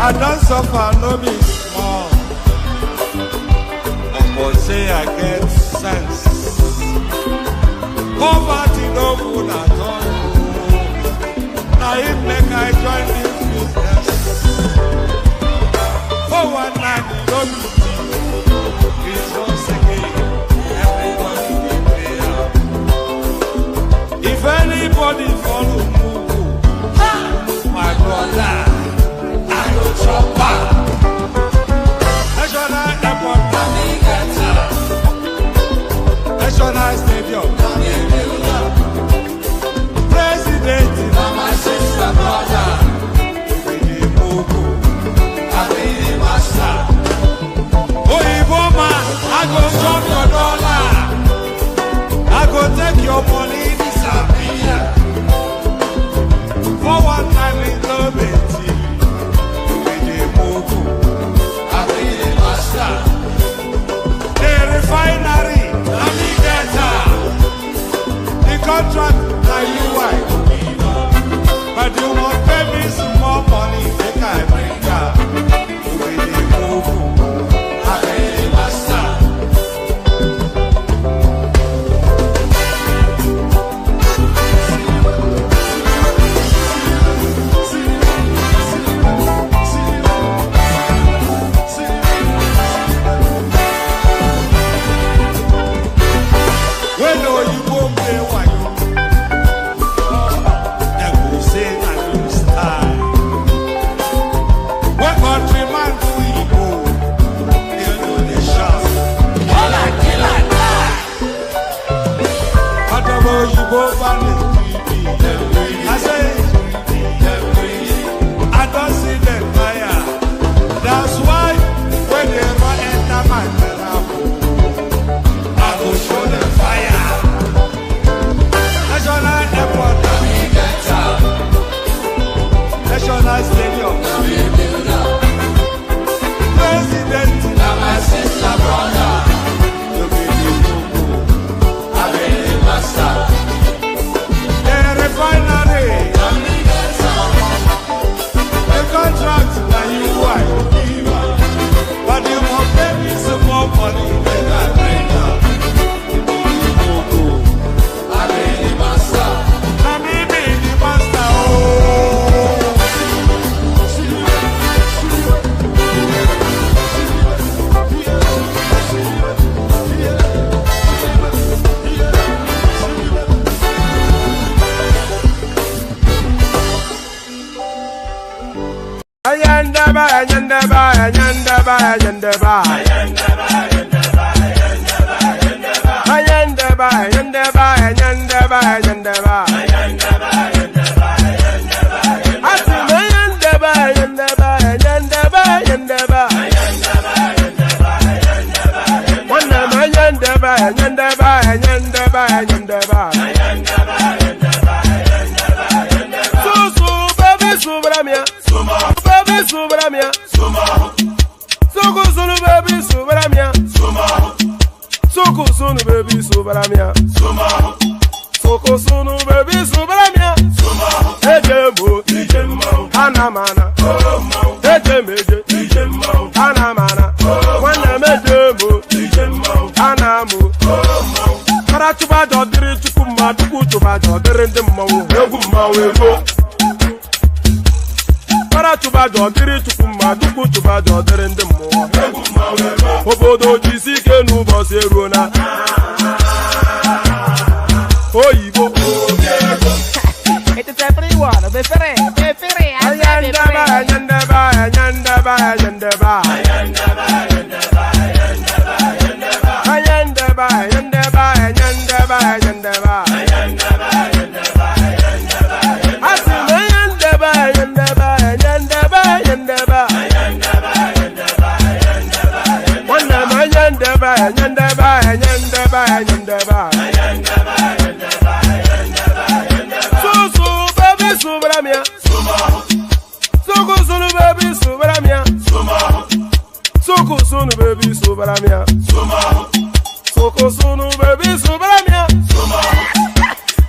I don't suffer, no be small. But say I get sense. Poverty no good at all. Now it make I join this business. For one night, no be it's once again. Everybody be there. If anybody follow Mugu, my brother, I go chop back. National airport, National stadium, President, my sister, brother, Mugu, I be the master. Oh, man, I go chop your dollar. I go take your money, disappear. For one time in love, the refinery, the contract, now you white. But you won't pay me some more money, make I bring up.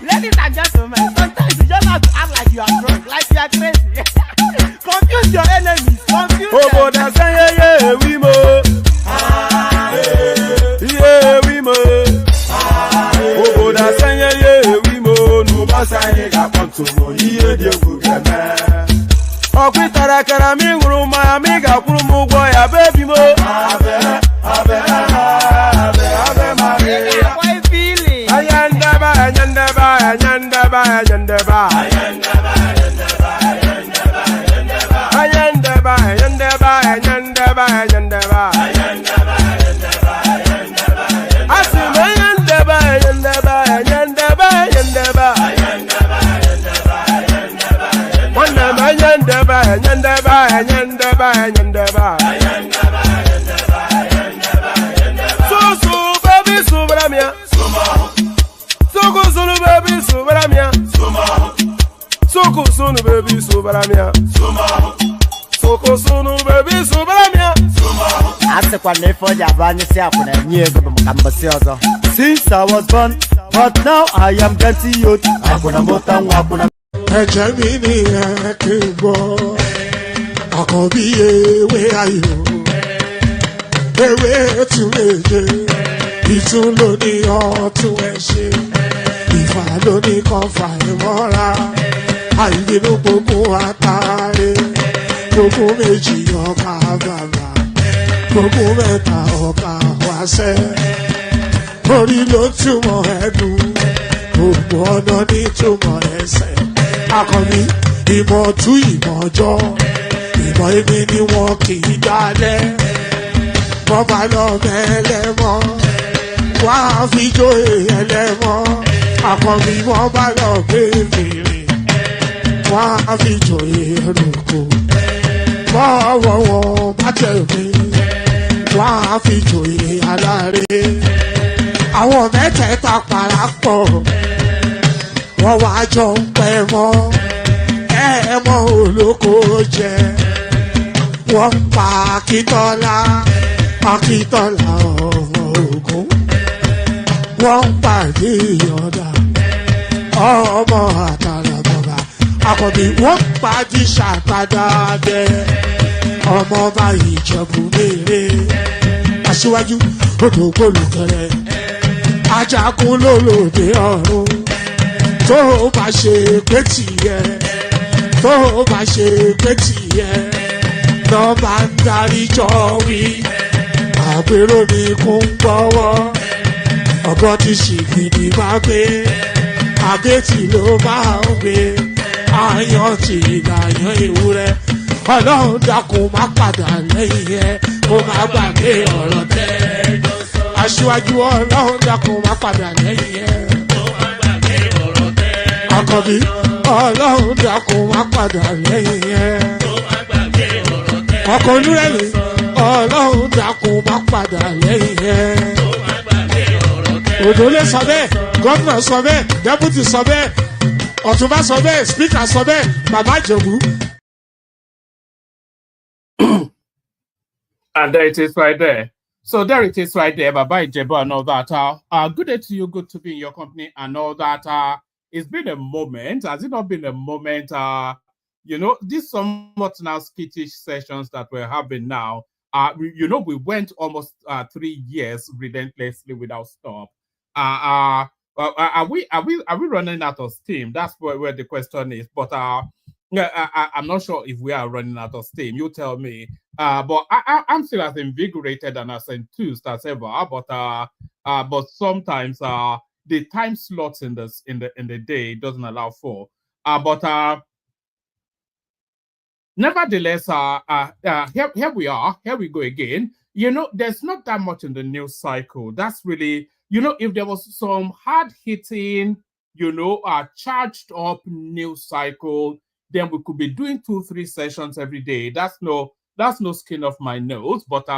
Ladies and gentlemen, sometimes you just have to act like you are drunk, like you are crazy. Confuse your enemies. radio Bugame. Okwitara kara mi nguru ma mi ga kwuru m ụgwọ ya baby mo. Ave Maria. How are you feeling? Ayandaba. Sunu baby subaramia. Soko sunu baby subaramia. Asekwa nefo jabani si akuna nyego mkambasi ozo. Since I was born, but now I am getting youth. Akuna mota wakuna. Ẹ̀jẹ̀ mi ni ẹ kí n gbọ́, àkọ́bí ewé ayò, ewé tún méje, ìtún ló ní ọ̀tún ẹ̀ ṣe, ìfà ló ní kan fà ẹ̀ mọ́ra, àìbínú gbogbo àtàrẹ, gbogbo méjì ọkà bàbà, gbogbo mẹ́ta ọkà wáṣẹ́, orí ló túmọ̀ ẹ̀dùn, gbogbo ọ̀nà ní túmọ̀ ẹsẹ̀. Akọni ìmọ̀ tú ìmọ̀ ọjọ́, ìmọ̀ èmi ni wọn kì í dálẹ̀. Wọ́n bá lọ mẹ́lẹ́mọ́, wọ́n á fi jó ẹlẹ́mọ́. Akọni wọ́n bá lọ bèbèrè, wọ́n á fi jó ẹrùkù. Bọ́wọ́ wọn bá tẹ̀lé, wọ́n á fi jó aláre. Àwọn mẹ́tẹ̀ẹ̀ta parapọ̀. Wọ́n wá jọ ń pẹ́ mọ́, ẹ̀ẹ́mọ́ olóko jẹ. Wọ́n pa Akíntọ́lá ọmọ Ògún. Wọ́n pàdé Ìyọ̀dà, ọmọ Àtàlàbọ̀bà. Àkọ́bí wọ́n pàdé Ṣàtàdàdẹ, ọmọ ọba Ìjẹ̀bú Mèrè. Aṣíwájú odò gbólùkẹrẹ, ajagun lólòdì ọ̀run. Tó bá ṣe pé tìyẹ, tó bá ṣe pé tìyẹ, lọ bá ń darí jọ wí. Àpérò ni kò ń gbọ́wọ́, ọ̀gọ́ ti ṣìgìdì máa gbé, àgétì ló máa ń gbé, àyàn ti ìgbàyàn ewúrẹ́. Ọlọ́run dákun má padà lẹ́yìn ẹ, kó má gbàgbé ọ̀rọ̀ tẹ́. Aṣíwájú Ọlọ́run dákun má padà lẹ́yìn ẹ. Àkọ́bí Ọlọ́run dákun má padà lẹ́yìn ẹ̀. Ọkọ̀ onírẹ̀lẹ̀ Ọlọ́run dákun má padà lẹ́yìn ẹ̀. Òdòlé sọ bẹ́ẹ̀, gómìnà sọ bẹ́ẹ̀, dẹ́pútì sọ bẹ́ẹ̀, ọ̀túnbá sọ bẹ́ẹ̀, spíkà sọ bẹ́ẹ̀, bàbá Ìjẹ̀bú. And there it is right there. So there it is right there, Baba Ijebu and all that. Good day to you, good to be in your company and all that. It's been a moment. Has it not been a moment? This somewhat now skittish sessions that we're having now. We went almost 3 years relentlessly without stop. Are we running out of steam? That's where the question is. But I'm not sure if we are running out of steam. You tell me. But I'm still as invigorated and as enthused as ever. But sometimes the time slots in the day doesn't allow for. Nevertheless, here we are. Here we go again. There's not that much in the news cycle. That's really, if there was some hard-hitting, charged up news cycle, then we could be doing 2-3 sessions every day. That's no skin off my nose. But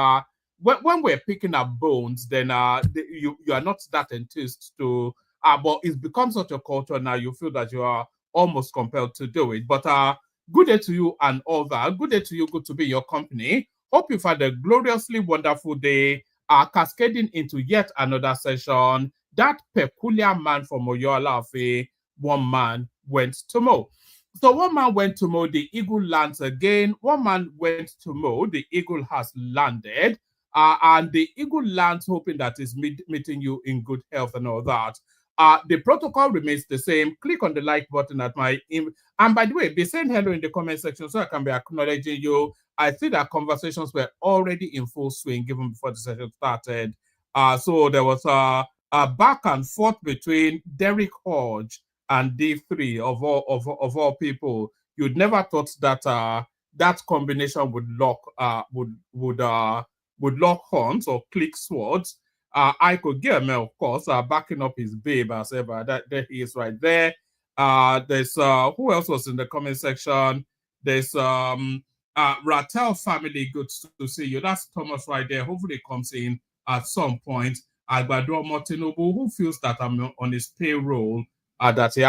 when we're picking up bones, then you are not that enthused to. But it's become such a culture now. You feel that you are almost compelled to do it. But good day to you and all that. Good day to you. Good to be in your company. Hope you've had a gloriously wonderful day. Cascading into yet another session. That peculiar man from Oyo-Alaafin, one man went to mow. So one man went to mow, the eagle lands again. One man went to mow, the eagle has landed. And the eagle lands hoping that it's meeting you in good health and all that. The protocol remains the same. Click on the like button at my and by the way, be saying hello in the comment section so I can be acknowledging you. I see that conversations were already in full swing even before the session started. So there was a back and forth between Derek Hodge and D3 of all people. You'd never thought that that combination would lock horns or click swords. I could get of course, backing up his babe as ever. There he is right there. There's who else was in the comment section? There's Rattel family, good to see you. That's Thomas right there. Hopefully it comes in at some point. Agbado Tinubu, who feels that I'm on his payroll, that I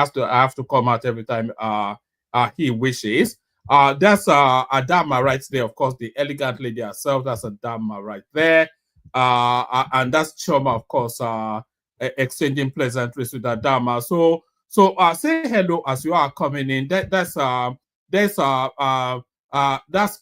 have to come out every time he wishes. That's Adama right there, of course, the elegant lady herself. That's Adama right there. And that's Choma, of course, exchanging pleasantries with Adama. So say hello as you are coming in. That's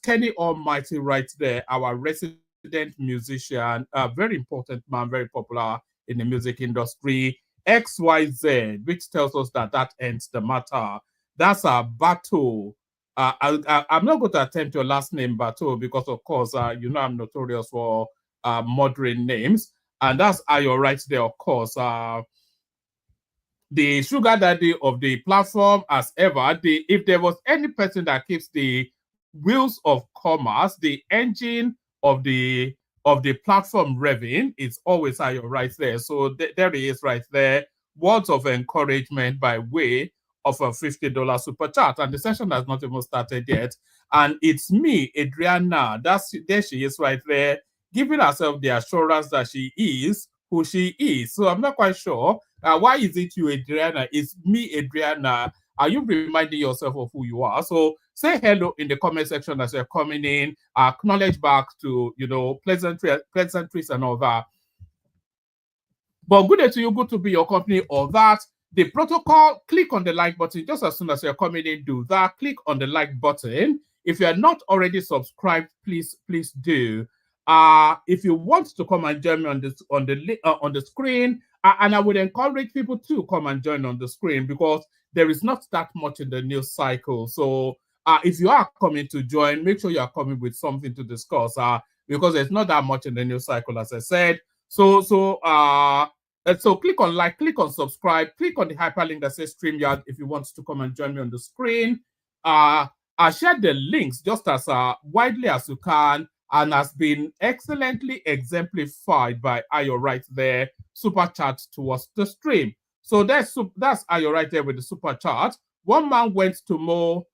Kenny Almighty right there, our resident musician, very important man, very popular in the music industry. XYZ, which tells us that ends the matter. That's a Bato. I'm not going to attempt your last name, Bato, because of course, you know I'm notorious for modern names, and that's Ayo right there, of course. The sugar daddy of the platform, as ever. If there was any person that keeps the wheels of commerce, the engine of the platform revving, it's always Ayo right there. So there he is right there. Words of encouragement by way of a $50 super chat, and the session has not even started yet. And it's me, Adriana. There she is right there, giving herself the assurance that she is who she is. So I'm not quite sure. Why is it you, Adriana? It's me, Adriana. Are you reminding yourself of who you are? So say hello in the comment section as you're coming in. Acknowledge back to, pleasantries and all that. But good day to you. Good to be your company. All that. The protocol, click on the like button. Just as soon as you're coming in, do that. Click on the like button. If you're not already subscribed, please do. If you want to come and join me on the screen, and I would encourage people to come and join on the screen, because there is not that much in the news cycle. So if you are coming to join, make sure you are coming with something to discuss, because there's not that much in the news cycle, as I said. So click on like, click on subscribe, click on the hyperlink that says StreamYard if you want to come and join me on the screen. I shared the links just as widely as you can, and has been excellently exemplified by Ayo right there, super chat towards the stream. So that's Ayo right there with the super chat. One man went to mow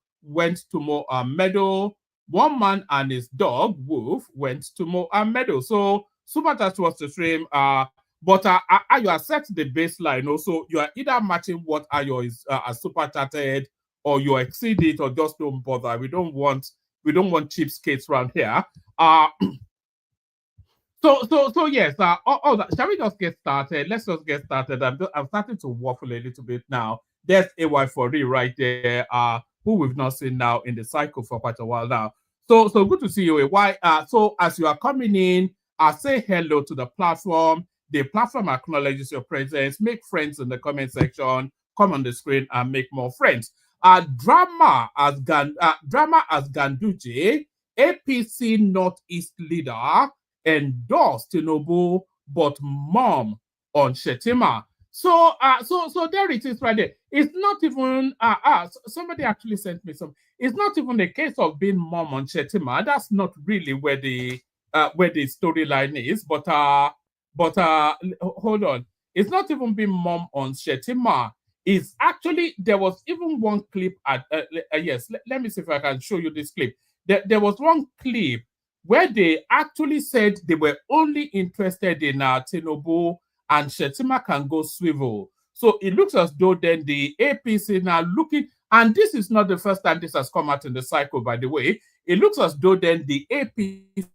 a meadow. One man and his dog Wolf went to mow a meadow. So super chat towards the stream. But Ayo has set the baseline. Also, you are either matching what Ayo is super chatted, or you exceed it, or just don't bother. We don't want cheapskates around here. So yes, all that. Shall we just get started? Let's just get started. I'm starting to waffle a little bit now. There's AY4E right there, who we've not seen now in the cycle for quite a while now. So good to see you, AY. So as you are coming in, say hello to the platform. The platform acknowledges your presence. Make friends in the comment section. Come on the screen and make more friends. Drama as Ganduje, APC Northeast leader, endorsed Tinubu, but mom on Shettima. So there it is right there. It's not even somebody actually sent me some. It's not even a case of being mom on Shettima. That's not really where the storyline is. But hold on. It's not even being mom on Shettima. Is actually, there was even one clip at yes, let me see if I can show you this clip. There was one clip where they actually said they were only interested in Tinubu, and Shettima can go swivel. So it looks as though then the APC now looking, and this is not the first time this has come out in the cycle, by the way. It looks as though then the APC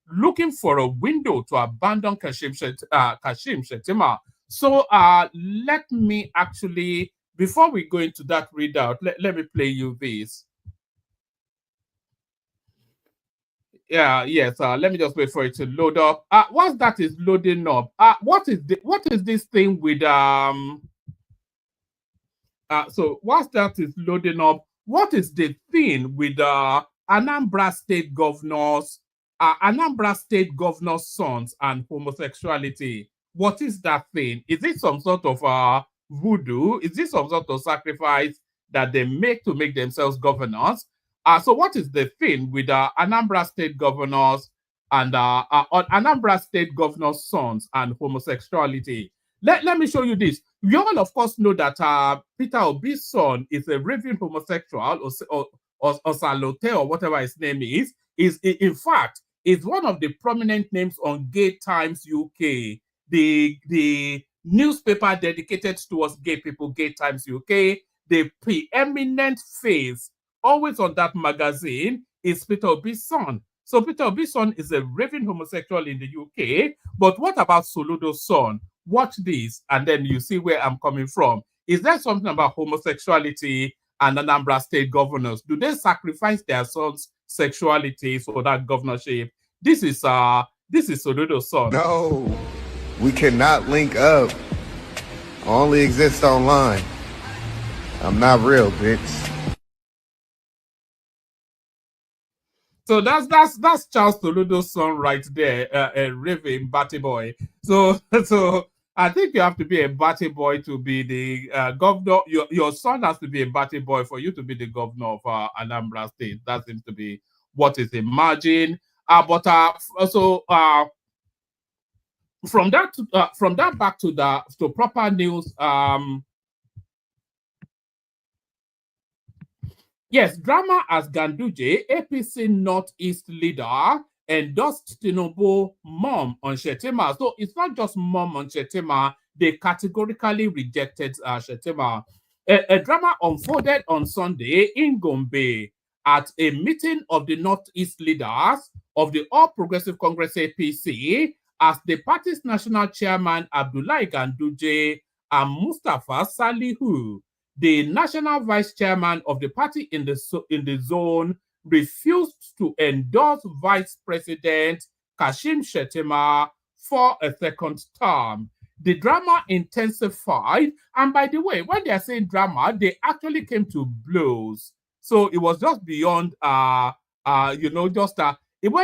looking for a window to abandon Kashim Shettima. So let me actually, before we go into that readout, let me play you this. Yes. Let me just wait for it to load up. Once that is loading up, what is this thing with so once that is loading up, what is the thing with Anambra State governors' sons and homosexuality? What is that thing? Is it some sort of voodoo? Is this some sort of sacrifice that they make to make themselves governors? So what is the thing with Anambra State governors and Anambra State governors' sons and homosexuality? Let me show you this. We all, of course, know that Peter Obi's son is a raving homosexual, or Salote, or whatever his name is. In fact, is one of the prominent names on Gay Times UK, the newspaper dedicated towards gay people, Gay Times UK. The preeminent face always on that magazine is Peter Obi's son. So Peter Obi's son is a raving homosexual in the UK. But what about Soludo's son? Watch this, and then you see where I'm coming from. Is there something about homosexuality and Anambra State governors? Do they sacrifice their sons' sexuality for that governorship? This is Soludo's son. No, we cannot link up. I only exist online. I'm not real, bitch. So that's Charles Soludo's son right there, a raving batty boy. So I think you have to be a batty boy to be the governor. Your son has to be a batty boy for you to be the governor of Anambra State. That seems to be what is imagined. From that back to proper news. Yes, drama as Ganduje, APC Northeast leader, endorsed Tinubu mom on Shettima. So it's not just mom on Shettima, they categorically rejected Shettima. A drama unfolded on Sunday in Gombe at a meeting of the Northeast leaders of the All Progressive Congress APC as the party's national chairman Abdullahi Ganduje and Mustafa Salihu, the national vice chairman of the party in the zone, refused to endorse Vice President Kashim Shettima for a second term. The drama intensified, and by the way, when they are saying drama, they actually came to blows. So it was just beyond, when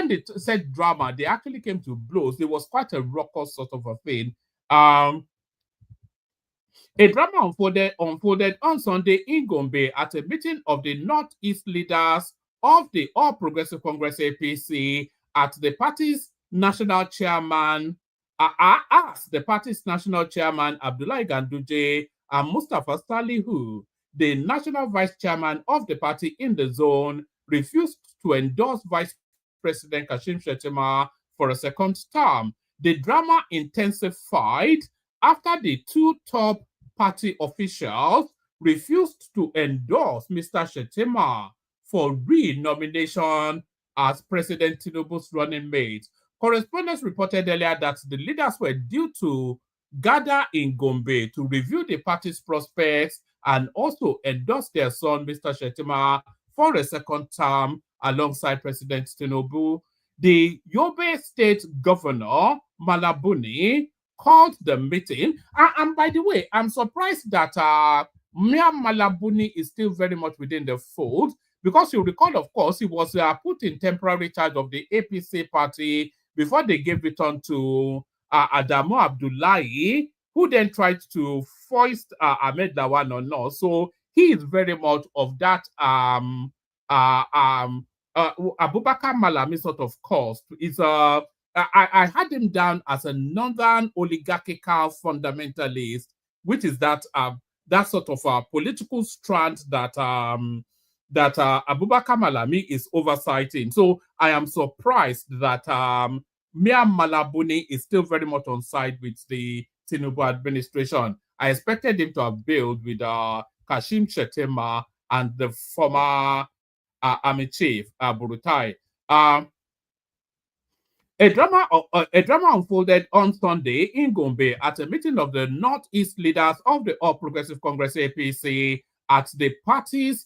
they said drama, they actually came to blows. It was quite a raucous sort of a thing. A drama unfolded on Sunday in Gombe at a meeting of the Northeast leaders of the All Progressive Congress APC at the party's national chairman, the party's national chairman Abdullahi Ganduje and Mustafa Salihu, the national vice chairman of the party in the zone, refused to endorse Vice President Kashim Shettima for a second term. The drama intensified after the two top party officials refused to endorse Mr. Shettima for re-nomination as President Tinubu's running mate. Correspondents reported earlier that the leaders were due to gather in Gombe to review the party's prospects and also endorse their son, Mr. Shettima, for a second term alongside President Tinubu. The Yobe State Governor, Malabuni, called the meeting. And by the way, I'm surprised that Mia Malabuni is still very much within the fold, because you recall, of course, he was put in temporary charge of the APC party before they gave it on to Adamu Abdullahi, who then tried to foist Ahmed Lawan on us. So he is very much of that Abubakar Malami sort of cost. I had him down as a northern oligarchical fundamentalist, which is that sort of political strand that Abubakar Malami is oversighting. So I am surprised that Mia Malabuni is still very much on side with the Tinubu administration. I expected him to have built with Kashim Shettima and the former army chief, Burutai. A drama unfolded on Sunday in Gombe at a meeting of the Northeast leaders of the All Progressive Congress APC at the party's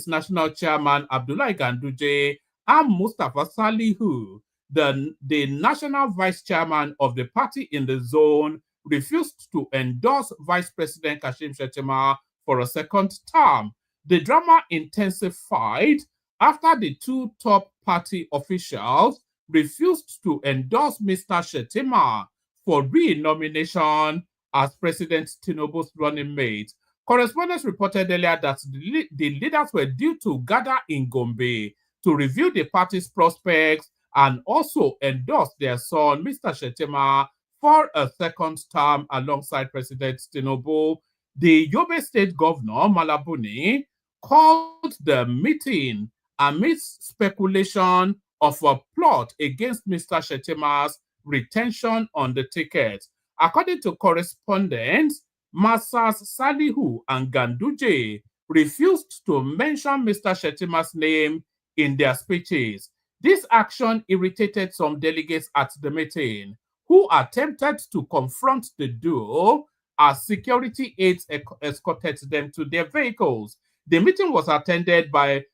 national chairman Abdullahi Ganduje and Mustafa Salihu, the national vice chairman of the party in the zone, refused to endorse Vice President Kashim Shettima for a second term. The drama intensified after the two top party officials refused to endorse Mr. Shettima for re-nomination as President Tinubu's running mate. Correspondents reported earlier that the leaders were due to gather in Gombe to review the party's prospects and also endorse their son, Mr. Shettima, for a second term alongside President Tinubu. The Yobe State Governor, Malabuni, called the meeting amidst speculation of a plot against Mr. Shettima's retention on the ticket. According to correspondents, Masas Salihu and Ganduje refused to mention Mr. Shettima's name in their speeches. This action irritated some delegates at the meeting, who attempted to confront the duo as security aides escorted them to their vehicles. The meeting was attended by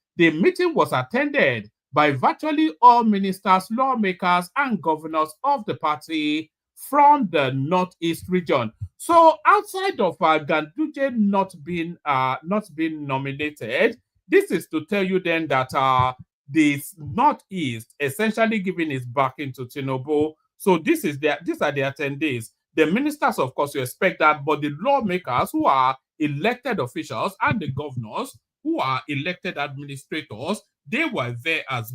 virtually all ministers, lawmakers, and governors of the party from the Northeast region. So, outside of Ganduje not being nominated, this is to tell you then that the Northeast essentially giving its backing to Tinubu. So these are the attendees. The ministers, of course, you expect that, but the lawmakers who are elected officials and the governors who are elected administrators, they were there as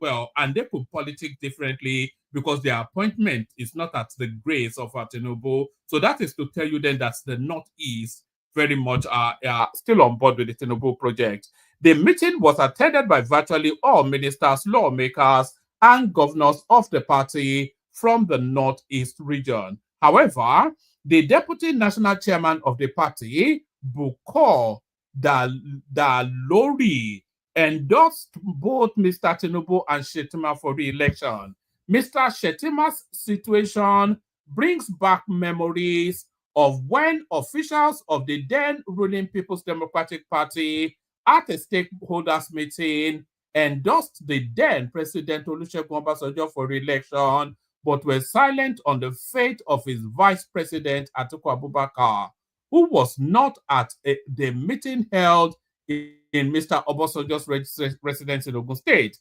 well, and they could politic differently because their appointment is not at the grace of Tinubu. So that is to tell you then that the Northeast very much are still on board with the Tinubu project. The meeting was attended by virtually all ministers, lawmakers, and governors of the party from the Northeast region. However, the deputy national chairman of the party, Buko Dalori, endorsed both Mr. Tinubu and Shettima for re-election. Mr. Shettima's situation brings back memories of when officials of the then ruling People's Democratic Party at a stakeholders meeting endorsed the then President Olusegun Obasanjo for re-election, but were silent on the fate of his Vice President Atiku Abubakar, who was not at the meeting held in Mr. Obasanjo's residence in Ogun State.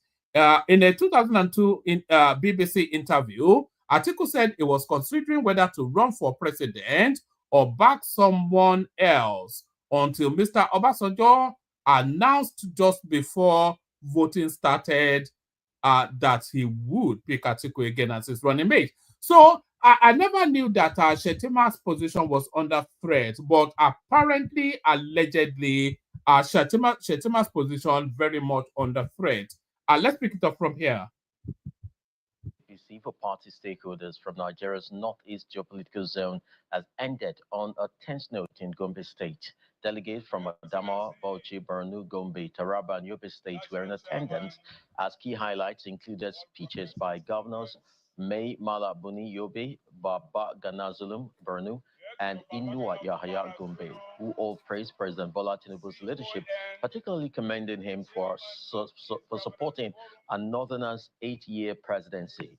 In a 2002 BBC interview, Atiku said he was considering whether to run for president or back someone else until Mr. Obasanjo announced just before voting started that he would pick Atiku again as his running mate. So I never knew that Shettima's position was under threat, but apparently, allegedly, Shettima's position very much under threat. Let's pick it up from here. For party stakeholders from Nigeria's northeast geopolitical zone has ended on a tense note in Gombe State. Delegates from Adamawa, Bauchi, Borno, Gombe, Taraba, and Yobe states were in attendance as key highlights included speeches by governors May Mala Buni Yobe, Baba Ganazulum Borno, and Inua Yahaya Gombe, who all praised President Bola Tinubu's leadership, particularly commending him for supporting a Northerners' 8-year presidency.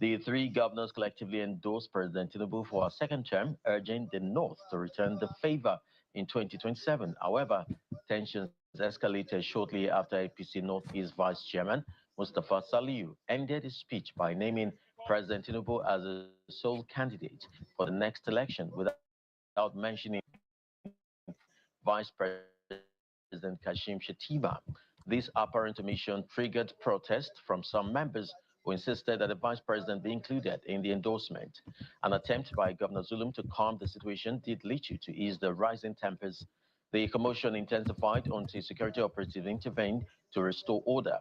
The three governors collectively endorsed President Tinubu for a second term, urging the North to return the favor in 2027. However, tensions escalated shortly after APC Northeast Vice Chairman Mustafa Salihu ended his speech by naming President Tinubu as a sole candidate for the next election without mentioning Vice President Kashim Shettima. This apparent omission triggered protest from some members who insisted that the vice president be included in the endorsement. An attempt by Governor Zulum to calm the situation did little to ease the rising tempers. The commotion intensified until security operatives intervened to restore order.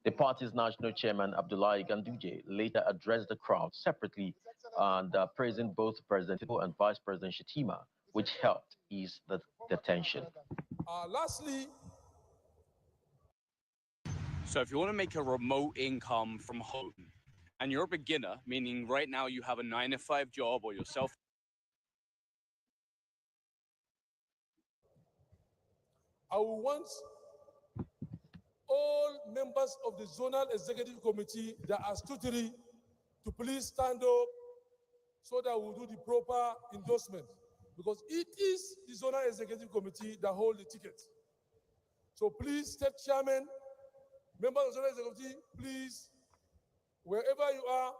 The party's national chairman, Abdullahi Ganduje, later addressed the crowd separately and praising both President Tinubu and Vice President Shettima, which helped ease the tension. Lastly, so if you want to make a remote income from home and you're a beginner, meaning right now you have a 9-to-5 job or yourself. I will want all members of the Zonal Executive Committee that are statutory to please stand up so that we'll do the proper endorsement, because it is the Zonal Executive Committee that hold the ticket. So please, State Chairman, members of the Zonal Executive, please, wherever you are,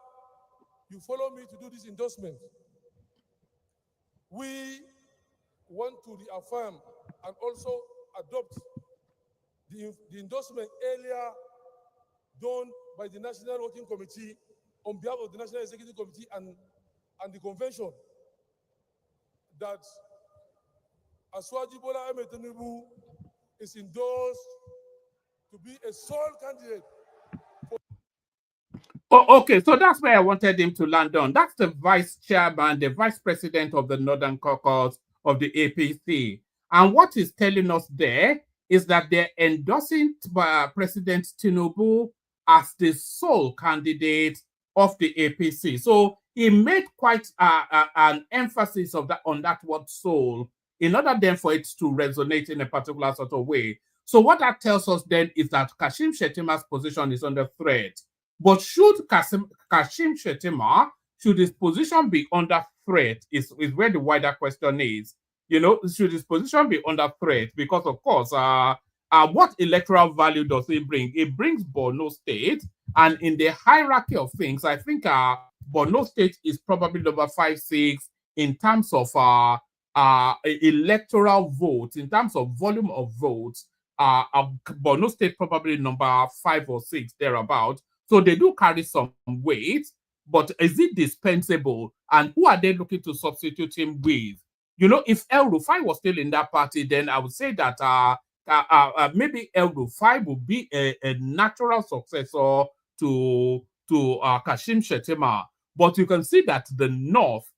you follow me to do this endorsement. We want to reaffirm and also adopt the endorsement earlier done by the National Working Committee on behalf of the National Executive Committee and the convention, that Asuaji Bola Ahmed Tinubu is endorsed to be a sole candidate. Oh, okay, so that's where I wanted him to land on. That's the vice chairman, the vice president of the Northern Caucus of the APC. And what he's telling us there is that they're endorsing President Tinubu as the sole candidate of the APC. So he made quite an emphasis of that on that word sole in order then for it to resonate in a particular sort of way. So what that tells us then is that Kashim Shettima's position is under threat. But should Kashim Shettima, should his position be under threat is where the wider question is. You know, should his position be under threat? Because, of course, what electoral value does it bring? It brings Borno State, and in the hierarchy of things, I think Borno State is probably number 5, 6 in terms of electoral votes, in terms of volume of votes. Borno State probably number 5 or 6 thereabout. So they do carry some weight, but is it dispensable? And who are they looking to substitute him with? You know, if El Rufai was still in that party, then I would say that maybe El Rufai would be a natural successor to Kashim Shettima. But you can see that the North,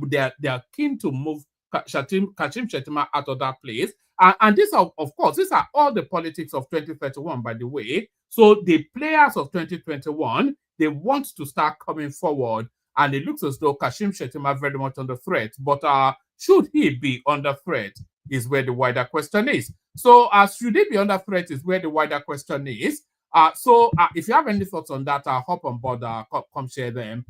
they are keen to move Kashim Shettima out of that place. And these are, of course, these are all the politics of 2031, by the way. So the players of 2021, they want to start coming forward. And it looks as though Kashim Shettima very much under threat. But should he be under threat is where the wider question is. So should he be under threat is where the wider question is. So if you have any thoughts on that, hop on board, come share them.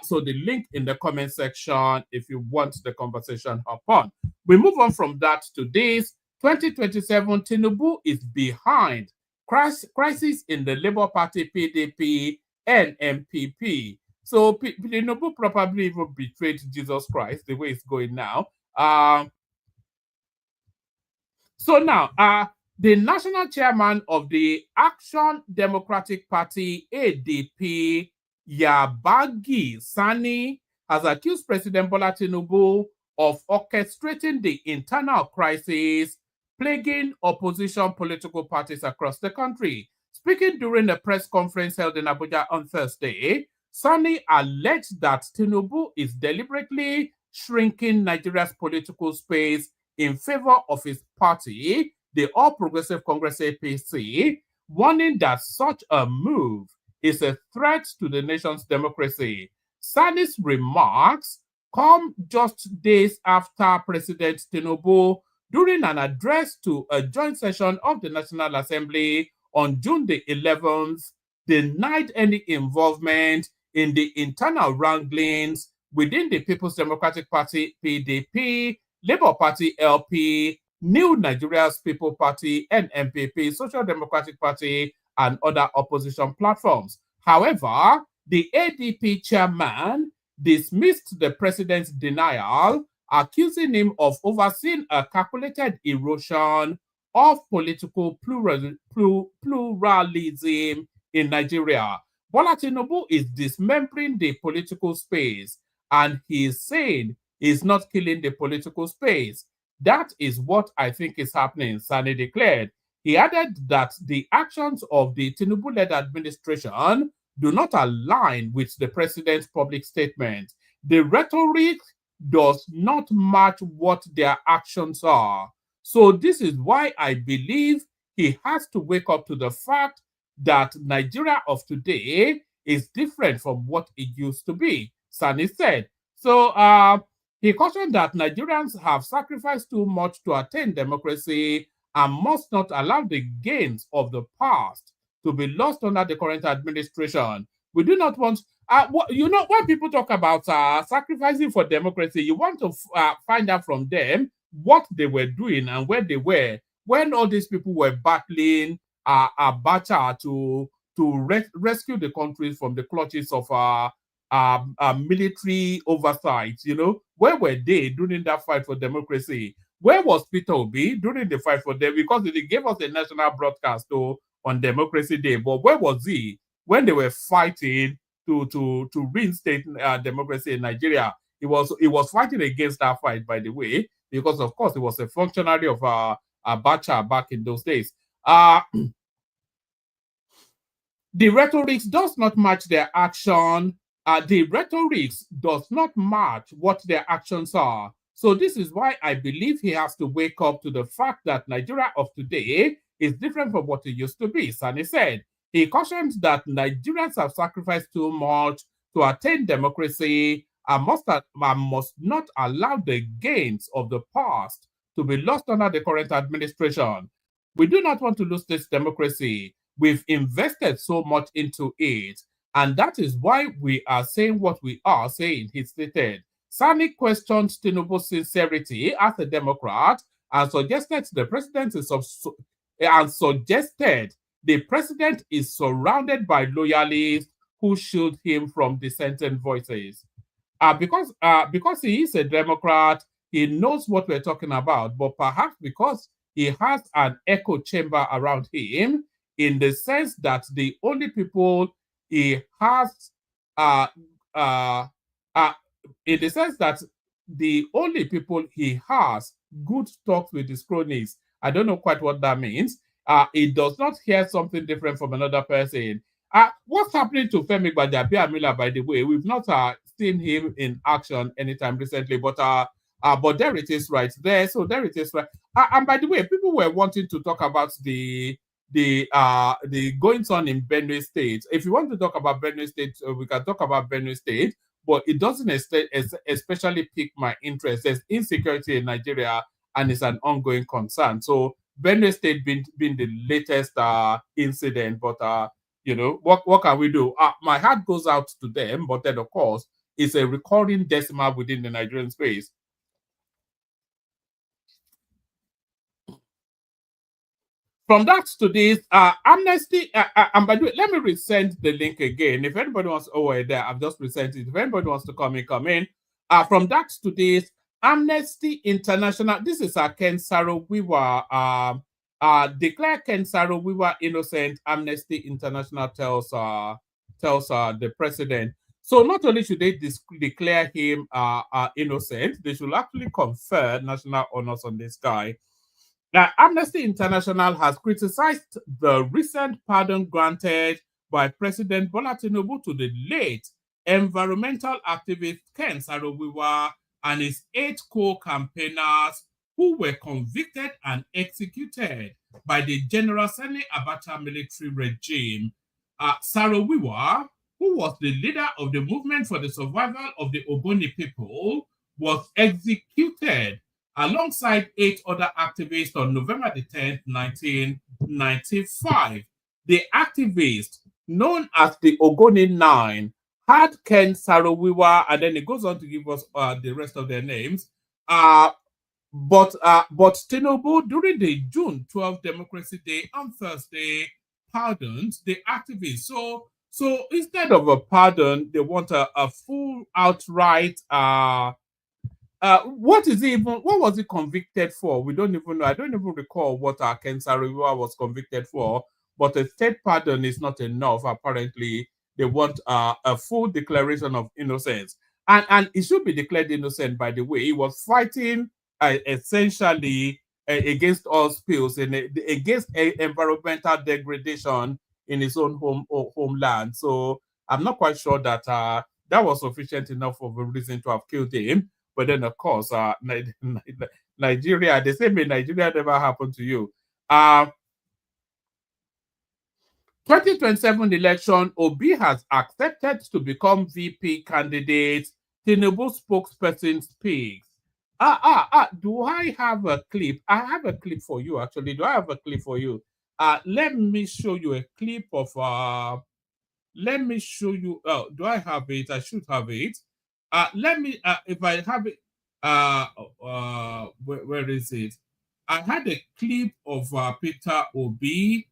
So the link in the comment section, if you want the conversation, hop on. We move on from that to this. 2027, Tinubu is behind. Crisis in the Labour Party, PDP, and MPP. So Tinubu probably even betrayed Jesus Christ, the way it's going now. So now, the national chairman of the Action Democratic Party, ADP, Yabagi Sani, has accused President Bola Tinubu of orchestrating the internal crisis plaguing opposition political parties across the country. Speaking during a press conference held in Abuja on Thursday, Sani alleged that Tinubu is deliberately shrinking Nigeria's political space in favor of his party, the All Progressive Congress APC, warning that such a move is a threat to the nation's democracy. Sani's remarks come just days after President Tinubu, during an address to a joint session of the National Assembly on June the 11th, denied any involvement in the internal wranglings within the People's Democratic Party, PDP, Labour Party, LP, New Nigeria's People Party, NMPP, Social Democratic Party, and other opposition platforms. However, the ADP chairman dismissed the president's denial, accusing him of overseeing a calculated erosion of political pluralism in Nigeria. Bola Tinubu is dismembering the political space, and he is saying he's not killing the political space. That is what I think is happening, Sani declared. He added that the actions of the Tinubu-led administration do not align with the president's public statement. The rhetoric does not match what their actions are. So this is why I believe he has to wake up to the fact that Nigeria of today is different from what it used to be, Sani said. So he cautioned that Nigerians have sacrificed too much to attain democracy and must not allow the gains of the past to be lost under the current administration. We do not want, when people talk about sacrificing for democracy, you want to find out from them what they were doing and where they were when all these people were battling Abacha to rescue the country from the clutches of military oversight. Where were they during that fight for democracy? Where was Peter Obi during the fight for them? Because they gave us a national broadcast on Democracy Day, but where was he when they were fighting to reinstate democracy in Nigeria? He was fighting against that fight, by the way, because of course he was a functionary of Abacha back in those days. The rhetoric does not match their action. The rhetoric does not match what their actions are. So this is why I believe he has to wake up to the fact that Nigeria of today is different from what it used to be. Sani said he cautioned that Nigerians have sacrificed too much to attain democracy and must not allow the gains of the past to be lost under the current administration. We do not want to lose this democracy. We've invested so much into it, and that is why we are saying what we are saying, he stated. Sani questioned Tinubu's sincerity as a Democrat and suggested the president is surrounded by loyalists who shield him from dissenting voices. Because he is a Democrat, he knows what we're talking about, but perhaps because he has an echo chamber around him, in the sense that the only people he has in the sense that the only people he has good talks with his cronies. I don't know quite what that means. It does not hear something different from another person. What's happening to Femi Gbajabiamila, by the way? We've not seen him in action anytime recently, but there it is right there. So there it is right. And by the way, people were wanting to talk about the goings on in Benue State. If you want to talk about Benue State, we can talk about Benue State, but it doesn't especially pique my interest. There's insecurity in Nigeria, and it's an ongoing concern. So Benue State being the latest incident, but what can we do? My heart goes out to them, but then of course it's a recurring decimal within the Nigerian space. From that to this, Amnesty, and by the way, let me resend the link again. If anybody wants, I've just resent it. If anybody wants to come in. From that to this, Amnesty International, this is Ken Saro-Wiwa, declare Ken Saro-Wiwa innocent. Amnesty International tells the president. So not only should they declare him innocent, they should actually confer national honors on this guy. Now, Amnesty International has criticized the recent pardon granted by President Bola Tinubu to the late environmental activist Ken Saro-Wiwa and his 8 co-campaigners who were convicted and executed by the General Sani Abacha military regime. Saro-Wiwa, who was the leader of the movement for the survival of the Ogoni people, was executed alongside 8 other activists on November the 10th, 1995. The activists, known as the Ogoni 9, had Ken Saro-Wiwa, and then it goes on to give us the rest of their names. But Tinubu, during the June 12th Democracy Day on Thursday, pardoned the activists. So instead of a pardon, they want a full outright what was he convicted for? We don't even know. I don't even recall what Ken Saro-Wiwa was convicted for, but a state pardon is not enough. Apparently, they want a full declaration of innocence. And he should be declared innocent, by the way. He was fighting essentially against all spills and against environmental degradation in his own homeland. So I'm not quite sure that that was sufficient enough of a reason to have killed him. But then, of course, Nigeria, they say Nigeria never happened to you. 2027 election, Obi has accepted to become VP candidate. Tinubu spokesperson speaks. Do I have a clip? I have a clip for you, actually. Do I have a clip for you? Let me show you a clip of, let me show you, oh, do I have it? I should have it. Let me, if I have it, where is it? I had a clip of Peter Obi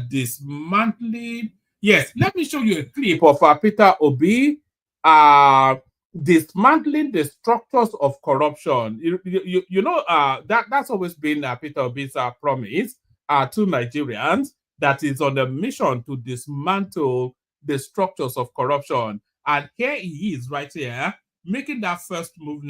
dismantling. Yes, let me show you a clip of Peter Obi dismantling the structures of corruption. You know, that's always been Peter Obi's promise to Nigerians, that is on a mission to dismantle the structures of corruption. And here he is right here, making that first move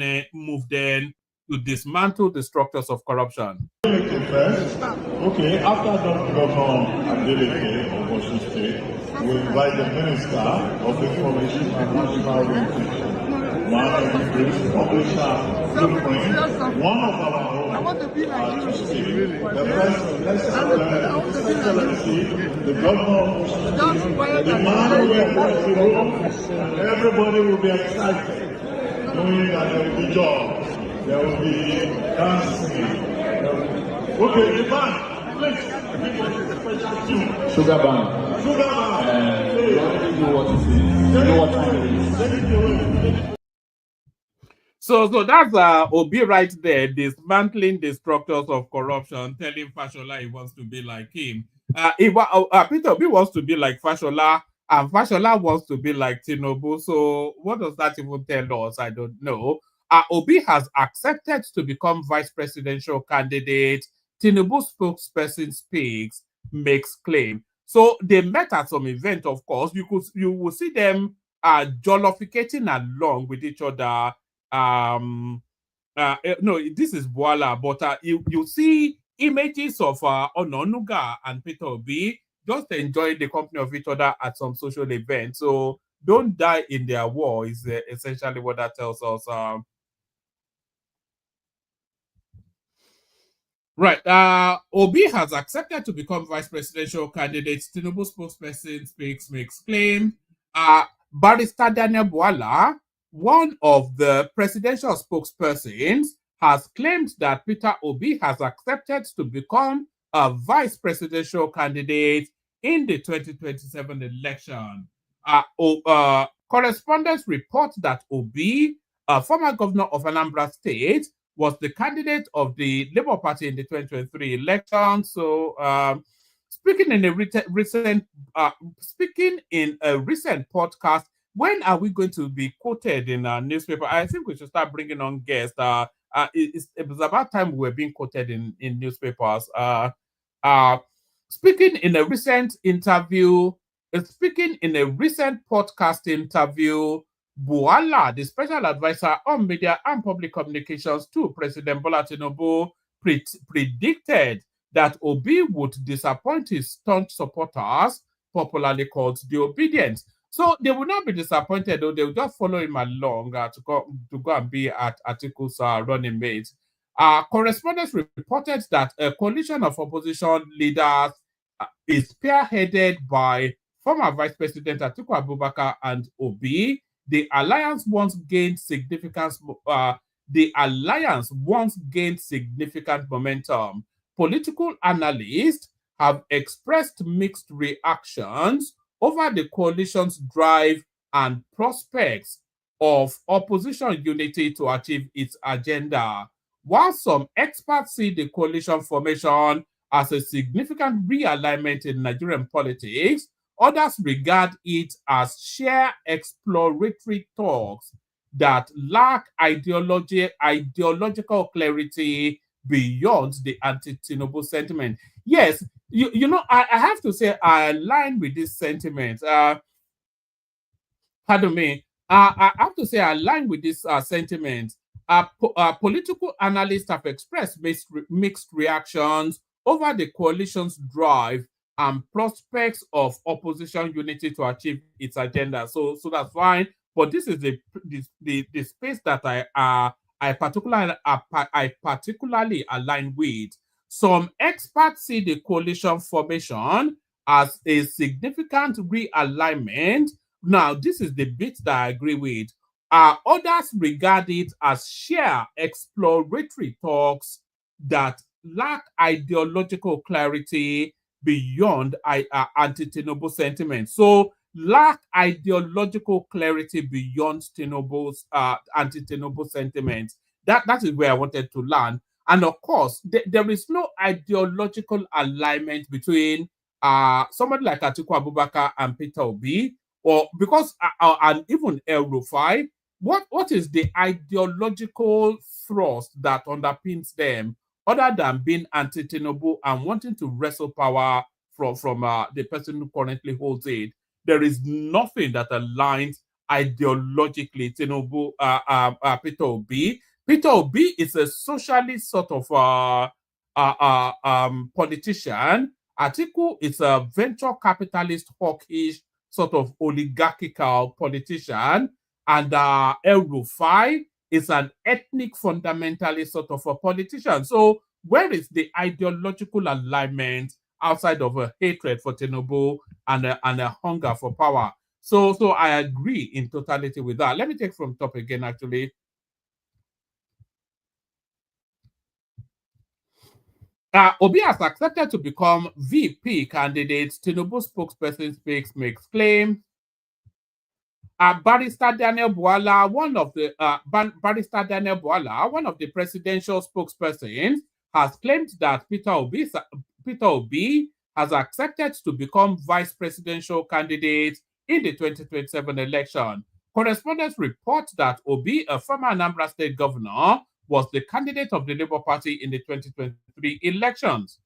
then to dismantle the structures of corruption. Okay, after Governor Adeleke of Washington State, we invite the Minister of Information and National Orientation, one publisher, blueprint, one of our own. I want to be like you. The President, Excellency, the Governor of Washington State, the man who is everybody will be excited, knowing that there will be job, there will be dancing. Okay, the band, please. Sugar band. Sugar band. You already know what it is. You know what time it is. So that's Obi right there, dismantling the structures of corruption, telling Fashola he wants to be like him. Peter Obi wants to be like Fashola, and Fashola wants to be like Tinubu. So what does that even tell us? I don't know. Obi has accepted to become vice presidential candidate. Tinubu spokesperson speaks, makes claim. So they met at some event, of course. You will see them jollificating along with each other. No, this is Boala, but you see images of Ononuga and Peter Obi just enjoying the company of each other at some social event. So don't die in their war is essentially what that tells us. Right. Obi has accepted to become vice presidential candidate. Tinubu spokesperson makes claim. Barrister Daniel Boala, one of the presidential spokespersons, has claimed that Peter Obi has accepted to become a vice presidential candidate in the 2027 election. Correspondents report that Obi, a former governor of Anambra State, was the candidate of the Labour Party in the 2023 election. So, speaking in a recent podcast, when are we going to be quoted in a newspaper? I think we should start bringing on guests. It was about time we were being quoted in newspapers. Speaking in a recent podcast interview, Boala, the special advisor on media and public communications to President Bola Tinubu, predicted that Obi would disappoint his staunch supporters, popularly called the Obedience. So they will not be disappointed, though. They will just follow him along to go and be at Atiku's running mate. Correspondents reported that a coalition of opposition leaders is spearheaded by former Vice President Atiku Abubakar and Obi. The alliance once gained significant momentum. Political analysts have expressed mixed reactions over the coalition's drive and prospects of opposition unity to achieve its agenda. While some experts see the coalition formation as a significant realignment in Nigerian politics, others regard it as sheer exploratory talks that lack ideological clarity beyond the anti-Tinubu sentiment. Yes, you know, I have to say I align with this sentiment. Pardon me. I have to say I align with this sentiment. Political analysts have expressed mixed reactions over the coalition's drive and prospects of opposition unity to achieve its agenda. So that's fine. But this is the space that I particularly align with. Some experts see the coalition formation as a significant realignment. Now, this is the bit that I agree with Others regard it as sheer exploratory talks that lack ideological clarity beyond anti-Tinubu sentiment. So lack ideological clarity beyond Tinubu's anti-Tinubu sentiment. That is where I wanted to land. And of course, there is no ideological alignment between somebody like Atiku Abubakar and Peter Obi, or because and even El Rufai. What is the ideological thrust that underpins them, other than being anti-Tinubu and wanting to wrestle power from the person who currently holds it? There is nothing that aligns ideologically Tinubu, Peter Obi. Peter Obi is a socialist sort of politician. Atiku is a venture capitalist, hawkish sort of oligarchical politician. And El Rufai is an ethnic fundamentalist sort of a politician. So where is the ideological alignment outside of a hatred for Tinubu and a hunger for power? So I agree in totality with that. Let me take from top again, actually. Obi has accepted to become VP candidate. Tinubu spokesperson makes claim. Barrister Daniel Bwala, one of the presidential spokespersons, has claimed that Peter Obi has accepted to become vice presidential candidate in the 2027 election. Correspondents report that Obi, a former Anambra State governor, was the candidate of the Labour Party in the 2023 elections.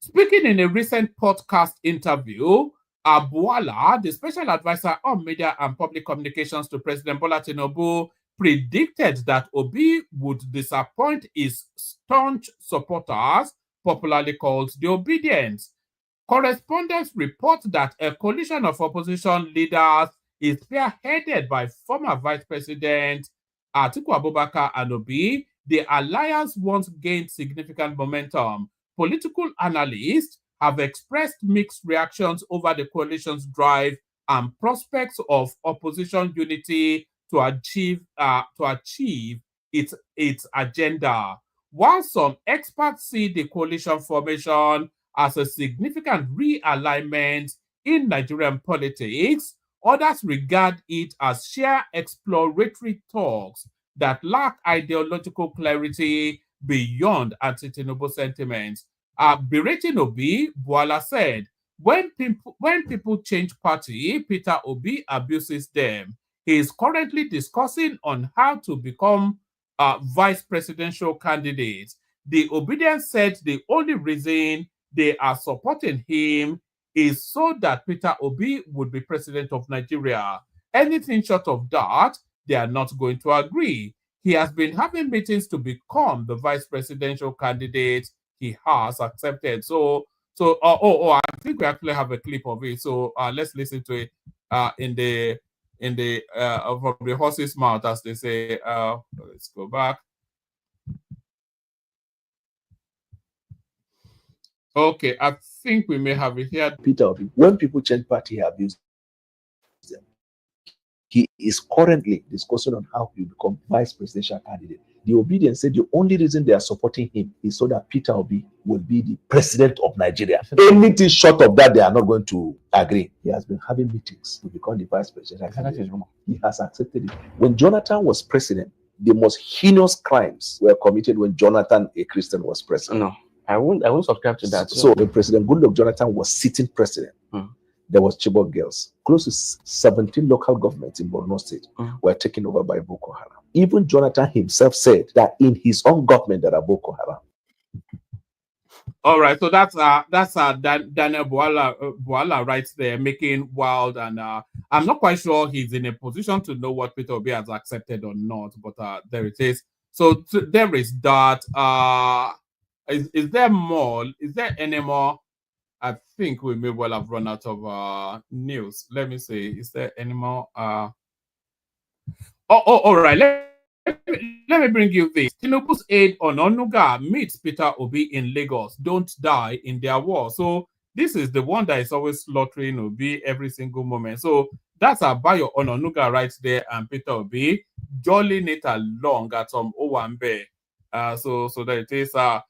Speaking in a recent podcast interview, Bwala, the special advisor on media and public communications to President Bola Tinubu, predicted that Obi would disappoint his staunch supporters, popularly called the Obedience. Correspondents report that a coalition of opposition leaders is spearheaded by former Vice President Atiku Abubakar and Obi. The alliance once gained significant momentum. Political analysts have expressed mixed reactions over the coalition's drive and prospects of opposition unity to achieve its agenda. While some experts see the coalition formation as a significant realignment in Nigerian politics, others regard it as sheer exploratory talks that lack ideological clarity beyond anti-Tinubu sentiments. Berating Obi, Bwala said, when people change party, Peter Obi abuses them. He is currently discussing on how to become vice presidential candidate. The Obedience said the only reason they are supporting him is so that Peter Obi would be president of Nigeria. Anything short of that, they are not going to agree. He has been having meetings to become the vice presidential candidate. He has accepted. So I think we actually have a clip of it. So let's listen to it in the from the horse's mouth, as they say. Let's go back. Okay, I think we may have it here. Peter Obi, when people change party, he abuses them. He is currently discussing on how he become vice presidential candidate. The Obedience said the only reason they are supporting him is so that Peter Obi will be the president of Nigeria. Anything short of that, they are not going to agree. He has been having meetings to become the vice president. He has accepted it. When Jonathan was president, the most heinous crimes were committed when Jonathan, a Christian, was president. No, I won't subscribe to that. So when President Goodluck Jonathan was sitting president, there was Chibok girls. Close to 17 local governments in Borno State were taken over by Boko Haram. Even Jonathan himself said that in his own government there are Boko Haram. All right, so that's Daniel Bwala right there, making wild, and I'm not quite sure he's in a position to know what Peter Obi has accepted or not, but there it is. So there is that. Is there more? Is there any more? I think we may well have run out of news. Let me see. Is there any more? All right. Let me bring you this. Tinubu's aide on Onuga meets Peter Obi in Lagos. Don't die in their war. So this is the one that is always slaughtering Obi every single moment. So that's Bayo Ononuga right there, and Peter Obi jolling it along at some Owambe. So that it is Bayo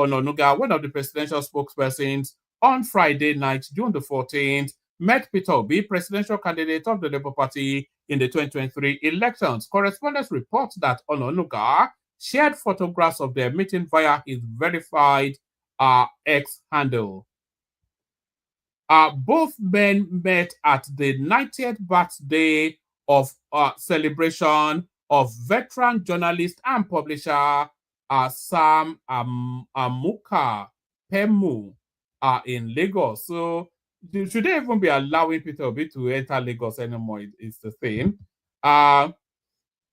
Ononuga, one of the presidential spokespersons, on Friday night, June the 14th, met Peter Obi, presidential candidate of the Labour Party in the 2023 elections. Correspondents report that Ononuga shared photographs of their meeting via his verified X handle. Both men met at the 90th birthday of celebration of veteran journalist and publisher Sam Amuka Pemu in Lagos. So should they even be allowing Peter Obi to enter Lagos anymore? It's the thing.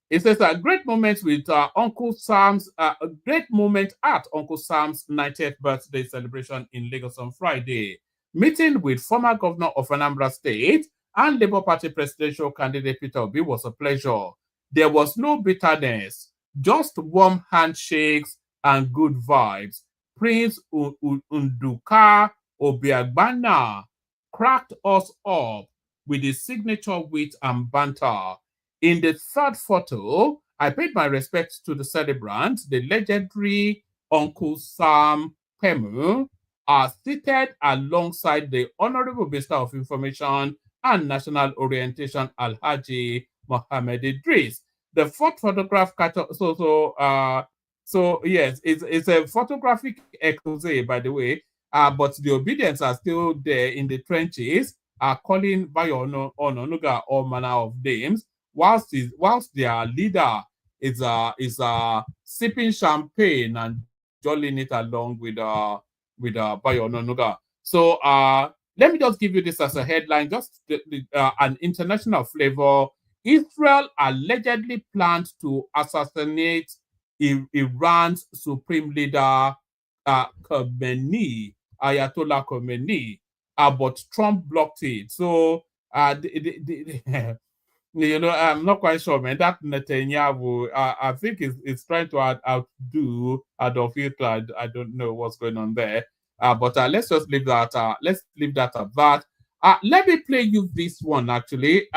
It says a great moment with Uncle Sam's, a great moment at Uncle Sam's 90th birthday celebration in Lagos on Friday. Meeting with former governor of Anambra State and Labour Party presidential candidate Peter Obi was a pleasure. There was no bitterness, just warm handshakes and good vibes. Prince Nduka Obiagbana cracked us up with his signature wit and banter. In the third photo, I paid my respects to the celebrant, the legendary Uncle Sam Pemu, seated alongside the Honorable Minister of Information and National Orientation, Alhaji Mohammed Idris. The fourth photograph, so yes, it's a photographic expose, by the way, but the obedience are still there in the trenches, calling Bayo Ononuga all manner of names, whilst their leader is sipping champagne and jolling it along with Bayo Ononuga. So let me just give you this as a headline, just an international flavor. Israel allegedly planned to assassinate Iran's supreme leader Khomeini, Ayatollah Khomeini, but Trump blocked it. So you know, I'm not quite sure, man. That Netanyahu, I think is trying to outdo Adolf Hitler. I don't know what's going on there. But let's just leave that. Let's leave that at that. Let me play you this one actually.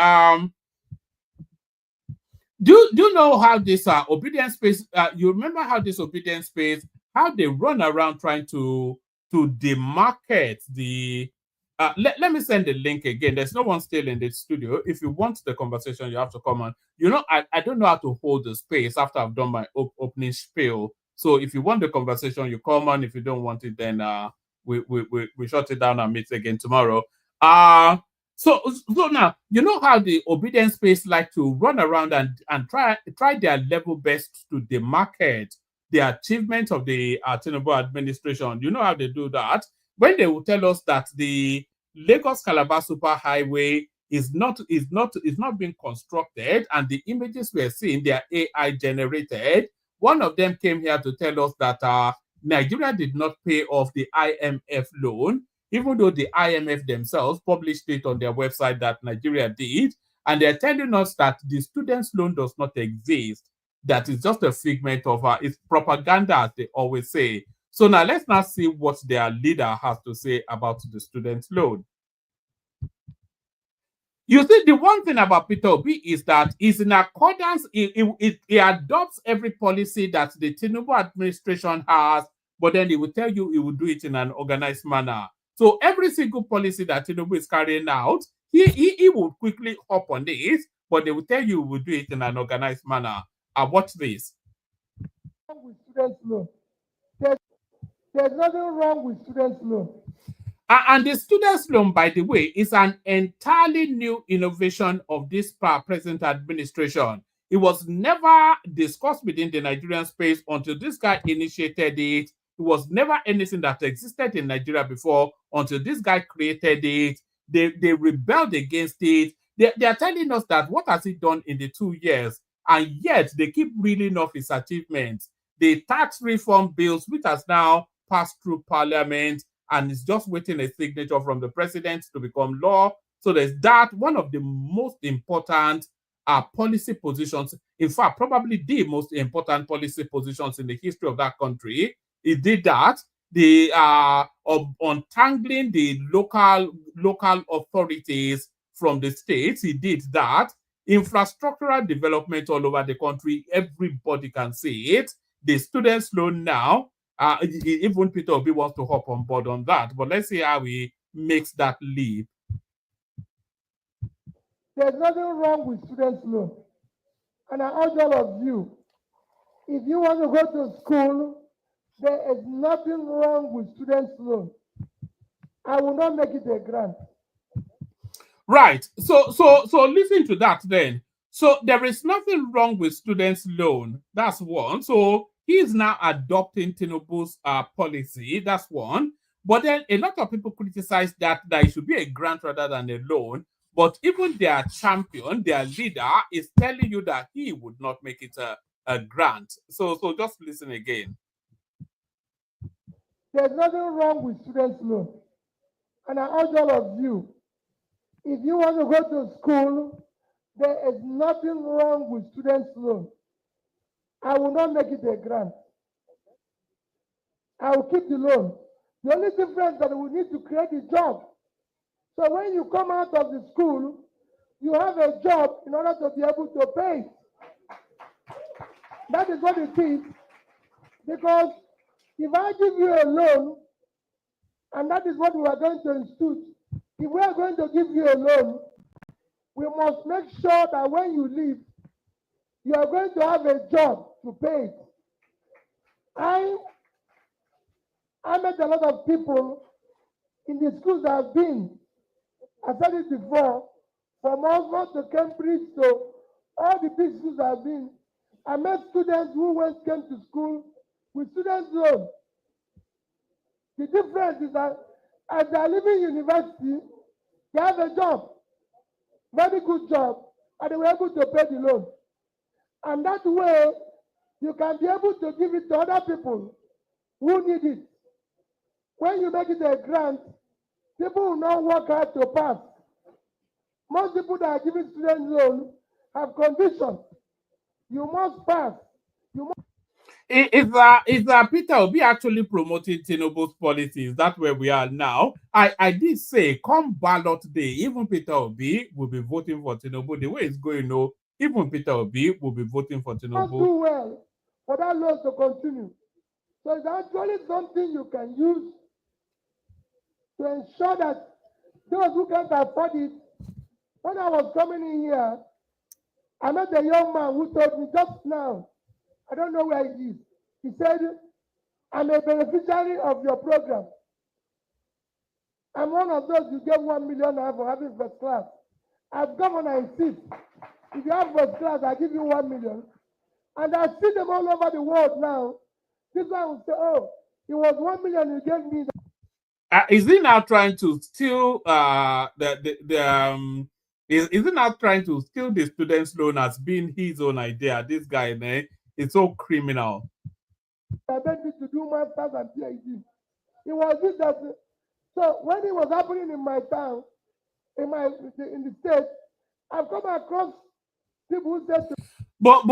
Do you know how this obedience space? You remember how this obedience space, how they run around trying to demarcate the. Let me send the link again. There's no one still in the studio. If you want the conversation, you have to come on. You know, I don't know how to hold the space after I've done my opening spiel. So if you want the conversation, you come on. If you don't want it, then we shut it down and meet again tomorrow. So now you know how the obedience space like to run around and try their level best to demarcate the achievement of the Tinubu administration. You know how they do that when they will tell us that the Lagos Calabar Superhighway is not being constructed, and the images we are seeing, they are AI generated. One of them came here to tell us that Nigeria did not pay off the IMF loan, even though the IMF themselves published it on their website that Nigeria did, and they're telling us that the students' loan does not exist. That is just a figment of it's propaganda, as they always say. So now let's now see what their leader has to say about the student loan. You see, the one thing about Peter Obi is that he's in accordance, he adopts every policy that the Tinubu administration has, but then he will tell you he will do it in an organized manner. So every single policy that Tinubu is carrying out, he will quickly hop on this, but they will tell you he will do it in an organized manner. Watch this. With students' loan. There's nothing wrong with students' loan. And the students' loan, by the way, is an entirely new innovation of this present administration. It was never discussed within the Nigerian space until this guy initiated it. It was never anything that existed in Nigeria before until this guy created it. They rebelled against it. They are telling us that what has he done in the 2 years? And yet they keep reeling off his achievements. The tax reform bills, which has now passed through parliament and is just waiting a signature from the president to become law. So there's that, one of the most important policy positions, in fact, probably the most important policy positions in the history of that country. He did that. the of untangling the local authorities from the states. He did that. Infrastructural development all over the country, everybody can see it. The students' loan now, even Peter Obi wants to hop on board on that. But let's see how he makes that leap. There's nothing wrong with students' loan. And I urge all of you, if you want to go to school, there is nothing wrong with students' loan. I will not make it a grant. Right. So listen to that then. So there is nothing wrong with students' loan. That's one. So he is now adopting Tinubu's policy. That's one. But then a lot of people criticize that it should be a grant rather than a loan. But even their champion, their leader, is telling you that he would not make it a grant. So just listen again. There's nothing wrong with students' loan. And I urge all of you, if you want to go to school, there is nothing wrong with students' loan. I will not make it a grant. I will keep the loan. The only difference is that we need to create a job. So when you come out of the school, you have a job in order to be able to pay. That is what it is. Because if I give you a loan, and that is what we are going to institute, if we are going to give you a loan, we must make sure that when you leave, you are going to have a job to pay. I met a lot of people in the schools that I've been. I said it before, from Oxford to Cambridge to all the big schools I've been. I met students who came to school with students' loan. The difference is that as they are leaving university, they have a job, very good job, and they were able to pay the loan. And that way, you can be able to give it to other people who need it. When you make it a grant, people will not work hard to pass. Most people that are giving student loan have conditions. You must pass. Is Peter Obi actually promoting Tinubu's policies? That's where we are now. I did say, come ballot day, even Peter Obi will be voting for Tinubu. The way it's going, even Peter Obi will be voting for Tinubu. Not do well for that loan to continue. So it's actually something you can use to ensure that those who can't afford it. When I was coming in here, I met a young man who told me just now, I don't know where he is. He said, I'm a beneficiary of your program. I'm one of those you get 1 million for having first class. As governor, I insist. If you have first class, I give you 1 million. And I see them all over the world now. This one will say, oh, it was 1 million you gave me. Is he now trying to steal is he now trying to steal the students' loan as being his own idea? This guy, man, it's so criminal. I beg me to do masters and PhD. It was this that. So when it was happening in my town, in the state, I've come across people who said. But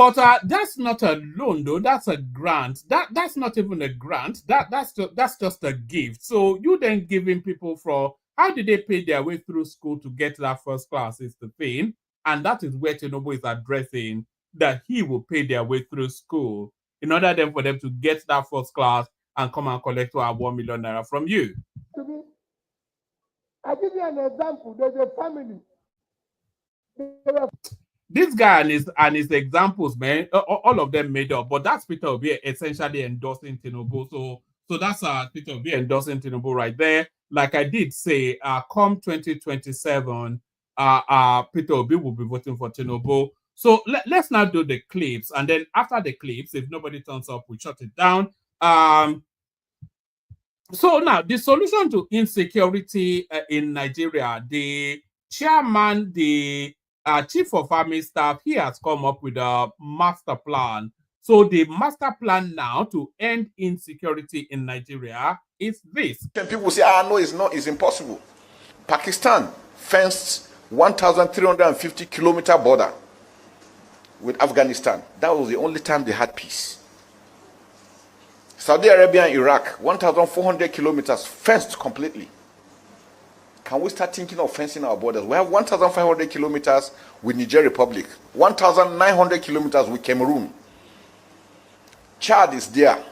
that's not a loan though. That's a grant. That's not even a grant. That's just a gift. So you then giving people for how did they pay their way through school to get that first class is the thing, and that is where Tinubu is addressing that he will pay their way through school in order then for them to get that first class and come and collect 1 million naira from you. I give you an example. There's a family. This guy and his examples, man, all of them made up. But that's Peter Obi essentially endorsing Tinubu. So that's Peter Obi endorsing Tinubu right there. Like I did say, come 2027, Peter Obi will be voting for Tinubu. So let's now do the clips, and then after the clips, if nobody turns up, we shut it down. So now the solution to insecurity in Nigeria, the chairman, the chief of army staff, he has come up with a master plan. So the master plan now to end insecurity in Nigeria is this. People say, no, it's impossible. Pakistan fenced 1,350-kilometer border with Afghanistan. That was the only time they had peace. Saudi Arabia and Iraq, 1,400 kilometers fenced completely. Can we start thinking of fencing our borders? We have 1,500 kilometers with Niger Republic, 1,900 kilometers with Cameroon. Chad is there.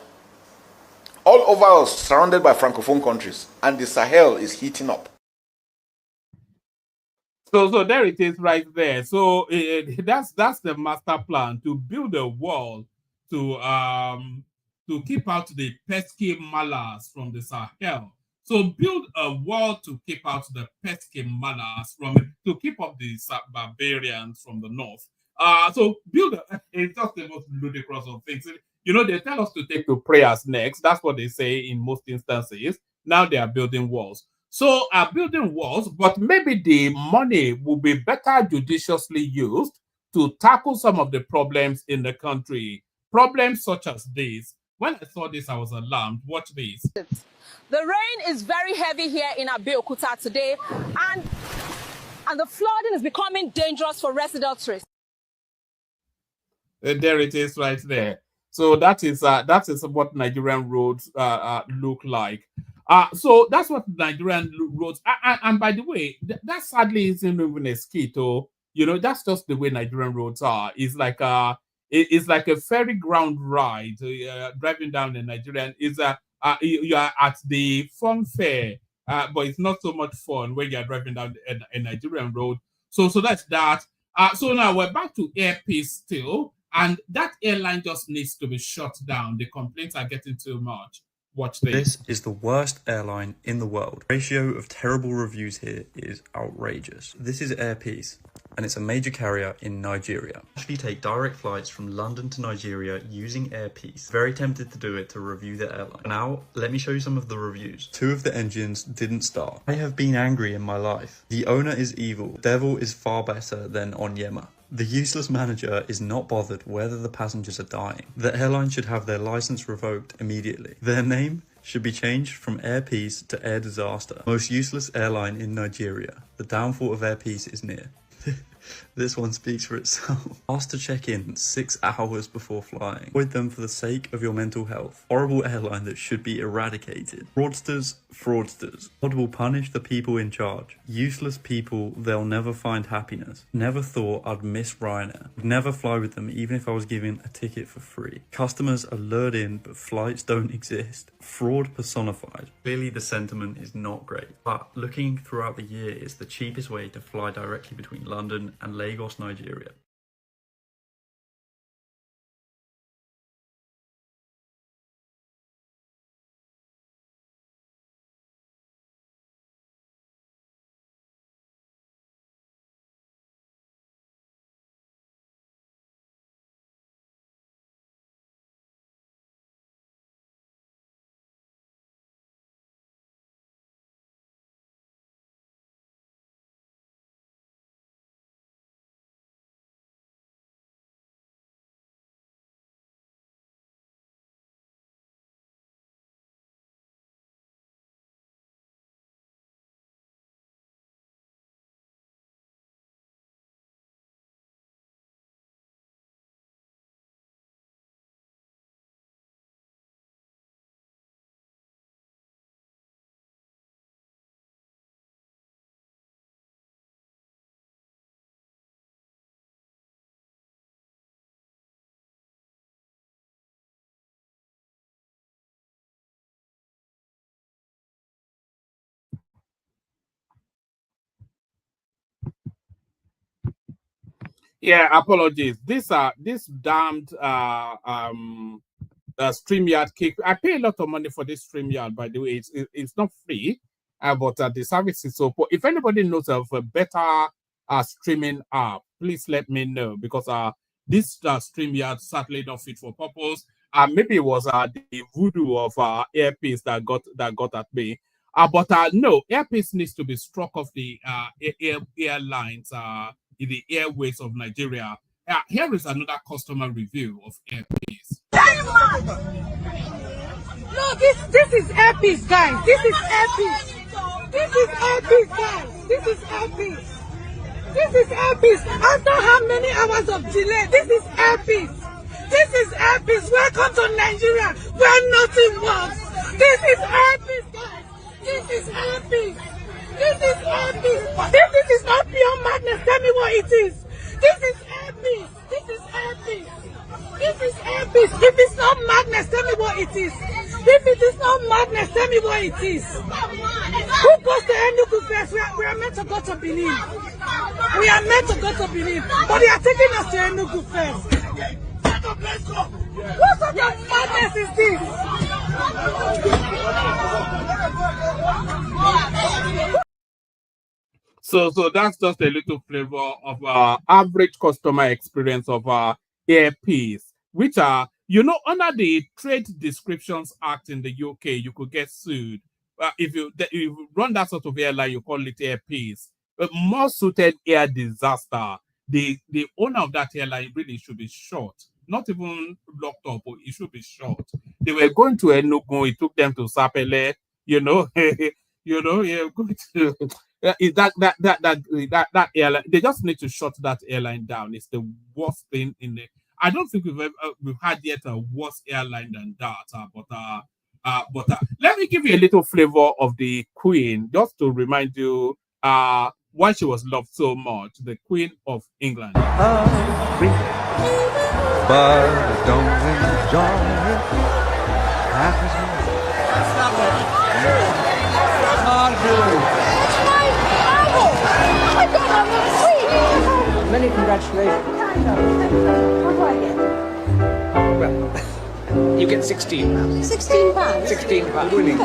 All over us, surrounded by Francophone countries, and the Sahel is heating up. So there it is right there. So that's the master plan, to build a wall to keep out the pesky malas from the Sahel. So build a wall to keep out the pesky malas to keep up the barbarians from the north. So build it's just the most ludicrous of things. You know, they tell us to take to prayers next. That's what they say in most instances. Now they are building walls. So building walls, but maybe the money will be better judiciously used to tackle some of the problems in the country. Problems such as this. When I saw this, I was alarmed. Watch this. The rain is very heavy here in Abeokuta today, and the flooding is becoming dangerous for residents. There it is right there. So that is what Nigerian roads look like. So that's what Nigerian roads and by the way, that sadly isn't even a skit, or you know, that's just the way Nigerian roads are. It's like a ferry ground ride. Driving down in Nigerian is you are at the fun fair, but it's not so much fun when you are driving down a Nigerian road. So that's that. So now we're back to airpeace still, and that airline just needs to be shut down. The complaints are getting too much. Watch this. This is the worst airline in the world. The ratio of terrible reviews here is outrageous. This is airpeace, and it's a major carrier in Nigeria. Actually take direct flights from London to Nigeria using airpeace. Very tempted to do it to review the airline. Now, let me show you some of the reviews. 2 of the engines didn't start. I have been angry in my life. The owner is evil. Devil is far better than Onyema. The useless manager is not bothered whether the passengers are dying. The airline should have their license revoked immediately. Their name should be changed from Airpeace to Air Disaster. Most useless airline in Nigeria. The downfall of Airpeace is near. This one speaks for itself. Asked to check in 6 hours before flying. Avoid them for the sake of your mental health. Horrible airline that should be eradicated. Fraudsters. God will punish the people in charge. Useless people, they'll never find happiness. Never thought I'd miss Ryanair. Would never fly with them even if I was given a ticket for free. Customers are lured in, but flights don't exist. Fraud personified. Clearly the sentiment is not great, but looking throughout the year, it's the cheapest way to fly directly between London and Lagos, Nigeria. Yeah, apologies. This damned StreamYard kick. I pay a lot of money for this StreamYard, by the way. It's not free, but the service is so poor. If anybody knows of a better streaming app, please let me know, because this StreamYard sadly not fit for purpose. Maybe it was the voodoo of airpeace that got at me. But no, airpeace needs to be struck off the airlines in the airways of Nigeria. Here is another customer review of airpeace. No, this is airpeace, guys. This is airpeace. This is airpeace, guys. This is airpeace. This is airpeace. After how many hours of delay, this is airpeace. This is airpeace. Welcome to Nigeria, where nothing works. This is airpeace, guys. This is airpeace. This is airpeace. If this is not pure madness, tell me what it is. This is airpeace. This is airpeace. This is airpeace. If it's not madness, tell me what it is. If it is not madness, tell me what it is. Who goes to Enugu first? We are meant to go to Benin. We are meant to go to Benin, but they are taking us to Enugu first. What sort of madness is this? So that's just a little flavor of our average customer experience of our earpiece, which are, you know, under the Trade Descriptions Act in the UK, you could get sued. If you run that sort of airline, you call it earpiece. But more suited air disaster, the owner of that airline really should be shot. Not even locked up, but it should be shot. They were going to Enugu, it took them to Sapele, you know, you're going to is that airline. They just need to shut that airline down. It's the worst thing in the. I don't think we've had yet a worse airline than that. But let me give you a little flavor of the Queen, just to remind you why she was loved so much. The Queen of England. But don't enjoy it. Many congratulations. What do I get? Well, you get 16 pounds. 16 pounds? 16 pounds. Winning.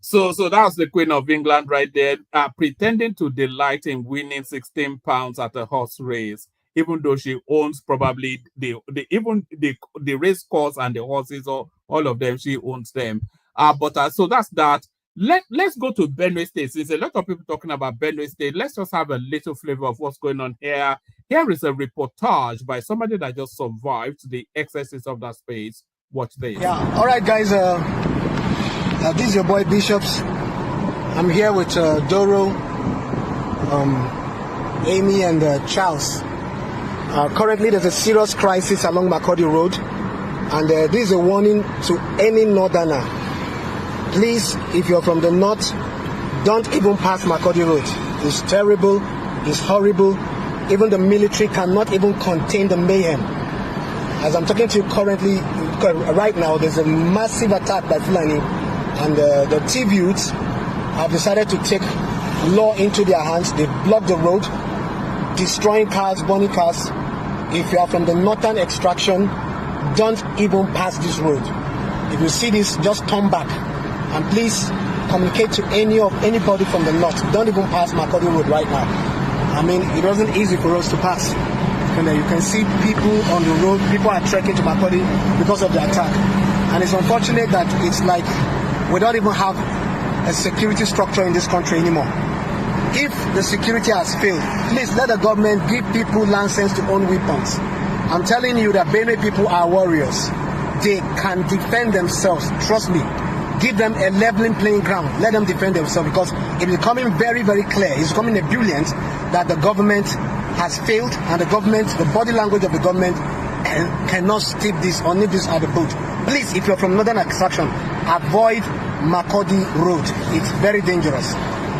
So that's the Queen of England right there, pretending to delight in winning 16 pounds at a horse race, even though she owns probably the race course and the horses, or all of them, she owns them. So that's that. Let's go to Benue State. There's a lot of people talking about Benue State. Let's just have a little flavor of what's going on here. Here is a reportage by somebody that just survived the excesses of that space. Watch this. Yeah. All right, guys. This is your boy Bishops. I'm here with Doro, Amy, and Charles. Currently, there's a serious crisis along Makurdi Road, and this is a warning to any northerner. Please, if you're from the north, don't even pass Makurdi Road. It's terrible. It's horrible. Even the military cannot even contain the mayhem. As I'm talking to you currently, right now, there's a massive attack by Fulani. And the TV youths have decided to take law into their hands. They block the road, destroying cars, burning cars. If you are from the northern extraction, don't even pass this road. If you see this, just turn back. And please communicate to anybody from the north. Don't even pass Makurdi Road right now. I mean, it wasn't easy for us to pass. And you can see people on the road. People are trekking to Makurdi because of the attack. And it's unfortunate that it's like we don't even have a security structure in this country anymore. If the security has failed, please let the government give people license to own weapons. I'm telling you that Benue people are warriors. They can defend themselves. Trust me. Give them a leveling playing ground. Let them defend themselves, because it is becoming very, very clear. It's becoming ebullient that the government has failed, and the body language of the government cannot stop this or nip this at the boat. Please, if you're from northern extraction, avoid Makurdi Road. It's very dangerous.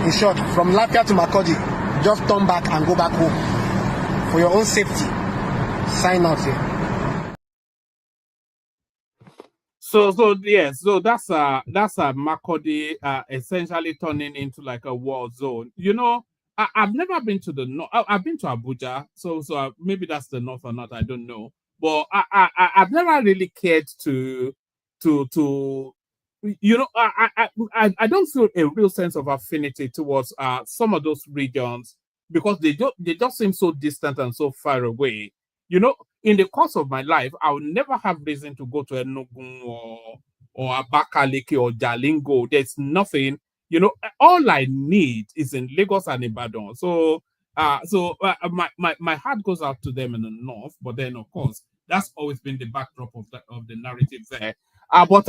In short, from Lafia to Makurdi, just turn back and go back home for your own safety. Sign out here. So that's a Makurdi essentially turning into like a war zone. You know, I've never been to the north. I've been to Abuja, so maybe that's the north or not. I don't know. But I've never really cared to you know, I don't feel a real sense of affinity towards some of those regions, because they just seem so distant and so far away. You know, in the course of my life, I would never have reason to go to Enugu or Abakaliki or Jalingo. There's nothing, you know, all I need is in Lagos and Ibadan. So my heart goes out to them in the north, but then of course that's always been the backdrop of the narrative there. But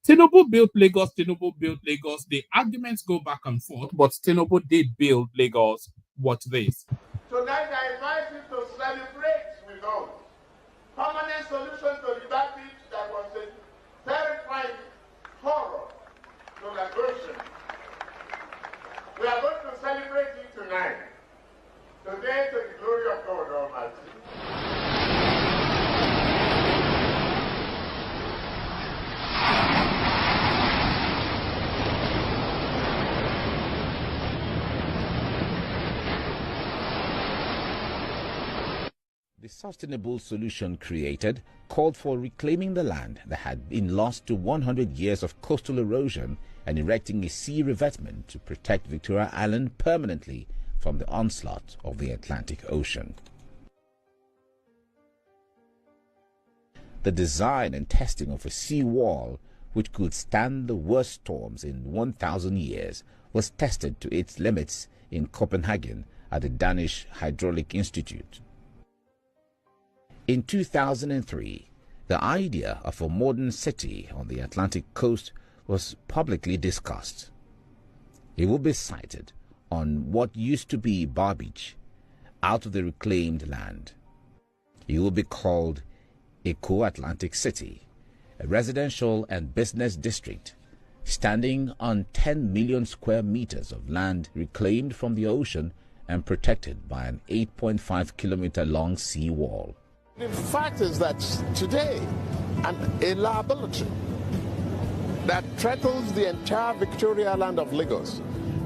Tinubu built Lagos. The arguments go back and forth, but Tinubu did build Lagos. Watch this. Tonight I invite you to celebrate permanent solution to the topic that was a terrifying horror to liberation. We are going to celebrate it tonight. Today, to the glory of God Almighty. The sustainable solution created called for reclaiming the land that had been lost to 100 years of coastal erosion and erecting a sea revetment to protect Victoria Island permanently from the onslaught of the Atlantic Ocean. The design and testing of a sea wall which could stand the worst storms in 1,000 years was tested to its limits in Copenhagen at the Danish Hydraulic Institute. In 2003, the idea of a modern city on the Atlantic coast was publicly discussed. It will be sited on what used to be Bar Beach, out of the reclaimed land. It will be called Eco-Atlantic City, a residential and business district standing on 10 million square meters of land reclaimed from the ocean and protected by an 8.5-kilometer long sea wall. The fact is that today, a liability that threatens the entire Victoria Island of Lagos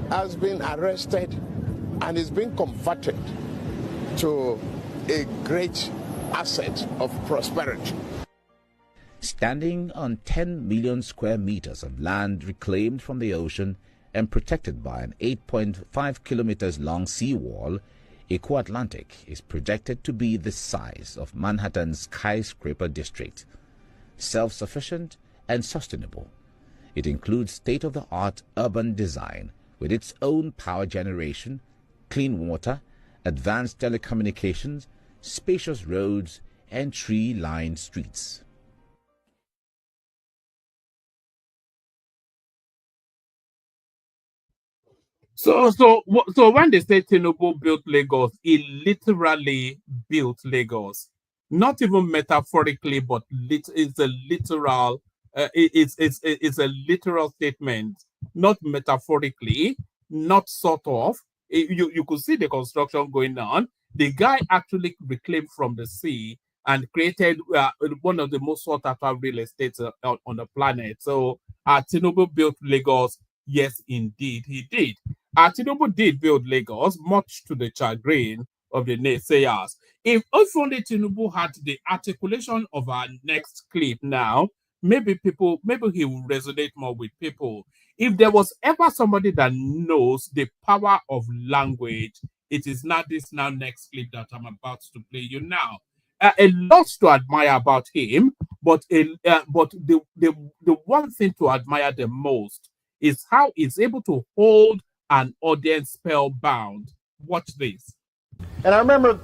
has been arrested and is being converted to a great asset of prosperity. Standing on 10 million square meters of land reclaimed from the ocean and protected by an 8.5 kilometers long seawall, Eco-Atlantic is projected to be the size of Manhattan's skyscraper district. Self-sufficient and sustainable, it includes state-of-the-art urban design with its own power generation, clean water, advanced telecommunications, spacious roads, and tree-lined streets. So when they say Tinubu built Lagos, he literally built Lagos. Not even metaphorically, but it's a literal. It's a literal statement, not metaphorically, not sort of. You could see the construction going on. The guy actually reclaimed from the sea and created one of the most sought after real estates on the planet. So Tinubu built Lagos. Yes, indeed, he did. Tinubu did build Lagos, much to the chagrin of the naysayers. If only Tinubu had the articulation of our next clip now, maybe he will resonate more with people. If there was ever somebody that knows the power of language, it is not this next clip that I'm about to play you now. A lot to admire about him, but the one thing to admire the most is how he's able to hold an audience spellbound. Watch this. And I remember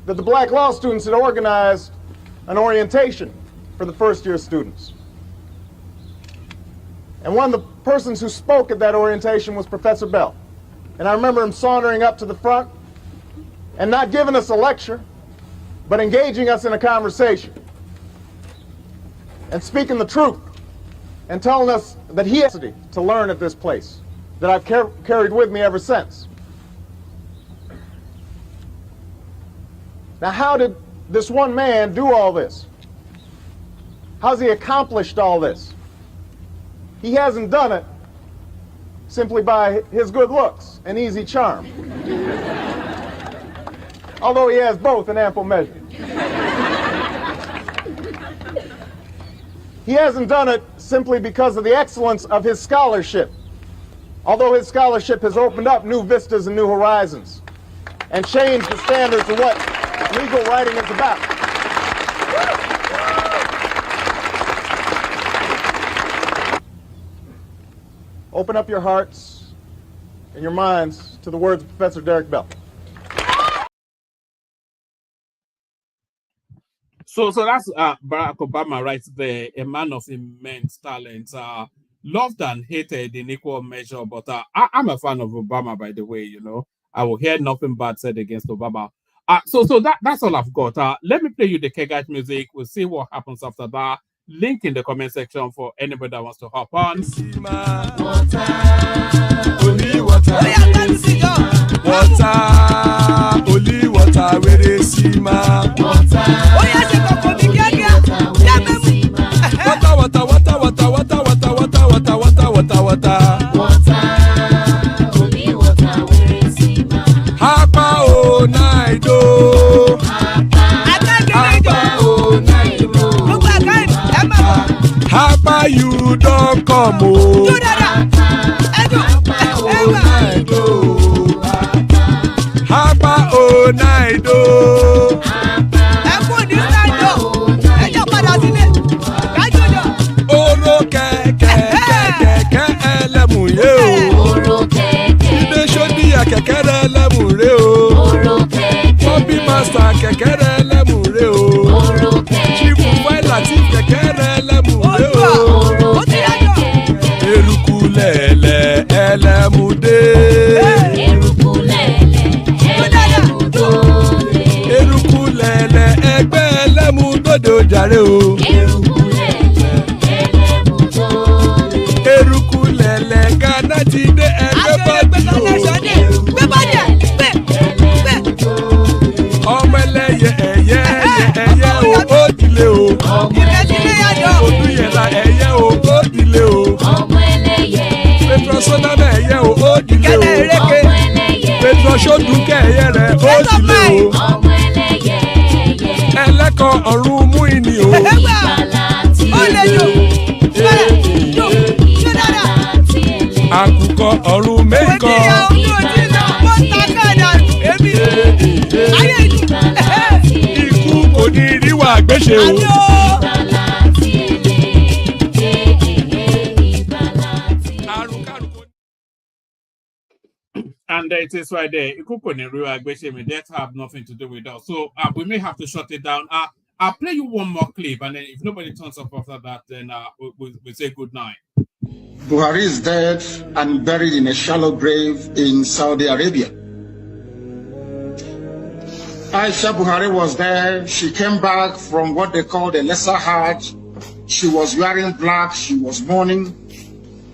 that the black law students had organized an orientation for the first-year students. And one of the persons who spoke at that orientation was Professor Bell. And I remember him sauntering up to the front and not giving us a lecture, but engaging us in a conversation and speaking the truth and telling us that he has to learn at this place that I've carried with me ever since. Now, how did this one man do all this? How's he accomplished all this? He hasn't done it simply by his good looks and easy charm. Although he has both in ample measure. He hasn't done it simply because of the excellence of his scholarship. Although his scholarship has opened up new vistas and new horizons and changed the standards of what legal writing is about. Open up your hearts and your minds to the words of Professor Derek Bell. So that's Barack Obama right there, a man of immense talent, loved and hated in equal measure. But I'm a fan of Obama, by the way. You know, I will hear nothing bad said against Obama. So that's all I've got. Let me play you the Kegite music. We'll see what happens after that. Link in the comment section for anybody that wants to hop on. Only water, where they see ma. Water, only water, where they see ma. Hapa o naido. Hapa you don't come o. Hapa o naido. Oro keke elemuye o. Ide shodi ya kekere elemure o. Bobby master kekere elemure o. Chief Latif kekere elemure o. Erukulele elemude. Erukulele egbe elemudodo jare o. Erukulele Ghana ti de egbe body o. Ọmọ ẹlẹ́yẹ ẹ̀yẹ o ó dìle o. Olúyẹ̀lá ẹ̀yẹ o ó dìle o. Petrosodana ẹ̀yẹ o ó dìle o. Petrosodunke ẹ̀yẹ rẹ̀ ó dìle o. Ẹlẹ́kọ̀ ọ̀run mú ìní o. Àkùkọ ọ̀run mẹ́kọ̀. Ikú kò ní ríwà gbéṣe o. And it is right there. That have nothing to do with us. So we may have to shut it down. I'll play you one more clip, and then if nobody turns up after that, then we'll say good night. Buhari is dead and buried in a shallow grave in Saudi Arabia. Aisha Buhari was there. She came back from what they called a lesser Hajj. She was wearing black. She was mourning.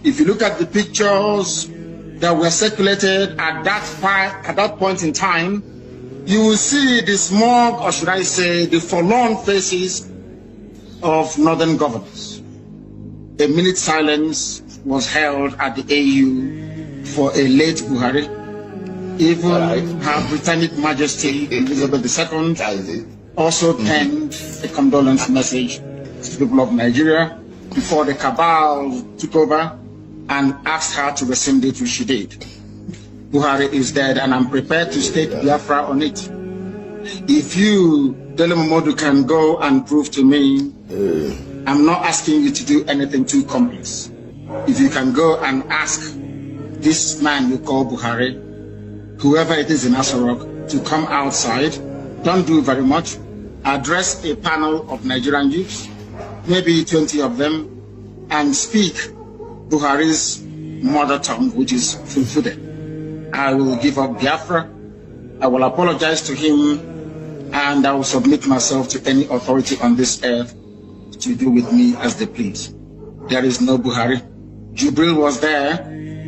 If you look at the pictures that were circulated at that point in time, you will see the smug, or should I say, the forlorn faces of northern governors. A minute silence was held at the AU for a late Buhari. Even Her Britannic Majesty Elizabeth II also penned a condolence message to the people of Nigeria before the cabal took over and asked her to rescind it, which she did. Buhari is dead, and I'm prepared to state Biafra on it. If you, Dele Momodu, can go and prove to me, I'm not asking you to do anything too complex. If you can go and ask this man you call Buhari, whoever it is in Asarok, to come outside, don't do very much, address a panel of Nigerian youths, maybe 20 of them, and speak Buhari's mother tongue, which is Fulfude. I will give up Biafra, I will apologize to him, and I will submit myself to any authority on this earth to do with me as they please. There is no Buhari. Jubril was there.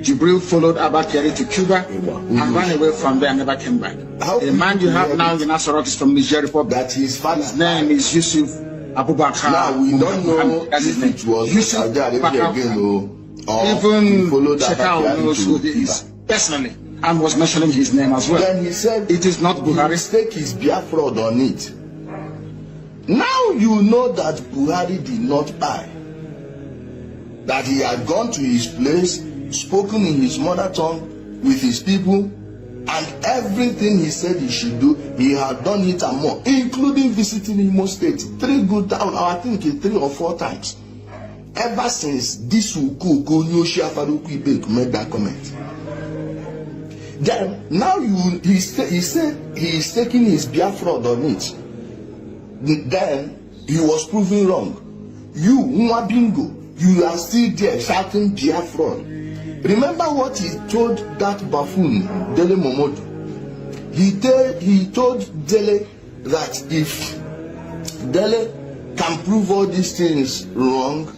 Jubril followed Abakari to Cuba and ran away from there and never came back. The man you have now in Asarok is from Niger Republic. That his name is Yusuf Abubakar. Now we don't know that's his name. if it was Yusuf Abubakar. Even Shekau knows who he is personally and was mentioning his name as well. Then he said it is not Buhari. His stake is Biafra on it. Now you know that Buhari did not buy. That he had gone to his place, spoken in his mother tongue with his people, and everything he said he should do, he had done it and more, including visiting Imo State 3 good times, I think 3 or 4 times. Ever since this Ukuku Nyoshi Afaruku made that comment. Then now he said he is taking his Biafra on it. Then he was proven wrong. You Mwabingo, you are still there shouting Biafra. Remember what he told that buffoon, Dele Momodu. He told Dele that if Dele can prove all these things wrong,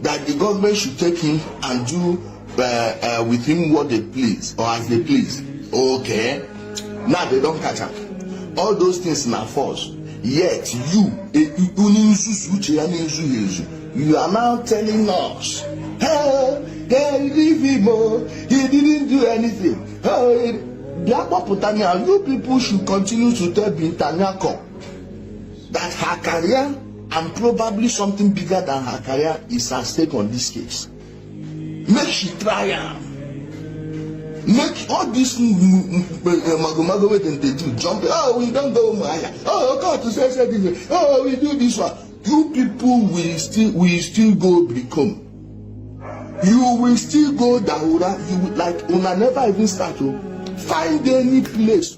that the government should take him and do with him what they please or as they please. Okay, now they don't catch up. All those things now false. Yet you are now telling us, hey, leave him, oh, he didn't do anything. You people should continue to tell Bintanyako that her career and probably something bigger than her career is at stake on this case. Make she try am. Make all this mago wey they do jump. Oh, we don't go Maya. Oh, God to say this. Oh, we do this one. You people will still go become. You will still go Daura. You will like una never even start to find any place.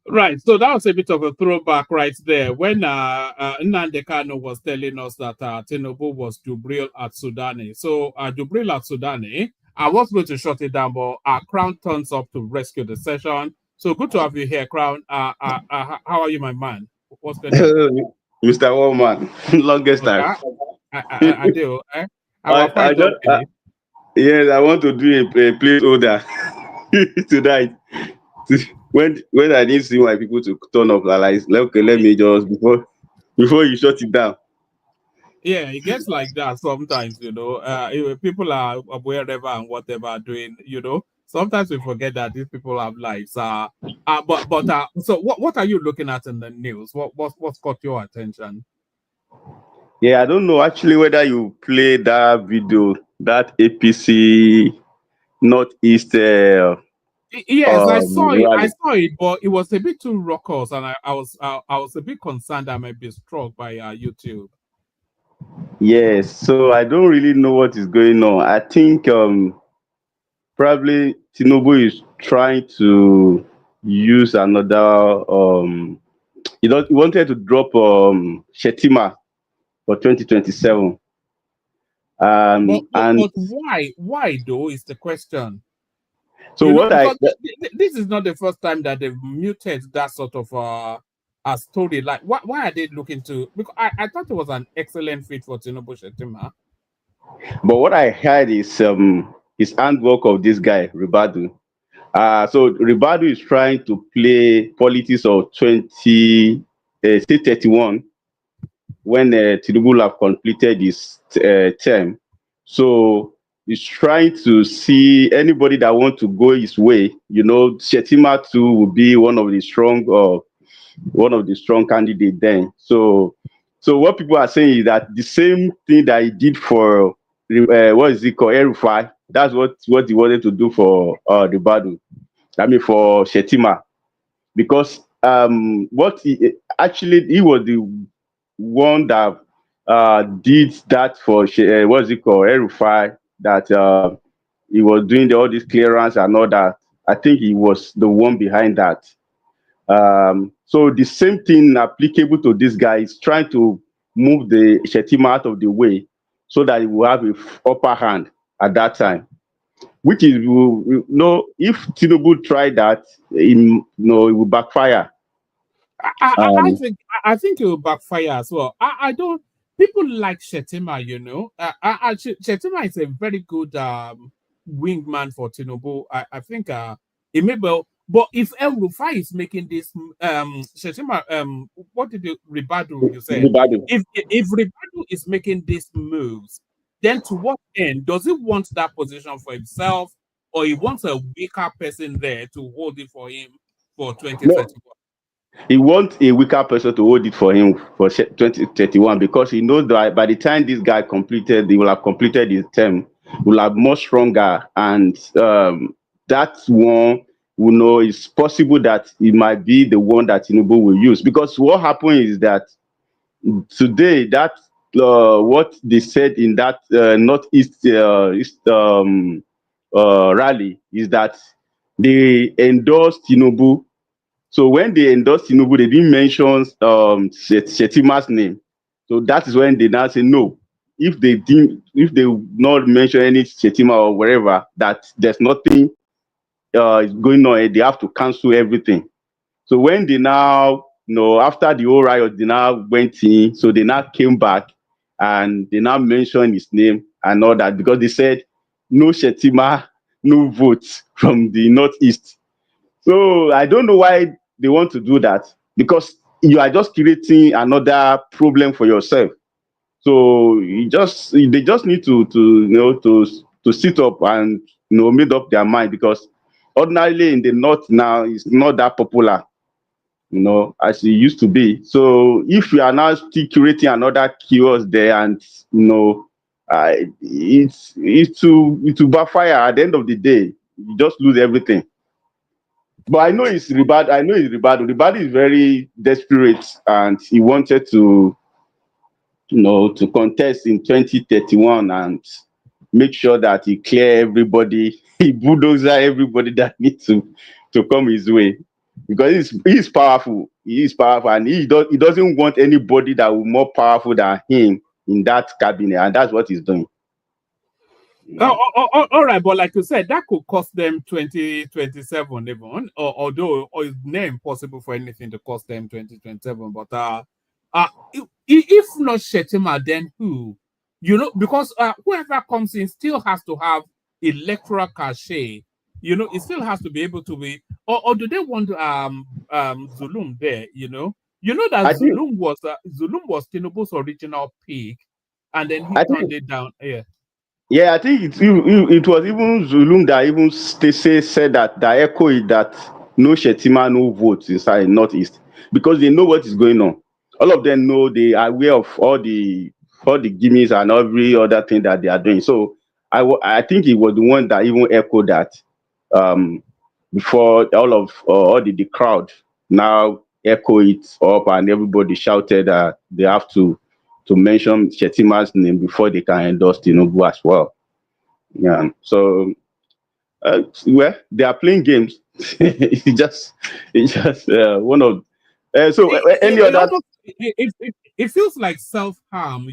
Right, so that was a bit of a throwback right there when Nnamdi Kanu was telling us that Tinubu was Jubril at Sudani. So Jubril at Sudani, I was going to shut it down, but Crown turns up to rescue the session. So good to have you here, Crown. How are you, my man? What's going on? Mr. Woman, longest time. I do. Yes, I want to do a placeholder tonight. When I didn't see my people to turn up, like, okay, let me just before you shut it down. Yeah, it gets like that sometimes, people are wherever and whatever doing, sometimes we forget that these people have lives. So what are you looking at in the news? What's caught your attention? Yeah, I don't know actually whether you played that video, that APC Northeast. Yes, I saw it, but it was a bit too raucous, and I was a bit concerned I might be struck by YouTube. Yes, so I don't really know what is going on. I think probably Tinubu is trying to use another he wanted to drop Shettima for 2027. But why though is the question. So this is not the first time that they've muted that sort of a story. Like, why are they looking to? Because I thought it was an excellent fit for Tinubu Shettima. But what I heard is handwork of this guy Ribadu. So Ribadu is trying to play politics of 2031 when Tinubu will have completed his term. So he's trying to see anybody that wants to go his way. Shettima too will be one of the strong candidates then. So what people are saying is that the same thing that he did for what is it called, El-Rufai, that's what he wanted to do for Ribadu. I mean for Shettima, because he was the one that did that for what is it called, El-Rufai, that he was doing all this clearance and all that. I think he was the one behind that. So the same thing applicable to this guy is trying to move the Shettima out of the way so that he will have an upper hand at that time. Which is, if Tinubu tried that, it will backfire. I think it will backfire as well. I don't. People like Shettima, Shettima is a very good wingman for Tinubu. I think it may be. But if El-Rufai is making this, Shettima, what did Ribadu you say? Ribadu. If Ribadu is making these moves, then to what end? Does he want that position for himself, or he wants a weaker person there to hold it for him for 2031? No. He wants a weaker person to hold it for him for 2031 because he knows that by the time this guy he will have completed his term, will have more stronger, and that one it's possible that it might be the one that Tinubu will use. Because what happened is that today, that what they said in that Northeast rally is that they endorsed Tinubu. So when they endorsed Tinubu, they didn't mention Shettima's name. So that is when they now say no. If they not mention any Shettima or wherever, that there's nothing is going on, they have to cancel everything. So when they now, after the whole riot, they now went in, so they now came back and they now mentioned his name and all that, because they said no Shettima, no votes from the Northeast. So I don't know why they want to do that, because you are just creating another problem for yourself. So they just need to sit up and made up their mind, because ordinarily in the North now it's not that popular, as it used to be. So if you are now still creating another chaos there, and it's to backfire at the end of the day, you just lose everything. But I know it's Ribad. Ribad is very desperate, and he wanted to contest in 2031 and make sure that he clear everybody, he bulldozer everybody that needs to come his way, because he's powerful. He is powerful, and he doesn't want anybody that will more powerful than him in that cabinet, and that's what he's doing. All right, but like you said, that could cost them 2027 even, although it's not impossible for anything to cost them 2027. But if not Shettima, then who? Because whoever comes in still has to have electoral cachet. It still has to be able to be, or do they want Zulum there? That Zulum was Tinubu's original pick, and then he turned it down. Yeah. Yeah, I think it was even Zulum that even said that echo it, that no Shettima, no votes inside Northeast, because they know what is going on. All of them know, they are aware of all the gimmicks and every other thing that they are doing. So I think he was the one that even echoed that before all the crowd now echo it up, and everybody shouted that they have to mention Shettima's name before they can endorse Tinubu as well. Yeah. So, well, they are playing games. it's just one of. Any other? It feels like self-harm,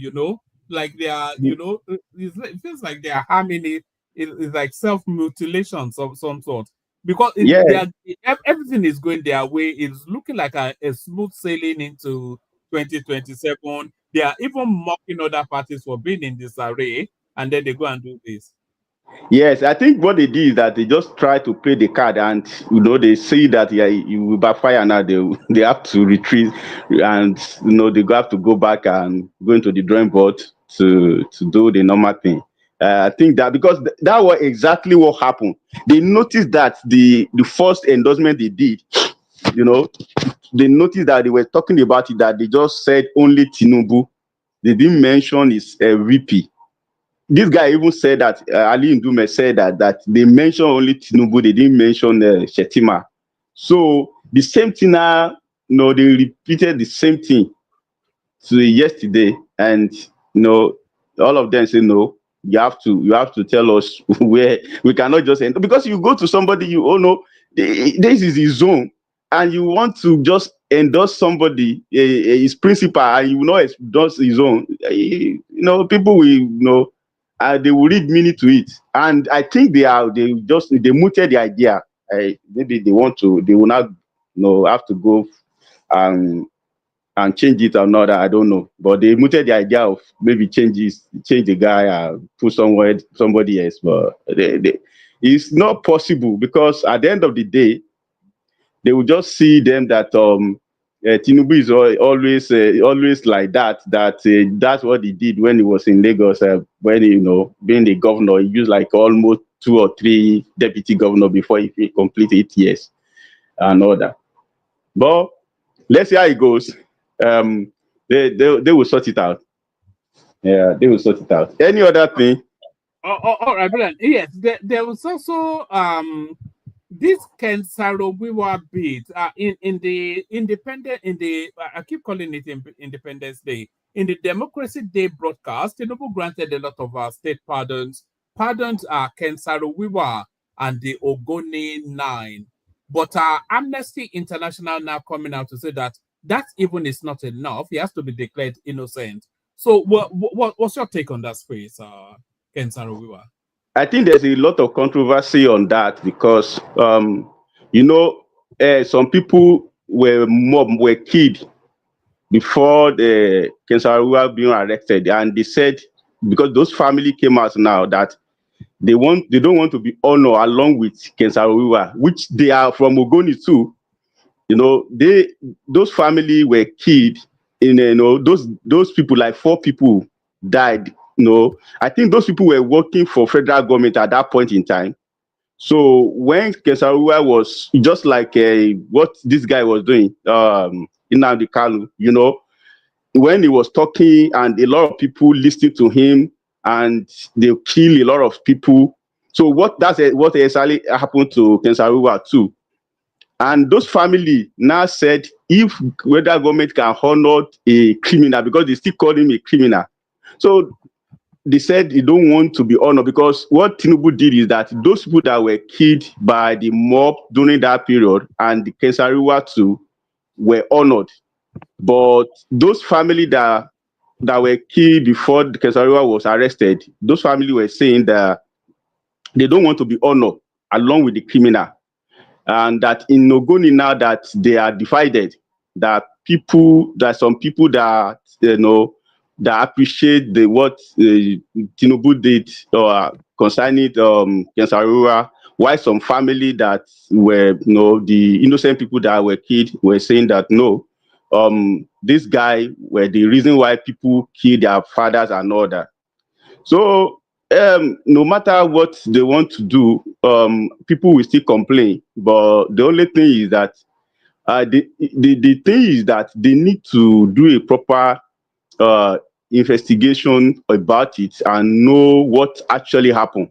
like they are, it feels like they are harming it. It's like self-mutilation of some sort, because everything is going their way. It's looking like a smooth sailing into 2027. They are even mocking other parties for being in disarray, and then they go and do this. Yes, I think what they did is that they just try to play the card, and they see that it will backfire. Now they have to retreat, and they have to go back and go into the drawing board to do the normal thing. I think that because that was exactly what happened. They noticed that the first endorsement they did, they noticed that they were talking about it, that they just said only Tinubu. They didn't mention his VP. This guy even said that Ali Ndume said that they mentioned only Tinubu, they didn't mention Shettima. So the same thing now, they repeated the same thing to yesterday, and all of them say no. You have to tell us where. We cannot just end, because you go to somebody this is his zone, and you want to just endorse somebody, his principal, and you endorse his own. People will they will read meaning to it, and I think they mooted the idea. Maybe they will not have to go and change it or not. I don't know, but they mooted the idea of maybe change the guy, put somebody else. But it's not possible, because at the end of the day, they will just see them that Tinubu is always like that. That's what he did when he was in Lagos. When being the governor, he used like almost 2 or 3 deputy governor before he completed 8 years and all that. But let's see how it goes. They will sort it out. Yeah, they will sort it out. Any other thing? All right, brilliant. Yes, there was also this Ken Saro-Wiwa bit in the I keep calling it Independence Day. In the Democracy Day broadcast, Tinubu granted a lot of state pardons. Pardons Ken Saro-Wiwa and the Ogoni 9. But Amnesty International now coming out to say that even is not enough. He has to be declared innocent. So what's your take on that space, Ken Saro-Wiwa? I think there's a lot of controversy on that because you know, some people were killed before the Kensarua being arrested, and they said because those family came out now that they don't want to be honored along with Kensarua, which they are from Ogoni too. You know, those family were killed in those people, like 4 people died. You know, I think those people were working for federal government at that point in time. So when Kensarua was just like what this guy was doing, Nnamdi Kanu, you know, when he was talking and a lot of people listened to him and they kill a lot of people. So what exactly happened to Kensarua too. And those family now said if whether government can honor a criminal, because they still call him a criminal. So they said they don't want to be honored because what Tinubu did is that those people that were killed by the mob during that period and the Kensarua too were honored. But those family that were killed before the Kensarua was arrested, those family were saying that they don't want to be honored along with the criminal. And that in Ogoni now that they are divided, that some people that that appreciate what Tinubu did concerning Kensarua, while some family that were the innocent people that were killed were saying that no, this guy were the reason why people kill their fathers and all that. So no matter what they want to do, people will still complain. But the only thing is that the thing is that they need to do a proper investigation about it and know what actually happened.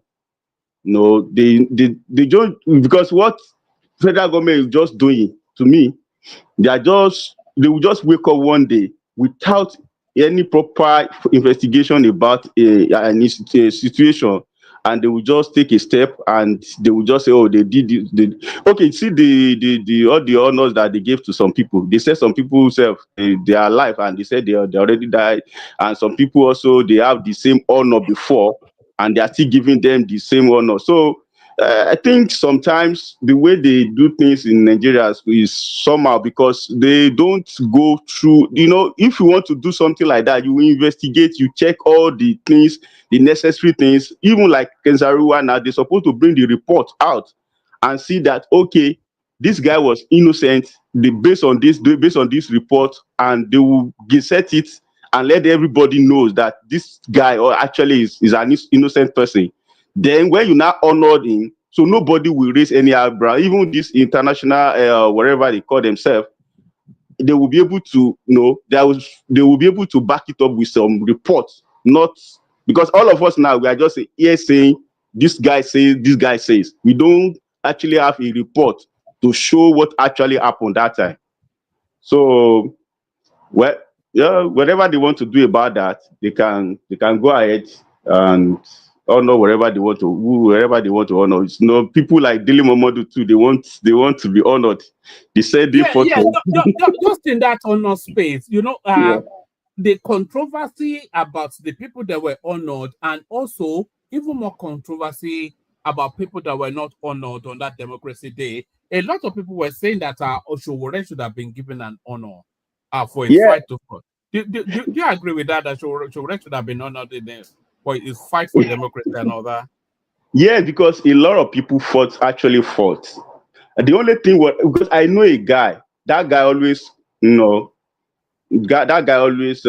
No, they don't, because what federal government is just doing to me, they will just wake up one day without any proper investigation about a situation, and they will just take a step and they will just say, oh, they did this. Okay, see the all the honors that they gave to some people. They said some people self they are alive and they said they already died, and some people also they have the same honor before and they are still giving them the same honor. So I think sometimes the way they do things in Nigeria is somehow because they don't go through, if you want to do something like that, you investigate, you check all the things, the necessary things. Even like Kensarua now, they're supposed to bring the report out and see that, okay, this guy was innocent, based on this report, and they will set it and let everybody knows that this guy or actually is an innocent person. Then when you now honored him, so nobody will raise any eyebrow. Even this international, whatever they call themselves, they will be able to, they will be able to back it up with some reports. Not because all of us now we are just here saying this guy says. We don't actually have a report to show what actually happened that time. So, well, yeah, whatever they want to do about that, they can go ahead and honor wherever they want to honor. It's people like Dili Momodu too. They want to be honored. They said they fought for. Just in that honor space, the controversy about the people that were honored, and also even more controversy about people that were not honored on that Democracy Day. A lot of people were saying that Oshowore should have been given an honor for his fight to fight. Do you agree with that? That Oshowore should have been honored for his fight for democracy and all that? Yeah, because a lot of people actually fought. The only thing was because I know a guy. That guy always, that guy always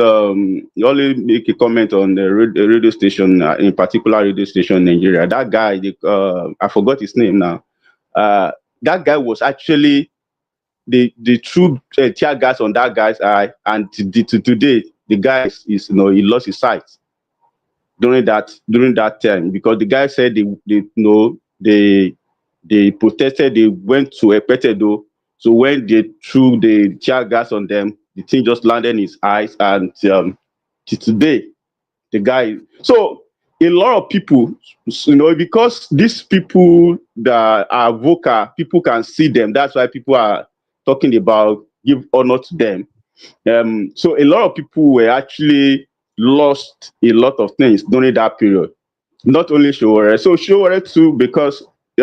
make a comment on the radio station, in particular radio station in Nigeria. That guy, I forgot his name now. That guy was actually the true tear gas on that guy's eye, and today the guy is he lost his sight during that time, because the guy said they protested, they went to Epetedo. So when they threw the tear gas on them, the thing just landed in his eyes, and today the guy. So a lot of people, because these people that are vocal, people can see them. That's why people are talking about give honor to them. So a lot of people were actually lost a lot of things during that period. Not only Showore, so Showore too, because he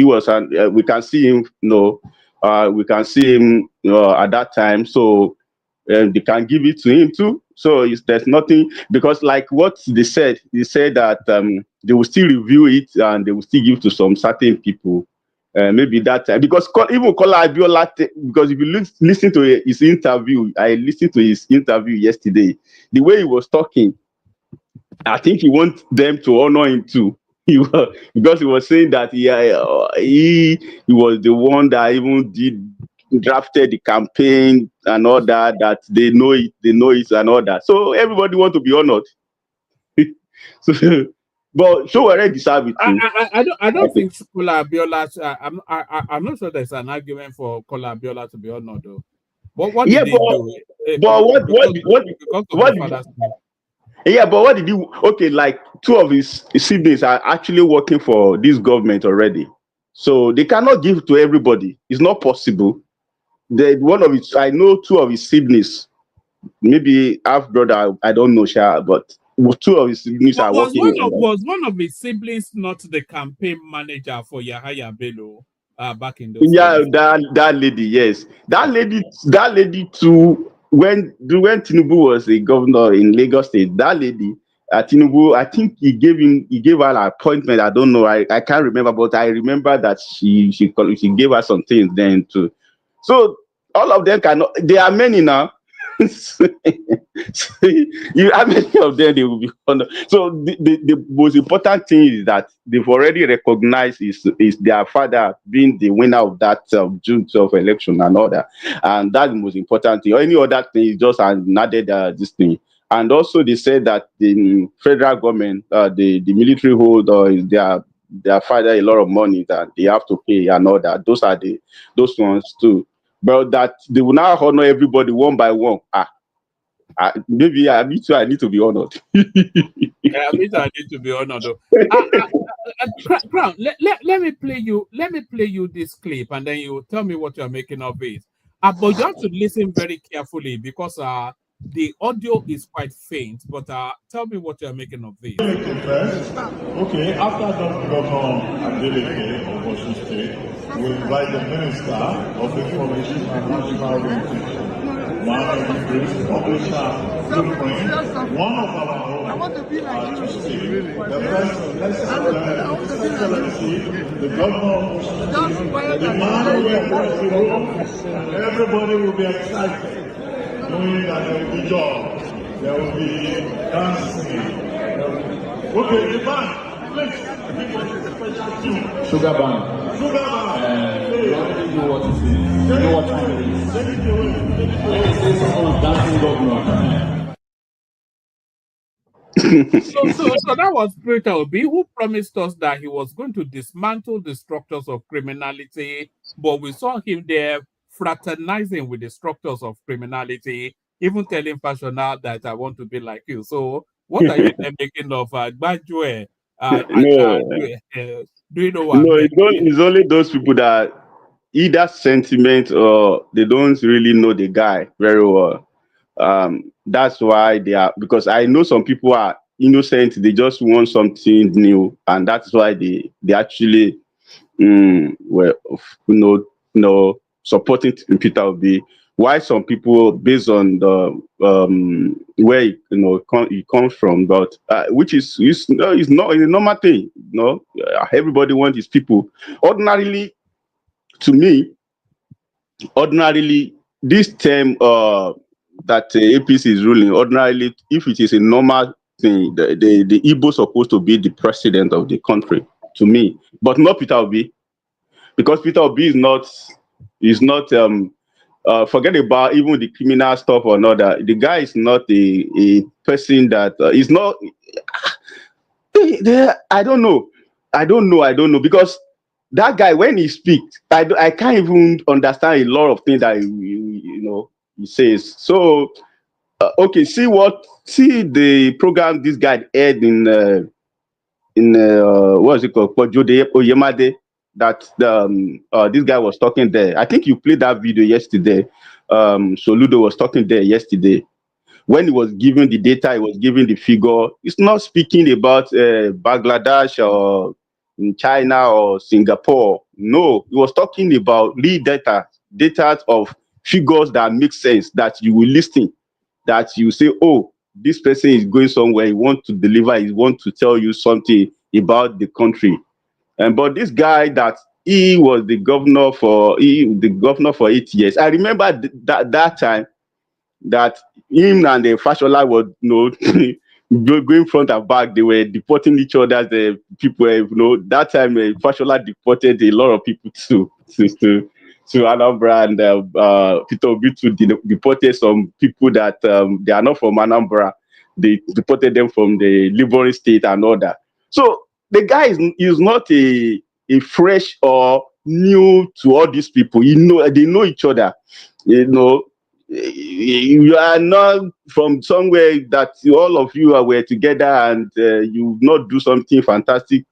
was, we can see him, we can see him at that time, so they can give it to him too. So there's nothing, because like what they said that they will still review it and they will still give to some certain people. Maybe that time, because even Kola Abiola, because if you listen to his interview, I listened to his interview yesterday. The way he was talking, I think he wants them to honor him too. Because he was saying that he was the one that even drafted the campaign and all that. That they know it and all that. So everybody want to be honored. So, but Showore deserve it too. I don't think Kola Abiola. I'm not sure there's an argument for Kola Abiola to be honored though. What did he do? But Because of the father's name. Yeah, but what did he? Okay, like two of his siblings are actually working for this government already, so they cannot give to everybody. It's not possible. I know two of his siblings, maybe half brother. I don't know, Sha, but two of his siblings are working. Was one of his siblings not the campaign manager for Yahaya Bello back in those days? That lady, yes, that lady too. When Tinubu was a governor in Lagos State, that lady, Tinubu, I think he gave her an appointment. I don't know, I can't remember, but I remember that she gave her some things then too. So all of them cannot. There are many now. So you how many of them they will be honored? So the most important thing is that they've already recognized is their father being the winner of that June 12 election and all that, and that's the most important thing. Any other thing is just added this thing. And also they said that the federal government, the military hold their father a lot of money that they have to pay and all that. Those ones too. But that they will now honor everybody one by one. Maybe me too. I need to be honored. Yeah, me too. I need to be honored. Crown, let me play you this clip, and then you tell me what you're making of it. But you have to listen very carefully because the audio is quite faint. But tell me what you're making of this. Okay, after Governor Adeleke of Washington State, we invite the Minister of Information and National Orientation, publish a blueprint, one of our own, to see the President, Excellency, the Governor of Washington State, the man who across the road. Everybody will be excited, knowing that there will be joy, there will be dancing. Okay, the band, please. Sugar band. Sugar band. You already know what it is. You know what time it is. Take it away. Let's say someone dancing governor. So that was Peter Obi, who promised us that he was going to dismantle the structures of criminality, but we saw him there fraternizing with the structures of criminality, even telling Fashional that I want to be like you. So what are you making of Ganduje? Do you know what? No, it's only those people that either sentiment or they don't really know the guy very well. That's why they are, because I know some people are innocent, they just want something new, and that's why they actually were supporting Peter Obi. Why some people, based on the where he comes from, but which is not a normal thing. Everybody wants his people. Ordinarily, to me, this term that APC is ruling, ordinarily, if it is a normal thing, the Igbo supposed to be the president of the country, to me, but not Peter Obi, because Peter Obi is not forget about even the criminal stuff or not. The guy is not a person that is not. I don't know because that guy, when he speaks, I can't even understand a lot of things that he says. So okay, see the program this guy aired in what is it called, Jode Oyemade, that this guy was talking there. I think you played that video yesterday. So Ludo was talking there yesterday. when he was giving the data, he was giving the figure. It's not speaking about Bangladesh or in China or Singapore. No, he was talking about real data of figures that make sense, that you will listen, that you say, oh, this person is going somewhere, he wants to deliver, he wants to tell you something about the country. And but this guy that he was the governor for 8 years. I remember that time that him and the Fashola were, going front and back. They were deporting each other. The people, that time Fashola deported a lot of people to Anambra, and Peter Obi deported some people that they are not from Anambra. They deported them from the Libyan state and all that. So the guy is not a fresh or new to all these people. They know each other. You are not from somewhere that all of you were together and you not do something fantastic,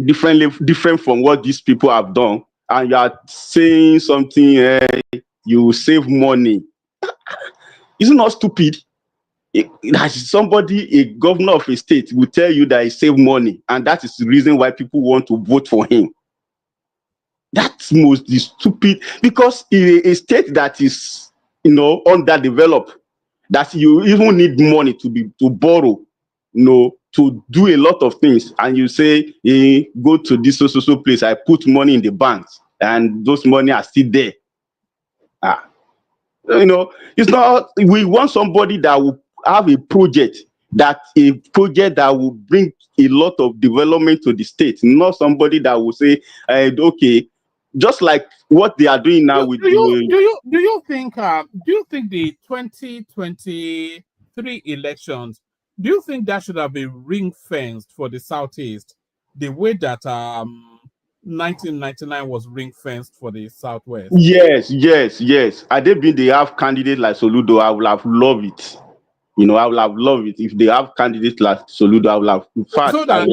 different from what these people have done, and you are saying something, you save money. It's not stupid. That somebody, a governor of a state, will tell you that he save money, and that is the reason why people want to vote for him. That's most stupid, because in a state that is, underdeveloped, that you even need money to borrow, to do a lot of things, and you say, hey, go to this so place, I put money in the banks, and those money are still there. It's not. We want somebody that will have a project that will bring a lot of development to the state, not somebody that will say, okay, just like what they are doing now with do you think the 2023 elections, do you think that should have been ring fenced for the Southeast the way that 1999 was ring fenced for the Southwest? Yes. Had they been, they have candidates like Soludo, I would have loved it. I would have loved it if they have candidates like Soludo. I would have, in fact, so that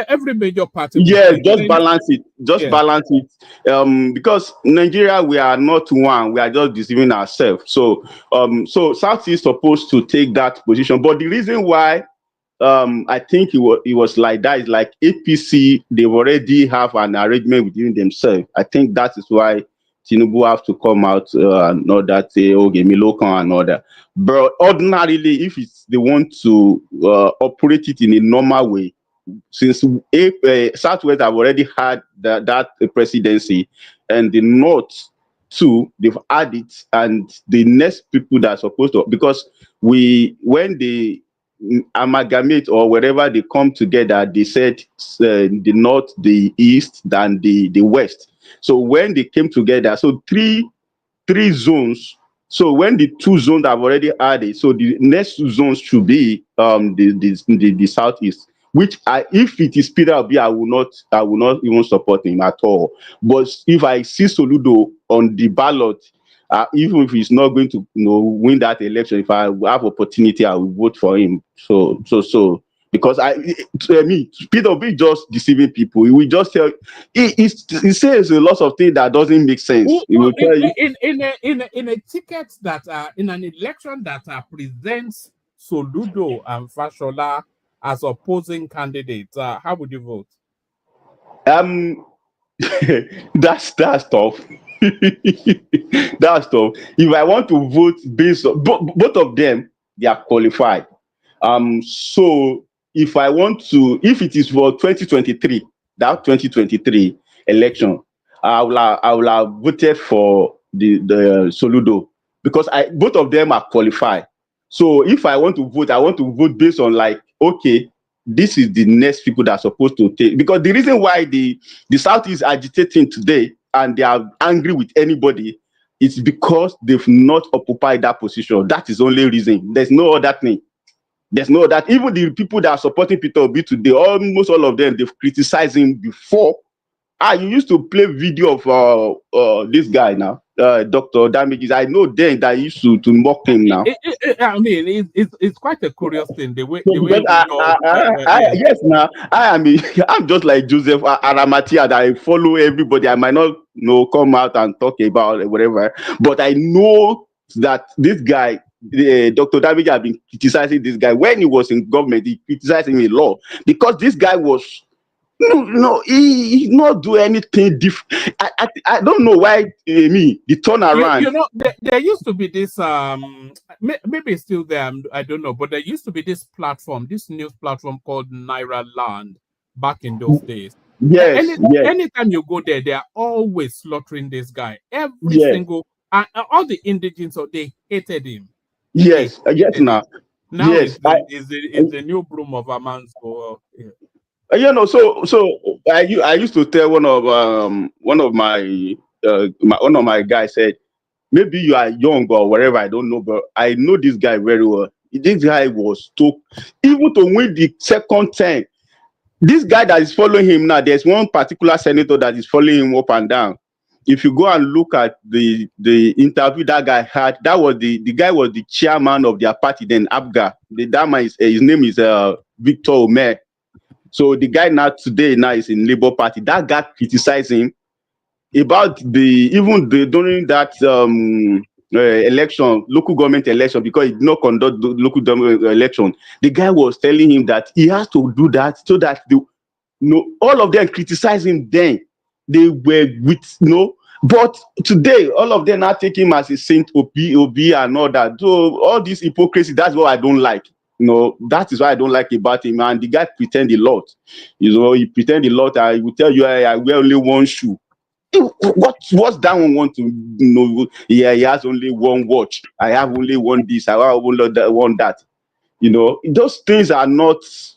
every major party. Yes, just balance it. Balance it. Because Nigeria, we are not one. We are just deceiving ourselves. So South is supposed to take that position. But the reason why I think it was like that is like APC. They already have an arrangement within themselves. I think that is why Tinubu have to come out and all that, say, okay, Milokan and all that. But ordinarily, if they want to operate it in a normal way, since Southwest have already had that presidency, and the North too, they've had it, and the next people that are supposed to, because when they amalgamate or wherever they come together, they said the North, the East, and the West. So when they came together, so three zones. So when the two zones have already added, so the next zones should be the Southeast. Which if it is Peter Obi, I will not even support him at all. But if I see Soludo on the ballot, even if he's not going to win that election, if I have opportunity, I will vote for him. So because Peter Obi just deceiving people. He will just tell. He says a lot of things that doesn't make sense. He will tell you in a ticket that in an election that presents Soludo and Fashola as opposing candidates, how would you vote? That's tough. That's tough. If I want to vote based on both of them, they are qualified. So if I want to, if it is for 2023, that 2023 election, I will have voted for the Soludo, because both of them are qualified. So if I want to vote based on like, okay, this is the next people that are supposed to take, because the reason why the South is agitating today and they are angry with anybody is because they've not occupied that position. That is the only reason. There's no other thing. There's no that. Even the people that are supporting Peter Obi today, almost all of them, they've criticized him before. You used to play video of this guy now, Dr. Damages. I know then that I used to mock him now. I mean, it's quite a curious thing. The way yes, now I'm just like Joseph Aramatia, that I follow everybody. I might not come out and talk about whatever, but I know that this guy, Dr. Damage, had been criticizing this guy when he was in government. He criticized him a lot because this guy was he not do anything different. I don't know why the turnaround. You know, there used to be this maybe it's still there, I don't know, but there used to be this platform, this news platform called Naira Land back in those days. Yes, yes, Anytime you go there, they are always slaughtering this guy. Every yes, single all the indigenous, they hated him. yes, yes. Now, Now yes, is the new broom of a man's go. you know, so I used to tell one of my one of my guys said, maybe you are young or whatever, I don't know, but I know this guy very well. This guy was even to win the second term. This guy that is following him now, there's one particular senator that is following him up and down. If you go and look at the interview that guy had, that was the guy was the chairman of their party then, ABGA. That man his name is Victor Omer. So the guy today is in Labour Party. That guy criticized him about during that election, local government election, because he did not conduct the local government election. The guy was telling him that he has to do that so that all of them criticized him then. They were with but today all of them are taking him as a saint, OB and all that. So all this hypocrisy, that's what I don't like. That is what I don't like about him. And the guy pretend a lot. He pretend a lot. I will tell you, I wear only one shoe. What's that one want to Yeah, he has only one watch. I have only one this. I have only one that. Those things are not it's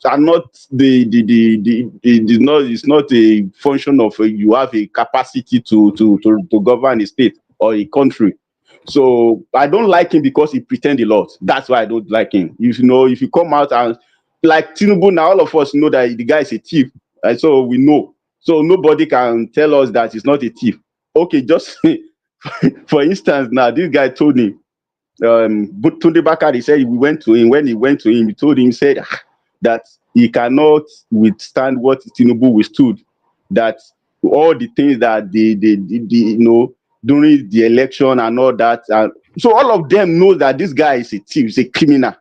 not a function of you have a capacity to govern a state or a country. So I don't like him because he pretend a lot. That's why I don't like him. If you come out and like Tinubu, now all of us know that the guy is a thief, and so we know. So nobody can tell us that he's not a thief. Okay, just for instance, now this guy told me, but Tunde Bakari said when he went to him, he told him, said that he cannot withstand what Tinubu withstood, that all the things that they during the election and all that, so all of them know that this guy is a thief, is a criminal.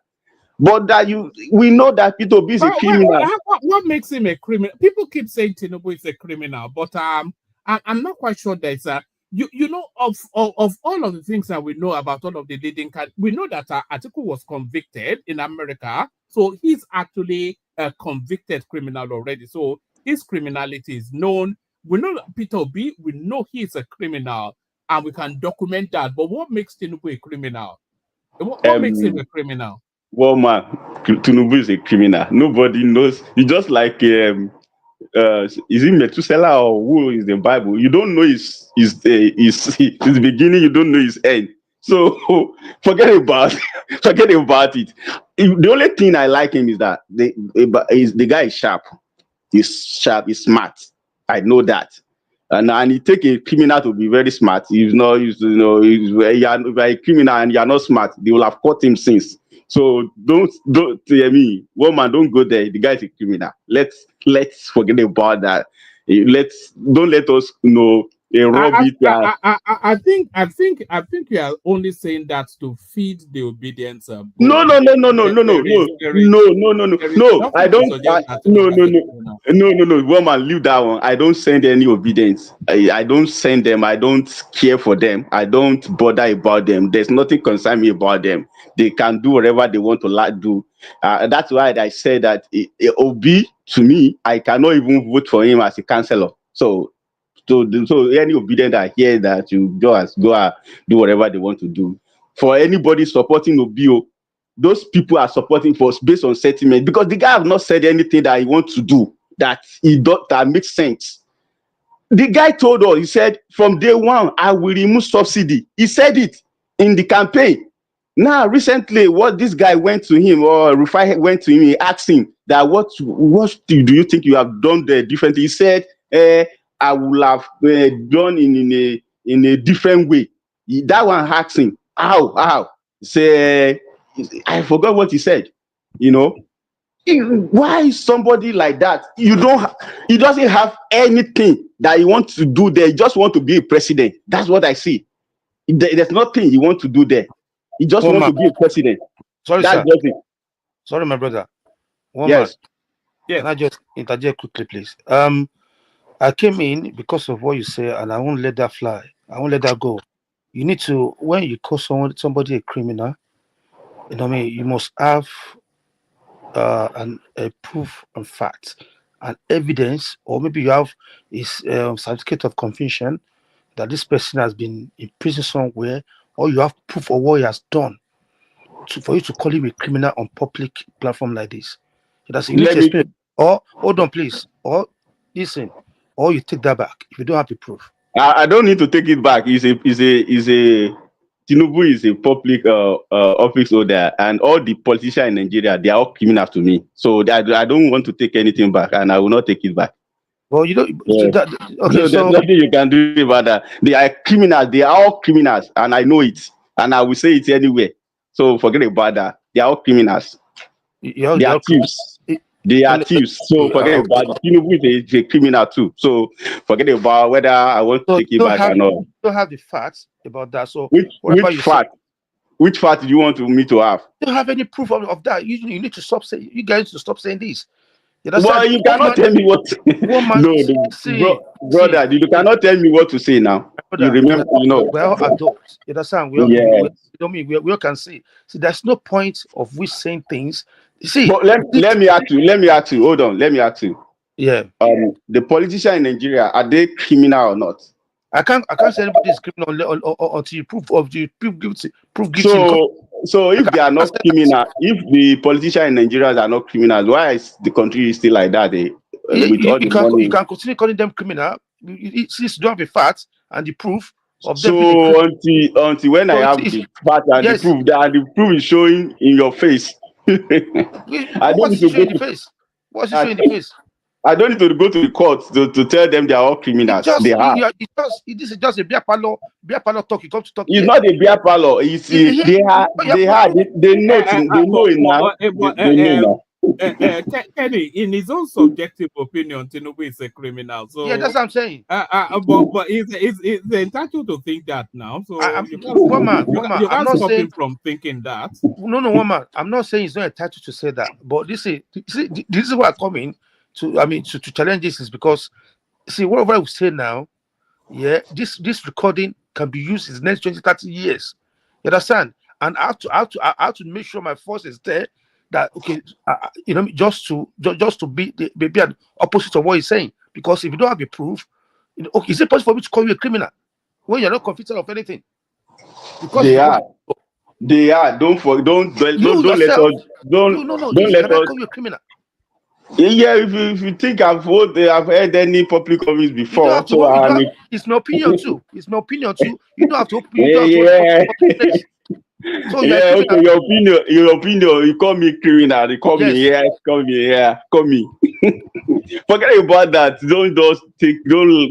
But that we know that P2B is a criminal. What makes him a criminal? People keep saying Tinubu is a criminal, but I'm not quite sure there's of all of the things that we know about all of the leading candidates, we know that Atiku was convicted in America, so he's actually a convicted criminal already. So his criminality is known. We know that P2B, we know he is a criminal, and we can document that. But what makes Tinubu a criminal? What makes him a criminal? Well, man, Tinubu is a criminal. Nobody knows. He just like is it Methuselah or who is the Bible? You don't know his beginning. You don't know his end. So forget about it. The only thing I like him is that the guy is sharp. He's sharp. He's smart. I know that. And he take a criminal to be very smart. If you are a criminal and you are not smart, they will have caught him since. So don't tell me, woman, don't go there. The guy is a criminal. Let's forget about that. Don't let us I think you are only saying that to feed the obedience. No. I don't. No. Woman, leave that one. I don't send any obedience. I don't send them. I don't care for them. I don't bother about them. There's nothing concern me about them. They can do whatever they want to do. That's why I said that Obi, to me, I cannot even vote for him as a councillor. So any obedient I hear that you just go and do whatever they want to do. For anybody supporting Obio, those people are supporting for based on sentiment, because the guy have not said anything that he wants to do that makes sense. The guy told us, he said, from day one, I will remove subsidy. He said it in the campaign. Now, recently, what this guy went to him, or Rufai went to him, he asked him that what do you think you have done there differently? He said, I will have done in a different way. That one asked him, how? Say, I forgot what he said. Why is somebody like that? He doesn't have anything that he wants to do there. He just want to be a president. That's what I see. There's nothing he wants to do there. He just wants to be a president. Sorry, That's sir. just it. Sorry, my brother. One Yes. man. Can I just interject quickly, please? I came in because of what you say, and I won't let that fly. I won't let that go. You need to, when you call somebody a criminal, you know what I mean, you must have a proof and fact and evidence, or maybe you have his certificate of conviction that this person has been in prison somewhere, or you have proof of what he has done for you to call him a criminal on public platform like this. That's you need to explain. Or hold on, please. Or listen. Or you take that back if you don't have the proof. I don't need to take it back. Tinubu is a public office holder, and all the politicians in Nigeria, they are all criminals to me. So I don't want to take anything back, and I will not take it back. Well, you don't. Yeah. Okay, so there's nothing you can do about that. They are criminals. They are all criminals, and I know it, and I will say it anyway. So forget about that. They are all criminals. They are thieves. They are thieves. So forget about it. Tinubu is a criminal too. So forget about whether I want to take it back or not. You don't have the facts about that. So which fact? Which fact do you want me to have? You don't have any proof of that. You need to stop saying. You guys need to stop saying this. Well, you cannot tell me what. Brother, you cannot tell me what to say now. You remember, we're all adults. You understand? We all can see. See, there's no point of we saying things. You see, but let me ask you. Hold on. Let me ask you. Yeah. The politicians in Nigeria, are they criminal or not? I can't say anybody is criminal until you prove guilty. So if they are not criminal, if the politicians in Nigeria are not criminals, why is the country still like that? You can continue calling them criminal. Since you don't have a fact and the proof of them. So until when I have the fact and the proof, the proof is showing in your face. I don't need to go to face. What's it showing in the face? I don't need to go to the court to tell them they are all criminals. They are. This is just a beer parlor talk. You come to talk. It's not a beer parlor. It's they know enough. Kenny, in his own subjective opinion, Tinubu is a criminal. So yeah, that's what I'm saying. But he's entitled to think that now. So you can't stop him from thinking that. No, one man. I'm not saying he's not entitled to say that. But this is where I come in to challenge this is because see whatever we say now, yeah, this recording can be used in the next 20-30 years. You understand? And I have to make sure my force is there. That okay, just to be an opposite of what he's saying. Because if you don't have a proof, okay, is it possible for me to call you a criminal when you're not convicted of anything? Because they are. Don't let us call you a criminal. Yeah, if you think I've heard any public office before, it's my opinion too. It's my opinion too. You don't have to. So okay, your opinion. You call me criminal. You call me call me. Forget about that.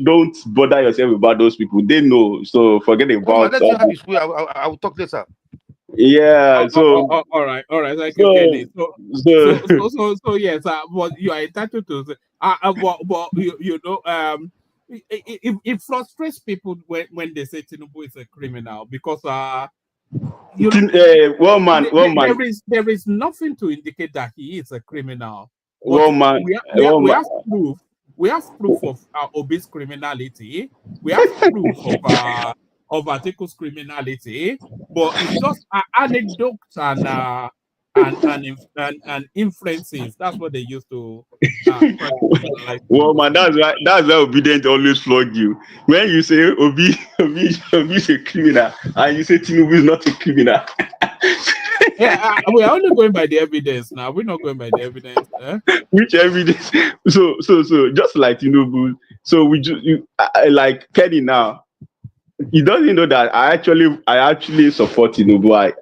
Don't bother yourself about those people. They know. So forget about. I will talk later. Yeah. All right. Thank you, Kenny. So yes. But you are entitled to say. It frustrates people when they say Tinubu is a criminal because there is nothing to indicate that he is a criminal. We have proof of Obi's criminality. We have proof of Atiku's criminality, but it's just anecdotes and inferences. That's what they used to. Well, man, that's why obedient always flog you. When you say Obi is a criminal, and you say Tinubu is not a criminal. Yeah, we're only going by the evidence now. We're not going by the evidence. Which evidence? So just like Tinubu. So like Kenny now. He doesn't know that I actually support Tinubu.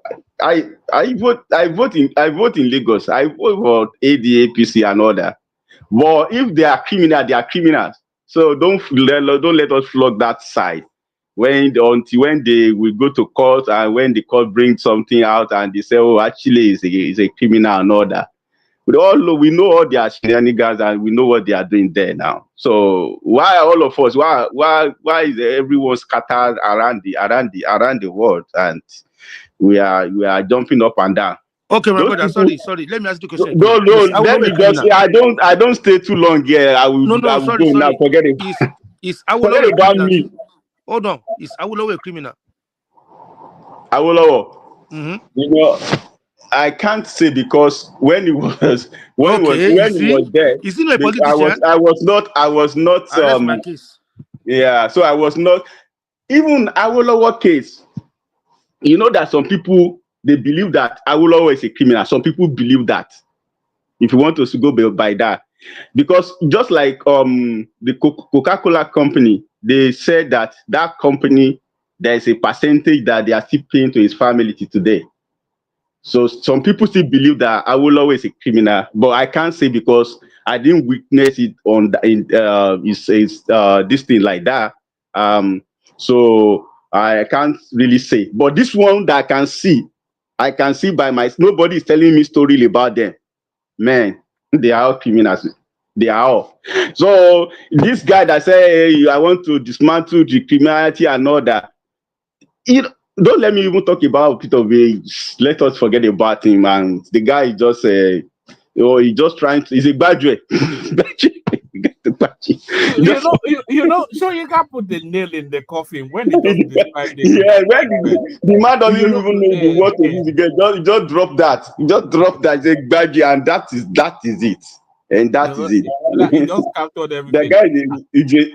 I vote in Lagos. I vote for ADAPC and all that. But if they are criminal, they are criminals. So don't let us flog that side. Until when they will go to court and when the court brings something out and they say, oh, actually is a criminal and all that. We know all their shenanigans and we know what they are doing there now. So why all of us? Why is everyone scattered around the world? And we are jumping up and down. Okay, my Those brother. people, Sorry. Let me ask you a question no, again. no. Is Let Awolowo me a just. criminal? I don't stay too long here. I will No. go now. Sorry. Forget it. Is Awolowo Forget a about criminal me. too? Hold on. Is Awolowo a criminal? Awolowo. Mm-hmm. You know, I can't say because when he was Okay. You see, there, is he not a politician? I was not I rest my case. yeah, so I was not even Awolowo case. You know that some people they believe that Awolowo is a criminal. Some people believe that. If you want us to go by that, because just like the Coca-Cola company, they said that company there is a percentage that they are still paying to his family till today. So some people still believe that Awolowo is a criminal, but I can't say because I didn't witness it on this thing like that. So I can't really say. But this one that I can see by my nobody is telling me story about them. Man, they are all criminals. They are all. So this guy that say hey, I want to dismantle the criminality and all that. Don't let me even talk about Peter Obi. Let us forget about him. And the guy is just he's just trying to. He's a graduate. You know, so you can put the nail in the coffin when he just described it. Yeah, when the man doesn't even know the word to use again. Just drop that. Just drop that. He's a graduate, and that is it. And that is it. He just captured everything. The guy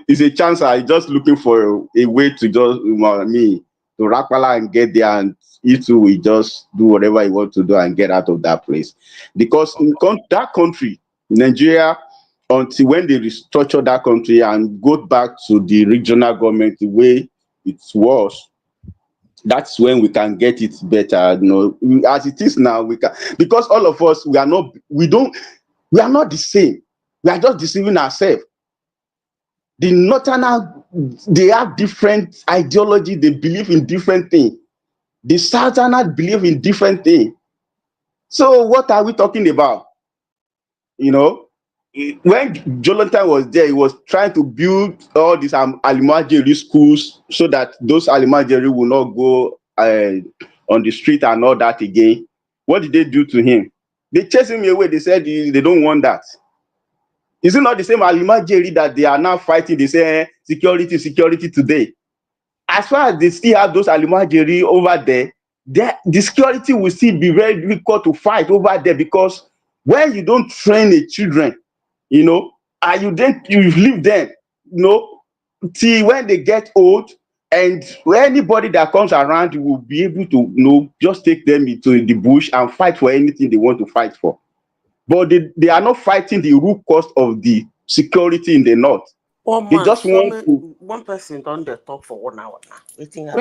is a chancer. He's just looking for a way to just to rapala and get there, and he too will just do whatever he wants to do and get out of that place. Because in that country, Nigeria, until when they restructure that country and go back to the regional government the way it was, that's when we can get it better. You know, as it is now, we can, because all of us we are not the same. We are just deceiving ourselves. The Northerners, they have different ideology, they believe in different things. The Southerners believe in different things. So what are we talking about? You know, when Jonathan was there, he was trying to build all these Alimajiri schools so that those Alimajiri will not go on the street and all that again. What did they do to him? They chased him away. They said they don't want that. Is it not the same Alimajiri that they are now fighting? They say security today. As far as they still have those Alimajiri over there, the security will still be very difficult to fight over there, because when you don't train the children, you know, and you leave them, you know, till when they get old, and anybody that comes around, you will be able to, you know, just take them into the bush and fight for anything they want to fight for. But they are not fighting the root cause of the security in the north. Oh They man, just want to. one person done the talk for 1 hour now. Waiting I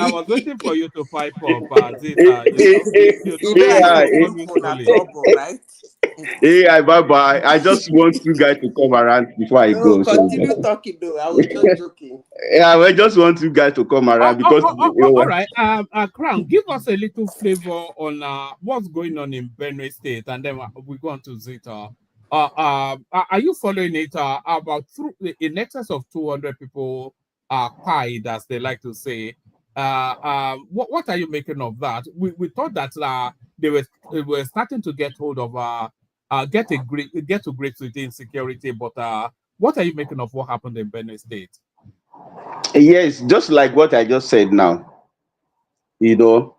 was waiting for you to pipe up. you know I said people are trouble, right? Hey, bye. I just want you guys to come around before I go. No, continue talking though. I was just joking. Yeah, I just want you guys to come around because. All right, Crown, give us a little flavor on what's going on in Benue State, and then we go on to Zeta. Are you following it? About in excess of 200 people are pied, as they like to say. What are you making of that? We thought that they were starting to get hold of get to grips with insecurity, but what are you making of what happened in Benue State? Yes, just like what I just said now. You know,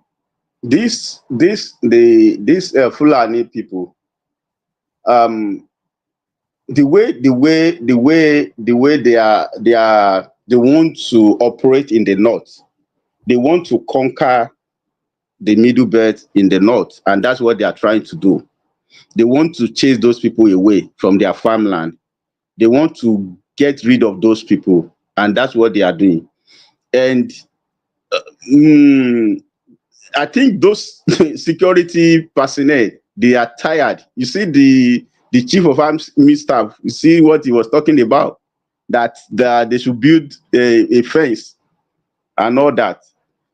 these Fulani people, the way they want to operate in the north. They want to conquer the middle belt in the north, and that's what they are trying to do. They want to chase those people away from their farmland. They want to get rid of those people, and that's what they are doing. And I think those security personnel, they are tired. You see the chief of army staff, you see what he was talking about, that they should build a fence and all that.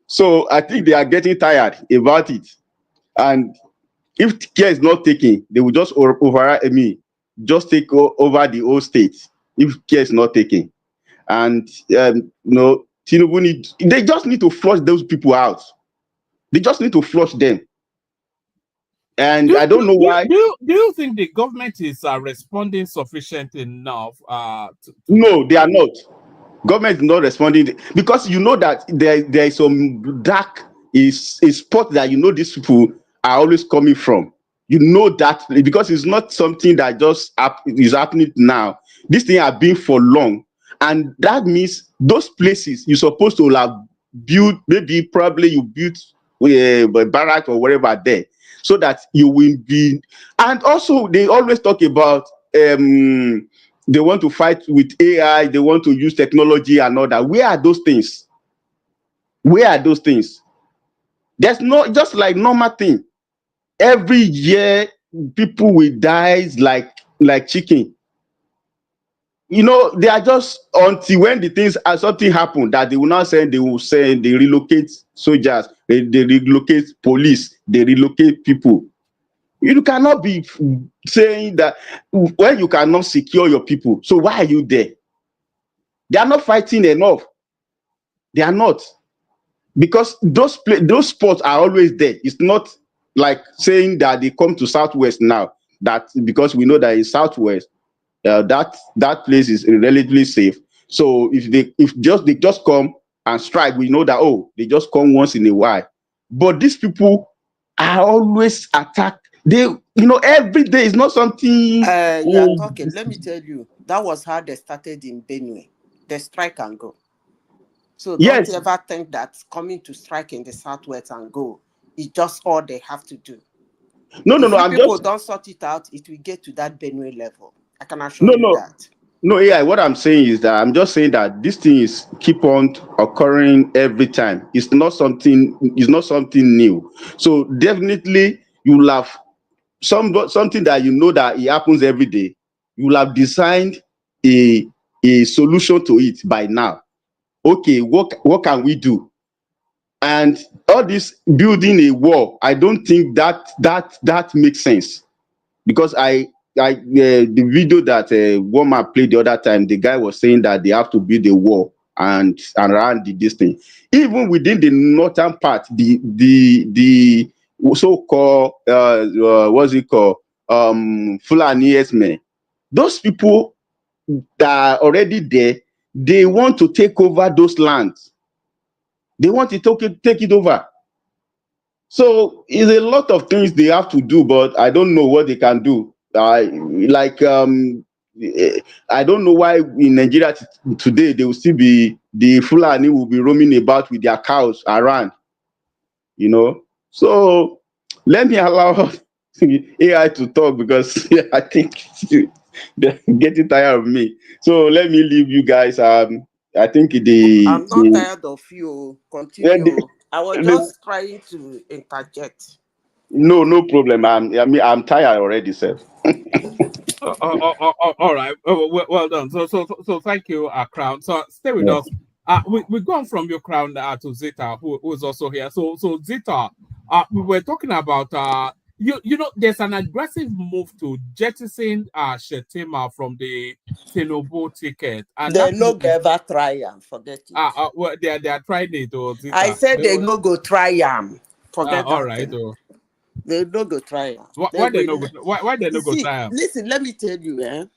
So I think they are getting tired about it. And if care is not taken, they will just just take over the whole state if care is not taken. And you know, they just need to flush those people out. They just need to flush them. And I don't know why. Do you think the government is responding sufficient enough? No, they are not. Government is not responding because you know that there is some dark is a spot that you know these people are always coming from. You know that because it's not something that just is happening now. This thing has been for long, and that means those places you're supposed to have built. Maybe probably you built a barrack or whatever there, so that you will be. And also, they always talk about they want to fight with AI, they want to use technology and all that. Where are those things? Where are those things? There's not just like normal thing. Every year, people will die like chicken. You know, they are just until when the things something happen that they will not send, they will send, they relocate soldiers, they relocate police, they relocate people. You cannot be saying that when you cannot secure your people. So why are you there? They are not fighting enough. They are not, because those spots are always there. It's not like saying that they come to Southwest now. That because we know that in Southwest, that place is relatively safe. So if they just come and strike, we know that they just come once in a while. But these people are always attacked. They, every day is not something. You are talking. Let me tell you, that was how they started in Benue. They strike and go. So don't ever think that coming to strike in the Southwest and go is just all they have to do. No. If people don't sort it out, it will get to that Benue level. I can assure you that. No, AI. What I'm saying is that I'm just saying that this thing is keep on occurring every time. It's not something new. So definitely you will have something that you know that it happens every day. You will have designed a solution to it by now. Okay, what can we do? And all this building a wall, I don't think that makes sense, because the video that woman played the other time, the guy was saying that they have to build a wall and around this thing. Even within the northern part, the so-called what's it called, Fulani Esme, those people that are already there, they want to take over those lands. They want to take it over. So it's a lot of things they have to do, but I don't know what they can do. I don't know why in Nigeria today they will still be, the Fulani will be roaming about with their cows around, So let me allow AI to talk, because I think they're getting tired of me. So let me leave you guys. I think I'm not tired of you. Continue. I was just trying to interject. No problem. I'm tired already, sir. All right. Well done. So thank you, Crown. So stay with us. We've gone from your Crown to Zita, who is also here. So Zita, we were talking about there's an aggressive move to jettison Shettima from the Tinubu ticket, and they no go ever try and forget it. Well, they are trying it. Zita. I said they no go try forget all right. They no go try. Why they no go? Why they no go try? Listen, let me tell you,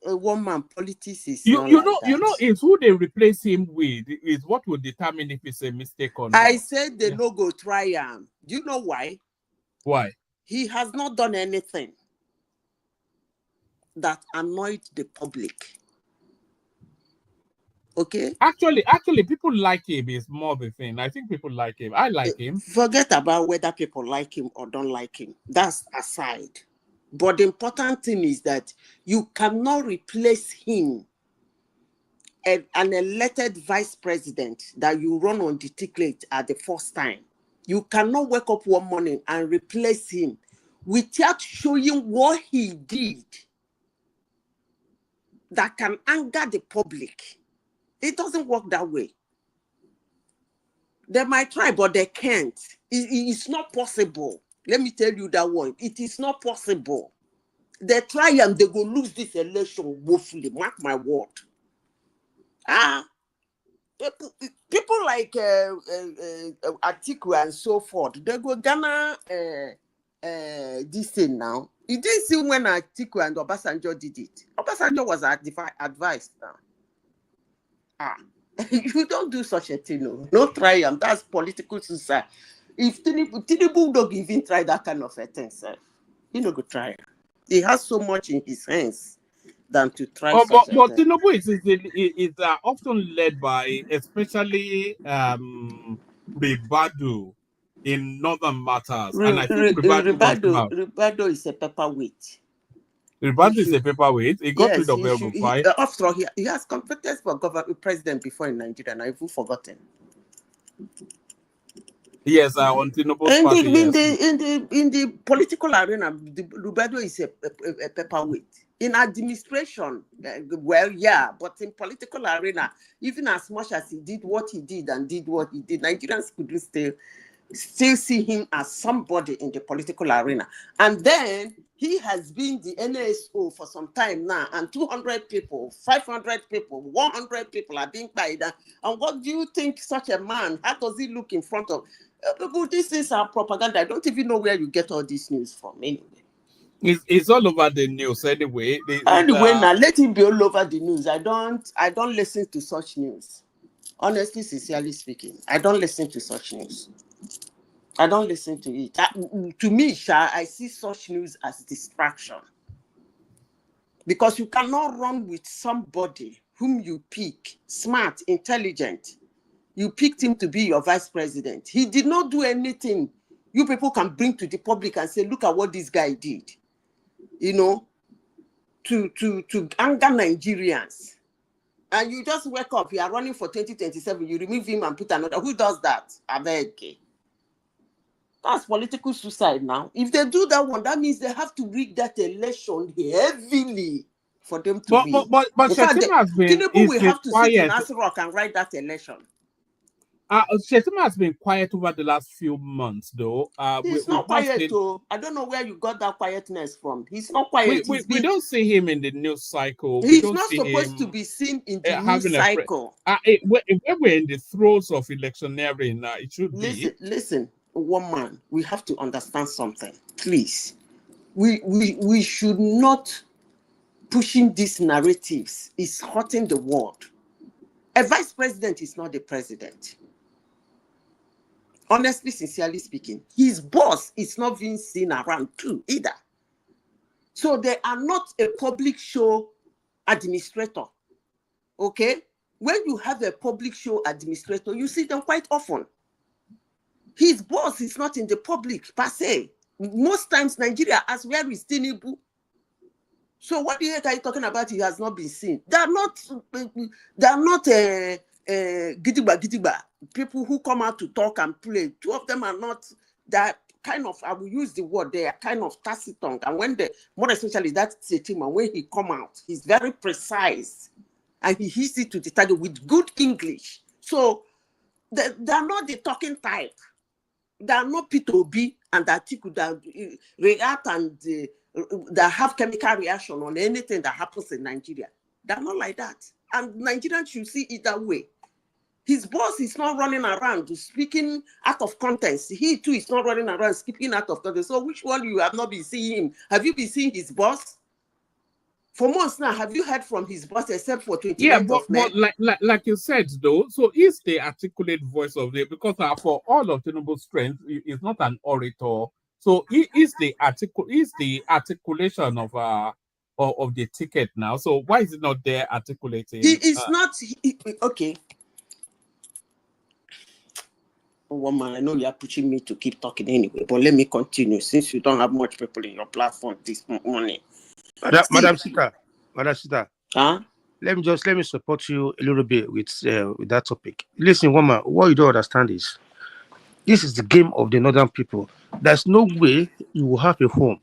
a one-man politics is you know, it's who they replace him with is what will determine if it's a mistake or not. I said they no go try Do you know why? Why? He has not done anything that annoyed the public. Okay. Actually, people like him is more the thing. I think people like him. I like him. Forget about whether people like him or don't like him. That's aside. But the important thing is that you cannot replace him, an elected vice president that you run on the ticket at the first time. You cannot wake up one morning and replace him without showing what he did that can anger the public. It doesn't work that way. They might try, but they can't. It's not possible. Let me tell you that one. It is not possible. They try and they go lose this election woefully. Mark my word. People like Atiku and so forth, they go Ghana this thing now. You didn't see when Atiku and Obasanjo did it. Obasanjo was advised now. You don't do such a thing. No try them. That's political suicide. If Tinubu don't even try that kind of a thing, sir, he no go try. He has so much in his hands than to try such a but thing. Tinubu is often led by, especially Ribadu in northern matters, and I think Ribado is a paperweight. Ribadu is a paperweight. He got rid of El He, Rufai. after all, he has competence for president before in Nigeria, and I've forgotten. Yes, on Tinubu's party. In the political arena, Ribado is a paperweight. In administration, well, yeah, but in political arena, even as much as he did what he did, Nigerians could still see him as somebody in the political arena. And then he has been the NSO for some time now, and 200 people, 500 people, 100 people are being paid. And what do you think such a man, how does he look in front of? This is our propaganda. I don't even know where you get all this news from anyway. It's all over the news anyway. Now let it be all over the news. I don't listen to such news. Honestly, sincerely speaking, I don't listen to such news. I don't listen to it. To me, I see such news as distraction. Because you cannot run with somebody whom you pick, smart, intelligent. You picked him to be your vice president. He did not do anything you people can bring to the public and say, look at what this guy did. You know, to anger Nigerians. And you just wake up, you are running for 2027, you remove him and put another. Who does that? I beg. That's political suicide now. If they do that one, that means they have to rig that election heavily for them to win. But Shettima has been Tinubu will have to sit in Aso Rock and write that election. Shettima has been quiet over the last few months, though. He's not quiet, though. I don't know where you got that quietness from. He's not quiet. We don't see him in the news cycle. He's not supposed to be seen in the news cycle. When we're in the throes of electioneering, it should be. Listen, one man, we have to understand something, please. We should not pushing these narratives. It's hurting the world. A vice president is not the president. Honestly, sincerely speaking, his boss is not being seen around too either. So they are not a public show administrator. Okay? When you have a public show administrator, you see them quite often. His boss is not in the public per se. Most times Nigeria asks, where is Tinubu? So what the heck are you talking about? He has not been seen. They are not gidigba people who come out to talk and play. Two of them are not that kind of, I will use the word, they are kind of taciturn. And when more especially that Shettima, when he come out, he's very precise and he hits it to the target with good English. So they are not the talking type. They are not P2B and Atiku that react and that have chemical reaction on anything that happens in Nigeria. They're not like that. And Nigerians should see it that way. His boss is not running around speaking out of context. He too is not running around speaking out of context. So which one you have not been seeing him? Have you been seeing his boss? For months now, have you heard from his boss except for 29th Yeah, of May? but like you said though, so he's the articulate voice of it because for all of Tinubu's strength, he's not an orator. So he is the articulation of the ticket now. So why is it not there articulating? He is not okay. Woman, I know you are pushing me to keep talking anyway, but let me continue since you don't have much people in your platform this morning. Madam Sita, huh? Let me support you a little bit with that topic. Listen, woman, what you don't understand is this is the game of the northern people. There's no way you will have a home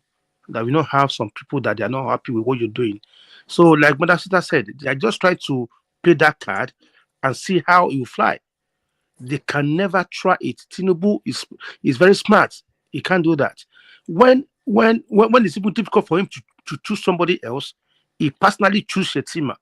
that will not have some people that they are not happy with what you're doing. So, like Madam Sita said, I just try to play that card and see how it will fly. They can never try it. Tinubu is very smart. He can't do that. When it's even difficult for him to choose somebody else, he personally chooses Shettima.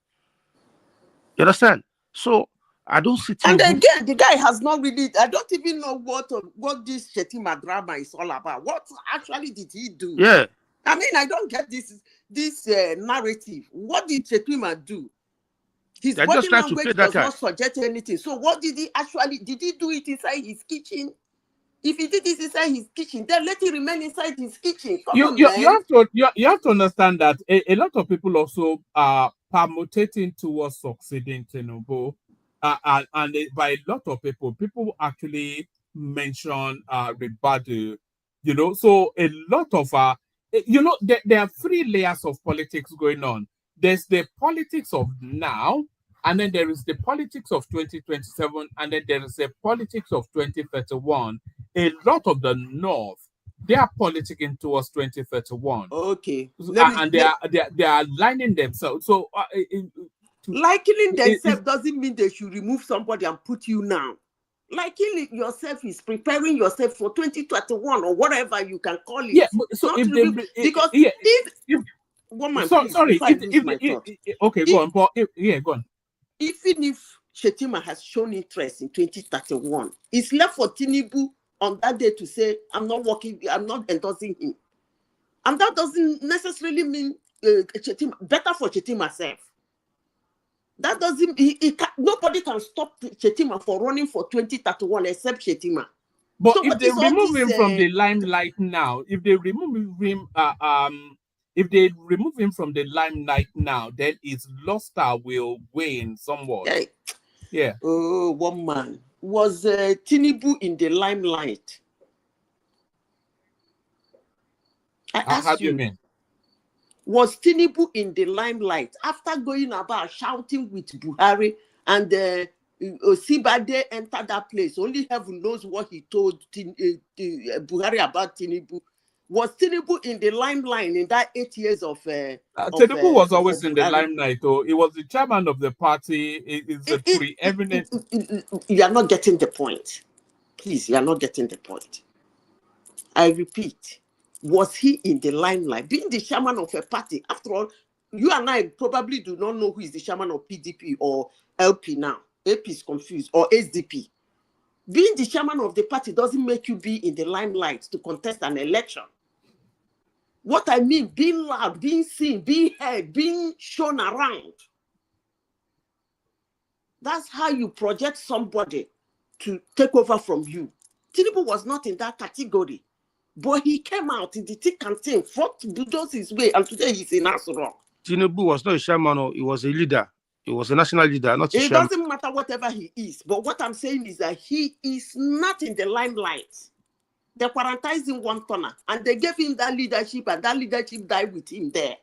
You understand? So I don't see And Tinubu. again, the guy has not really, I don't even know what this Shettima drama is all about. What actually did he do? Yeah. I mean, I don't get this narrative. What did Shettima do? His They're body just trying to language play that does card. not suggest anything. So what did he do it inside his kitchen? If he did this inside his kitchen, then let it remain inside his kitchen. Come on, You man. have to understand that a lot of people also are permutating towards succeeding Tinubu, and by a lot of people actually mention Ribadu, you know. So a lot of there are three layers of politics going on. There's the politics of now, and then there is the politics of 2027, and then there is the politics of 2031. A lot of the North, they are politicking towards 2031. Okay. And they are aligning themselves. So likening themselves doesn't mean they should remove somebody and put you now. Liking yourself is preparing yourself for 2021 or whatever you can call it. Yeah, so if they, because if woman, so, please, sorry, okay, go on, but go on. Even if Shettima has shown interest in 2031, it's left for Tinubu on that day to say, I'm not endorsing him. And that doesn't necessarily mean better for Shettima self. That doesn't, nobody can stop Shettima for running for 2031 except Shettima. But so if they remove him from the limelight now, if they remove him from the limelight now, then his luster will wane somewhat. Yeah. Oh, one man. Was Tinubu in the limelight? How do you mean? Was Tinubu in the limelight after going about shouting with Buhari and Osibade entered that place? Only heaven knows what he told Buhari about Tinubu. Was Tinubu in the limelight in that 8 years of Tinubu was always in the limelight, though. He was the chairman of the party. It's a preeminent. You are not getting the point. Please, you are not getting the point. I repeat, was he in the limelight? Being the chairman of a party, after all, you and I probably do not know who is the chairman of PDP or LP now. AP is confused, or SDP. Being the chairman of the party doesn't make you be in the limelight to contest an election. What I mean, being loud, being seen, being heard, being shown around. That's how you project somebody to take over from you. Tinubu was not in that category. But he came out in the thick and thin, fought to bulldoze his way, and today he's in Asura. Tinubu was not a chairman, he was a leader. He was a national leader, not a chairman. It doesn't matter whatever he is, but what I'm saying is that he is not in the limelight. They quarantined him one corner, and they gave him that leadership, and that leadership died with him there.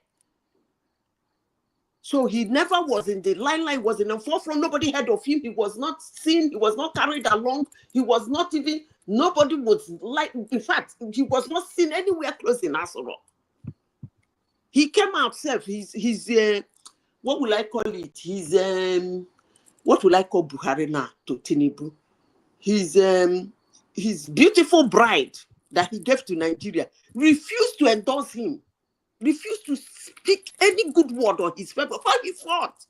So he never was in the limelight, was in the forefront. Nobody heard of him. He was not seen. He was not carried along. He was not even... Nobody was like, in fact, he was not seen anywhere close in Asoro. He came out self. He's what will I call it? He's what will I call Buhari now to Tinubu? His beautiful bride that he gave to Nigeria refused to endorse him, refused to speak any good word on his paper for his fault.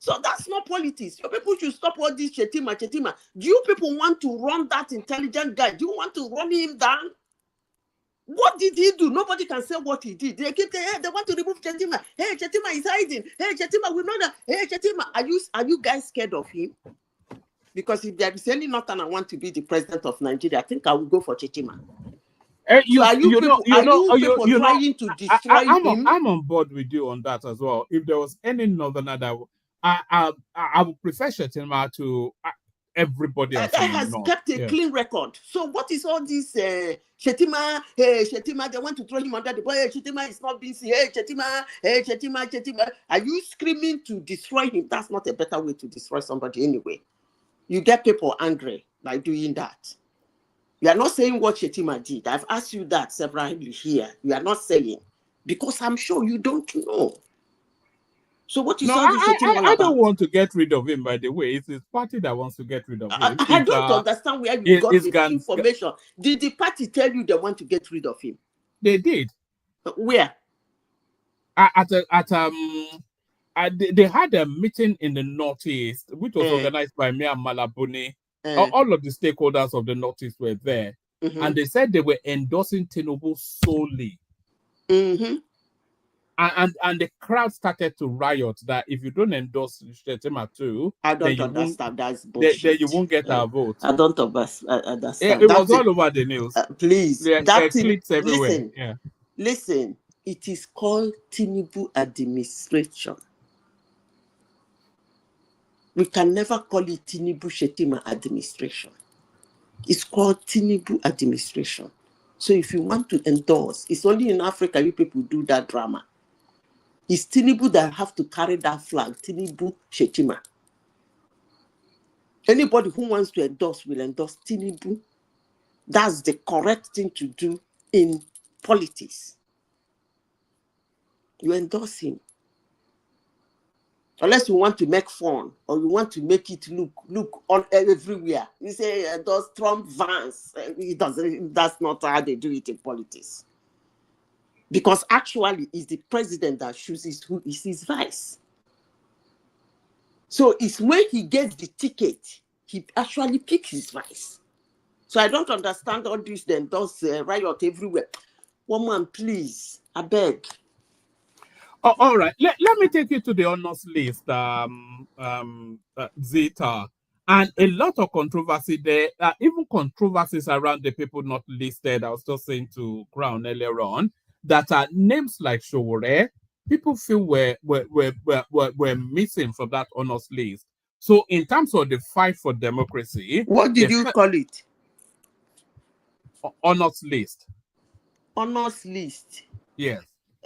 So that's not politics. Your people should stop all this Shettima. Do you people want to run that intelligent guy? Do you want to run him down? What did he do? Nobody can say what he did. They keep saying, hey, they want to remove Shettima. Hey, Shettima is hiding. Hey, Shettima, we know that. Hey, Shettima, are you guys scared of him? Because if there is any northern I want to be the president of Nigeria, I think I will go for Shettima. Are you people trying to destroy him? I'm on board with you on that as well. If there was any northerner that I would prefer Shettima to everybody else. That has kept a clean record. So what is all this Shettima? Hey, Shettima, they want to throw him under the bus. Hey, Shettima is not being seen. Hey, Shettima. Are you screaming to destroy him? That's not a better way to destroy somebody anyway. You get people angry by doing that. You are not saying what Shettima did. I've asked you that severally here. You are not saying. Because I'm sure you don't know. So what you saw this Shettima I don't want to get rid of him, by the way. It's his party that wants to get rid of him. I don't understand where you got this information. Did the party tell you they want to get rid of him? They did. Where? they had a meeting in the Northeast, which was organized by me and Malabuni. All of the stakeholders of the Northeast were there. And they said they were endorsing Tinubu solely. And the crowd started to riot that if you don't endorse Shettima too, I don't understand. That's bullshit. Then you won't get our vote. I don't understand. It was all over the news. Please, there that thing, clips everywhere. Listen, it is called Tinubu administration. We can never call it Tinubu Shettima administration. It's called Tinubu administration. So if you want to endorse, it's only in Africa you people do that drama. It's Tinubu that have to carry that flag, Tinubu Shettima. Anybody who wants to endorse will endorse Tinubu. That's the correct thing to do in politics. You endorse him. Unless you want to make fun or you want to make it look on everywhere. You say endorse Trump, Vance. That's not how they do it in politics. Because actually, it's the president that chooses who is his vice. So it's when he gets the ticket, he actually picks his vice. So I don't understand all this, then does riot everywhere. Woman, please, I beg. Oh, all right. Let me take you to the honors list, Zeta. And a lot of controversy there, even controversies around the people not listed. I was just saying to Crown earlier on, that are names like Showore, people feel were missing from that honors list. So in terms of the fight for democracy, what did you call it? Honors list. Honors list. Yes.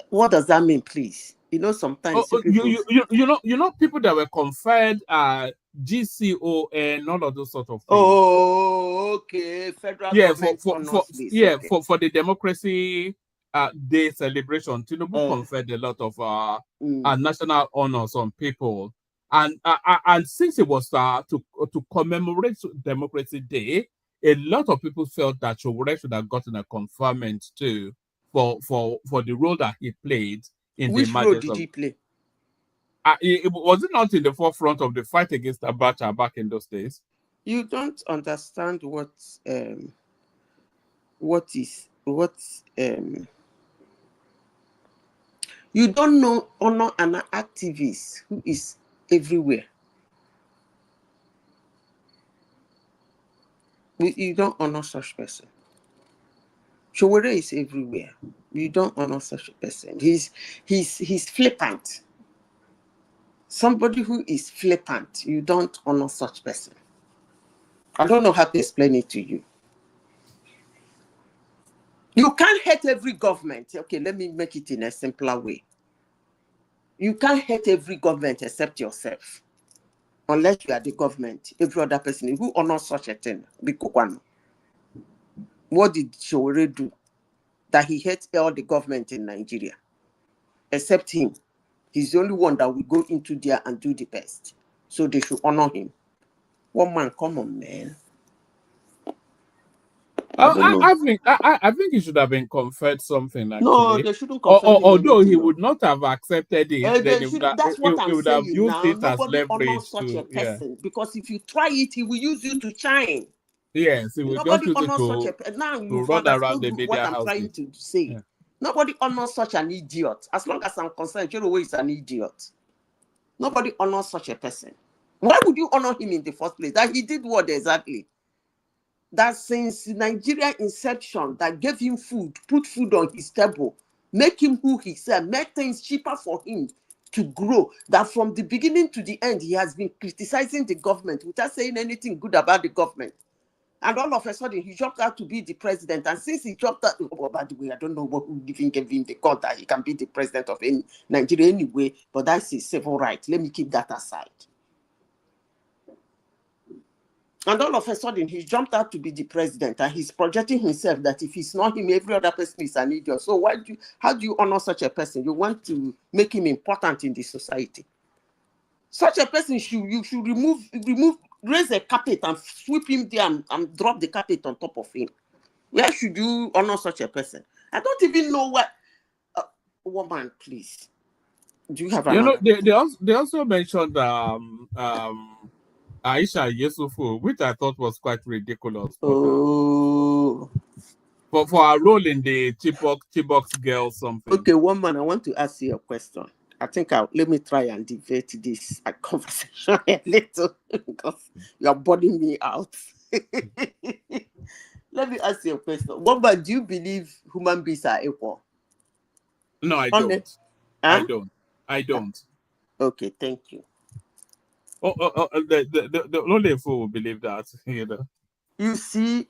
What does that mean, please? You know, sometimes you know people that were conferred GCON, all of those sort of things. Oh, okay. Federal government list. For the democracy day celebration, Tinubu conferred a lot of national honors on people, and since it was to commemorate Democracy Day, a lot of people felt that Showore should have gotten a conferment too for the role that he played in Which the role did he play? It was not in the forefront of the fight against Abacha back in those days. You don't understand what you don't know honor an activist who is everywhere. You don't honor such person. Showore is everywhere. You don't honor such a person. He's flippant. Somebody who is flippant, you don't honor such person. I don't know how to explain it to you. You can't hate every government. Okay, let me make it in a simpler way. You can't hate every government except yourself. Unless you are the government, every other person who honors such a thing. What did Showore do? That he hates all the government in Nigeria. Except him. He's the only one that will go into there and do the best. So they should honor him. One man, come on, man. I think he should have been conferred something. Actually. No, they shouldn't confer him. Although he would not have accepted it, that's what I'm would have saying used now. it as Nobody honors leverage such a person because if you try it, he will use you to shine. Yes, he will just use it to now you run around the media what I'm houses. trying to say. Yeah. Nobody honors such an idiot. As long as I'm concerned, Showore is an idiot. Nobody honors such a person. Why would you honor him in the first place? That he did what exactly? That since Nigeria inception, that gave him food, put food on his table, make him who he said, make things cheaper for him to grow. That from the beginning to the end, he has been criticizing the government without saying anything good about the government. And all of a sudden, he dropped out to be the president. And since he dropped out, by the way, I don't know who even gave him the call that he can be the president of Nigeria anyway, but that's his civil right. Let me keep that aside. And all of a sudden, he jumped out to be the president, and he's projecting himself that if it's not him, every other person is an idiot. So how do you honor such a person? You want to make him important in the society. Such a person, you should raise a carpet and sweep him there and drop the carpet on top of him. Where should you honor such a person? I don't even know what. Woman, please. Do you have You know, another? they also mentioned Aisha Yesufu, which I thought was quite ridiculous. But for our role in the Chibok girl something. Okay, one man, I want to ask you a question. I think let me try and divert this conversation a little because you are burning me out. Let me ask you a question. One man, do you believe human beings are equal? No, I don't. Huh? I don't. Okay, thank you. The only fool will believe that, you know. You see,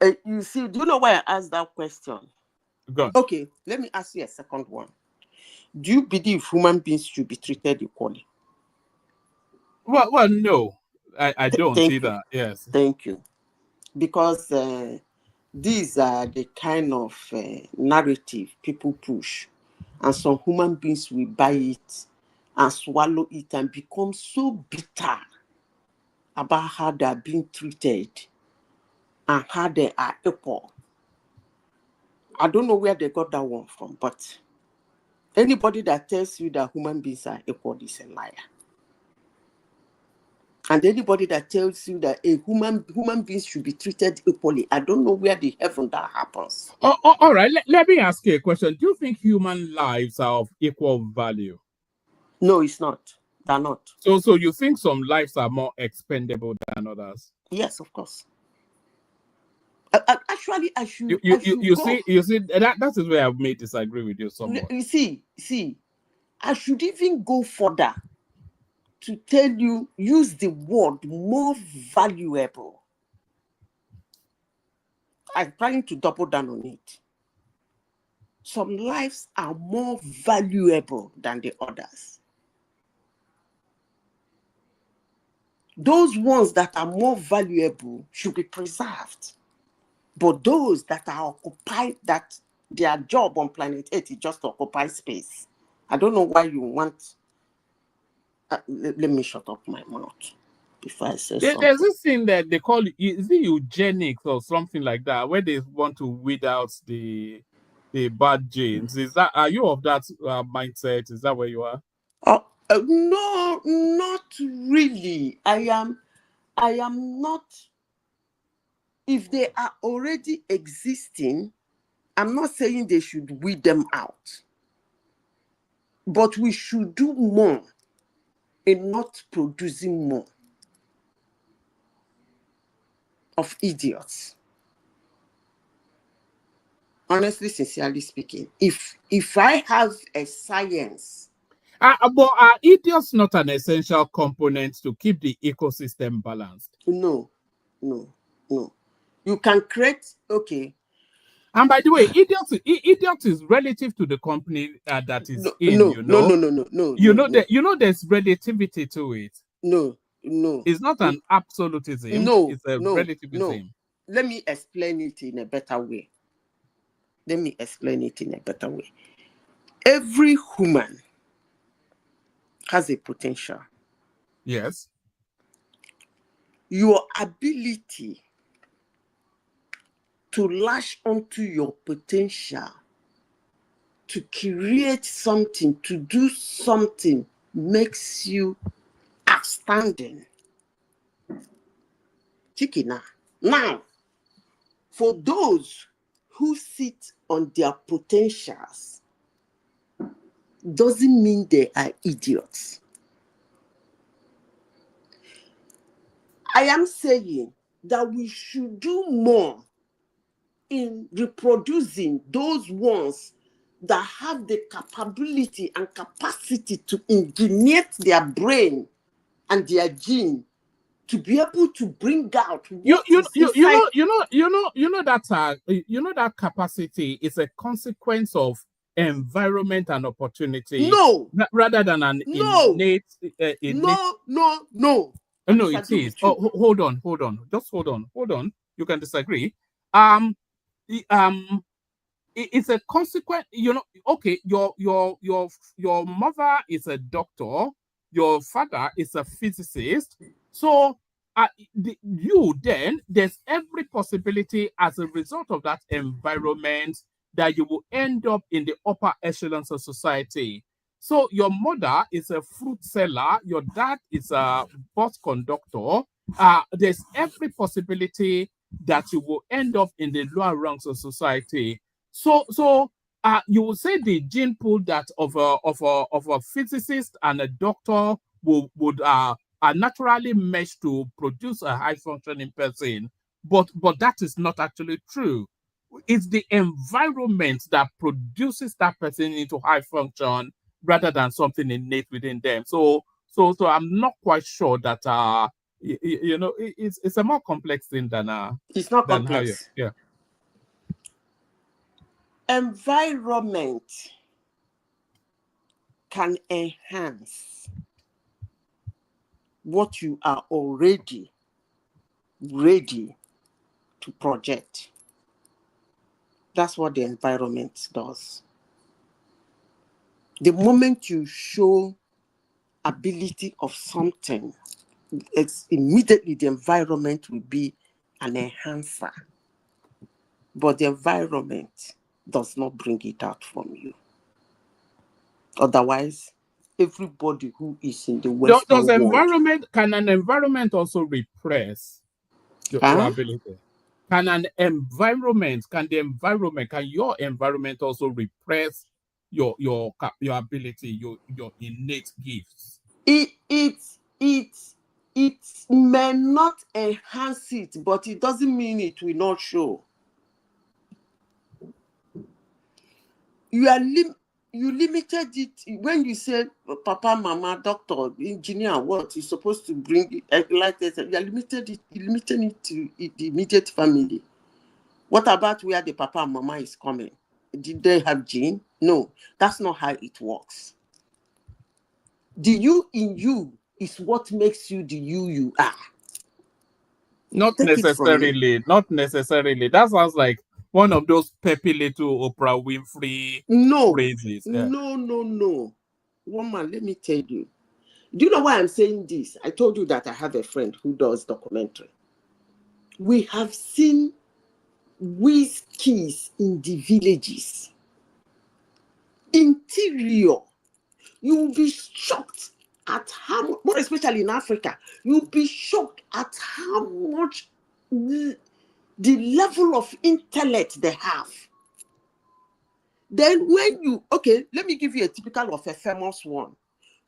do you know why I asked that question? Good. Okay, let me ask you a second one. Do you believe human beings should be treated equally? Well, no, I don't either. Yes. Thank you. Because these are the kind of narrative people push, and some human beings will buy it and swallow it and become so bitter about how they are being treated and how they are equal. I don't know where they got that one from, but anybody that tells you that human beings are equal is a liar. And anybody that tells you that a human beings should be treated equally, I don't know where the heaven that happens. All right. Let me ask you a question. Do you think human lives are of equal value? No, it's not. They're not. So you think some lives are more expendable than others? Yes, of course. Actually, I should. You see that is where I may disagree with you somewhat. You see, I should even go further to tell you, use the word more valuable. I'm trying to double down on it. Some lives are more valuable than the others. Those ones that are more valuable should be preserved. But those that are occupied, that their job on planet Earth is just to occupy space. I don't know why you want. Let me shut up my mouth before I say something. There's this thing that they call is it eugenics or something like that, where they want to weed out the bad genes. Are you of that mindset? Is that where you are? No, not really. I am not. If they are already existing, I'm not saying they should weed them out. But we should do more in not producing more of idiots. Honestly, sincerely speaking, if I have a science. But are idiots not an essential component to keep the ecosystem balanced? No. You can create, okay. And by the way, idiot is relative to the company that is No. You know there's relativity to it. No. It's not an absolutism. No. It's a relativism. Let me explain it in a better way. Every human has a potential. Yes. Your ability to latch onto your potential, to create something, to do something, makes you outstanding. Chikina. Now, for those who sit on their potentials, doesn't mean they are idiots. I am saying that we should do more in reproducing those ones that have the capability and capacity to engineer their brain and their gene to be able to bring out you know that capacity is a consequence of environment and opportunity. No, rather than an innate. No. No, it is. Hold on. Just hold on. You can disagree. It's a consequence. Okay. Your mother is a doctor. Your father is a physicist. So there's every possibility as a result of that environment that you will end up in the upper echelons of society. So your mother is a fruit seller, your dad is a bus conductor. There's every possibility that you will end up in the lower ranks of society. So you will say the gene pool that of a physicist and a doctor would naturally mesh to produce a high functioning person, but that is not actually true. It's the environment that produces that person into high function rather than something innate within them. So I'm not quite sure that it's a more complex thing than it's not than how you, complex. yeah. Environment can enhance what you are already ready to project. That's what the environment does. The moment you show ability of something, it's immediately the environment will be an enhancer. But the environment does not bring it out from you. Otherwise, everybody who is in the Western world. Can an environment also repress your ability? Can your environment also repress your ability, your innate gifts? It may not enhance it, but it doesn't mean it will not show. You limited it when you said papa, mama, doctor, engineer, what is supposed to bring it, like this. You limited it to the immediate family. What about where the papa and mama is coming? Did they have gene? No, that's not how it works. The you in you is what makes you the you are. Not necessarily. That sounds like one of those peppy little Oprah Winfrey phrases. Yeah. No. Woman, let me tell you. Do you know why I'm saying this? I told you that I have a friend who does documentary. We have seen whiskies in the villages. Interior. You will be shocked at how, more especially in Africa, you'll be shocked at how much the level of intellect they have. Then let me give you a typical of a famous one.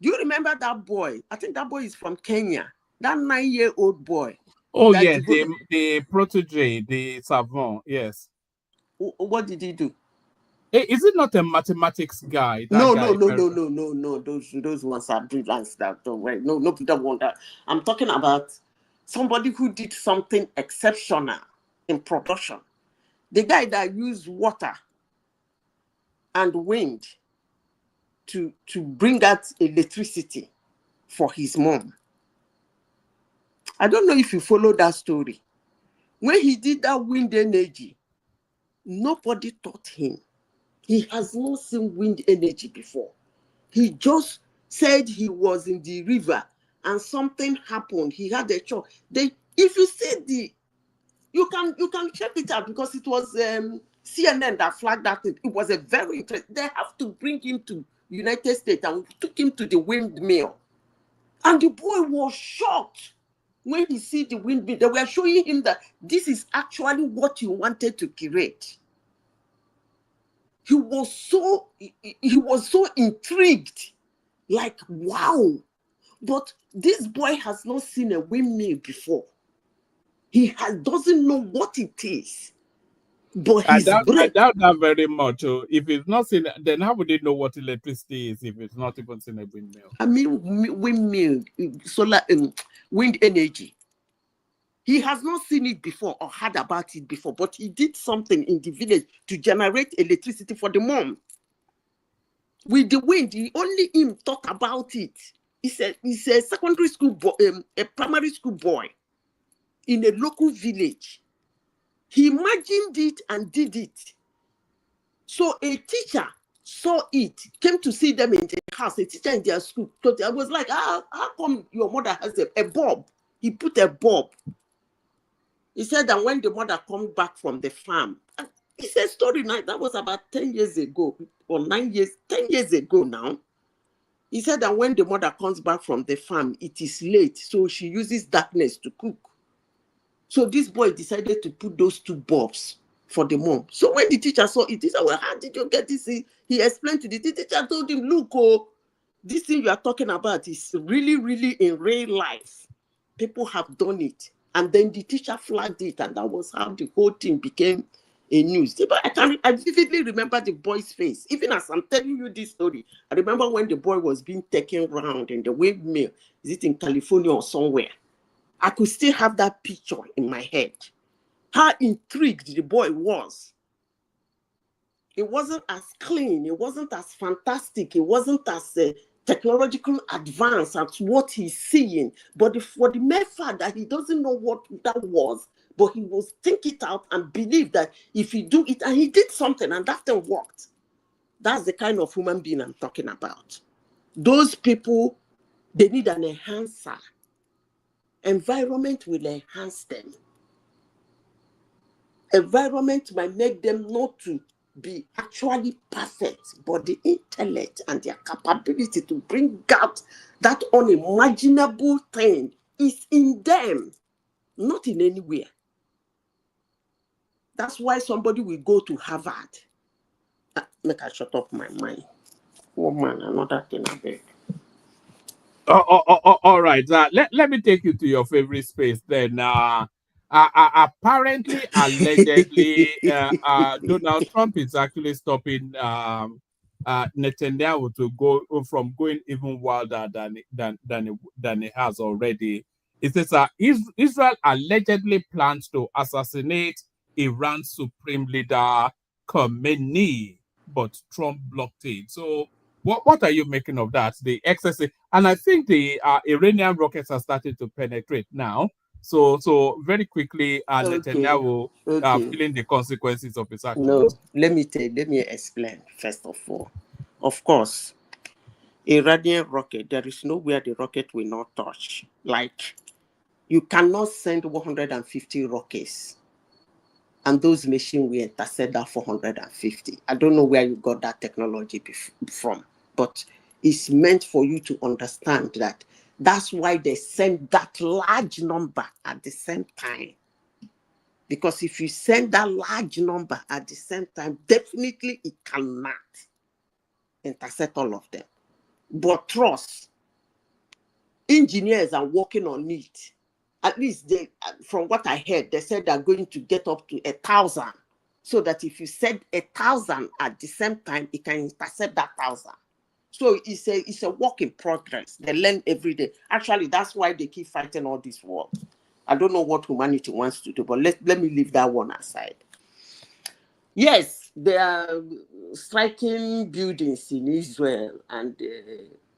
Do you remember that boy? I think that boy is from Kenya. That 9-year-old boy. Oh, yeah, the protege, the savant, yes. What did he do? Hey, is it not a mathematics guy? No. Those ones are brilliant. Don't worry. No, don't want that. I'm talking about somebody who did something exceptional in production. The guy that used water and wind to bring out electricity for his mom. I don't know if you follow that story. When he did that wind energy, nobody taught him. He has not seen wind energy before. He just said he was in the river and something happened. He had a shock. If you see you can check it out because it was CNN that flagged that thing. It was a very interesting. They have to bring him to United States and took him to the windmill. And the boy was shocked when he see the windmill. They were showing him that this is actually what you wanted to create. He was so intrigued, like, wow. But this boy has not seen a windmill before. He doesn't know what it is. But I doubt that very much. If it's not seen, then how would they know what electricity is if it's not even seen a windmill? I mean, windmill, solar, wind energy. He has not seen it before or heard about it before, but he did something in the village to generate electricity for the mom. With the wind, only him thought about it. He's a secondary school boy, a primary school boy in a local village. He imagined it and did it. So a teacher saw it, came to see them in the house, a teacher in their school. So I was like, how come your mother has a bulb? He put a bulb. He said that when the mother comes back from the farm, it's a story now. That was about 10 years ago or 9 years, 10 years ago now. He said that when the mother comes back from the farm, it is late, so she uses darkness to cook. So this boy decided to put those two bulbs for the mom. So when the teacher saw it, he said, well, how did you get this? He explained to the teacher, told him, look, oh, this thing you are talking about is really, really in real life. People have done it. And then the teacher flagged it, and that was how the whole thing became a news. But I vividly remember the boy's face. Even as I'm telling you this story, I remember when the boy was being taken around in the windmill. Is it in California or somewhere? I could still have that picture in my head. How intrigued the boy was. It wasn't as clean. It wasn't as fantastic. It wasn't as technological advance as what he's seeing. But for the mere fact that he doesn't know what that was, but he will think it out and believe that if he do it, and he did something and that thing worked. That's the kind of human being I'm talking about. Those people, they need an enhancer. Environment will enhance them. Environment might make them not to be actually perfect, but the intellect and their capability to bring out that unimaginable thing is in them, not in anywhere. That's why somebody will go to Harvard. Make I shut up my mind. Oh man, another thing I beg. All right. Let me take you to your favorite space then. Apparently, allegedly, Donald Trump is actually stopping Netanyahu to go from going even wilder than he has already. It says Israel allegedly plans to assassinate Iran's supreme leader Khamenei, but Trump blocked it. So, what are you making of that? The excessive, and I think the Iranian rockets are starting to penetrate now. So very quickly, Netanyahu feeling the consequences of his actions. No, let me explain first of all. Of course, Iranian rocket, there is nowhere the rocket will not touch. Like, you cannot send 150 rockets, and those machines will intercept that 450. I don't know where you got that technology from, but it's meant for you to understand that that's why they send that large number at the same time. Because if you send that large number at the same time, definitely it cannot intercept all of them. But trust, engineers are working on it. At least they, from what I heard, they said they're going to get up to 1,000. So that if you send 1,000 at the same time, it can intercept that 1,000. So it's a work in progress. They learn every day. Actually, that's why they keep fighting all this war. I don't know what humanity wants to do, but let me leave that one aside. Yes, they are striking buildings in Israel, and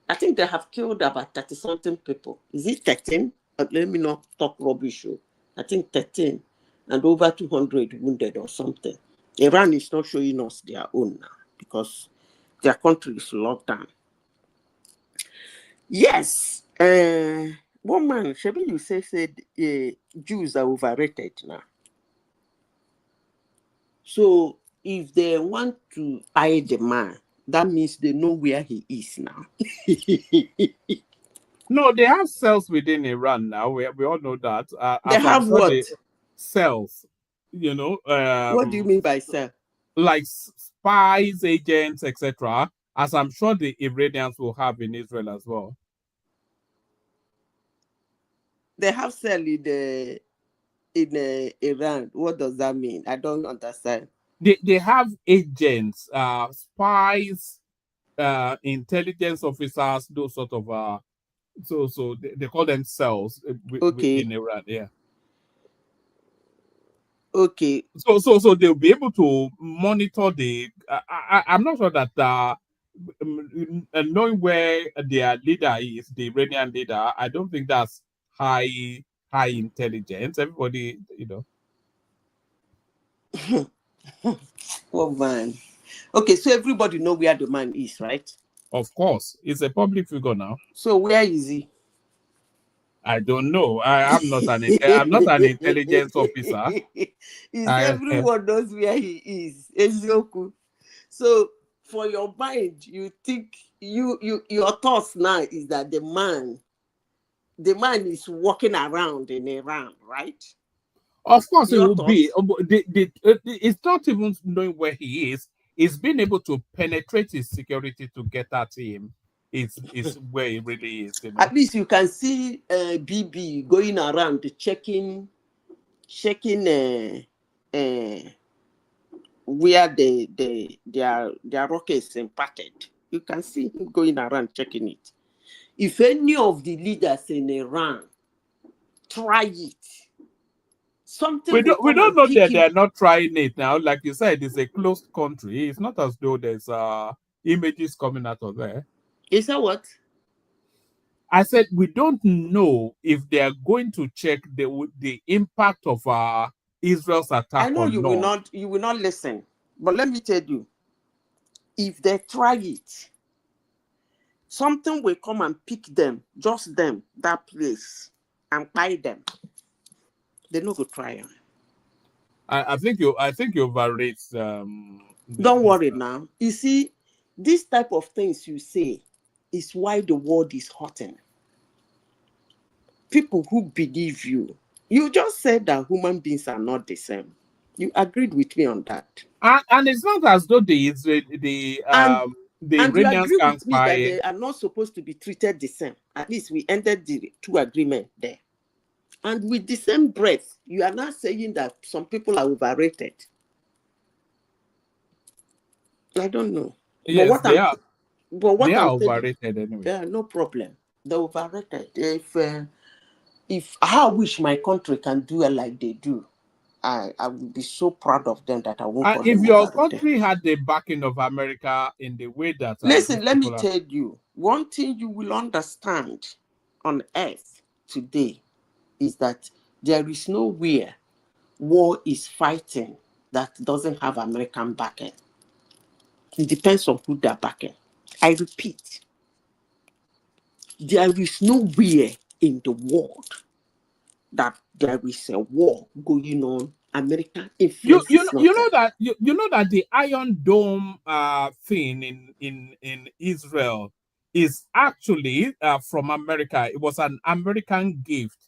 I think they have killed about 30-something people. Is it 13? Let me not talk rubbish. I think 13, and over 200 wounded or something. Iran is not showing us their own now because their country is locked down. Yes. One man, Shebi, you said Jews are overrated now. So if they want to hide the man, that means they know where he is now. No, they have cells within Iran now. We all know that. They have what? Cells. You know. What do you mean by cell? Like spies, agents, etc. As I'm sure the Iranians will have in Israel as well. They have cell in Iran. What does that mean? I don't understand. They have agents, spies, intelligence officers, those sort of so they call them cells in Iran. Yeah. Okay. So they'll be able to monitor the. I'm not sure that knowing where their leader is, the Iranian leader, I don't think that's high intelligence. Everybody, you know. Oh man. Okay, so everybody know where the man is, right? Of course, he's a public figure now. So where is he? I don't know. I'm not an intelligence officer. Everyone knows where he is. Ezoku. So for your mind, you think your thoughts now is that the man is walking around in Iran, right? Of course, it Your will be. thoughts? It's not even knowing where he is. It's being able to penetrate his security to get at him. Is where he really is. You know. At least you can see BB going around checking where their rockets imparted. You can see him going around checking it. If any of the leaders in Iran try it, something We will come don't and know pick that him. they're not trying it now. Like you said, it's a closed country. It's not as though there's images coming out of there. Is that what? I said we don't know if they are going to check the impact of Israel's attack I know or you will not listen, but let me tell you, if they try it, something will come and pick them, just them, that place, and buy them. They no go try it. I think you overrate. Don't worry now. You see, this type of things you say is why the world is hurting. People who believe you just said that human beings are not the same. You agreed with me on that. And it's not as though the And you Iranians agree can with me that buy. they are not supposed to be treated the same. At least we ended the two agreement there. And with the same breath, you are not saying that some people are overrated. I don't know. Yes, but they are. what They are I'm telling, overrated anyway. yeah, no problem. They're overrated. If I wish my country can do it like they do, I would be so proud of them that I won't call If them your overrated. country had the backing of America in the way that Listen, let me tell you, one thing you will understand on earth today is that there is nowhere war is fighting that doesn't have American backing. It depends on who they're backing. I repeat, there is nowhere in the world that there is a war going on. America influence you know that you know that the Iron Dome thing in Israel is actually from America. It was an American gift.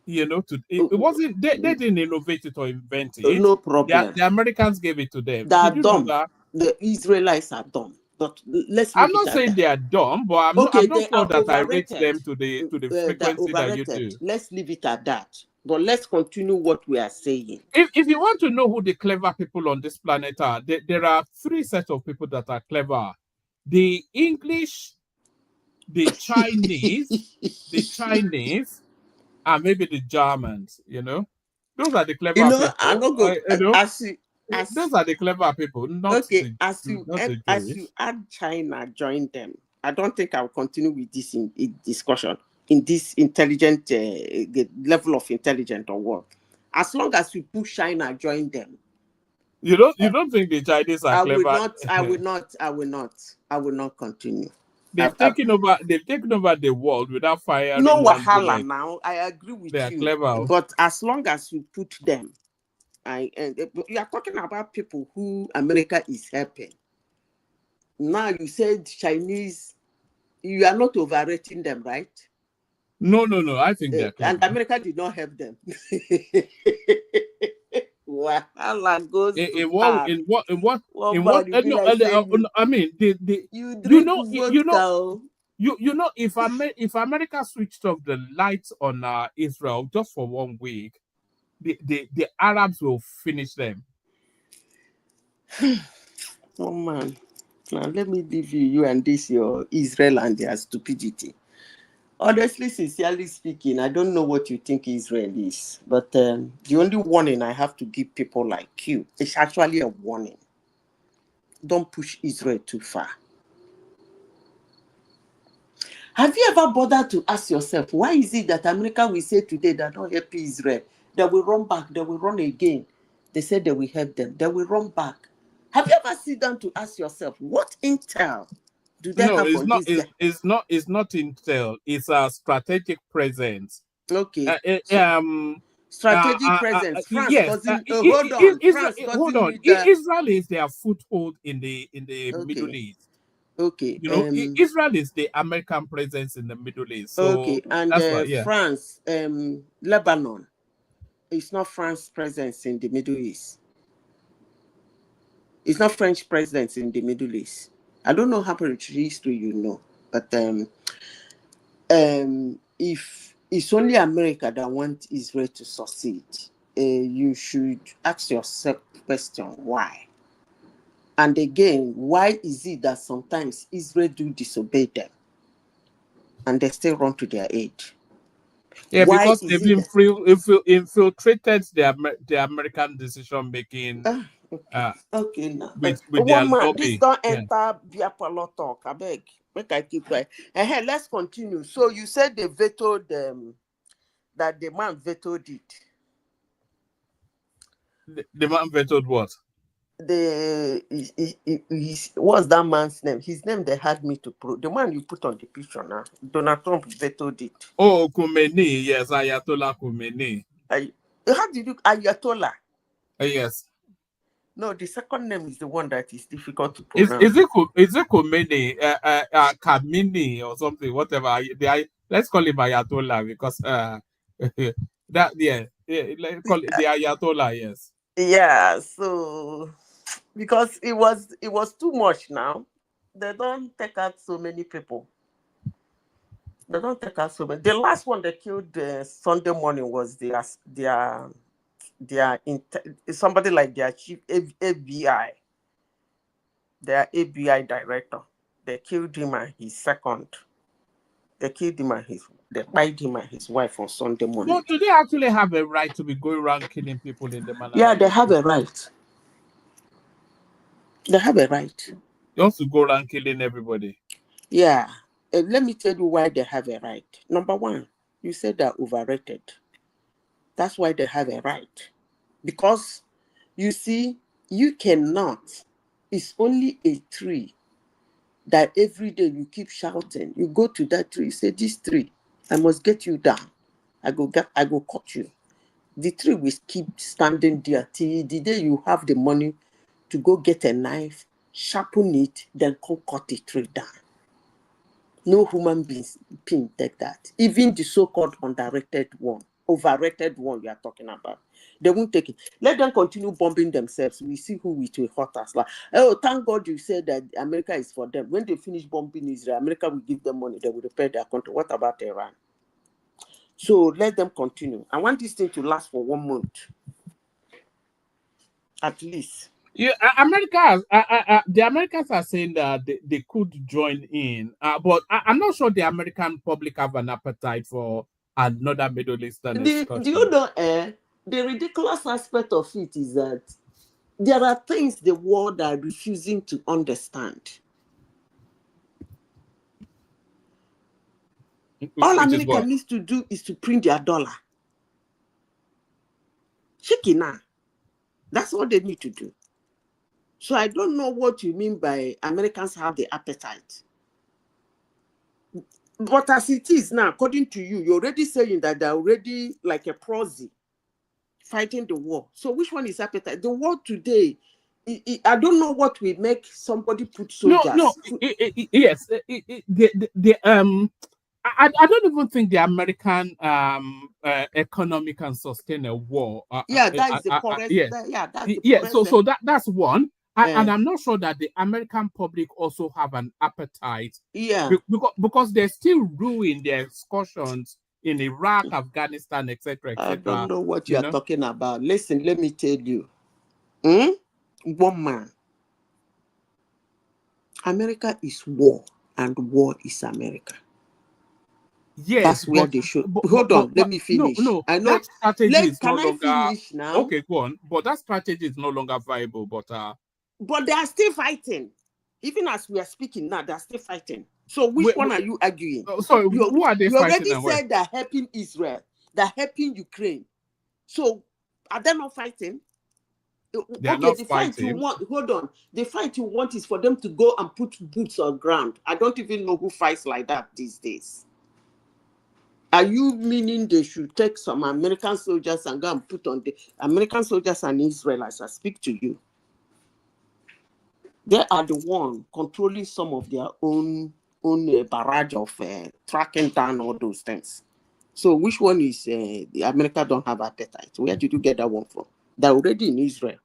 You know, it wasn't they didn't innovate it or invent it. No problem. The Americans gave it to them. They are Did you dumb. know that? The Israelites are dumb. But let's I'm leave not it at saying that. they are dumb, but I'm Okay, not they sure are that I rate overrated. them to the They're frequency that you overrated. do. Let's leave it at that. But let's continue what we are saying. If you want to know who the clever people on this planet are, there are three sets of people that are clever: the English, the Chinese, and maybe the Germans. You know, those are the clever people. I'm not good. Those are the clever people, not okay. not the As Jewish. you add China, join them. I don't think I'll continue with this in discussion in this intelligent the level of intelligent or what. As long as you push China, join them. You don't think the Chinese are clever? I will not continue. They've taken over the world without firing no one wahala bullet. now. I agree with They are you. clever. But as long as you put them, you are talking about people who America is helping. Now you said Chinese, you are not overrating them, right? No. I think they're clever. And America did not help them. Wahala goes In what? I mean, if America switched off the lights on Israel just for 1 week, the Arabs will finish them. Oh man, now let me leave you and this your Israel and their stupidity. Honestly, sincerely speaking, I don't know what you think Israel is, but the only warning I have to give people like you is actually a warning. Don't push Israel too far. Have you ever bothered to ask yourself, why is it that America will say today that don't help Israel? They will run back, they will run again. They said they will help them, they will run back. Have you ever sit down to ask yourself, what intel do they have on this guy? It's not intel. It's a strategic presence. Okay. Strategic presence. France yes. doesn't. Hold on. France hold on. Israel Israel is their foothold in the Middle East. Okay. You know, Israel is the American presence in the Middle East. So okay, and that's why, yeah. France, Lebanon. It's not France presence in the Middle East. It's not French presence in the Middle East. I don't know how much history you know, but if it's only America that wants Israel to succeed, you should ask yourself the question why. And again, why is it that sometimes Israel do disobey them, and they still run to their aid? Yeah, Why because is they've it infiltrated the American decision making. Okay, now. With One their man, lobby. this don't Yeah. enter via Palo talk. I beg. Make I keep quiet. Let's continue. So you said they vetoed that the man vetoed it. The man vetoed what? What's that man's name? His name they had me to prove. The man you put on the picture now. Donald Trump vetoed it. Oh, Khomeini, yes, Ayatollah Khomeini. How did you Ayatollah? Yes. No, the second name is the one that is difficult to pronounce. Is it Khomeini, Kamini or something, whatever? Let's call him Ayatollah because let's call it the Ayatollah, yes. Yeah, so because it was too much now. They don't take out so many people. They don't take out so many. The last one they killed Sunday morning was somebody like their chief FBI, their ABI director. They killed him and his second. They killed him and they killed him and his wife on Sunday morning. So do they actually have a right to be going around killing people in the manner? Yeah, they have a right. They have a right. They want to go around killing everybody. Yeah. Let me tell you why they have a right. Number one, you said they're overrated. That's why they have a right. Because, you see, you cannot. It's only a tree that every day you keep shouting. You go to that tree, you say, this tree, I must get you down. I go cut you. The tree will keep standing there till the day you have the money to go get a knife, sharpen it, then come cut the tree down. No human beings take that. Even the so-called overrated one you are talking about, they won't take it. Let them continue bombing themselves. We see who it will hurt us. Like, oh, thank God you said that America is for them. When they finish bombing Israel, America will give them money. They will repair their country. What about Iran? So let them continue. I want this thing to last for 1 month, at least. Yeah, the Americans are saying that they could join in, but I'm not sure the American public have an appetite for another Middle Eastern discussion. Do you know, the ridiculous aspect of it is that there are things the world are refusing to understand. All America needs to do is to print their dollar. Shettima. That's what they need to do. So I don't know what you mean by Americans have the appetite. But as it is now, according to you, you're already saying that they're already like a proxy fighting the war. So which one is appetite? The war today, I don't know what will make somebody put soldiers. Yes. I don't even think the American economy can sustain a war. That is the correct. So that's one. And I'm not sure that the American public also have an appetite. Yeah. Because they're still ruining their excursions in Iraq, Afghanistan, etc., etc. I don't know what you are talking about. Listen, let me tell you. One man. America is war, and war is America. Yes, that's where they should. Hold on, let me finish. No, I know. that strategy is no longer. Finish now? Okay, go on. But that strategy is no longer viable. But they are still fighting. Even as we are speaking now, they are still fighting. So which one are you arguing? Sorry, who are they fighting? You already said they're helping Israel. They're helping Ukraine. So are they not fighting? They are not the fighting. Fight you want, hold on. The fight you want is for them to go and put boots on ground. I don't even know who fights like that these days. Are you meaning they should take some American soldiers and go and put on the American soldiers and Israel as I speak to you? They are the one controlling some of their own barrage of tracking down all those things. So which one is the America don't have appetite? Where did you get that one from? They're already in Israel.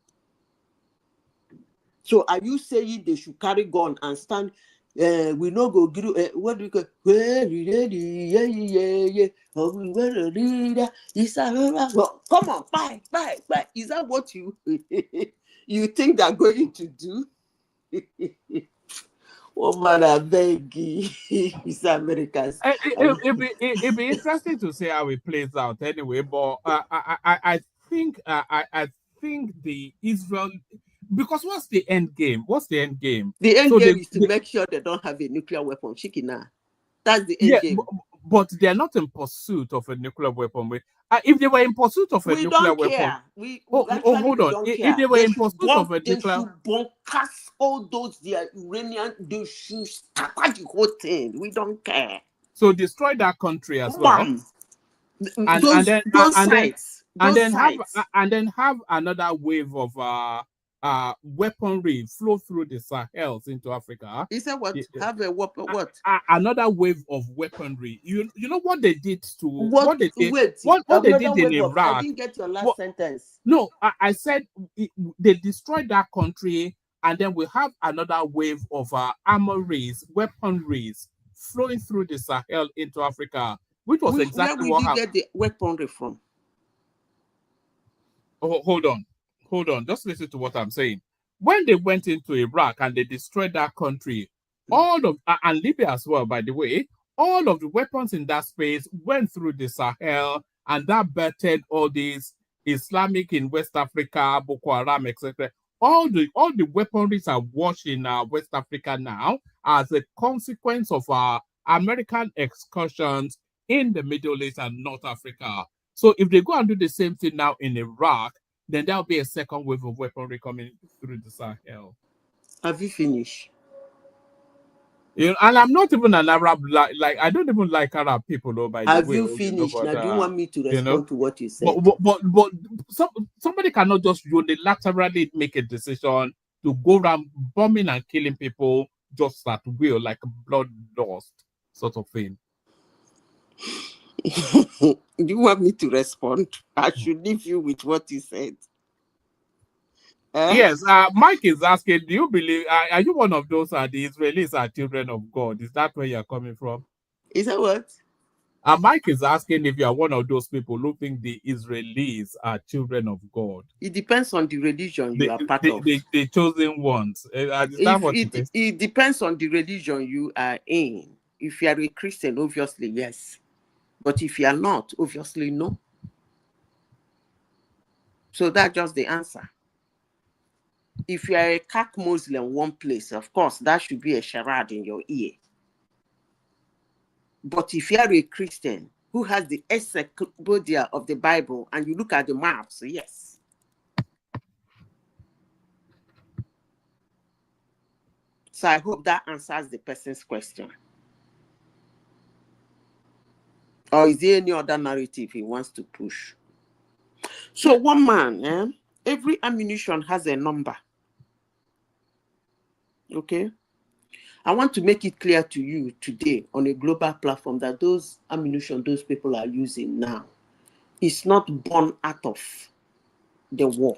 So are you saying they should carry gun and stand? We no go what do we call? Come on, bye. Is that what you you think they're going to do? Oh man, I beg you, it's Americans. It'd be interesting to see how it plays out anyway. But I think I think the Israel, because what's the end game? What's the end game? The end game is to make sure they don't have a nuclear weapon. Shikina. That's the end game. But they're not in pursuit of a nuclear weapon. If they were in pursuit of a nuclear weapon, hold on. If they were in pursuit of a nuclear, they should bunkers all those their Iranian. They should scatter the whole thing. We don't care. So destroy that country as well. And then have another wave of weaponry flow through the Sahels into Africa. He said what? Have a weapon? What? Another wave of weaponry. You know what they did to what they did? What they did in Iraq? I didn't get your last sentence. No, I said they destroyed that country, and then we have another wave of armories, weaponries flowing through the Sahel into Africa, which was exactly what happened. Where did you get the weaponry from? Oh, hold on. Just listen to what I'm saying. When they went into Iraq and they destroyed that country, all of and Libya as well, by the way, all of the weapons in that space went through the Sahel, and that bettered all these Islamic in West Africa, Boko Haram, etc. All the weaponries are washed in West Africa now as a consequence of American excursions in the Middle East and North Africa. So if they go and do the same thing now in Iraq, then there'll be a second wave of weaponry coming through the Sahel. Have you finished? You know, and I'm not even an Arab, like I don't even like Arab people, though, by the way. Have you finished? Now, do you want me to respond to what you said? But somebody cannot just unilaterally make a decision to go around bombing and killing people just at will, like a bloodlust sort of thing. Do you want me to respond? I should leave you with what you said. Yes, Mike is asking, do you believe, are you one of those the Israelis are children of God? Is that where you're coming from? Is that what? Mike is asking if you are one of those people who think the Israelis are children of God. It depends on the religion you are part of. The chosen ones. It depends on the religion you are in. If you are a Christian, obviously, yes. But if you are not, obviously, no. So that's just the answer. If you are a CAC Muslim, one place, of course, that should be a charade in your ear. But if you are a Christian who has the encyclopedia of the Bible and you look at the maps, yes. So I hope that answers the person's question. Or is there any other narrative he wants to push? So one man, every ammunition has a number. Okay? I want to make it clear to you today on a global platform that those ammunition those people are using now is not born out of the war.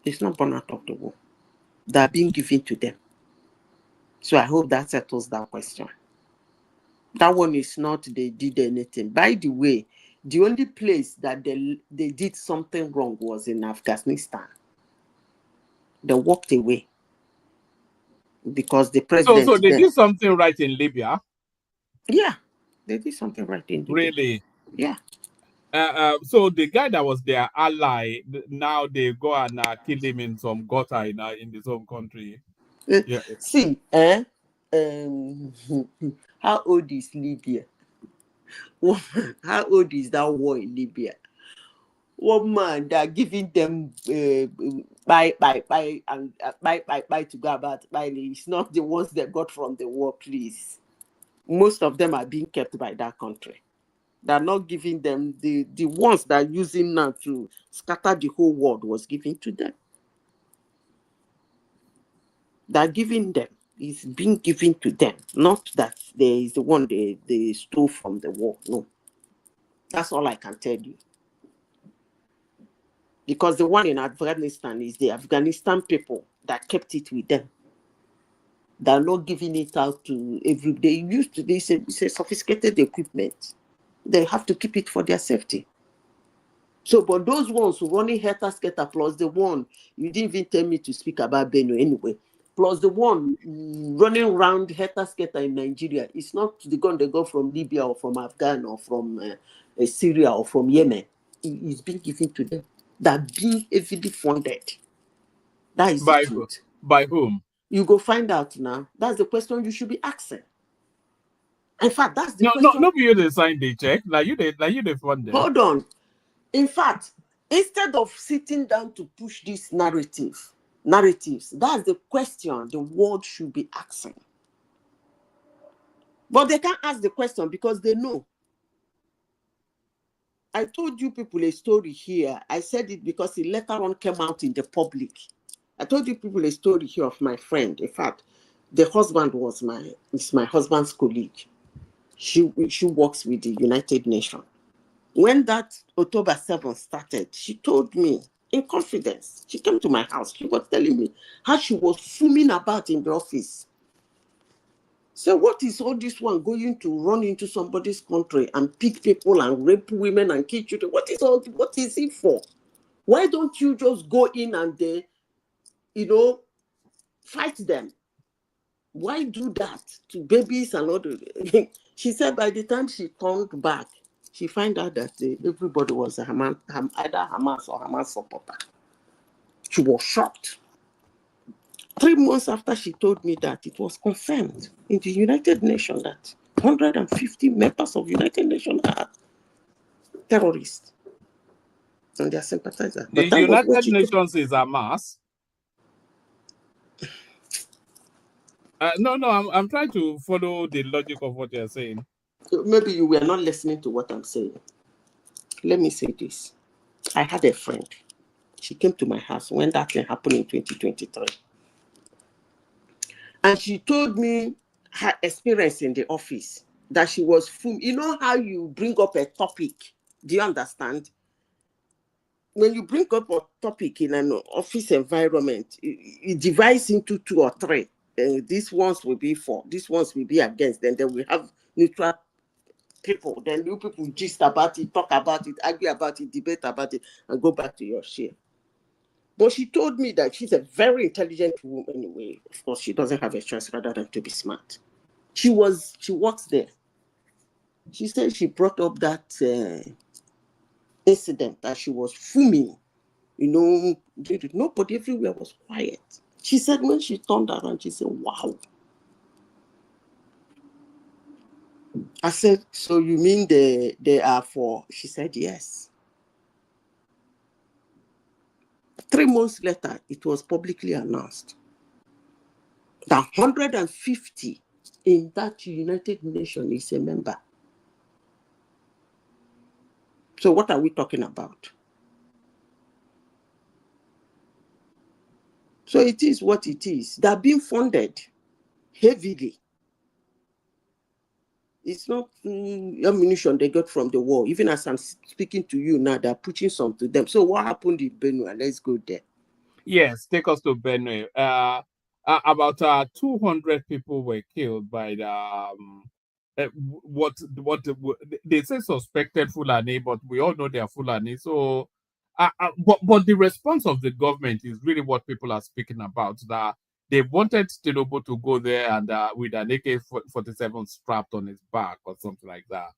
It's not born out of the war. They are being given to them. So I hope that settles that question. That one is not they did anything. By the way, the only place that they did something wrong was in Afghanistan. They walked away because the president... So they did something right in Libya? Yeah, they did something right in Libya. Really? Yeah. So the guy that was their ally, now they go and kill him in some gutter in his own country. Yeah. See, how old is Libya? How old is that war in Libya? One man that giving them buy to go about buy. It's not the ones that got from the war, please. Most of them are being kept by that country. They're not giving them the ones that are using now to scatter the whole world was given to them. They're giving them. It's being given to them. Not that there is the one they stole from the war. No. That's all I can tell you. Because the one in Afghanistan is the Afghanistan people that kept it with them. They're not giving it out to everybody. They used to be sophisticated equipment. They have to keep it for their safety. So, but those ones who running Heta Skater plus the one, you didn't even tell me to speak about Benue anyway, plus the one running around Heta Skater in Nigeria, it's not the gun they got from Libya or from Afghan or from Syria or from Yemen. It's being given to them. They're being heavily funded. That is the truth. By whom? You go find out now. That's the question you should be asking. In fact, that's the question. No, you didn't sign the check. Like you did fund them. Hold on. In fact, instead of sitting down to push this narratives, that's the question the world should be asking. But they can't ask the question because they know. I told you people a story here. I said it because it later on came out in the public. I told you people a story here of my friend. In fact, the husband is my husband's colleague. She works with the United Nations. When that October 7th started, she told me in confidence. She came to my house. She was telling me how she was fuming about in the office. So what is all this one going to run into somebody's country and pick people and rape women and kill children? What is it for? Why don't you just go in and fight them? Why do that to babies and other? She said by the time she turned back, she found out that everybody was either Hamas or Hamas supporter. She was shocked. 3 months after she told me that, it was confirmed in the United Nations that 150 members of the United Nations are terrorists. And they are sympathizers. The United Nations is Hamas. No, I'm trying to follow the logic of what you're saying. Maybe you were not listening to what I'm saying. Let me say this. I had a friend. She came to my house when that thing happened in 2023. And she told me her experience in the office, that she was full. You know how you bring up a topic? Do you understand? When you bring up a topic in an office environment, it divides into 2 or 3. These ones will be for, these ones will be against. Then we have neutral people. Then you people gist about it, talk about it, argue about it, debate about it, and go back to your share. But she told me that she's a very intelligent woman anyway. Of course, she doesn't have a choice rather than to be smart. She works there. She said she brought up that incident that she was fuming. Nobody everywhere was quiet. She said when she turned around, she said, wow. I said, so you mean they are for? She said, yes. 3 months later, it was publicly announced that 150 in that United Nations is a member. So what are we talking about? So it is what it is. They're being funded heavily. It's not ammunition they got from the war. Even as I'm speaking to you now, they're pushing some to them. So what happened in Benue? Let's go there. Yes, take us to Benue. About 200 people were killed by the what they say suspected Fulani, but we all know they are Fulani. So, but the response of the government is really what people are speaking about. That they wanted Tinubu to go there and with an AK-47 strapped on his back or something like that.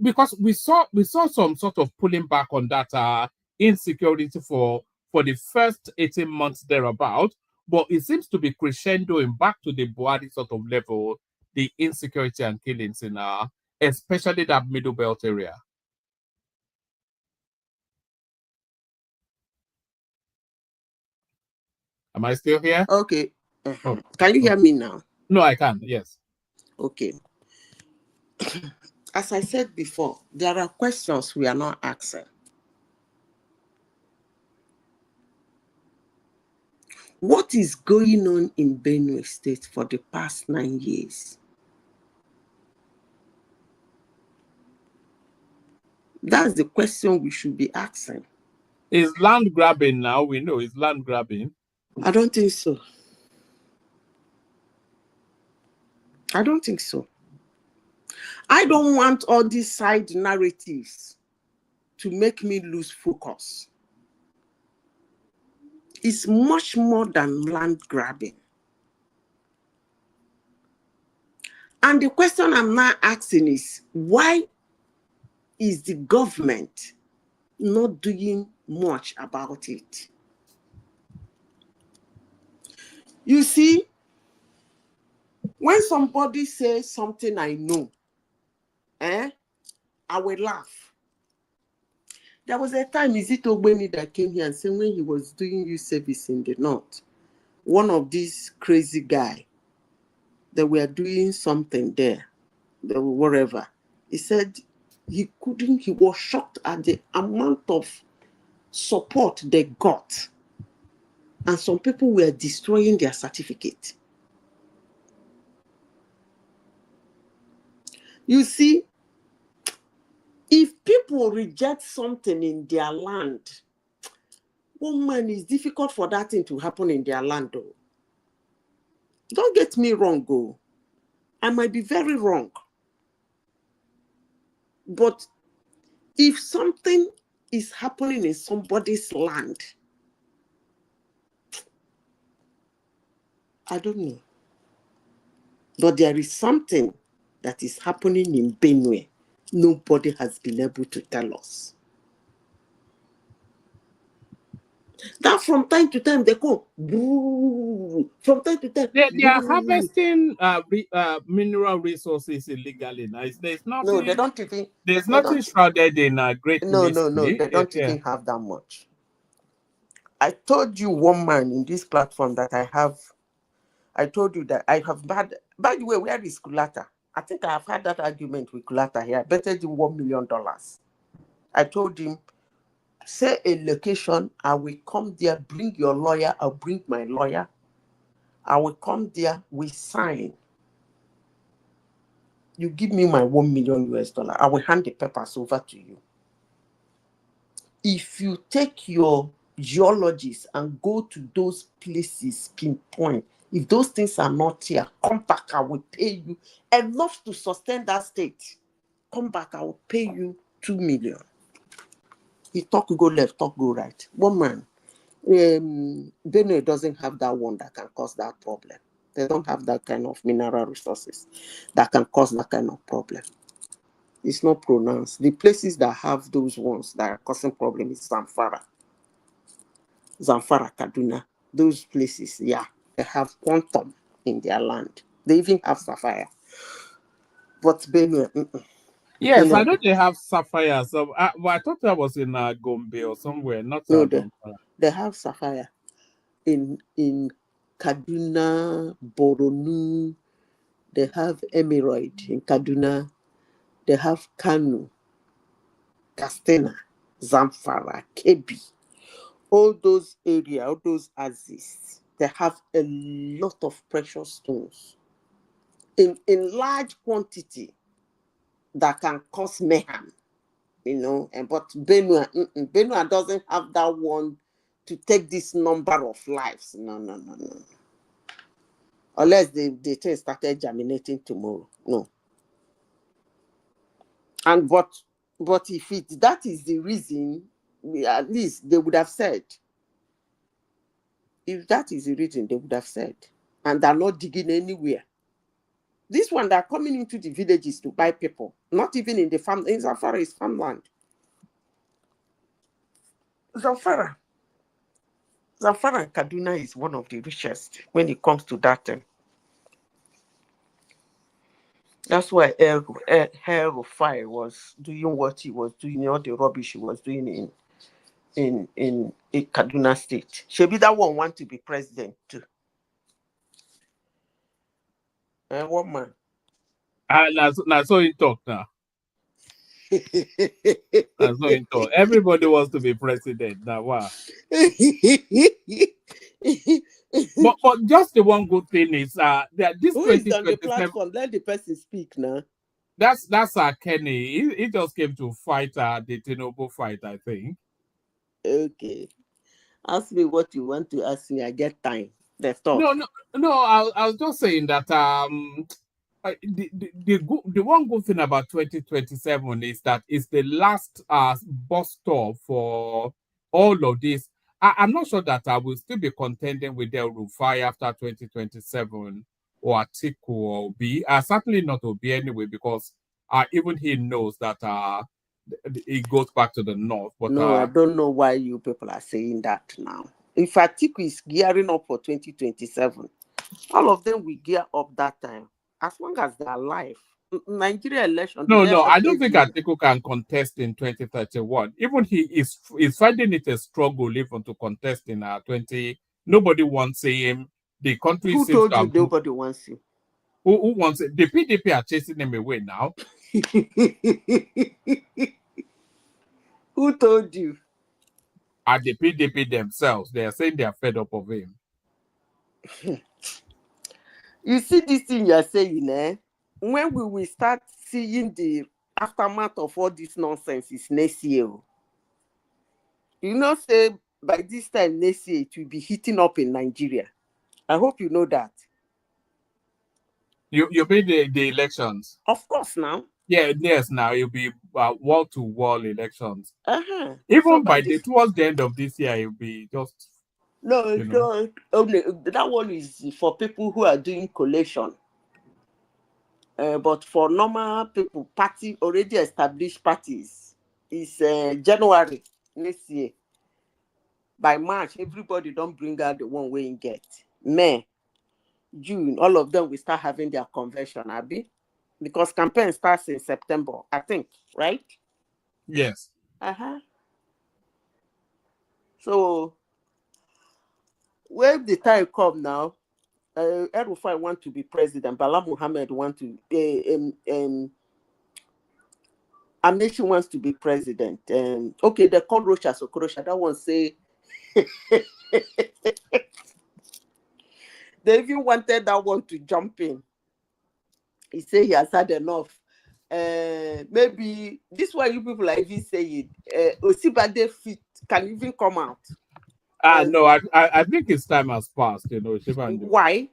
Because we saw some sort of pulling back on that insecurity for the first 18 months thereabout, but it seems to be crescendoing back to the Buhari sort of level, the insecurity and killings in especially that middle belt area. Am I still here? Okay. Can you hear me now? No, I can. Yes. Okay. as I said before, there are questions we are not asking. What is going on in Benue State for the past 9 years? That's the question we should be asking. Is land grabbing now? We know it's land grabbing. I don't think so. I don't think so. I don't want all these side narratives to make me lose focus. It's much more than land grabbing. And the question I'm now asking is, why is the government not doing much about it? You see, when somebody says something I know, I will laugh. There was a time, is it Ogbeni that came here and said when he was doing youth service in the north, one of these crazy guy, they were doing something there, whatever. He said he was shocked at the amount of support they got. And some people were destroying their certificate. You see, if people reject something in their land, woman, it's difficult for that thing to happen in their land, though. Don't get me wrong, go. I might be very wrong. But if something is happening in somebody's land, I don't know. But there is something that is happening in Benue. Nobody has been able to tell us. That from time to time they go, from time to time. They are harvesting mineral resources illegally now. There's nothing. No, they don't even. There's nothing shrouded in great mystery. No. They don't even have that much. I told you one man in this platform that I have. I told you that I have bad. By the way, where is Kulata? I think I have had that argument with Kulata here. I betted him $1 million. I told him, say a location, I will come there, bring your lawyer, I'll bring my lawyer. I will come there, we sign. You give me my $1 million US, I will hand the papers over to you. If you take your geologists and go to those places, pinpoint, if those things are not here, come back, I will pay you enough to sustain that state. Come back, I will pay you $2 million. He talk go left, talk go right. One man, Benue doesn't have that one that can cause that problem. They don't have that kind of mineral resources that can cause that kind of problem. It's not pronounced. The places that have those ones that are causing problem is Zamfara, Kaduna. Those places, yeah, they have quantum in their land. They even have sapphire. But Benue, yes, Benue, I know they have sapphire. So, well, I thought that was in Gombe or somewhere, not no, Zamfara. they have sapphire in Kaduna, Boronu. They have Emerald in Kaduna. They have Kanu, Castena, Zamfara, Kebbi. All those areas, all those axes, they have a lot of precious stones in large quantity that can cause mayhem, but Benue doesn't have that one to take this number of lives. No. Unless the thing started germinating tomorrow. No. And but if that is the reason, at least they would have said. If that is the reason, they would have said. And they're not digging anywhere. This one, they're coming into the villages to buy people. Not even in the farm. In Zamfara is farmland. Zamfara and Kaduna is one of the richest when it comes to that thing. That's why El Rufai was doing what he was doing, all the rubbish he was doing in Kaduna State. Shebi that one want to be president too. And one man. Now so in talk now. That's so in talk. Everybody wants to be president now. Wow. but just the one good thing is that this Who is on the 2027 platform? Let the person speak now. that's Kenny. He just came to fight the Tinubu fight, I think. Okay. Ask me what you want to ask me. I get time. Let's talk. No. I was just saying that the one good thing about 2027 is that it's the last bus stop for all of this. I'm not sure that I will still be contending with El Rufai after 2027 or Atiku or Obi. Certainly not Obi anyway, because even he knows that it goes back to the north. But no, I don't know why you people are saying that now. If Atiku is gearing up for 2027, all of them will gear up that time. As long as they're alive. Nigeria election. No, I don't think Atiku can contest in 2031. Even he is finding it a struggle even to contest in 20. Nobody wants him. The country Who seems told to you nobody wants him? Who wants it? The PDP are chasing him away now. Who told you? At the PDP themselves, they are saying they are fed up of him. You see this thing you are saying, eh? When we will start seeing the aftermath of all this nonsense is next year. You know, say by this time next year it will be heating up in Nigeria. I hope you know that. You mean the elections? Of course, now. Yeah, yes. Now it'll be wall-to-wall elections. So Even towards the end of this year, it'll be just. No, only that one is for people who are doing collation. But for normal people, already established parties, is January next year. By March, everybody don't bring out the one way in get. May, June, all of them will start having their convention, Abby. Because campaign starts in September, I think, right? Yes. So, when the time come now, El-Rufai want to be president, Bala Muhammad want to, Amnesty wants to be president. Okay, they call Rocha Sokorosha. That one say, they even wanted that one to jump in. He said he has had enough. Maybe this why you people are even saying Osibade fit can even come out. No, I think his time has passed, Shivandi. Why?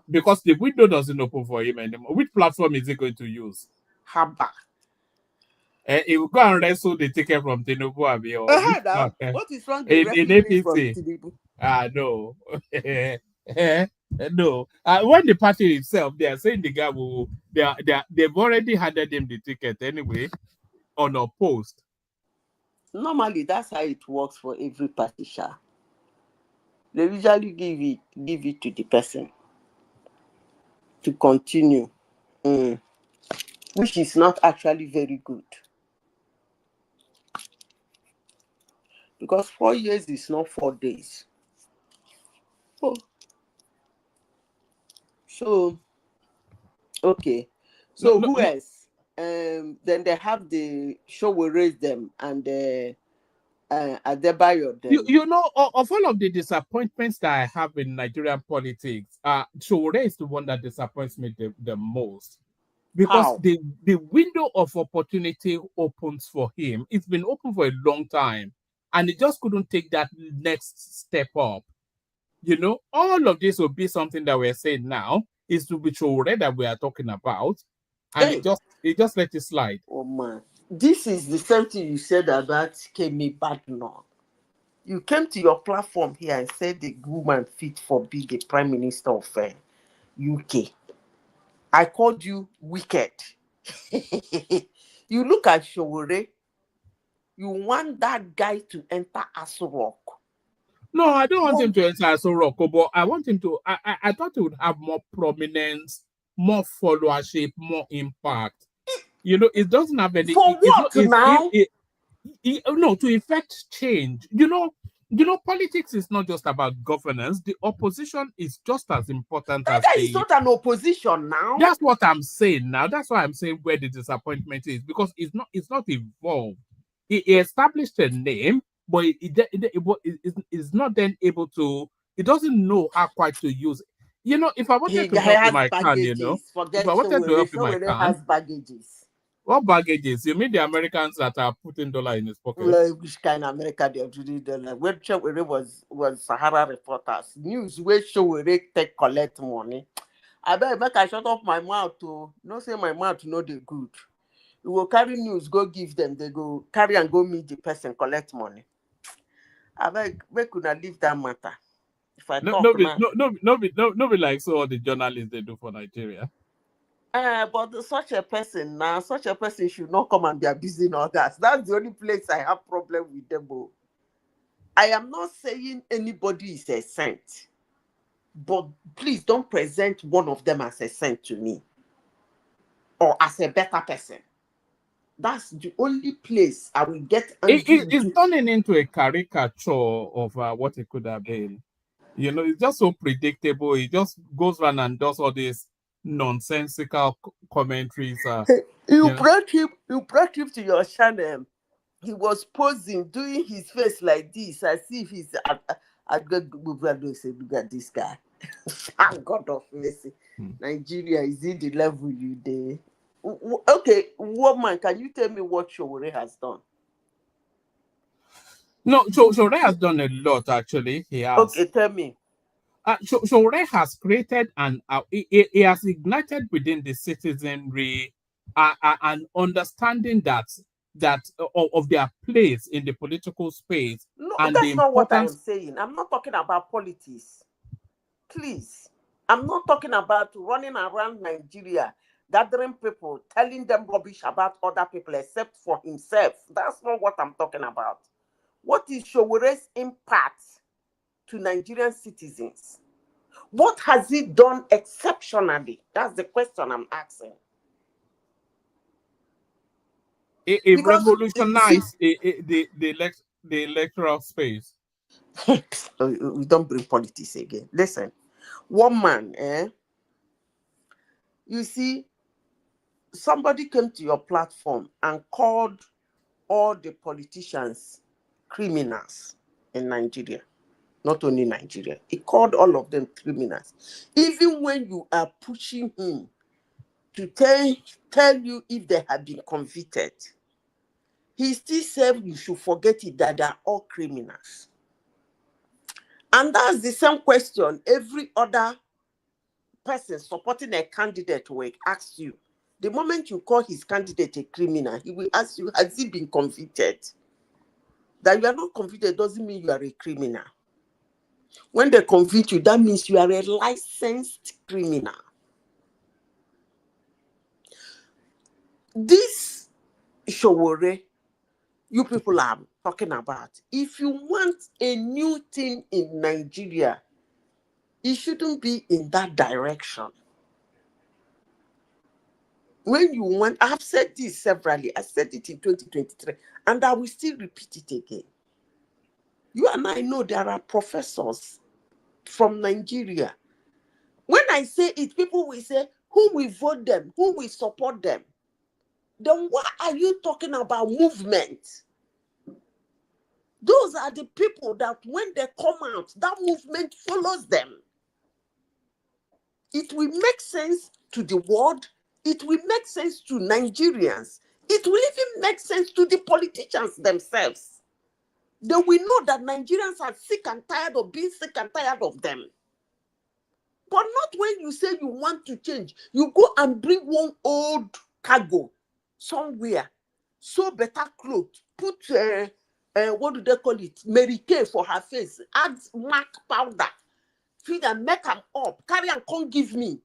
Because the window doesn't open for him anymore. Which platform is he going to use? Haba. He will go and wrestle the ticket from Tinubu. What is wrong in with APC? No. No. When the party itself, they are saying the guy will. They've already handed him the ticket anyway, unopposed. Normally, that's how it works for every party. They usually give it to the person to continue, which is not actually very good. Because 4 years is not 4 days. Oh. So, okay. So who else? Then they have the show will raise them and Adebayo. You know, of all of the disappointments that I have in Nigerian politics, Showore is the one that disappoints me the most. Because the window of opportunity opens for him. It's been open for a long time. And he just couldn't take that next step up. All of this will be something that we're saying now is to be Showore that we are talking about. And he just let it slide. Oh man. This is the same thing you said about Kemi Badenoch. You came to your platform here and said the woman fit for being the Prime Minister of UK. I called you wicked. You look at Showore. You want that guy to enter Aso Rock. No, I don't want him to enter Aso Rock, but I want him to. I thought he would have more prominence, more followership, more impact. It doesn't have any. For what now? No, to effect change. You know, politics is not just about governance. The opposition is just as important as That the... is not an opposition now. That's what I'm saying now. That's why I'm saying where the disappointment is, because it's not evolved. He established a name, but it's not then able to, it doesn't know how quite to use it. You know, if I wanted to help him, has I can, you know. baggages. Forget If I wanted to help him, I Showere can. has baggages. What baggages? You mean the Americans that are putting dollar in his pocket? Well, which kind of America they already done? When Showere was Sahara Reporters. News where Showere take collect money. I bet make I shut up my mouth to no say my mouth no the good. You will carry news, go give them, they go carry and go meet the person, collect money. I bet we could not leave that matter. If I talk now. Nobody likes all the journalists they do for Nigeria. But such a person now, such a person should not come and be abusing others. That's the only place I have problem with them. I am not saying anybody is a saint, but please don't present one of them as a saint to me or as a better person. That's the only place I will get angry. It's turning into a caricature of what it could have been. You know, it's just so predictable. He just goes around and does all these nonsensical commentaries. You brought him to your channel. He was posing, doing his face like this, as if he's I look at this guy. God of mercy. Nigeria is in the level you did. Okay, woman, can you tell me what Showore has done? No, Showore has done a lot, actually. He has. Okay, tell me. Showore has created he has ignited within the citizenry an understanding that of their place in the political space. No, and that's not what I am saying. I'm not talking about politics. Please. I'm not talking about running around Nigeria, gathering people, telling them rubbish about other people except for himself. That's not what I'm talking about. What is Showore's impact to Nigerian citizens? What has he done exceptionally? That's the question I'm asking. It revolutionized the electoral space. We don't bring politics again. Listen, one man, you see, somebody came to your platform and called all the politicians criminals in Nigeria. Not only Nigeria. He called all of them criminals. Even when you are pushing him to tell you if they have been convicted, he still said you should forget it, that they are all criminals. And that's the same question every other person supporting a candidate will ask you. The moment you call his candidate a criminal, he will ask you, has he been convicted? That you are not convicted doesn't mean you are a criminal. When they convict you, that means you are a licensed criminal. This Showore, you people are talking about, if you want a new thing in Nigeria, it shouldn't be in that direction. When you want, I've said this severally. I said it in 2023, and I will still repeat it again. You and I know there are professors from Nigeria. When I say it, people will say, who will vote them? Who will support them? Then why are you talking about movement? Those are the people that when they come out, that movement follows them. It will make sense to the world. It will make sense to Nigerians. It will even make sense to the politicians themselves. They will know that Nigerians are sick and tired of being sick and tired of them. But not when you say you want to change. You go and bring one old cargo somewhere, sew better clothes, put, what do they call it, Mary Kay for her face, add MAC powder, feed and make them up, carry and come give me.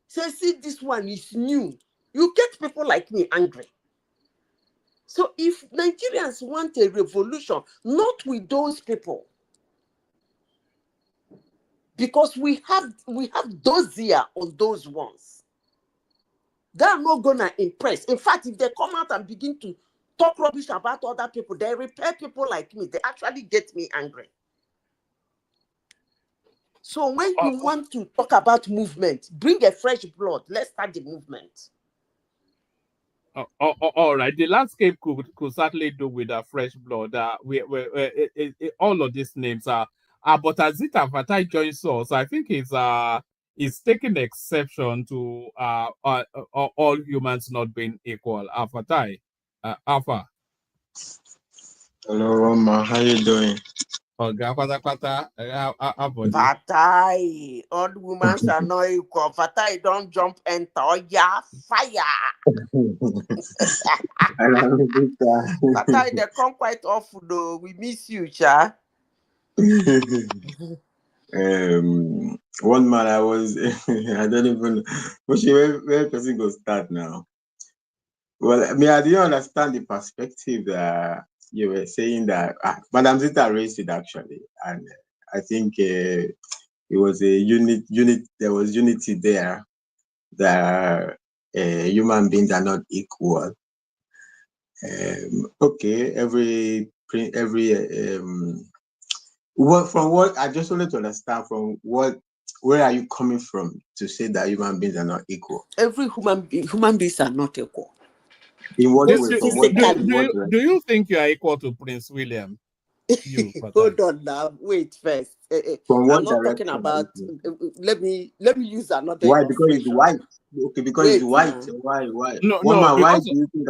Say, see, this one is new. You get people like me angry. So if Nigerians want a revolution, not with those people, because we have those here on those ones. They are not gonna impress. In fact, if they come out and begin to talk rubbish about other people. They repair people like me. They actually get me angry. So when you want to talk about movement, bring a fresh blood. Let's start the movement. All right. The landscape could certainly do with a fresh blood. All of these names are. But as it Fatai joins us, I think he's taking exception to all humans not being equal. Fatai, Alpha. Hello, Roma. How you doing? Fatai, all women are not equal. Fatai, don't jump enter. Yeah, fire. Fatai, they come quite often though. We miss you, cha. One man I was I don't even where person go start now. Well, I mean, I didn't understand the perspective that you were saying that Madam Zita raised it actually, and I think it was a unit. There was unity there that human beings are not equal. Okay, from what I just wanted to understand from where are you coming from to say that human beings are not equal? Every human beings are not equal. In what way? Do you think you are equal to Prince William? Hold on now. Wait first. From what I'm not talking about. Let me use another. Why? Because he's white. Okay, because he's white. Why? Why do you think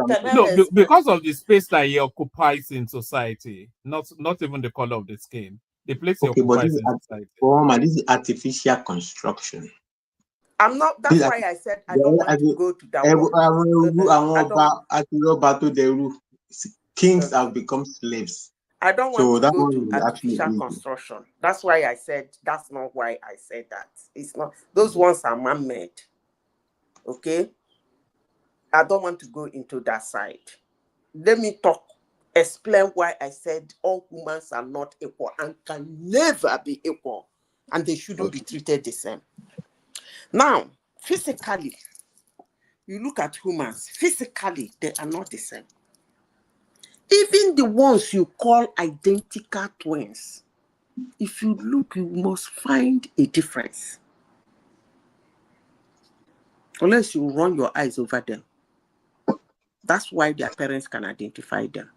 because of the space that he occupies in society, not even the color of the skin. The place he occupies in society. This is artificial construction. I'm not. That's why I said I don't want to go to that one. Kings have become slaves. I don't want to go to artificial construction. That's why I said that's not why I said that. It's not. Those ones are man-made. Okay. I don't want to go into that side. Let me explain why I said all humans are not equal and can never be equal, and they shouldn't be treated the same. Now, physically, you look at humans, physically, they are not the same. Even the ones you call identical twins, if you look, you must find a difference. Unless you run your eyes over them. That's why their parents can identify them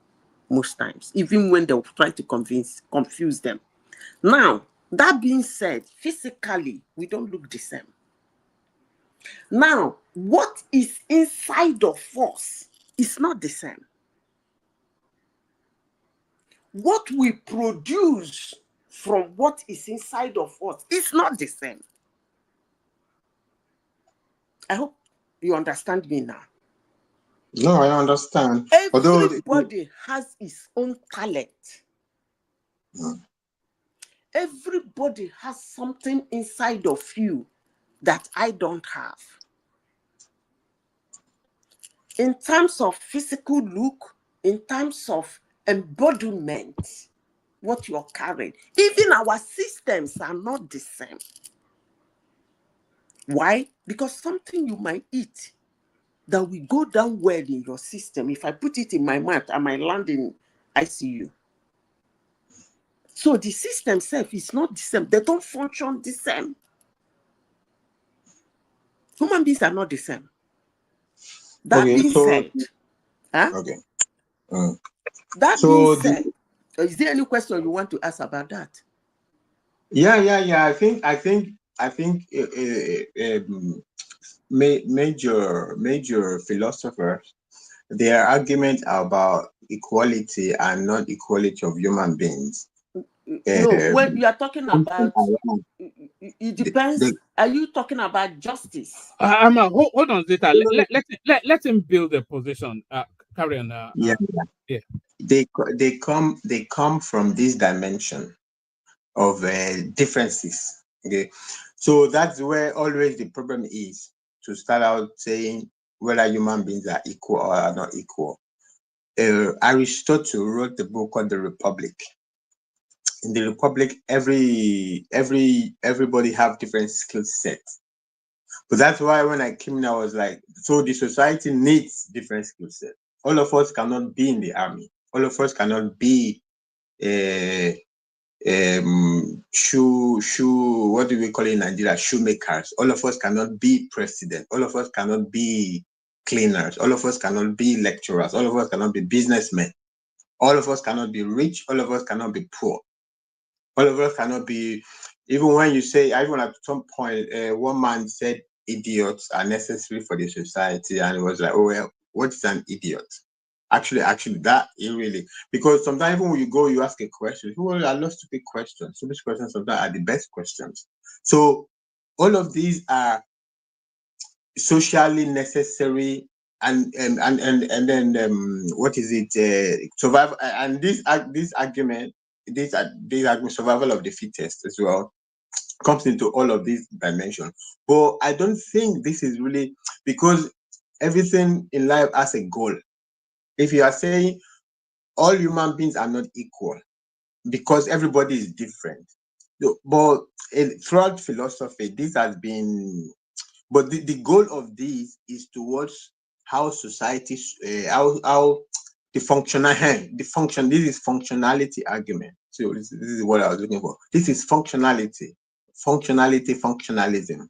most times, even when they try to confuse them. Now, that being said, physically, we don't look the same. Now, what is inside of us is not the same. What we produce from what is inside of us is not the same. I hope you understand me now. No, I understand. Everybody has his own talent. Everybody has something inside of you that I don't have. In terms of physical look, in terms of embodiment, what you're carrying, even our systems are not the same. Why? Because something you might eat that will go down well in your system. If I put it in my mouth, I might land in ICU. So the system itself is not the same. They don't function the same. Human beings are not the same. That being said, that being said, is there any question you want to ask about that? Yeah. I think major philosophers, their argument about equality and non-equality of human beings. No, when you are talking about, it depends. Are you talking about justice? Hold on, Zita. Let him build a position. Carry on. Yeah. They come from this dimension of differences. Okay, so that's where always the problem is, to start out saying whether human beings are equal or are not equal. Aristotle wrote the book called The Republic. In the Republic, everybody have different skill sets. But that's why when I came in, I was like, so the society needs different skill sets. All of us cannot be in the army. All of us cannot be what do we call it in Nigeria? Shoemakers. All of us cannot be president. All of us cannot be cleaners. All of us cannot be lecturers. All of us cannot be businessmen. All of us cannot be rich. All of us cannot be poor. All of us cannot be, even when you say, even at some point, one man said idiots are necessary for the society, and it was like, oh, well, what is an idiot? Actually, that it really, because sometimes even when you go, you ask a question. Well, I love stupid questions. Stupid questions sometimes are the best questions. So all of these are socially necessary, and then what is it? Survival, and this argument, survival of the fittest as well comes into all of these dimensions. But I don't think this is really, because everything in life has a goal. If you are saying all human beings are not equal because everybody is different, but throughout philosophy, this has been, but the goal of this is towards how society, how the function. This is functionality argument. So this is what I was looking for. This is functionality, functionalism.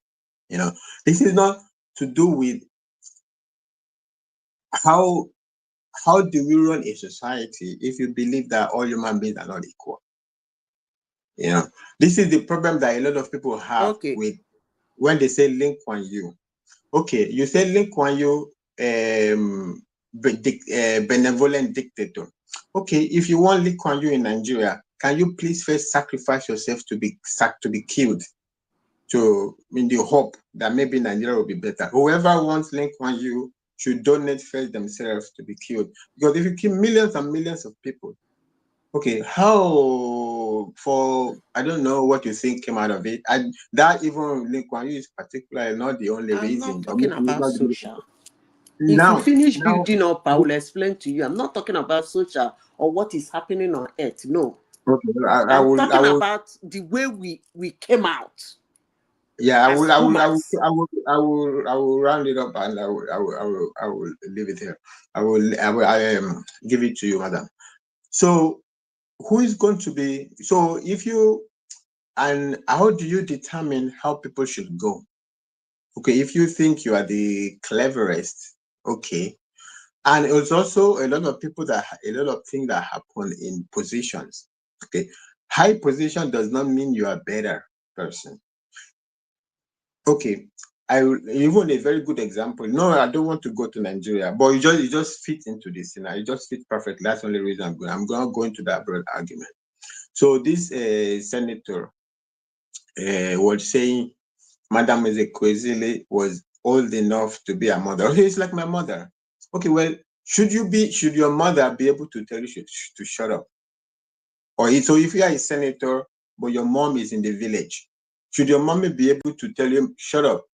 You know, this is not to do with how do we run a society if you believe that all human beings are not equal. You know, this is the problem that a lot of people have with when they say Lee Kuan Yew. Okay, you say Lee Kuan Yew, benevolent dictator. Okay, if you want Lee Kuan Yew in Nigeria, can you please first sacrifice yourself to be killed, in the hope that maybe Nigeria will be better? Whoever wants Lee Kuan Yew should donate first themselves to be killed, because if you kill millions and millions of people, okay, how, for, I don't know what you think came out of it. And that even Lee Kuan Yew is particularly not the only reason. I'm not talking about social. Now, if you finish building up, I will explain to you. I'm not talking about social or what is happening on earth. No. Okay, I'm talking about the way we came out. Yeah, I will round it up, and I will leave it here. I will give it to you, madam. So who is going to be, so if you, and how do you determine how people should go? Okay, if you think you are the cleverest, okay. And it's also a lot of people a lot of things that happen in positions. Okay, high position does not mean you are a better person. Okay, even a very good example. No, I don't want to go to Nigeria, but you just fit into this, you just fit perfectly. That's the only reason I'm going. I'm going to go into that broad argument. So this senator was saying Madam Ezekwesili was old enough to be a mother. Okay, it's like my mother. Okay, well, should your mother be able to tell you to shut up? Or so if you are a senator, but your mom is in the village, should your mommy be able to tell you shut up?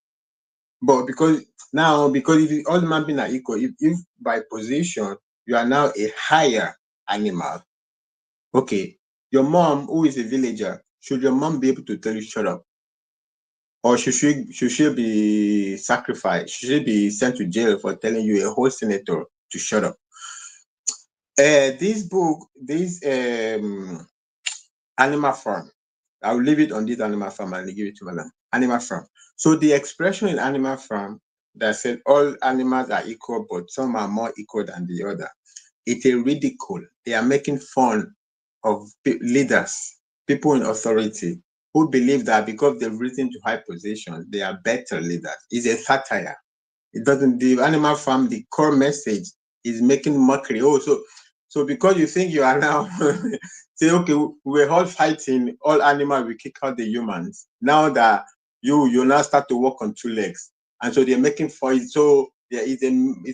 But because if all human beings are equal, if by position you are now a higher animal, okay, your mom, who is a villager, should your mom be able to tell you shut up? Or should she be sacrificed? Should she be sent to jail for telling you, a whole senator, to shut up? This book, Animal Farm, I'll leave it on this Animal Farm and give it to Madam. Animal Farm. So the expression in Animal Farm that said all animals are equal, but some are more equal than the other, it's a ridicule. They are making fun of leaders, people in authority, who believe that because they've risen to high positions, they are better leaders. It's a satire. It doesn't, the Animal Farm, the core message is making mockery. Oh, so because you think you are now, say, okay, we're all fighting, all animals, we kick out the humans. Now that you now start to walk on two legs. And so they're making fun. So there is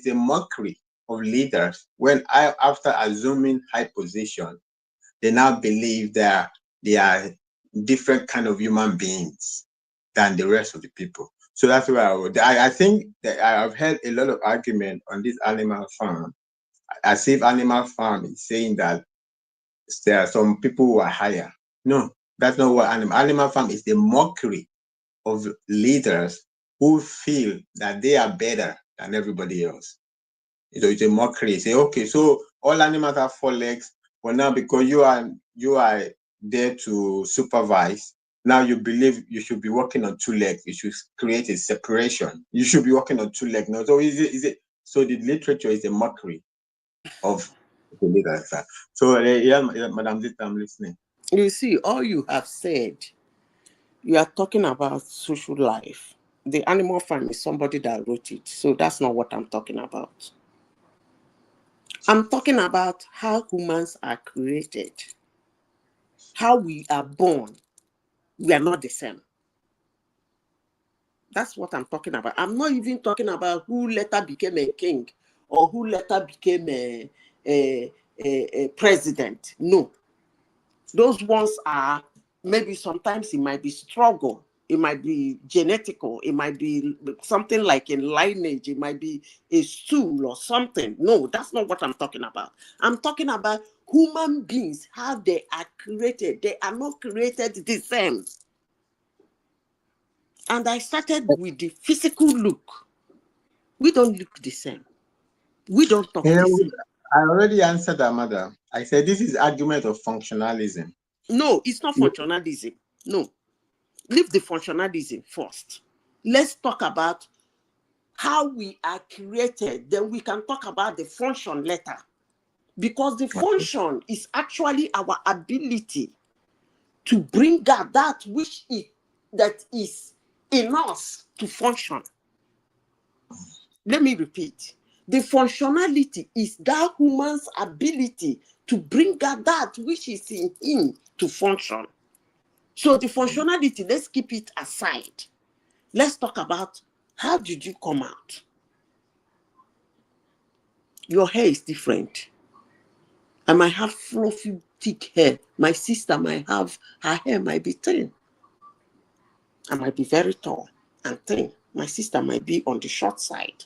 a mockery of leaders when after assuming high position, they now believe that they are different kind of human beings than the rest of the people. So that's why I think that I've heard a lot of argument on this Animal Farm, as if Animal Farm is saying that there are some people who are higher. No, that's not what Animal Farm is. The mockery of leaders who feel that they are better than everybody else. It's a mockery. Say, okay, so all animals have 4 legs, but now because you are there to supervise, now you believe you should be walking on 2 legs. You should create a separation. You should be walking on 2 legs. No, so is it? So the literature is a mockery of the literature. So yeah, Madam Zita, I'm listening. You see, all you have said, you are talking about social life. The animal farm is somebody that wrote it, so that's not what I'm talking about. I'm talking about how humans are created, how we are born. We are not the same. That's what I'm talking about. I'm not even talking about who later became a king or who later became a president. No. Those ones are, maybe sometimes it might be struggle. It might be genetical. It might be something like a lineage. It might be a stool or something. No, that's not what I'm talking about. I'm talking about human beings, how they are created. They are not created the same. And I started with the physical look. We don't look the same. We don't talk the same. I already answered that, madam. I said this is argument of functionalism. No, it's not functionalism. No. Leave the functionalism first. Let's talk about how we are created. Then we can talk about the function later. Because the function is actually our ability to bring out that which that is in us to function. Let me repeat. The functionality is that human's ability to bring out that which is in him to function. So the functionality, let's keep it aside. Let's talk about how did you come out? Your hair is different. I might have fluffy, thick hair. My sister might have, her hair might be thin. I might be very tall and thin. My sister might be on the short side.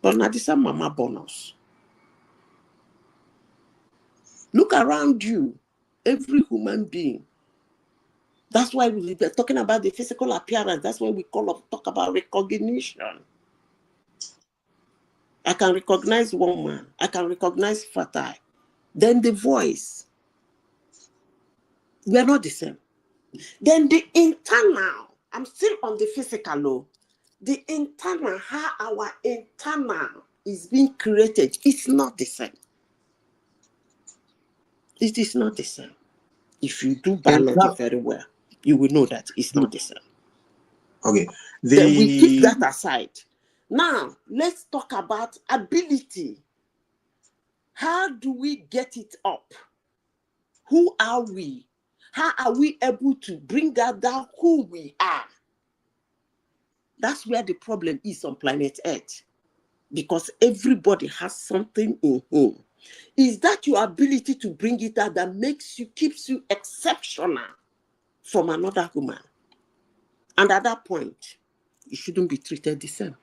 But now this is mama bonus. Look around you, every human being. That's why we're talking about the physical appearance. That's why we talk about recognition. I can recognize one man. I can recognize fat eye. Then the voice. We are not the same. Then the internal. I'm still on the physical law. The internal, how our internal is being created, it's not the same. It is not the same. If you do biology very well, you will know that it's not the same. Okay. Then we keep that aside. Now, let's talk about ability. How do we get it up? Who are we? How are we able to bring out that who we are? That's where the problem is on planet Earth. Because everybody has something in him. Is that your ability to bring it out that keeps you exceptional from another human? And at that point, you shouldn't be treated the same.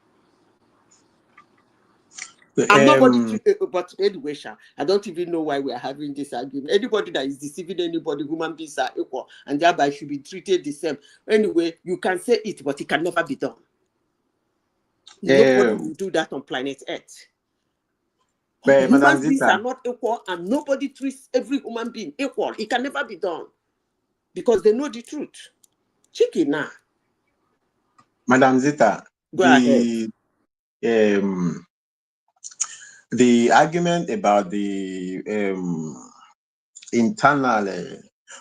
I'm nobody, but anyway, I don't even know why we are having this argument. Anybody that is deceiving anybody, human beings are equal, and thereby should be treated the same. Anyway, you can say it, but it can never be done. Nobody will do that on planet Earth. Human beings are not equal, and nobody treats every human being equal. It can never be done because they know the truth. Chicken now. Madam Zita, go ahead. The argument about the internal.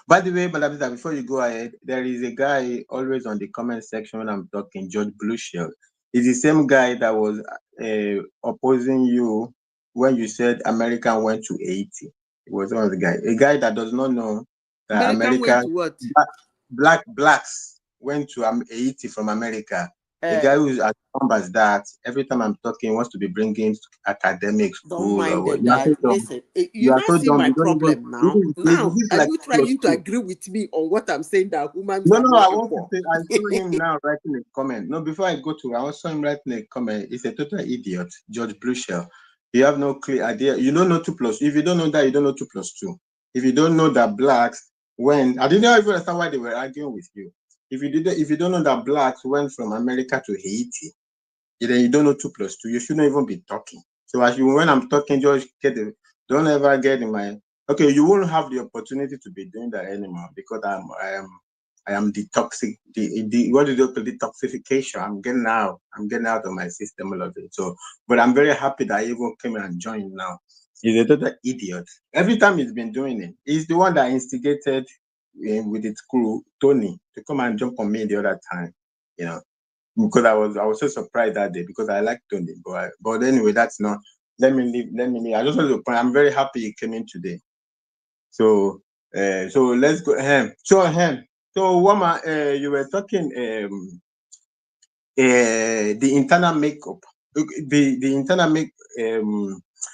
By the way, Madam Zita, before you go ahead, there is a guy always on the comment section when I'm talking, George Blueshell. He's the same guy that was opposing you when you said America went to Haiti. It was one of the guys. A guy that does not know that America went to what? Blacks went to Haiti from America. A guy who's as dumb as that, every time I'm talking, wants to be bringing academic school. Don't mind the guy. Listen, you not see my problem now. Now, are you trying to agree with me on what I'm saying that humans No, are I not want to say, I saw him now writing a comment. No, before I go to, I saw him writing a comment. He's a total idiot, George Blueshell. You have no clear idea. You don't know 2 plus. If you don't know that, you don't know 2 plus 2. If you don't know that blacks I didn't even understand why they were arguing with you. If you don't know that blacks went from America to Haiti, then you don't know 2 plus 2. You shouldn't even be talking. So as you, when I'm talking, just don't ever get in my, okay, you won't have the opportunity to be doing that anymore because I am detoxic, what do you call detoxification? I'm getting out of my system, all of it. So, but I'm very happy that I even came and joined now. He's a total idiot. Every time he's been doing it, he's the one that instigated with his crew, Tony, to come and jump on me the other time, you know, because I was so surprised that day because I like Tony. But anyway, that's not. Let me leave. I just want to point. I'm very happy he came in today. So let's go. So Wama, you were talking the internal makeup, the internal make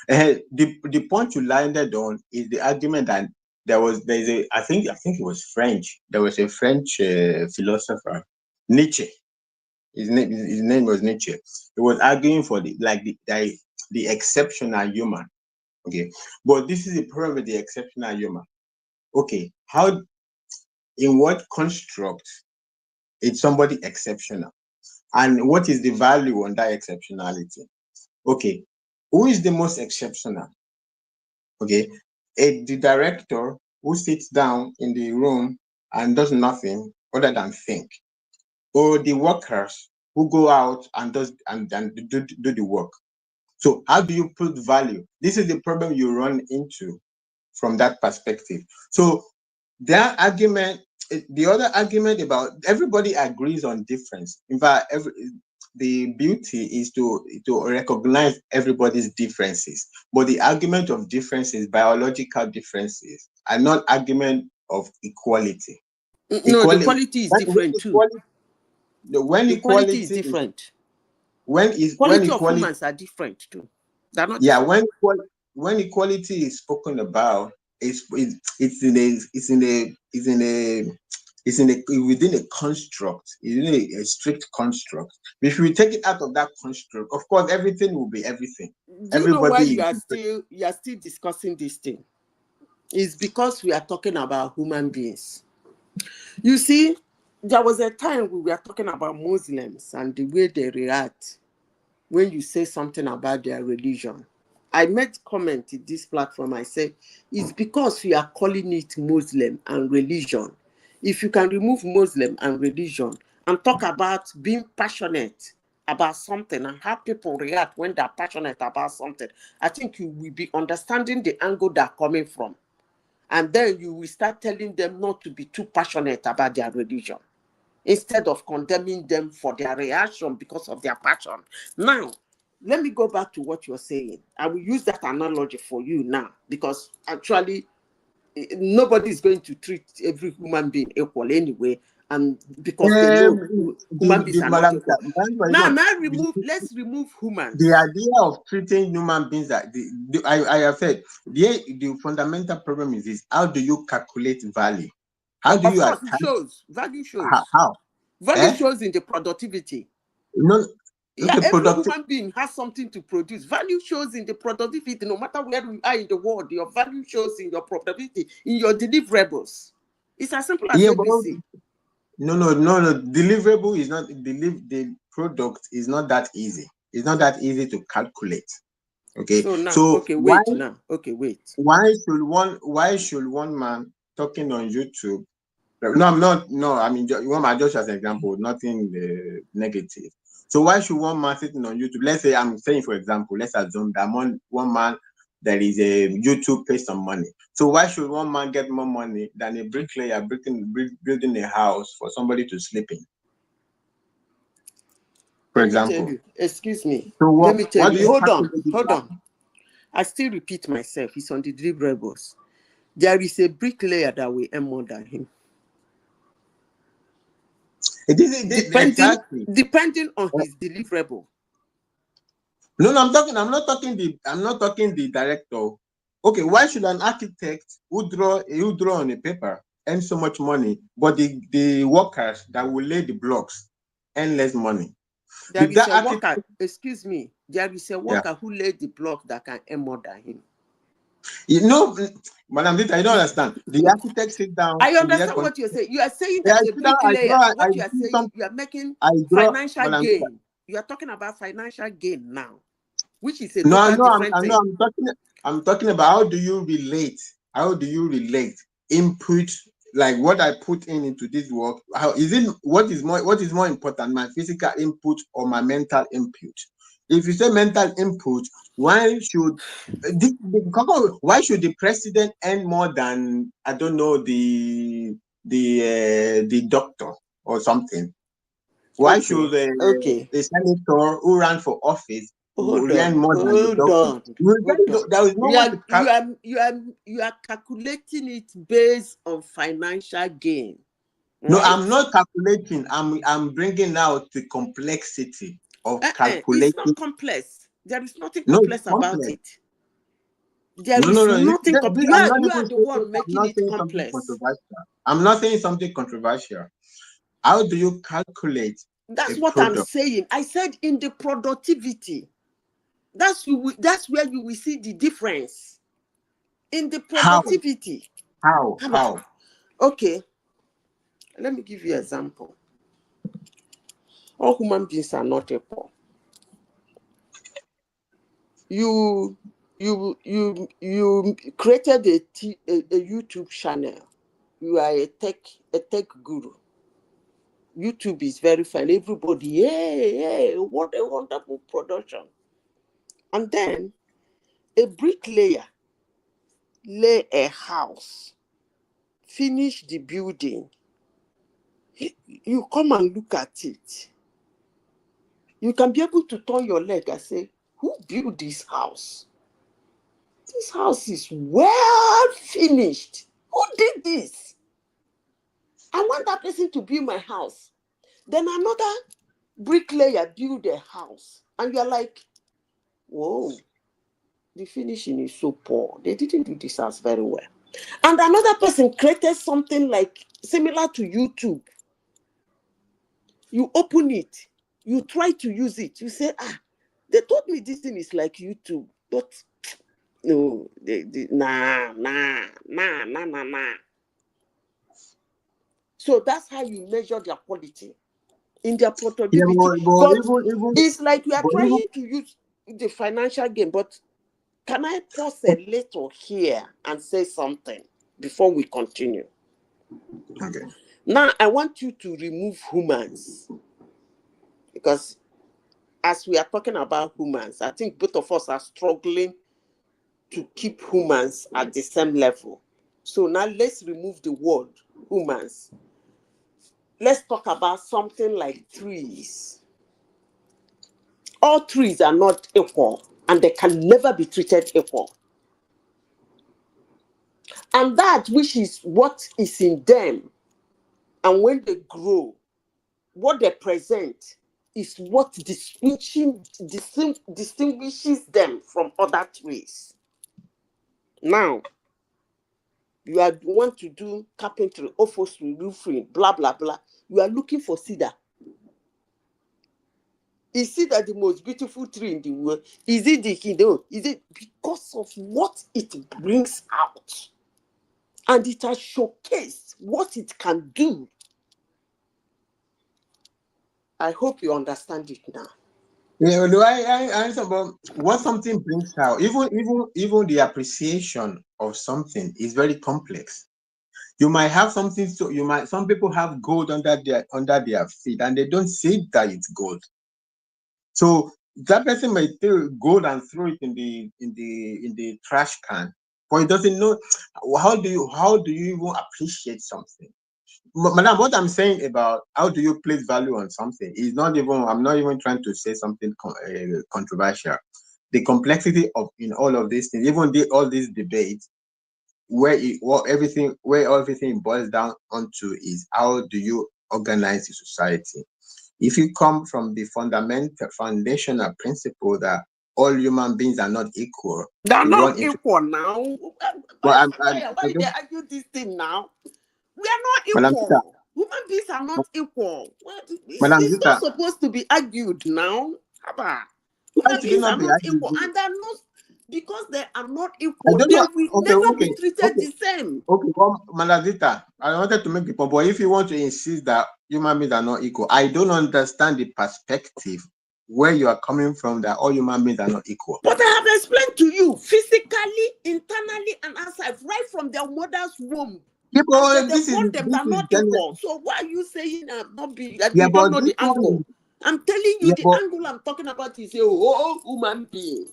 the point you landed on is the argument that there's a I think it was French. There was a French philosopher, Nietzsche. His name was Nietzsche. He was arguing for the exceptional human. Okay, but this is the problem with the exceptional human. Okay, how, in what construct is somebody exceptional, and what is the value on that exceptionality? Okay, who is the most exceptional? Okay, the director who sits down in the room and does nothing other than think, or the workers who go out and do the work. So how do you put value? This is the problem you run into from that perspective. So their argument, the other argument about everybody agrees on difference. In fact, the beauty is to recognize everybody's differences. But the argument of differences, biological differences, are not argument of equality. No, the quality is different too. When the quality is different. Quality of humans are different too. They're not. Yeah, when equality is spoken about, it's within a construct, within a strict construct. If we take it out of that construct, of course, everything will be everything. Do you know why you are still discussing this thing? It's because we are talking about human beings. You see, there was a time we were talking about Muslims and the way they react when you say something about their religion. I made comment in this platform. I said, it's because we are calling it Muslim and religion. If you can remove Muslim and religion and talk about being passionate about something and how people react when they're passionate about something, I think you will be understanding the angle they're coming from. And then you will start telling them not to be too passionate about their religion, instead of condemning them for their reaction because of their passion. Now, let me go back to what you're saying. I will use that analogy for you now, because actually, nobody is going to treat every human being equal anyway, and because they know human beings are not equal. Now, let's remove humans. The idea of treating human beings that I have said, the fundamental problem is this: how do you calculate value? How do you attach? It shows value shows. How? Value shows in the productivity. No. Yeah, every human being has something to produce. Value shows in the productivity. No matter where you are in the world, your value shows in your productivity, in your deliverables. It's as simple as ABC. No. Deliverable is not the product is not that easy. It's not that easy to calculate. Okay. Wait. Why should one man talking on YouTube? No, I'm not. No, I mean, just as an example, nothing negative. So why should one man sitting on YouTube? Let's say I'm saying, for example, let's assume that one man that is a YouTube pays some money. So why should one man get more money than a bricklayer building a house for somebody to sleep in? For example. Excuse me. So let me tell you. Hold on. I still repeat myself. It's on the deliverables. There is a bricklayer that will earn more than him. Depending on his deliverable. No, I'm not talking the director. Okay, why should an architect who draw on a paper earn so much money, but the workers that will lay the blocks earn less money? There is a worker, excuse me, there is a worker who laid the block that can earn more than him. You know, Madam Dita, I don't understand. The architect sit down. I understand what you're saying. You are saying that a bricklayer, what you are saying, you are making financial gain. You are talking about financial gain now. which is a No, I total know. different thing. I'm talking about how do you relate? How do you relate input, like what I put into this work? How is it? What is more important, my physical input or my mental input? If you say mental input, why should the president earn more than, I don't know, the doctor or something? Why should Okay. the senator who ran for office Hold earn on. more than the doctor? There is no way to You are calculating it based on financial gain. No, Right? I'm not calculating. I'm bringing out the complexity of It's calculating. not complex. There is nothing No, it's complex about complex. it. There No, is no. nothing complex. I'm not You even are the saying, one I'm making not it saying something complex. controversial. I'm not saying something controversial. How do you calculate That's a what I'm product? saying. I said in the productivity. That's where you will see the difference. In the How? productivity. How? Okay. Let me give you an example. All human beings are not equal. You created a YouTube channel. You are a tech guru. YouTube is very fine. Everybody, hey, what a wonderful production. And then a bricklayer lay a house, finish the building. You come and look at it. You can be able to turn your leg and say, who built this house? This house is well finished. Who did this? I want that person to build my house. Then another bricklayer build a house. And you're like, whoa, the finishing is so poor. They didn't do this house very well. And another person created something like similar to YouTube. You open it. You try to use it. You say, they told me this thing is like YouTube. But no, nah. So that's how you measure their quality in their productivity. But it's like we are trying to use the financial gain. But can I pause a little here and say something before we continue? Okay. Now, I want you to remove humans. Because as we are talking about humans, I think both of us are struggling to keep humans at the same level. So now let's remove the word humans. Let's talk about something like trees. All trees are not equal, and they can never be treated equal. And that which is what is in them, and when they grow, what they present is what distinguishes them from other trees. Now, you want to do carpentry, upholstery, roofing, blah, blah, blah. You are looking for cedar. Is cedar the most beautiful tree in the world? Is it is it because of what it brings out? And it has showcased what it can do. I hope you understand it now. Yeah, I answer about what something brings out. Even the appreciation of something is very complex. You might have something, so some people have gold under their feet and they don't see that it's gold. So that person might take gold and throw it in the trash can, but he doesn't know how do you even appreciate something. Madam, what I'm saying about how do you place value on something is not even, I'm not even trying to say something controversial. The complexity of in all of these things, even all these debates, where everything boils down onto is how do you organize the society. If you come from the foundational principle that all human beings are not equal, they're not equal now. Well, Why they argue this thing now? We are not equal. Madam, Human beings are not equal. Madam It's not supposed to be argued now. Human beings are not equal, and they're not, because they are not equal, they will never be treated the same. Okay, well, Malazita, I wanted to make the point, but if you want to insist that human beings are not equal, I don't understand the perspective where you are coming from, that all human beings are not equal. But I have explained to you physically, internally, and outside, right from their mother's womb. But They born them, they're not equal. So why are you saying not be that you don't know the angle? I'm telling you, the angle I'm talking about is a whole human being.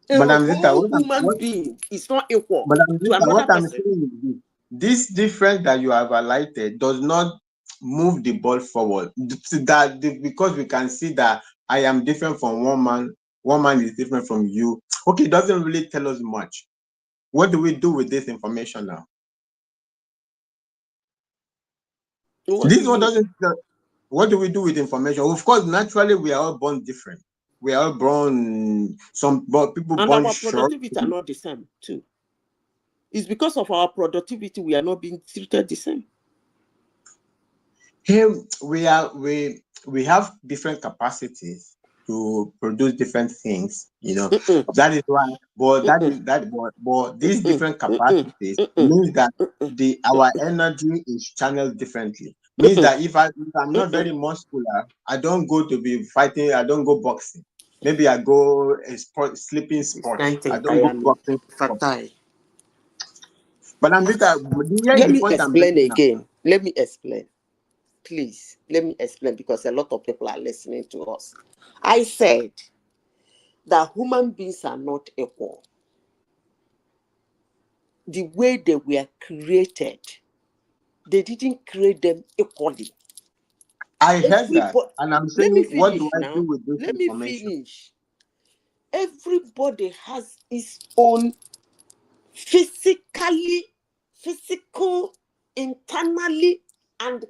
Madam Zita, human being is not equal to another what I'm person. saying is this difference that you have highlighted does not move the ball forward. Because we can see that I am different from one man is different from you. Okay, it doesn't really tell us much. What do we do with this information now? This one doesn't. What do we do with information? Of course, naturally, we are all born different. We are all born, people and born our short. productivity are not the same too. It's because of our productivity we are not being treated the same. Here we have different capacities to produce different things. That is why. But these different capacities means that our energy is channeled differently. Means that if I'm not very muscular, I don't go to be fighting. I don't go boxing. Maybe I go sleeping sport. I don't go boxing. But I'm just let me explain again. Let me explain. Please, let me explain, because a lot of people are listening to us. I said that human beings are not equal. The way they were created, they didn't create them equally. I heard that, and I'm saying, what do I do with this information? Let me finish. Everybody has his own physical, internally, and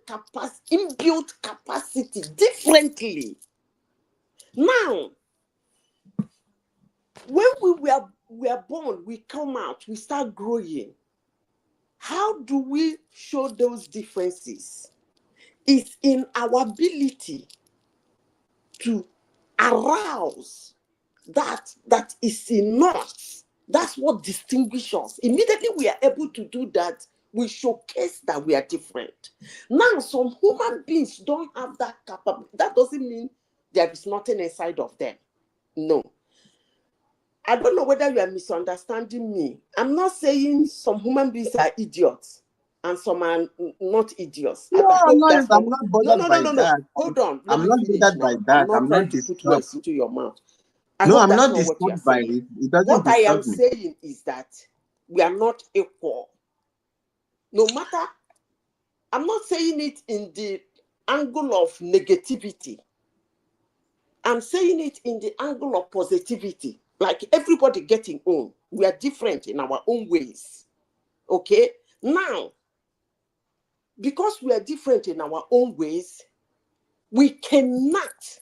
inbuilt capacity differently. Now, when we were born, we come out, we start growing. How do we show those differences? It's in our ability to arouse that is in us. That's what distinguishes us. Immediately we are able to do that, we showcase that we are different. Now, some human beings don't have that capability. That doesn't mean there is nothing inside of them. No. I don't know whether you are misunderstanding me. I'm not saying some human beings are idiots and some are not idiots. No, I'm not bothered by that. Hold on. I'm not bothered by that. I'm not trying to put words into your mouth. No, I'm not disturbed by it. It doesn't disturb me. What I am saying is that we are not equal. No matter, I'm not saying it in the angle of negativity. I'm saying it in the angle of positivity. Like everybody getting own. We are different in our own ways. Okay? Now, because we are different in our own ways, we cannot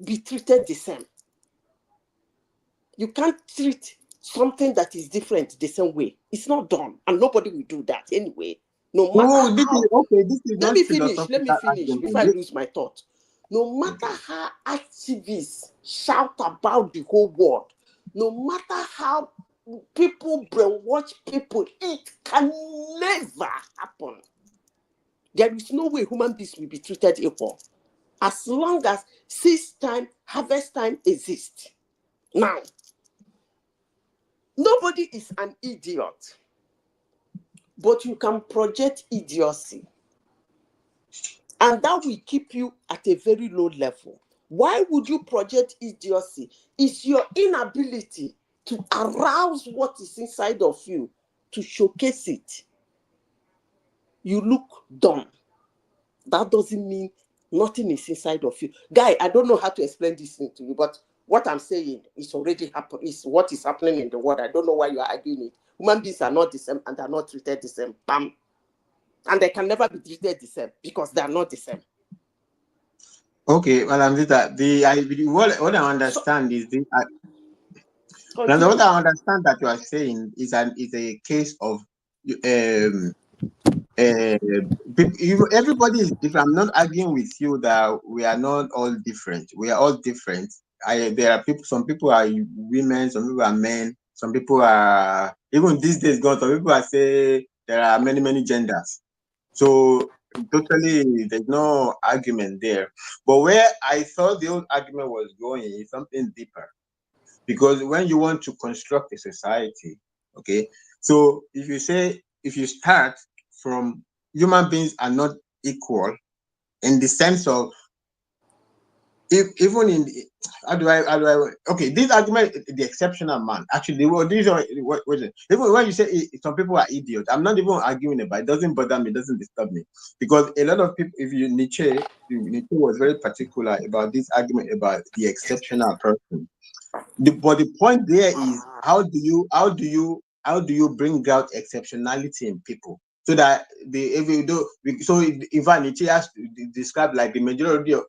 be treated the same. You can't treat something that is different the same way. It's not done, and nobody will do that anyway. No matter let me finish before I lose my thought. No matter how activists shout about the whole world, no matter how people brainwash people, it can never happen. There is no way human beings will be treated equal as long as seed time, harvest time exists. Now, nobody is an idiot, but you can project idiocy, and that will keep you at a very low level. Why would you project idiocy? It's your inability to arouse what is inside of you, to showcase it. You look dumb. That doesn't mean nothing is inside of you. Guy, I don't know how to explain this thing to you, but what I'm saying is already happened, is what is happening in the world. I don't know why you are arguing it. Human beings are not the same and are not treated the same. Bam. And they can never be treated the same because they are not the same. Okay, well, what I understand is this. What I understand that you are saying is a case of everybody is different. I'm not arguing with you that we are not all different. We are all different. There are people. Some people are women. Some people are men. Some people are, even these days gone. Some people are say there are many genders. So totally, there's no argument there. But where I thought the old argument was going is something deeper. Because when you want to construct a society, okay, so if you start from human beings are not equal in the sense of even in the, how do I okay, this argument, the exceptional man, actually these are what even when you say some people are idiots, I'm not even arguing about it. It doesn't bother me, it doesn't disturb me, because a lot of people, if you Nietzsche was very particular about this argument about the exceptional person. But the point there is how do you bring out exceptionality in people so that Nietzsche has described like the majority of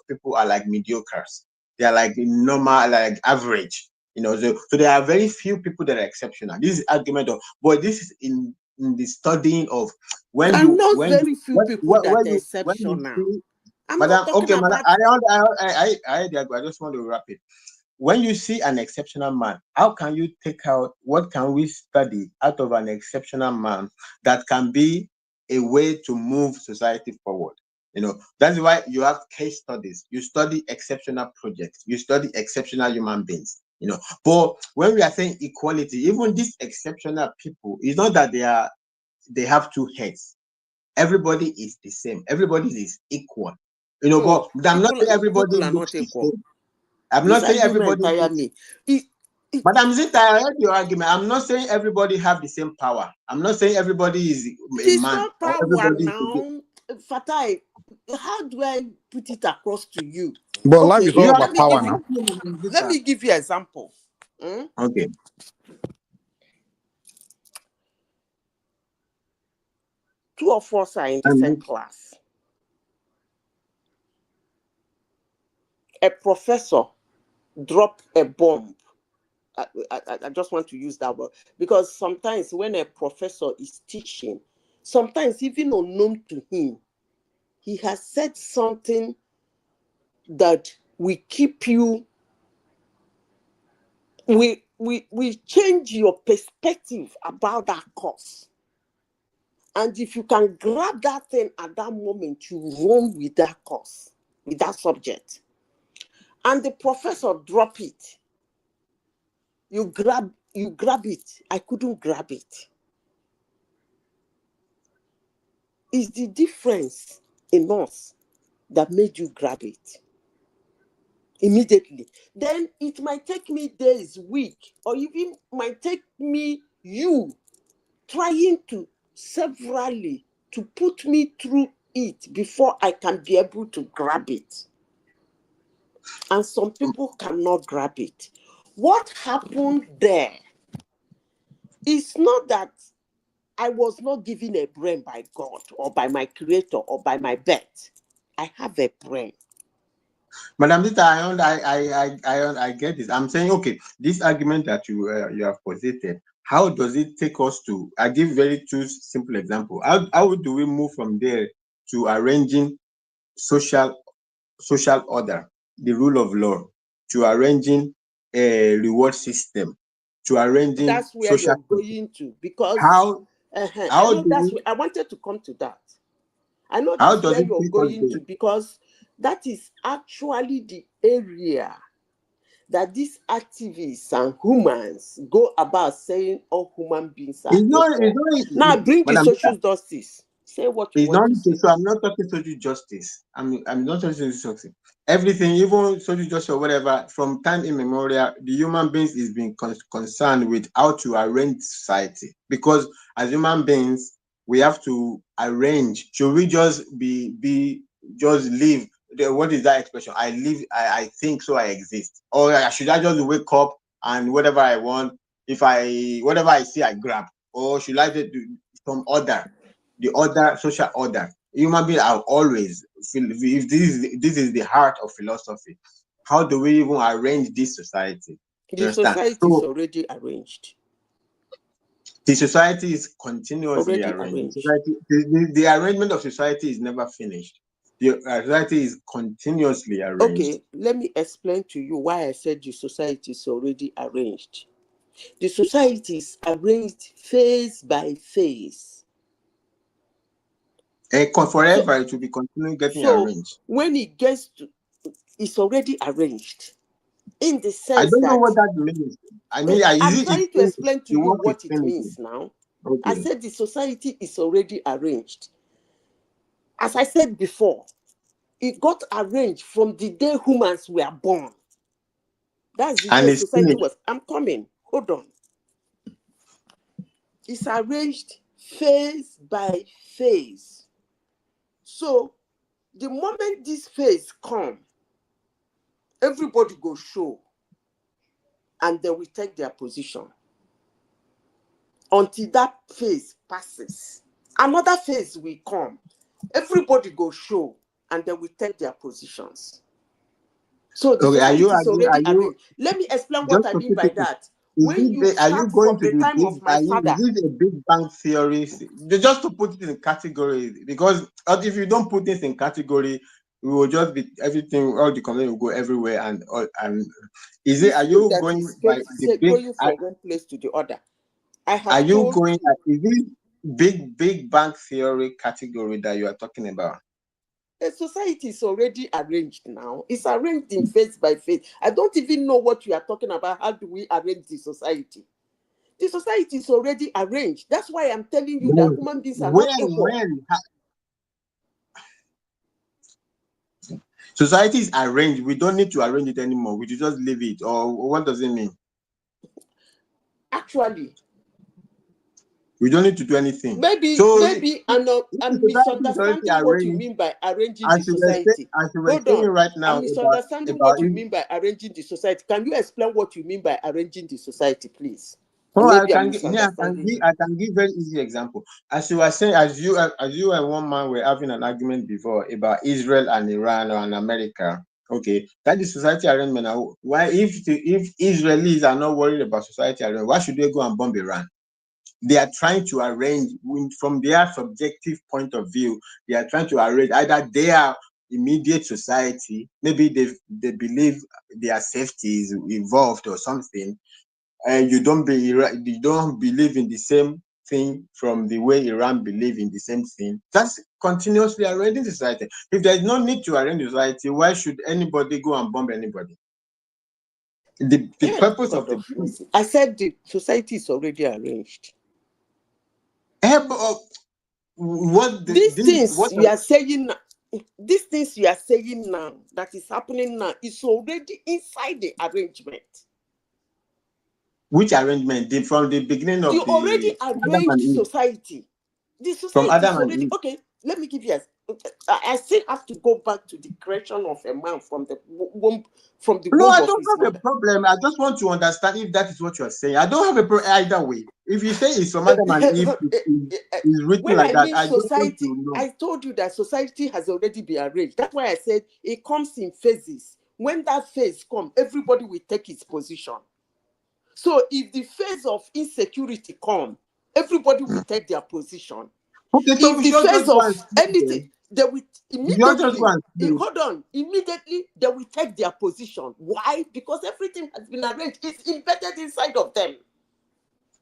people are like mediocres. They are like normal, like average. So there are very few people that are exceptional. This is argument of, but this is in the studying of when There are you not when very few people that are you exceptional. see, I'm madam, not talking okay, madam, about. I just want to wrap it. When you see an exceptional man, how can you take out, what can we study out of an exceptional man that can be a way to move society forward? That's why you have case studies. You study exceptional projects. You study exceptional human beings. But when we are saying equality, even these exceptional people, it's not that they have two heads. Everybody is the same. Everybody is equal. But I'm not saying everybody people are looks not the equal. same. I'm This not saying argument everybody tire looks. me. Madam Zita, I heard your argument. I'm not saying everybody have the same power. I'm not saying everybody is It a is man not or power everybody is now. Fatai, how do I put it across to you? But life Okay, is all about let me power give now. you. Let me give you an example. Okay. Two of us are in the same class. A professor dropped a bomb. I just want to use that word because sometimes when a professor is teaching, sometimes even unknown to him, he has said something that will keep you. We change your perspective about that course. And if you can grab that thing at that moment, you run with that course, with that subject. And the professor drop it. You grab it. I couldn't grab it. It's the difference in us that made you grab it immediately. Then it might take me days, week, or even might take me you trying to severally to put me through it before I can be able to grab it. And some people cannot grab it. What happened there is not that I was not given a brain by God or by my creator or by my birth. I have a brain. Madam Zita, I get this. I'm saying, okay, this argument that you have posited, how does it take us to? I give very two simple examples. How do we move from there to arranging social order, the rule of law, to arranging a reward system, to arranging that's where social you're going to, because how I wanted to come to that. I know that's where you're going to, because that is actually the area that these activists and humans go about saying all human beings are equal. Now bring the social justice. Say what you want to say. So I'm not talking social justice. I'm not talking social justice. Everything, even social justice or whatever, from time immemorial, the human beings is being concerned with how to arrange society. Because as human beings, we have to arrange. Should we just just live? What is that expression? I live, I think, so I exist. Or should I just wake up and whatever I want, whatever I see, I grab? Or should I do some order? The order, social order. Human beings are always, if this is the heart of philosophy, how do we even arrange this society? The society is already arranged. The society is continuously arranged. The arrangement of society is never finished. The society is continuously arranged. Okay, let me explain to you why I said the society is already arranged. The society is arranged phase by phase. Forever, it will be continuing getting So arranged. when it gets to, it's already arranged in the I sense don't know that what that means. I mean, I'm is trying to it explain to you you want to what it explain means it? now. I Okay. said the society is already arranged. As I said before, it got arranged from the day humans were born. That's the And day it's society finished. was. I'm coming. Hold on. It's arranged phase by phase. So the moment this phase come, everybody go show, and they will take their position until that phase passes. Another phase will come. Everybody go show, and they will take their positions. So the Okay, society is already are you arranged. Let me explain what just I to mean keep by it? that. Is When you are you start going from to the the time big? of my father, Is it a Big Bang theory? Just to put it in category, because if you don't put this in category, we will just be everything. All the community will go everywhere, and is it? it's Are you you that going is by the big? going from one place to the other. I Are have you told going? you. Is it Big Bang theory category that you are talking about? A society is already arranged now. It's arranged in phase by phase. I don't even know what you are talking about. How do we arrange the society? The society is already arranged. That's why I'm telling you that human beings are not equal. Society is arranged. We don't need to arrange it anymore. We should just leave it. Or what does it mean? Actually, we don't need to do anything. Maybe I'm misunderstanding what you mean by arranging the society. As you were Hold saying on. right now I'm misunderstanding what you mean by arranging the society. Can you explain what you mean by arranging the society, please? Oh, Maybe I'm misunderstanding you. I can give very easy example. As you were saying, as you and one man were having an argument before about Israel and Iran and America. Okay, that is society arrangement. Now, why if Israelis are not worried about society arrangement, why should they go and bomb Iran? They are trying to arrange from their subjective point of view. They are trying to arrange either their immediate society, maybe they believe their safety is involved or something, and you don't believe in the same thing from the way Iran believe in the same thing. That's continuously arranging society. If there's no need to arrange society, why should anybody go and bomb anybody? The purpose of the I said the society is already arranged. These things you are saying now that is happening now is already inside the arrangement. Which arrangement? From the beginning of you already arranged society. The society is already okay. Let me give you I still have to go back to the creation of a man from the womb of his mother. I don't have a problem. I just want to understand if that is what you are saying. I don't have a problem either way. If you say it's from Adam and Eve, is written when like I that. mean I society, don't want to know. I told you that society has already been arranged. That's why I said it comes in phases. When that phase comes, everybody will take its position. So if the phase of insecurity comes, everybody will take their position. Okay, so if the phase of anything, they will immediately hold on. Immediately they will take their position. Why? Because everything has been arranged. It's embedded inside of them.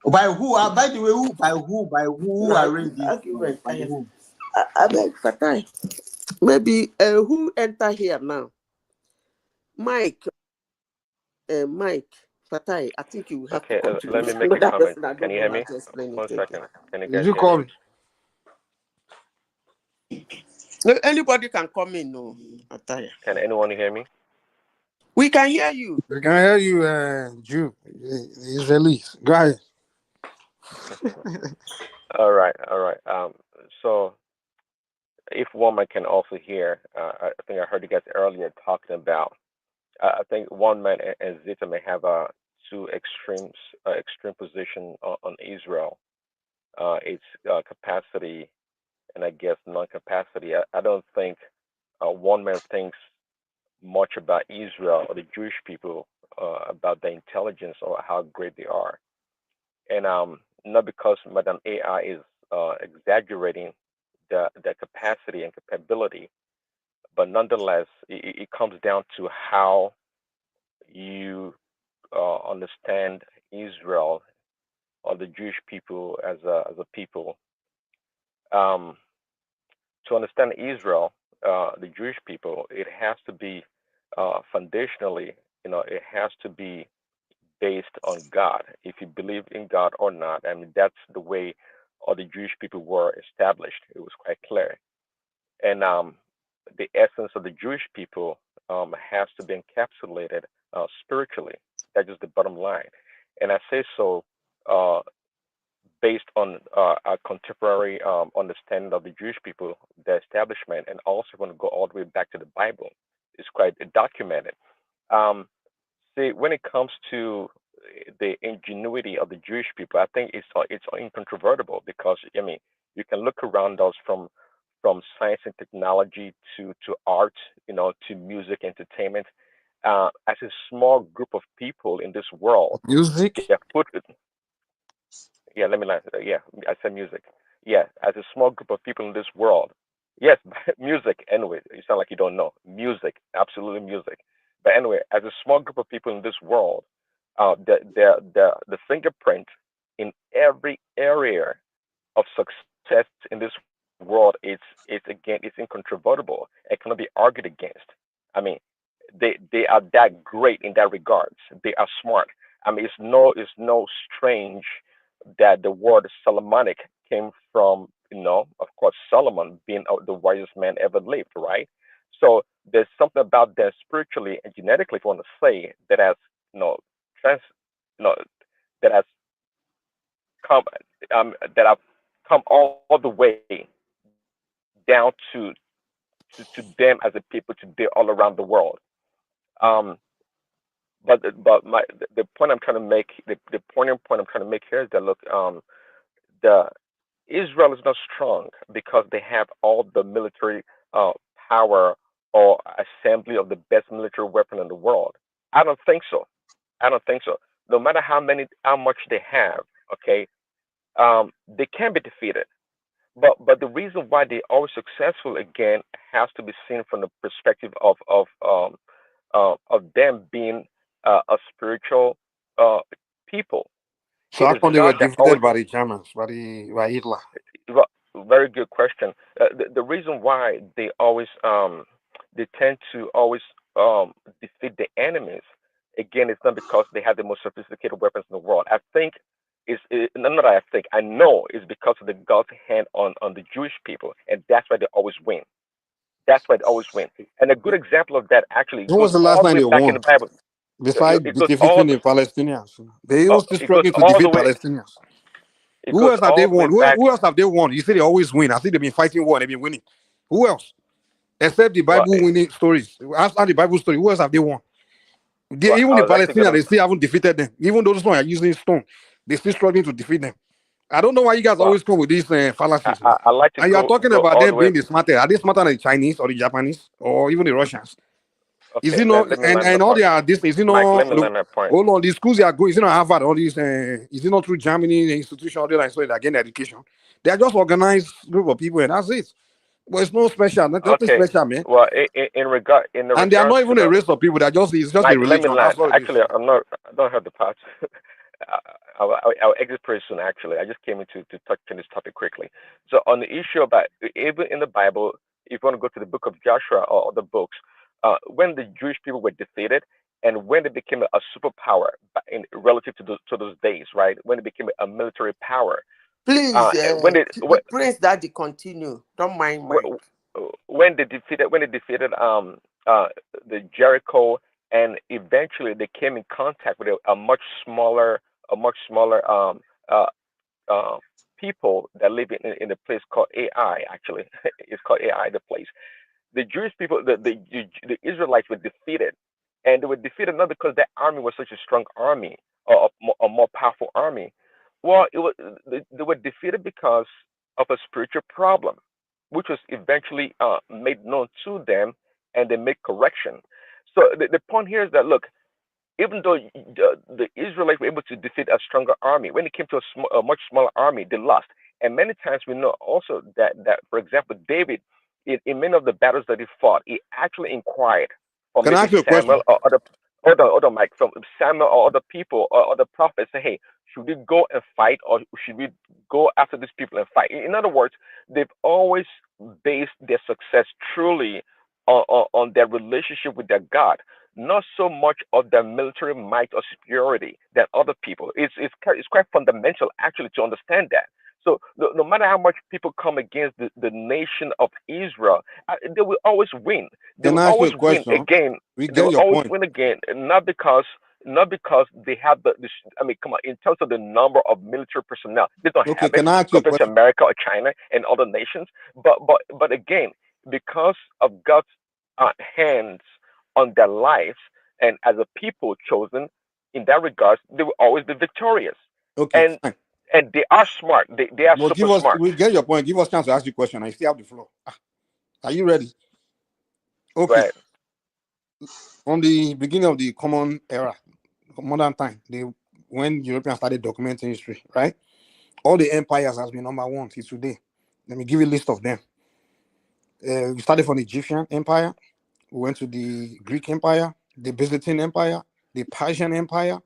By who? By the way, who? By who? By who arranged this? By who? I beg Fatai. Maybe who enter here now? Mike. Mike. Fatai, I think you have to contribute. Let me make a comment. Can you hear me? 1 second. Can you guys Did you call me? Anybody can come in, no. Fatai. Can anyone hear me? We can hear you. We can hear you, Jew, the Israelis. Go ahead. All right. So if woman can also hear, I think I heard you guys earlier talking about. I think one man and Zita may have two extreme position on Israel. Its capacity and I guess non-capacity. I don't think one man thinks much about Israel or the Jewish people about their intelligence or how great they are, and not because Madam AI is exaggerating the capacity and capability, but nonetheless, it comes down to how you understand Israel or the Jewish people as a people. to understand Israel, the Jewish people, it has to be foundationally, it has to be based on God. If you believe in God or not, I mean, that's the way all the Jewish people were established. It was quite clear. And the essence of the Jewish people has to be encapsulated spiritually. That's just the bottom line. And I say so based on a contemporary understanding of the Jewish people, the establishment, and also want to go all the way back to the Bible. It's quite documented. See, when it comes to the ingenuity of the Jewish people, I think it's incontrovertible because I mean you can look around us from science and technology to art, to music, entertainment. As a small group of people in this world, Music. they have put it. Yeah, let me. Yeah, I said music. Yeah, as a small group of people in this world. Yes, music. Anyway, you sound like you don't know music. Absolutely music. But anyway, as a small group of people in this world, the fingerprint in every area of success in this world, it's incontrovertible. It cannot be argued against. I mean, they are that great in that regards. They are smart. I mean, it's no strange that the word Solomonic came from, of course, Solomon being the wisest man ever lived, right? So there's something about that spiritually and genetically, if you want to say, that has, trans, you know, that has come, that have come all the way down to them as a people today all around the world. Um, but the point I'm trying to make, the poignant point I'm trying to make here is that look, the Israel is not strong because they have all the military power or assembly of the best military weapon in the world. I don't think so. I don't think so. No matter how much they have, okay, they can be defeated. But the reason why they're always successful again has to be seen from the perspective of them being a spiritual people. So It how is come they were God that always. defeated by the Germans, by Hitler? Well, very good question. The reason why they tend to always defeat the enemies again, it's not because they have the most sophisticated weapons in the world. I think not that I think I know it's because of the God's hand on the Jewish people, and that's why they always win. That's why they always win. And a good example of that actually When goes was the last all the time way they back in won? the Bible. Besides It goes defeating the Palestinians, they even still it goes struggling to all the defeat way. Palestinians. It Who goes else have they all the way won? Who, back. who else have they won? You say they always win. I think they've been fighting war and they've been winning. Who else? Except the Well, Bible winning stories. After the Bible story, who else have they won? Even I the was actually Palestinians, gonna. they still haven't defeated them. Even those who are using stone, they still struggling to defeat them. I don't know why you guys Well, always come with these fallacies. I like to And you are go talking go about all the them way. being the smarter. Are they smarter than the Chinese or the Japanese or even the Russians? Is Okay, it not? let me land my And all point, their this is it Mike. not? Let me land my point. Hold on, the schools they are going. Is it not Harvard? All these is it not through Germany, the institution, all that so they are getting education? They are just organized group of people and that's it. But it's no special, nothing Okay. special, man. Well, in the And they are regards not to even a the race of people. They're just it's just a Mike, let me religion. That's land. what it is. Actually, I'm not. I don't have the parts. I'll exit pretty soon. Actually, I just came in to touch on this topic quickly. So on the issue about even in the Bible, if you want to go to the book of Joshua or other books, when the Jewish people were defeated and when they became a superpower in relative to those days, right? When they became a military power, Please, when they Prince Daddy, continue. Don't mind Mike. when they defeated the Jericho, and eventually they came in contact with a much smaller uh, uh, people that live in a place called AI. Actually, it's called AI. The place. The Jewish people, the Israelites were defeated, and they were defeated not because their army was such a strong army or a more powerful army. Well, they were defeated because of a spiritual problem, which was eventually made known to them, and they made correction. So the point here is that look, even though the Israelites were able to defeat a stronger army, when it came to a much smaller army, they lost. And many times we know also that for example, David, in many of the battles that he fought, he actually inquired from Can I maybe ask you a Samuel question? or other Mike, from Samuel or other people or other prophets, say, hey, should we go and fight or should we go after these people and fight? In other words, they've always base their success truly on their relationship with their God, not so much of their military might or superiority than other people. It's quite fundamental actually to understand that. So no matter how much people come against the nation of Israel, they will always win. They Can will I ask you always a win question? again. We They get will your always point. win again, not because they have I mean, come on, in terms of the number of military personnel, they don't Okay, have it can I ask you a compared to question? America or China and other nations. But again, because of God's hands on their lives, and as a people chosen in that regard, they will always be victorious. Okay, And fine. and they are smart. They are But super give us, smart. we get your point. Give us chance to ask you a question. I still have the floor. Are you ready? Okay. Right. From the beginning of the common era, modern time, when Europeans started documenting history, right? All the empires has been number one till today. Let me give you a list of them. We started from the Egyptian Empire. We went to the Greek Empire, the Byzantine Empire, the Persian Empire,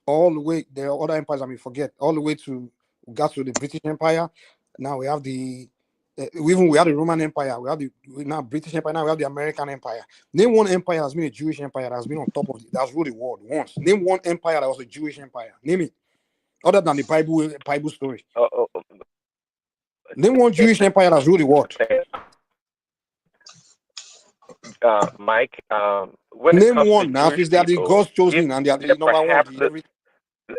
all the way. There are other empires I may forget. All the way to we got to the British Empire. Now we have we had the Roman Empire. Now British Empire. Now we have the American Empire. Name one empire that's been a Jewish empire that's been on top of it. That's ruled the world once. Name one empire that was a Jewish empire. Name it. Other than the Bible story. Name one Jewish empire that's ruled the world. Mike, when it Name comes to one the now. Jewish Since they are the people, gods chosen and they are they're the number one. perhaps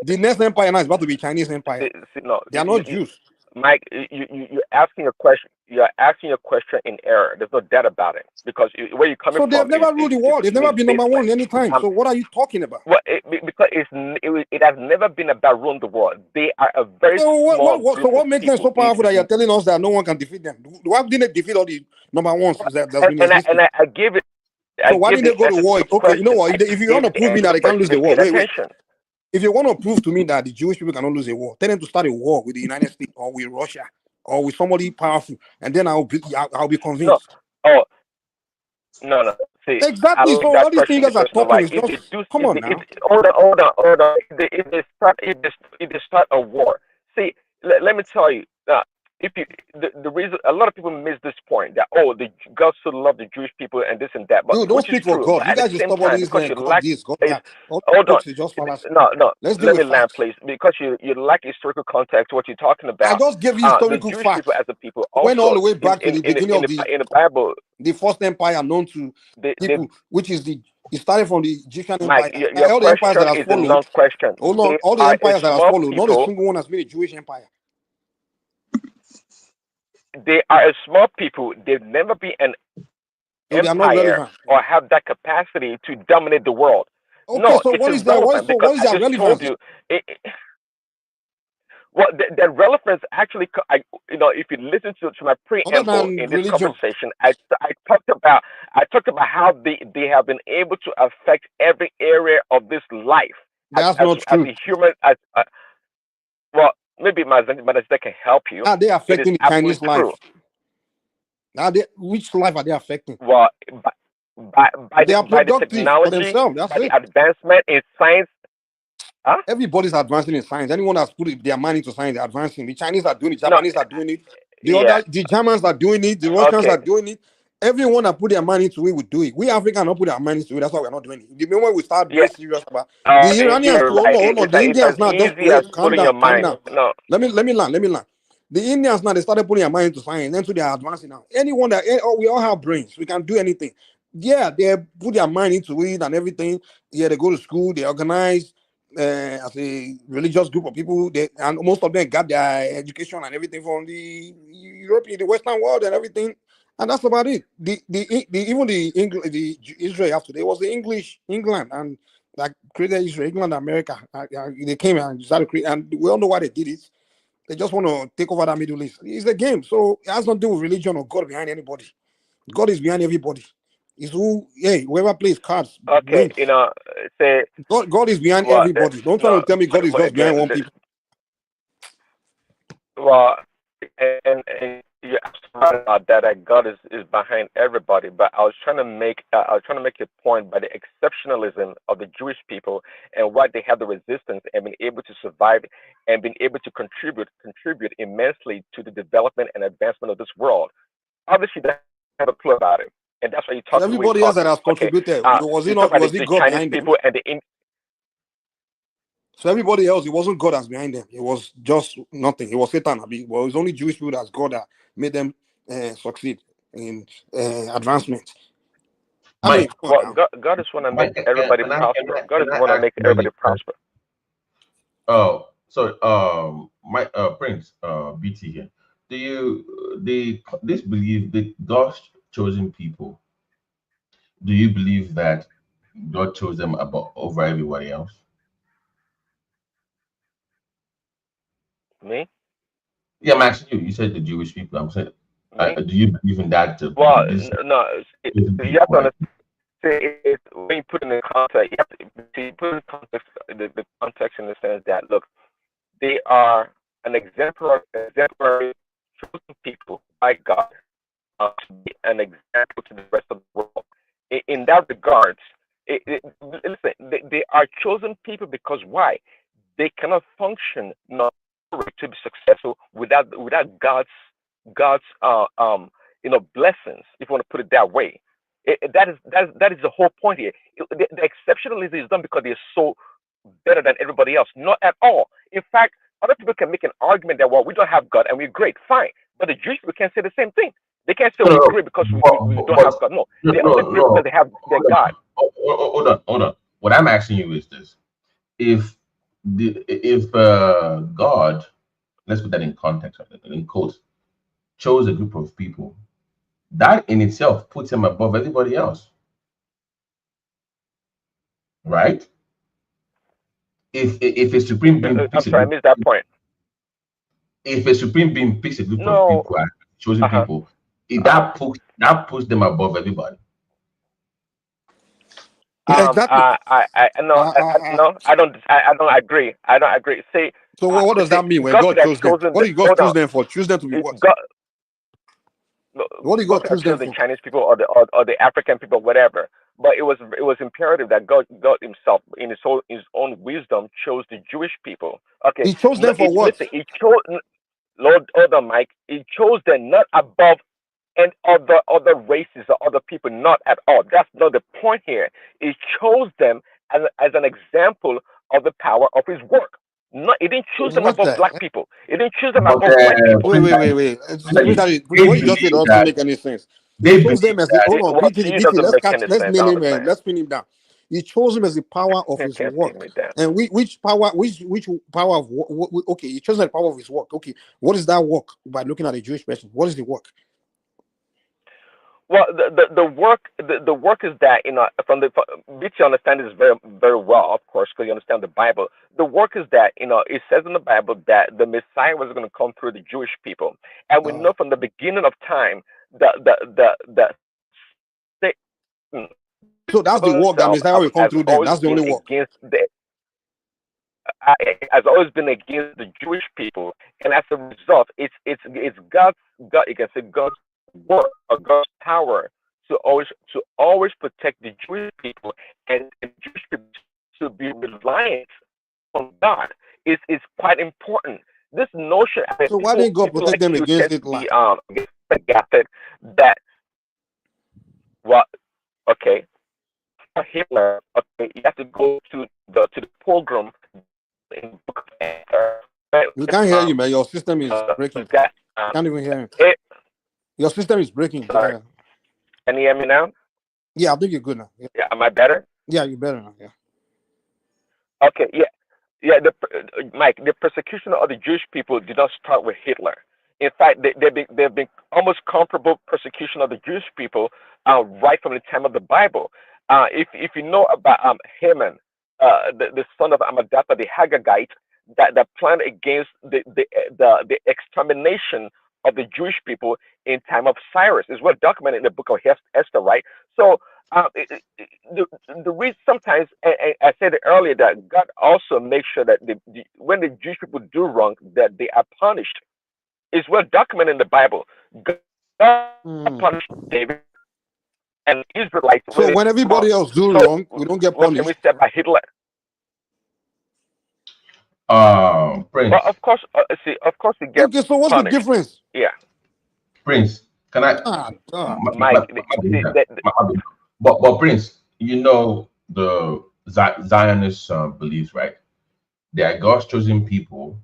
The next empire now is about to be Chinese empire. no, They are not Jews. Mike, you're asking a question. You're asking a question in error. There's no doubt about it because where you're coming So they have from never ruled the world. They've never been number misplaced. one anytime. So what are you talking about? Well, because it has never been about ruling the world. They are a very So small what group of makes them people. so powerful that you're telling us that no one can defeat them? Why didn't they defeat all the number ones that's been existing? I give it. So why didn't they go to war? Okay, you know what? If you want to prove me that they can't lose the war, wait. If you want to prove to me that the Jewish people cannot lose a war, tell them to start a war with the United States or with Russia or with somebody powerful, and then I'll be convinced. No. See, Exactly. So all these things are talking is just come on now. Hold on. If they start a war, see, let me tell you. If you the reason a lot of people miss this point that the God so loved the Jewish people and this and that, but Don't which is speak for true. God. But You at the guys just same stop all time, these because you God lack this, God that. hold on. It's just fallacy. No. Let's deal Let me with land, facts. please, because you lack historical context. What you're talking about. I just gave you The historical Jewish facts. people as a people Went all also the way back to the beginning of in the Bible. the first empire known to people, which is it started from the Egyptian Mike, empire. your All the empires question that has is a followed. non-question. Hold on, They all the are a empires that has small followed. Not a people. single one has been a Jewish empire. They are a small people. They've never been an So they are not empire relevant. or have that capacity to dominate the world. Okay, No, so it's what is that? irrelevant because What is I their just told relevance? you. Well, the relevance actually, if you listen to my preamble in this religion. conversation, I talked about how they have been able to affect every area of this life. That's not true. As a human, well, maybe that can help you. Are they affecting the Chinese true. life? Which life are they affecting? Well, by the technology, for themselves. That's by it. the advancement in science. Huh? Everybody's advancing in science. Anyone that's put their money into science, they're advancing. The Chinese are doing it. Japanese are doing it. The Germans are doing it. The Russians are doing it. Everyone that put their money into it will do it. We Africans don't put our money into it. That's why we're not doing it. The moment we start very serious about the Iranians, hold on. The Indians now just wait, calm down. No. Let me land. The Indians now they started putting their money into science, then they are advancing now. Anyone that we all have brains, we can do anything. Yeah, they put their mind into it and everything. Yeah, they go to school, they organize as a religious group of people. And most of them got their education and everything from the European, the Western world, and everything. And that's about it. The Israel after they was the England and that created Israel, England, America. They came and started creating, and we all know why they did it. They just want to take over that Middle East. It's a game, so it has nothing to do with religion or God behind anybody. God is behind everybody. It's whoever plays cards. Okay, wins. say God is behind everybody. Don't try to tell me God is just behind one people. Well, and you're absolutely right about that. God is behind everybody. But I was trying to make a point by the exceptionalism of the Jewish people and why they have the resistance and been able to survive and been able to contribute immensely to the development and advancement of this world. obviously doesn't have a clue about it, and that's why he So talks the way he everybody else talks. that has Okay, contributed, was you it talk not? about Was it the God Chinese behind them? people and the So everybody else, it wasn't God that's behind them. It was just nothing. It was Satan. Well, it was only Jewish people that's God that made them succeed in advancement. I mean, come on well, now. God just want to make everybody prosper. God just can I want to ask make you everybody a question? prosper. Oh, so my Prince BT here. Do you this believe that God's chosen people? Do you believe that God chose them above over everybody else? Me? Yeah, I'm asking you. You said the Jewish people. I'm saying, Me? do you believe in that? Well, This no. chosen You have people, to right? understand. When you put it in context, you have to put in context the context in the sense that look, they are an exemplary chosen people by God to be an example to the rest of the world. In that regards, listen, they are chosen people because why? They cannot function not to be successful without God's blessings, if you want to put it that way. That is the whole point here. The exceptionalism is done because they're so better than everybody else. Not at all. In fact, other people can make an argument that, well, we don't have God and we're great. Fine. But the Jewish people can't say the same thing. They can't say No, we're no, great because we don't have but God. No. no, They're only no, great because no. they have their Hold God. hold on. What I'm asking you is this: if God, let's put that in context, in quotes, chose a group of people, that in itself puts him above everybody else, right? If a supreme being I'm picks a sorry, I group, missed that point. if a supreme being picks a group of No. people, chosen people, that puts them above everybody. Exactly. No, I don't agree. I don't agree. See, So what does that mean when God God could have chose them? chosen What did God hold on. choose them for? Choose them to be what? God, What did God God could have choose them chosen the for? Chinese people or the African people, whatever. But it was imperative that God Himself, in His own wisdom, chose the Jewish people. Okay, He chose them for what? listen, He chose Lord, other Mike. He chose them not above and other races or other people, not at all. That's not the point here. He chose them as an example of the power of His work. No, He didn't choose them What above the? black people. He didn't choose them But above white people. Wait. they What you just said believe doesn't that make any sense. He they chose believe them as the that hold on, Well, to BT, you, it BT. doesn't make any Let's sense. nail I him. understand. Let's pin him down. He chose him as the power of You his can't pin work. me down. And which power? Which power of okay? He chose the power of his work. Okay, what is that work? By looking at a Jewish person, what is the work? Well, the work is that BT understand this very very well, of course, because you understand the Bible. The work is that it says in the Bible that the Messiah was going to come through the Jewish people, and we know from the beginning of time the Satan So that's the work that himself Messiah will come has through them. always That's the been only work. against the Jewish people, and as a result, it's God. You can say God's work or God's power to always protect the Jewish people and the Jewish people to be reliant on God is quite important. This notion, I mean, So why didn't God people protect like them you against tend to Hitler? be gathered that what okay for Hitler, okay, you have to go to the program in the book of Esther. We can't hear you, man. Your system is breaking. That Can't even hear him. it, Your system is breaking. sorry, can you hear me now? Yeah, I think you're good now. Yeah, Yeah, am I better? yeah, you're better now. Yeah. Okay, yeah. Mike, the persecution of the Jewish people did not start with Hitler. In fact, they've been almost comparable persecution of the Jewish people right from the time of the Bible. If you know about Haman, the son of Amadatha, the Haggagite, that planned against the extermination of the Jewish people in time of Cyrus, is well documented in the book of Esther, right? So the reason sometimes I said it earlier that God also makes sure that when the Jewish people do wrong, that they are punished. It's well documented in the Bible. God punished David and Israelites when So they when did everybody wrong. else do So wrong, we don't get what can we punished. say about Hitler? Well, Prince. of course, we get Okay, so what's the punished. difference? Yeah. Prince, Can I? Mike, But Prince, you know the Zionist beliefs, right? They are God's chosen people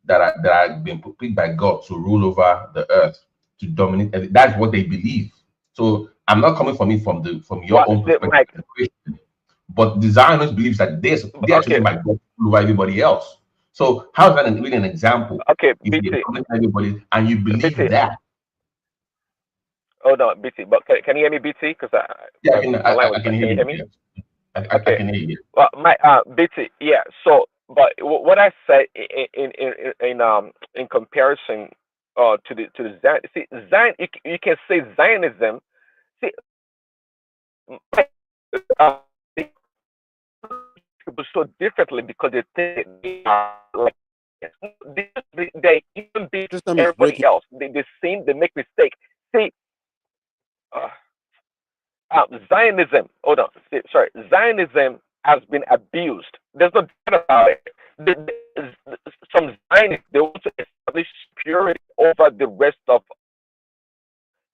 that are been picked by God to rule over the earth, to dominate. And that's what they believe. So I'm not coming from it from your own perspective, Mike, as a Christian, but the Zionist believes that they are chosen by God to rule over everybody else. So how is that really an example? Okay, If BT. you're dominating everybody and you believe BT. that. Oh no, BT. But can you hear me, BT? Because Yeah, I can hear you you. hear Me? you. I can hear you. Well, my BT. Yeah. So, but what I said in comparison to the Zion, see Zion, you can say Zionism. See, people so differently because they think they are like they even beat everybody else. They seem they make mistake. See, Zionism. Hold on. Sorry, Zionism has been abused. There's no doubt about it. Some Zionists they want to establish superiority over the rest of,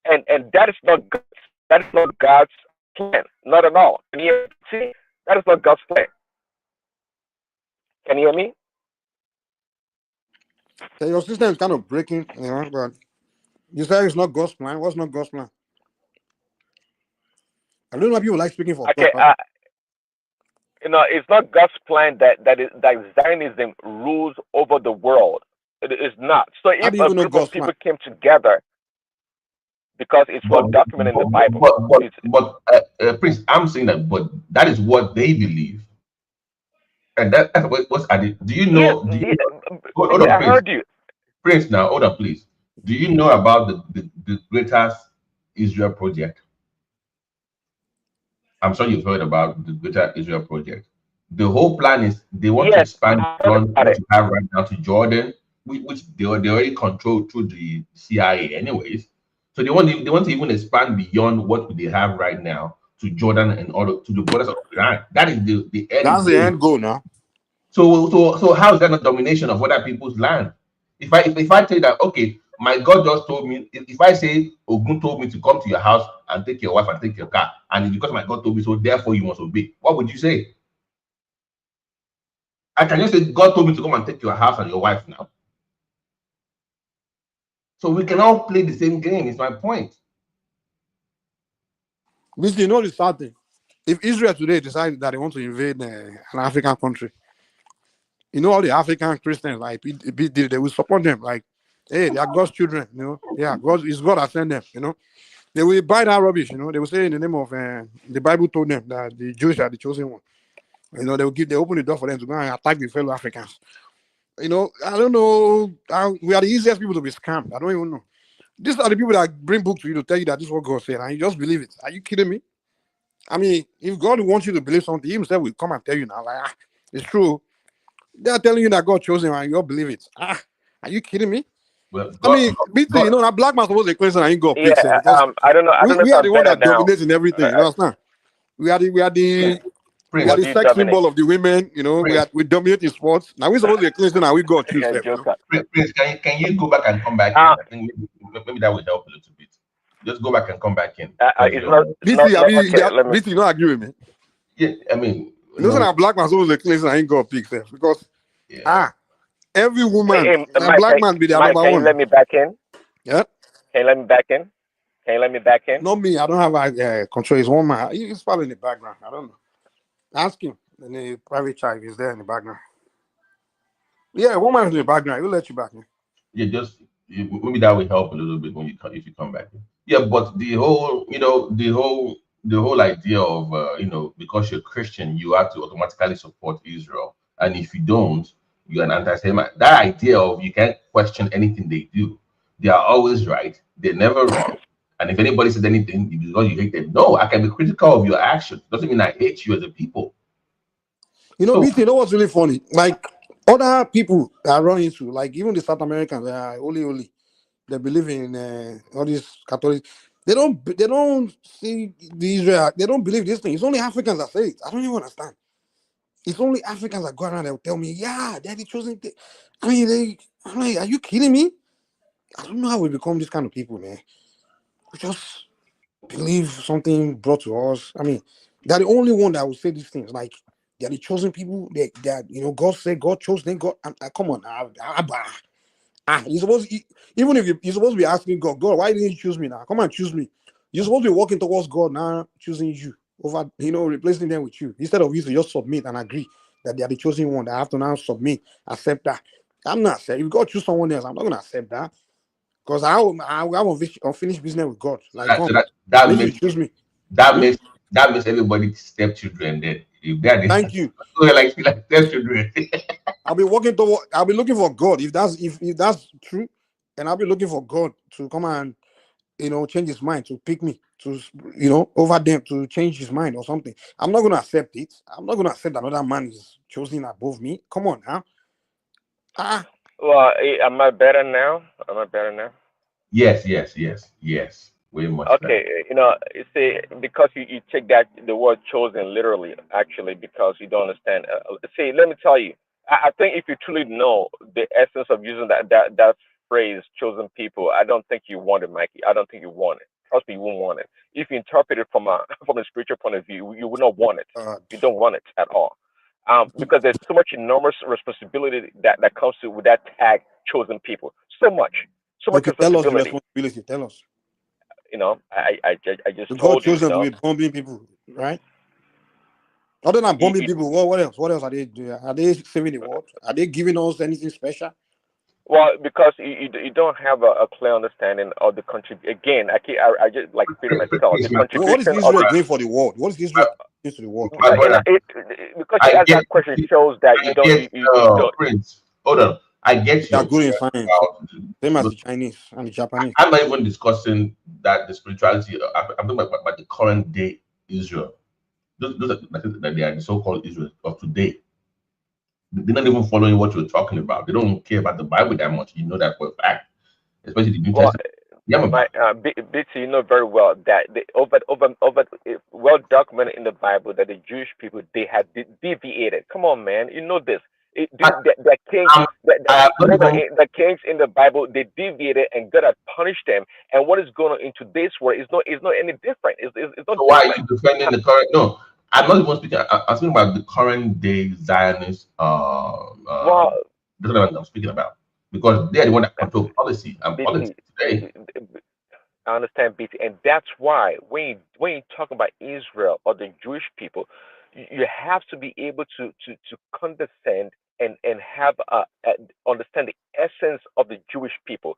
and that is not God's plan. Not at all. Can you see? That is not God's plan. Can you hear me? So your system is kind of breaking, you know, but you say it's not God's plan. What's not God's plan? I don't know if people like speaking for Okay. God. It's not God's plan that Zionism rules over the world. It is not. So How if do you a even know group of God's people plan? came together, because it's well documented in the Bible. Prince, I'm saying that, but that is what they believe, and that's what's added. Do you know? Hold on, I Prince. heard you. Prince, now hold on, please. Do you know about the Greater Israel Project? I'm sure you've heard about the Greater Israel Project. The whole plan is they want to expand beyond what you have right now to Jordan, which they already control through the CIA, anyways. So they want to even expand beyond what they have right now to Jordan and all to the borders of Iran. That is the end. That's the end goal now. So how is that not domination of other people's land? If I tell you that, okay, my God just told me, if I say Ogun told me to come to your house and take your wife and take your car, and because my God told me so, therefore you must obey, what would you say? I can just say God told me to come and take your house and your wife now. So we can all play the same game, is my point. Which you know the sad thing. If Israel today decided that they want to invade an African country, you know all the African Christians like they will support them. Like, hey, they are God's children, you know. Yeah, it's God that sent them, you know. They will buy that rubbish, you know. They will say in the name of the Bible told them that the Jews are the chosen one. You know, they open the door for them to go and attack the fellow Africans. You know, I don't know. We are the easiest people to be scammed. I don't even know. These are the people that bring books to you to tell you that this is what God said, and you just believe it. Are you kidding me? I mean, if God wants you to believe something, He Himself will come and tell you now, like, it's true. They are telling you that God chose him, and you all believe it. Are you kidding me? Well, I mean, BT, you know, that black man supposed to question and he got picked. Yeah. Because I don't know. I don't know we if are I'm the one better that now. dominates in everything. You understand? We are the What do you sex dominate? symbol of the women. You know, we dominate in sports. Now we supposed to be cleansing, and we got choose them. You know? Prince, can you go back and come back in? I think maybe that will help a little bit. Just go back and come back in. It's not. BT, Okay. Let me. BT, you don't agree with me? Yeah, I mean, you know, that black man supposed to cleansing and he got picked there because every woman, a Mike, black man be their number can you one. let me back in? Yeah. Can you let me back in? Can you let me back in? Not me. I don't have control. It's one man. He's probably in the background. I don't know. Ask him. In the private chat, he's there in the background. Yeah, one man is in the background. He'll let you back in. Yeah, maybe that will help a little bit when if you come back in. Yeah, but the whole idea of because you're Christian, you have to automatically support Israel, and if you don't, you're an anti-Semite. That idea of you can't question anything they do. They are always right. They're never wrong. And if anybody says anything because you hate them, no, I can be critical of your actions. Doesn't mean I hate you as a people. You know, BT, you know what's really funny? Like other people are running into, like even the South Americans, they are holy. They believe in all these Catholics. They don't see the Israel. They don't believe this thing. It's only Africans that say it. I don't even understand. It's only Africans that go around and tell me, yeah, they're the chosen thing. I mean, I'm like, are you kidding me? I don't know how we become this kind of people, man. we just believe something brought to us. I mean, they're the only one that will say these things. Like they're the chosen people. They're God said God chose them. God, come on, you're supposed even if you're supposed to be asking God, why didn't you choose me now? Come on, choose me. You're supposed to be walking towards God now, choosing you over, replacing them with you instead of you to just submit and agree that they are the chosen one. That I have to now submit, accept that. I'm not saying if God choose someone else, I'm not gonna accept that because I have unfinished business with God. Like, So come, that make you makes choose me. that makes that makes everybody stepchildren. Then if they are the Thank you. so they're like stepchildren. I'll be looking for God. If that's true, and I'll be looking for God to come and change his mind, to pick me, to over them, to change his mind or something. I'm not gonna accept it. I'm not gonna accept another man is chosen above me. Come on now. Well, am I better now? Am I better now? Yes. Way much better. Okay, you see, because you take that the word chosen literally, actually, because you don't understand. See, let me tell you, I think if you truly know the essence of using that phrase, chosen people, I don't think you want it, Mikey. I don't think you want it. Trust me, you won't want it. If you interpret it from a from a spiritual point of view, you would not want it. You don't want it at all, because there's so much enormous responsibility that comes with that tag, chosen people. So much Okay, tell us the responsibility. responsibility. Tell us. I just God told you, chose them to be bombing people, right? Other than you, bombing you, people, what else? What else are they doing? Are they saving the world? Are they giving us anything special? well, because you don't have a clear understanding of the country. Again, I just like repeating myself. The What is contribution of Israel the doing for the world? What is Israel doing to the world? My brother, because you I asked get that question shows that you don't you don't. Prince. Hold on, I get They are your good in fear science, about. same as Look, the Chinese and the Japanese. I'm not even discussing that the spirituality. I'm talking about the current day Israel. Those are that they are the so-called Israel of today. They're not even following what you're talking about. They don't care about the Bible that much. You know that for a fact, especially the New Well, Testament. Yeah, my BT, you know very well that well documented in the Bible that the Jewish people they had deviated. Come on, man, you know this. The kings, hold on, the kings in the Bible they deviated and God had punished them. And what is going on in today's world is not any different. It's not So why are different. you defending the current? No, I'm not even speaking. I'm speaking about the current day Zionist. Well, That's what I'm speaking about because they're the one that control policy and politics BT, today. I understand, BT, and that's why when you talk about Israel or the Jewish people, you have to be able to condescend and have understand the essence of the Jewish people.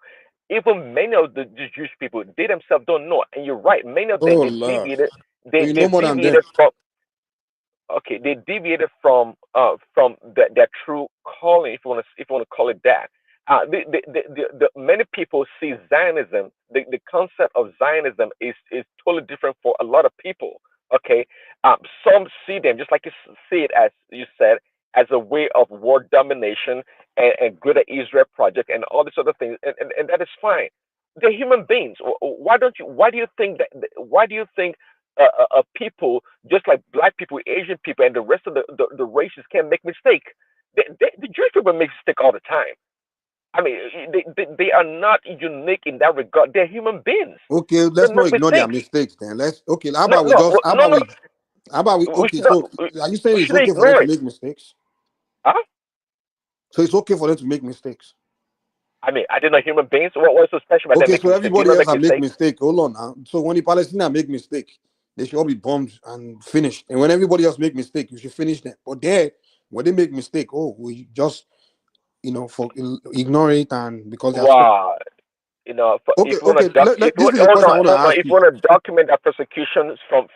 Even many of the Jewish people, they themselves don't know. And you're right, many of them Oh they Lord, deviated. so you know They've more than them. deviated they deviated from their true calling, if you want to call it that. Many people see Zionism, the concept of Zionism is totally different for a lot of people. Okay, some see them just like you see it as you said as a way of world domination and Greater Israel project and all these other things, and that is fine. They're human beings. Why don't you? Why do you think that? Why do you think people, just like black people, Asian people, and the rest of the races can make mistakes? The Jewish people make mistakes all the time. I mean, they are not unique in that regard. They're human beings. Okay, They let's not make ignore their mistakes. mistakes then. How No, about we no, just no, no. We okay, should not. so are you saying We it's shouldn't okay for them ignore to it. make mistakes? Huh? So it's okay for them to make mistakes. I mean, are they not human beings? What's so special about them Okay, so making mistakes? Do you everybody not else make have make mistakes? mistake. Hold on now. So when the Palestinians make mistake, they should all be bombed and finished. And when everybody else make mistake, you should finish them. But there, when they make mistake, we just for ignore it and because they are special. Wow. If Okay, you want to this is a question I want to ask if you you. want to document that persecution from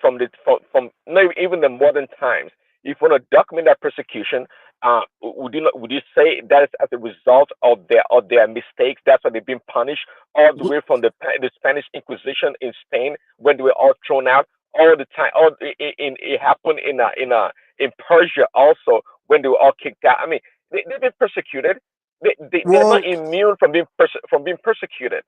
not even the modern times, if you want to document that persecution, would you say that is as a result of their mistakes? That's why they've been punished all the way from the Spanish Inquisition in Spain when they were all thrown out all the time. All it happened in Persia also when they were all kicked out. I mean, they've been persecuted. They're not Well, immune from being persecuted.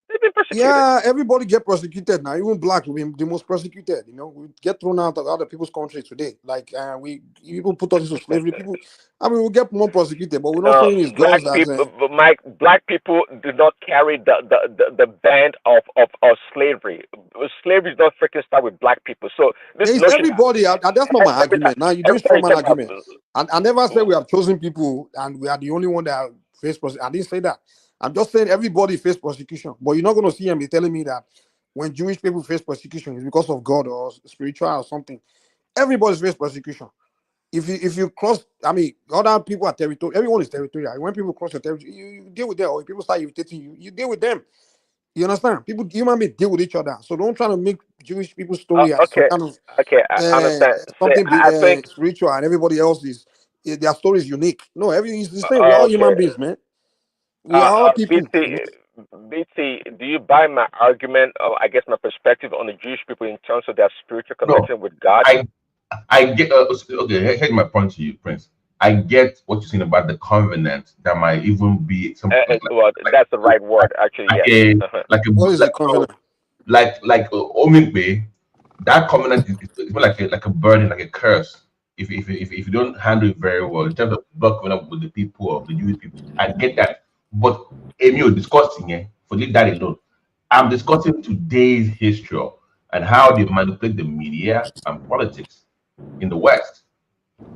They've been persecuted. Yeah, everybody get persecuted now. Even black, we the most persecuted. You know, we get thrown out of other people's country today. Like we people put us into slavery. People, I mean, we get more persecuted, but we're not saying it's Black girls that. people, Mike. Black people do not carry the band of slavery. Slavery does not freaking start with black people. So this It's notion, everybody. That's not my argument. Now you're doing everybody strongman talk about, argument. And I never said we have chosen people and we are the only one that face persecution. I didn't say that. I'm just saying everybody face persecution. But you're not going to see him be telling me that when Jewish people face persecution, it's because of God or spiritual or something. Everybody's face persecution. If you cross, I mean, other people are territorial. Everyone is territorial. When people cross your territory, you deal with them. Or if people start irritating you, you deal with them. You understand? People, human beings deal with each other. So don't try to make Jewish people's story as some okay, kind of okay, I understand. So something I think spiritual, and everybody else is their story is unique. No, everything is the same. We're all human okay. beings, man. We are all people. BT, do you buy my argument, or I guess my perspective on the Jewish people in terms of their spiritual No, connection with God? I get okay. Here's my point to you, Prince. I get what you're saying about the covenant that might even be something Well, that's the right word, actually. Yes. What is the covenant? Like Omigbe, that covenant is more like a burden, like a curse. If you don't handle it very well in terms of blood covenant with the people of the Jewish people, I get that. But Emil discussing it for leave that alone. I'm discussing today's history and how they manipulate the media and politics in the West,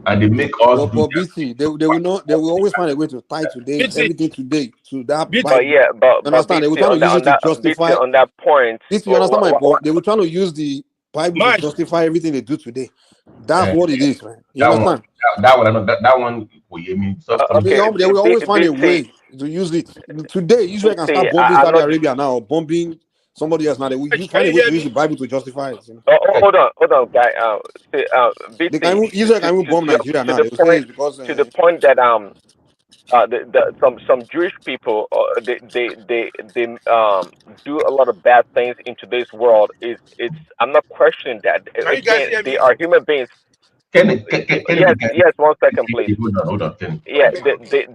and they make us do. But BC, they will not. They will always find a way to tie today everything today to that Bible. But yeah, but Understand? They will BT, try to use it to BT, justify. on that point. If you understand my point, they will try to use the Bible to justify everything they do today. That's what it is, man. You understand? That one, I know that one. I mean, They will always find a way to use it. Today, Israel can start bombing Saudi Arabia now, or bombing somebody else now. They will find a way to use the Bible to justify it. You know? Hold on, guy. BT, Israel can even bomb Nigeria now. They will say it's because to the point that some Jewish people they do a lot of bad things in today's world. I'm not questioning that. Again, they are human beings. Yes, 1 second, please. Hold on, Kenny. Yeah,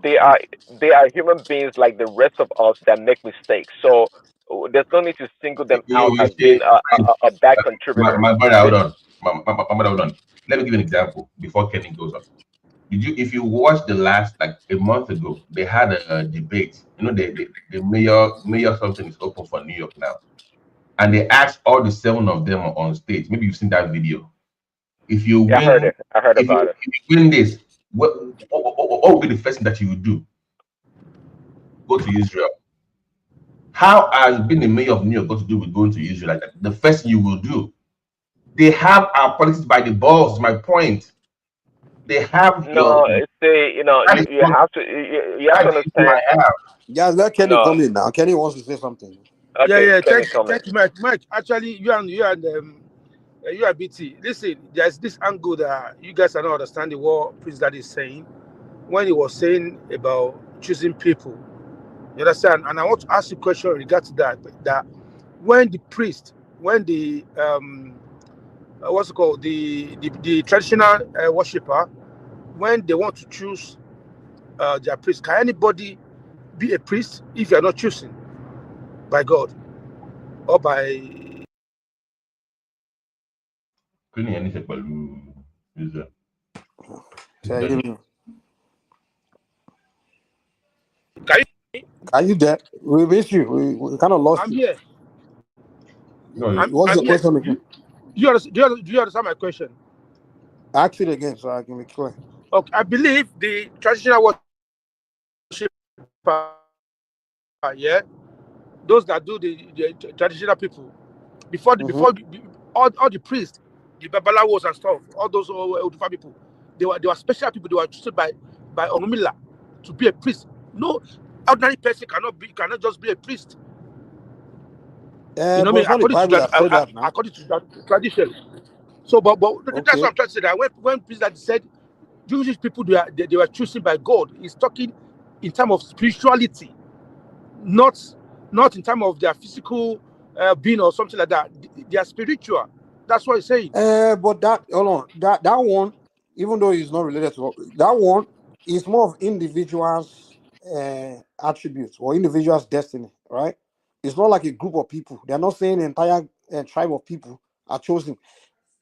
they are human beings like the rest of us that make mistakes. So there's no need to single them out as being a bad contributor. My brother, hold on. My brother, hold on. Let me give you an example before Kenny goes on. If you watched the last, like a month ago, they had a debate. You know, the mayor something is open for New York now, and they asked all the 7 of them on stage. Maybe you've seen that video. If you win, I heard it. I heard about it. If you win this, what would be the first thing that you would do? Go to Israel. How has being the mayor of New York got to do with going to Israel like that? The first thing you will do. They have our politics by the balls. My point. They have you have to understand. Yeah, let Kenny come in now. Kenny wants to say something. Okay, thank you, Mike. Actually, you and BT. Listen, there's this angle that you guys are not understanding what Prince Daddy is saying when he was saying about choosing people. You understand? And I want to ask you a question in regard to that. That when the priest, when the what's it called, the traditional worshipper, when they want to choose their priest, can anybody be a priest if you are not chosen by God or by? Are you there? We miss you. We kind of lost I'm you. here. What's the question again? Do you understand my question? Ask it again so I can be clear. Okay, I believe the traditional worship, those that do the traditional people before all the priests, the babalawos and stuff, all those old people, they were special people. They were chosen by Orunmila to be a priest. No ordinary person cannot just be a priest. You know what I mean? According to that tradition. So, but that's what I'm trying to say. That when Prince Daddy said Jewish people they were chosen by God, he's talking in terms of spirituality, not in terms of their physical being or something like that. They are spiritual. That's what he's saying. But that one, even though it's not related to that one, is more of individuals' attributes or individuals' destiny, right? It's not like a group of people. They're not saying the entire tribe of people are chosen.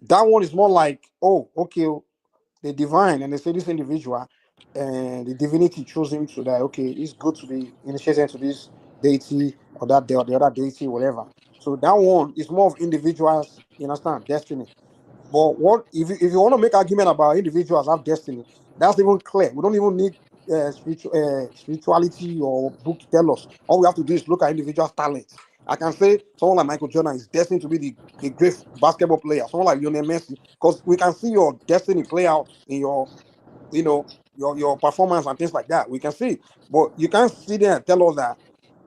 That one is more like, oh, okay, the divine, and they say this individual and the divinity chose him so that, okay, it's good to be initiated into this deity or that or the other deity, whatever. So that one is more of individuals, you understand, destiny. But what if you want to make argument about individuals have destiny, that's even clear. We don't even need spirituality or book to tell us. All we have to do is look at individual talents. I can say someone like Michael Jordan is destined to be the great basketball player. Someone like Lionel Messi, because we can see your destiny play out in your, your performance and things like that. We can see, but you can't sit there and tell us that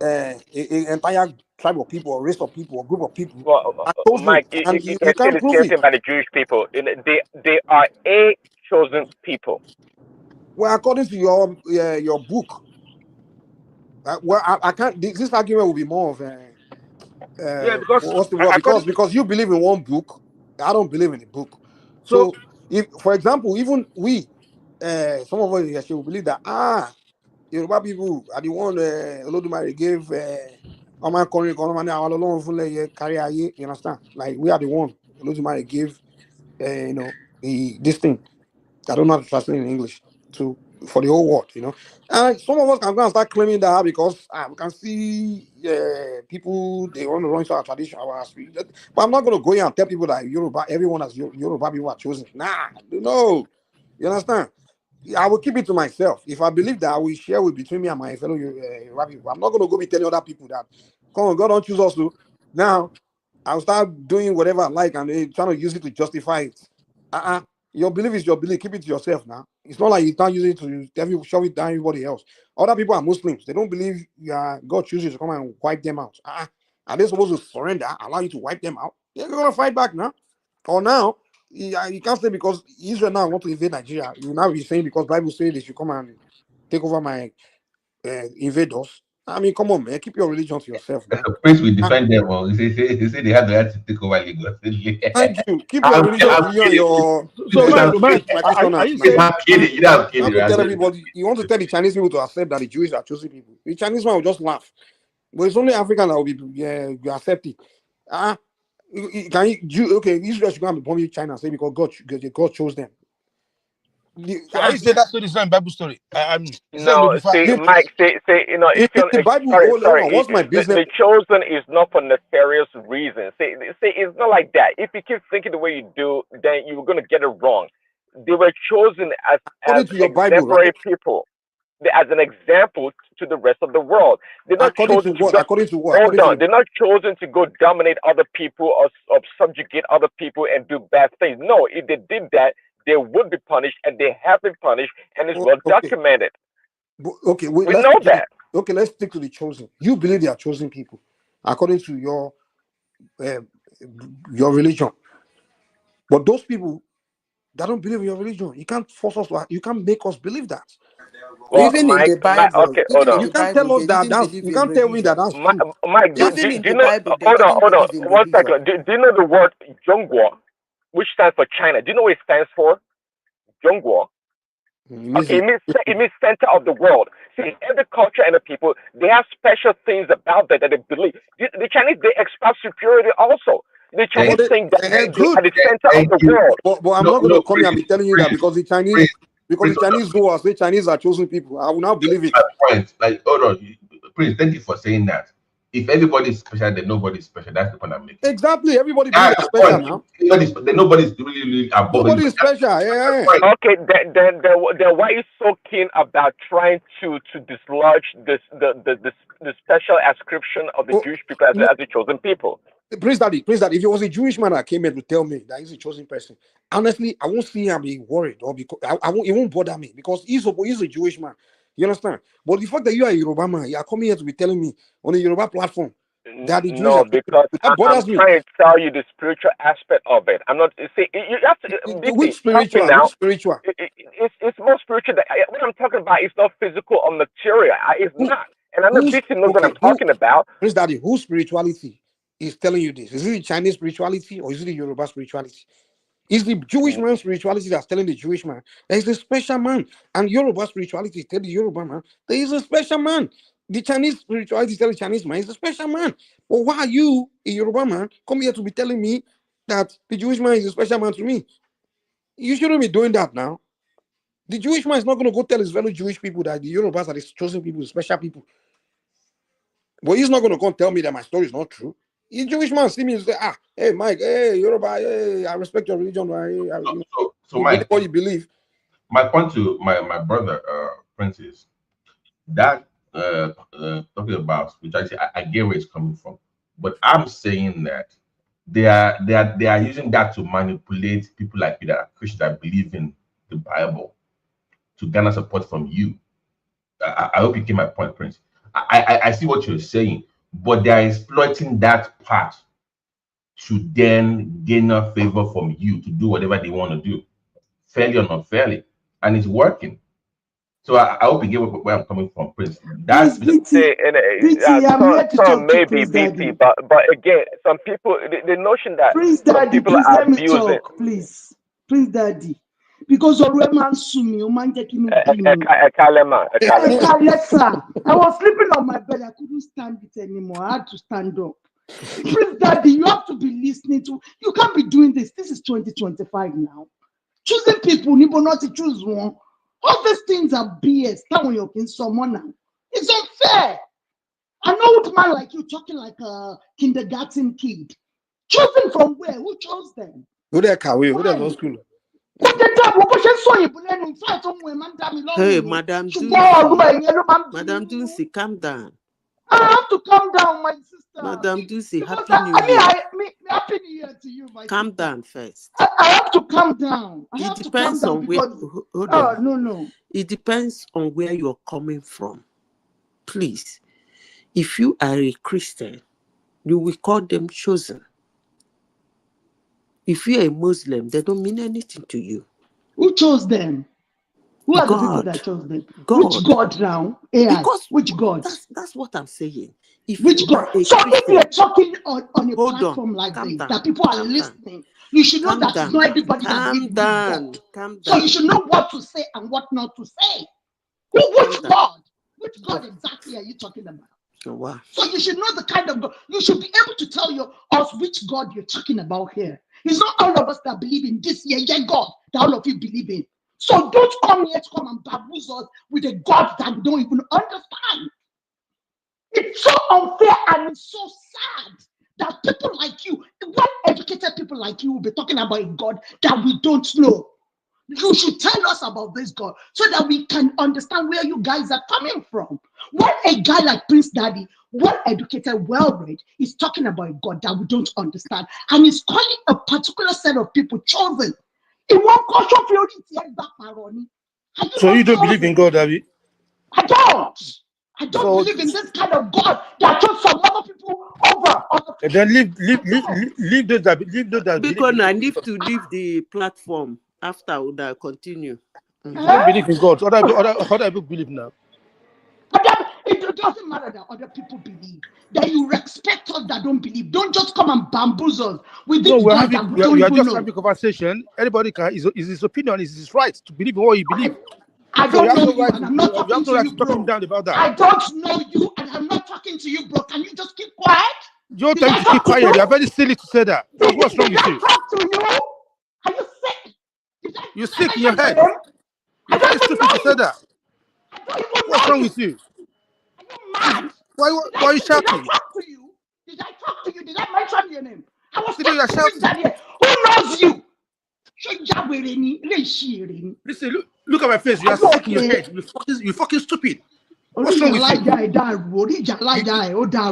an entire tribe of people or race of people or group of people Well, are chosen, Mike, you, and you you can say can't the prove same it. thing about the Jewish people. They are a chosen people. Well, according to your book, well, I can't. This argument will be more of Yeah, because what's the word? according Because you believe in one book, I don't believe in the book. so So, if, for example, even we, some of us here will believe that Yoruba people are the one Olodumare gave. Ọmọ akọrin kan ọmọ ní àwọn Ọlọ́run fún lẹ́yẹ kárí ayé, you understand? Like we are the one Olodumare gave, this thing. I don't know how to translate in English for the whole world, And some of us can go and start claiming that because we can see people they want to run into our tradition, our spirit. But I'm not going to go here and tell people that Yoruba, everyone has Yoruba people are chosen. Nah, no, you understand? I will keep it to myself. If I believe that, I will share with between me and my fellow Yoruba people. I'm not going to go be telling other people that, come on, God don't choose us to. Now, I'll start doing whatever I like and trying to use it to justify it. Your belief is your belief. Keep it to yourself now. It's not like you can't use it to shove it down everybody else. Other people are Muslims. They don't believe God chooses to come and wipe them out. Are they supposed to surrender, allow you to wipe them out? They're going to fight back now. Or now, you can't say because Israel now want to invade Nigeria. You now be saying because Bible says they should come and take over my invaders. I mean, come on, man. Keep your religion to yourself, man. Prince will defend them. Or he say they have the right to take over Lagos. Thank you. Keep your religion to you and your so Mike, are practitioners, you man. saying I'm kidding. You know, I'm You kidding. have to tell Right? everybody. You want to tell the Chinese people to accept that the Jews are chosen people. The Chinese man will just laugh. But it's only African that will be accepted. Can you? Okay, Israel should go and bomb China and say because God chose them. so are you saying that story is not in Bible story? I mean, is that No, no different? see, Mike, say, It's the Bible. Hold on. What's my business? the chosen is not for nefarious reasons. Say, it's not like that. If you keep thinking the way you do, then you're gonna get it wrong. They were chosen as According to your Bible, exemplary right? people, as an example to the rest of the world. They're not According to chosen to what? go. According to what? Hold According to on, they're not chosen to go dominate other people or subjugate other people and do bad things. No, if they did that, they would be punished, and they have been punished, and it's well okay. documented. Okay, wait, We let's know stick to that. let's stick to the chosen. You believe they are chosen people, according to your religion. But those people that don't believe in your religion, you can't force us. You can't make us believe that. Well, Even in the Mike, Bible, okay, hold on. You can't tell us they that didn't that's. believe You in can't tell me religion. that that's true. Mike, Even in do the you know? Bible, they Hold on, didn't believe in one religion. second. Do you know the word Zhongguo, which stands for China? Do you know what it stands for? Zhongguo. Okay, it means center of the world. See, every culture and the people, they have special things about that they believe. The Chinese, they express superiority also. The Chinese think that they are Good. the center of Thank the you. world. But I'm not going to come here and be telling you that because the Prince, Chinese go and say Chinese are chosen people. I will now believe it. point. Like, hold on, Prince. Thank you for saying that. If everybody is special, then nobody is special. That's the point I'm making. Exactly. Everybody believes That's they're the special point. now. Then nobody's really above Nobody anybody. is special. Yeah. Okay, then why are you so keen about trying to dislodge the special ascription of the Jewish people as No, the chosen people? Praise Daddy. If it was a Jewish man that came here to tell me that he's a chosen person, honestly, I won't see him be worried or because it won't bother me because he's a Jewish man. You understand? But the fact that you are a Yoruba man, you are coming here to be telling me on a Yoruba platform that the Jews No, are because that I'm bothers me. trying to tell you the spiritual aspect of it. I'm not see. You have to Which BT, help me spiritual? now. Which spiritual? It's more spiritual. What I'm talking about is not physical or material. It's not. And I know BT knows what I'm talking about. Praise Daddy, whose spirituality is telling you this? Is it the Chinese spirituality or is it the Yoruba spirituality? Is the Jewish man's spirituality that's telling the Jewish man there is a special man, and Yoruba spirituality is telling the Yoruba man there is a special man. The Chinese spirituality tells the Chinese man is a special man. But why are you, a Yoruba man, come here to be telling me that the Jewish man is a special man to me? You shouldn't be doing that now. The Jewish man is not going to go tell his fellow Jewish people that the Yorubas are the chosen people, the special people. But he's not going to come tell me that my story is not true. The Jewish man see me and say, hey, Mike, hey, Yoruba, hey, I respect your religion. So Mike, what you believe. My point to my brother, Prince, is that talking about spirituality, I get where it's coming from. But I'm saying that they are using that to manipulate people like you that are Christians that believe in the Bible to garner support from you. I hope you get my point, Prince. I see what you're saying, but they are exploiting that part to then gain a favor from you to do whatever they want to do, fairly or not fairly, and it's working. So I hope you get where I'm coming from, Prince. That's some maybe BT, but again, some people the notion that Prince some Daddy, people please are let me abusing. talk, please. Prince Daddy. Because already man sue me, you man taking me. Yes, sir. I was sleeping on my bed. I couldn't stand it anymore. I had to stand up. Prince Daddy, you have to be listening to. You can't be doing this. This is 2025 now. Choosing people, Nibo not to choose one. All these things are BS. That when you're in someone now, it's unfair. An old man like you talking like a kindergarten kid. Choosing from where? Who chose them? Who there can we? Who there no school? Hey, Madam Dunsi, calm down. I have to calm down, my sister. Madam Dunsi, Because Happy New Year. Happy New Year to you, my Calm sister. down first. I have to calm down. It depends on where. Hold on. No. It depends on where you're coming from. Please, if you are a Christian, you will call them chosen. If you're a Muslim, they don't mean anything to you. Who chose them? Who are the people that chose them? Which God now? AI. Because which God? That's what I'm saying. If Which you God? are a So Christian, if you're talking on a hold platform on, like calm this, down, that people are calm listening, you should know Calm that down. it's not everybody that Calm believes in down. God. Calm So you down. should know what to say and what not to say. Which down. God? Which God exactly are you talking about? Oh, wow. So you should know the kind of God. You should be able to tell us which God you're talking about here. It's not all of us that believe in this God that all of you believe in. So don't come here to come and bamboozle us with a God that we don't even understand. It's so unfair and it's so sad that people like you, well-educated people like you, will be talking about a God that we don't know. You should tell us about this God so that we can understand where you guys are coming from. When a guy like Prince Daddy, well-educated, well-read, is talking about a God that we don't understand, and he's calling a particular set of people chosen. It won't cost you. So you don't believe in God, David? I don't believe in this kind of God that chose some other people over other people. And then leave those that Because I need to leave the platform after I would continue. You don't believe in God. Other people believe now. It doesn't matter that other people believe. That you respect us that don't believe. Don't just come and bamboozle us with this God that we don't we are even just know. having a conversation. Anybody can is his opinion, is his right to believe in what he believes. I don't know you, and I'm not talking to you, talk him bro. down about that. I don't know you, and I'm not talking to you, bro. Can you just keep quiet? You don't tell me to keep quiet. You are very silly to say that. What's wrong with you? Talk to you. Are you sick? You're sick in your head. You're very stupid to say that. What's wrong with you? Why are you shouting? Did I talk to you? Did I mention your name? I was shouting. Who knows you? Listen, look at my face. You are sick in your head. You're fucking stupid. What's wrong with you?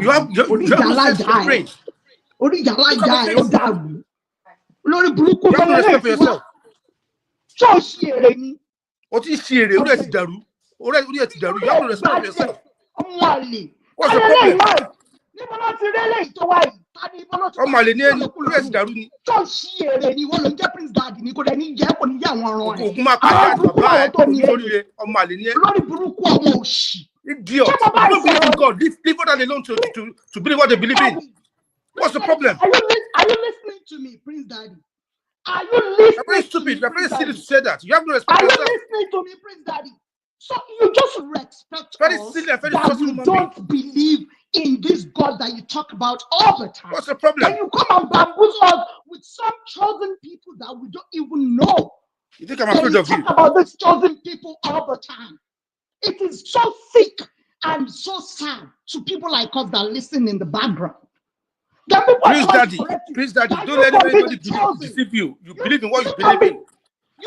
You have no sense in your brain. You have no respect for yourself. What is she? You have no respect for yourself. What's the problem? ọmọ àlè ní ẹni kúlú ẹsì dàrú ni. ogun máa pàdé àti bàbá ẹ òní sóríire ọmọ àlè ní ẹ. Idiot. If you don't believe in God, leave others alone to believe what they believe in. What's the problem? Are you listening to me, Prince Daddy? Are you listening? You're very stupid. You're very silly to say that. You have no respect for yourself. Are you listening to me, Prince Daddy? So you just respect Very us silly and very that trustful we human being. don't believe in this God that you talk about all the time. What's the problem? Then you come and bamboozle us with some chosen people that we don't even know. You think I'm Then afraid you of talk you? about these chosen people all the time. It is so sick and so sad to people like us that listen in the background. Then people are Prince trying to Daddy, correct you. Prince Daddy, That don't you let can be anybody the chosen. deceive you. You believe in what you You can believe be, in.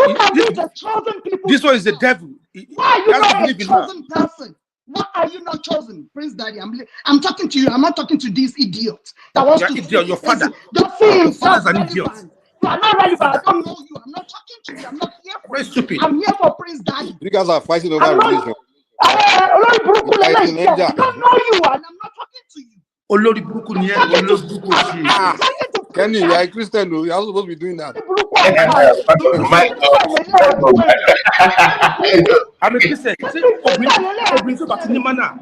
you can be the chosen people. This one is the devil. Why are He you has to not a believe in her. chosen person? Why are you not chosen? Prince Daddy, I'm talking to you. I'm not talking to this idiot that wants You're to idiot. Your father. just see Your father's himself an idiot. relevant. You are not relevant. I don't know you. I'm not talking to you. I'm not here for Very you. stupid. I'm here for Prince Daddy. You guys are fighting over I'm religion. not. Olórí burúkú Like lélẹ́yìí in jẹ́. I Niger. don't know you, and I'm not talking to you. Olórí burúkú ni ẹ́, Talking to, olórí burúkú ṣe. I'm talking to Prince Kenny, you're a Daddy. Christian, though. You're not supposed to be doing that. I'm a Christian. See, obìnrin tó bá ti ní mánà,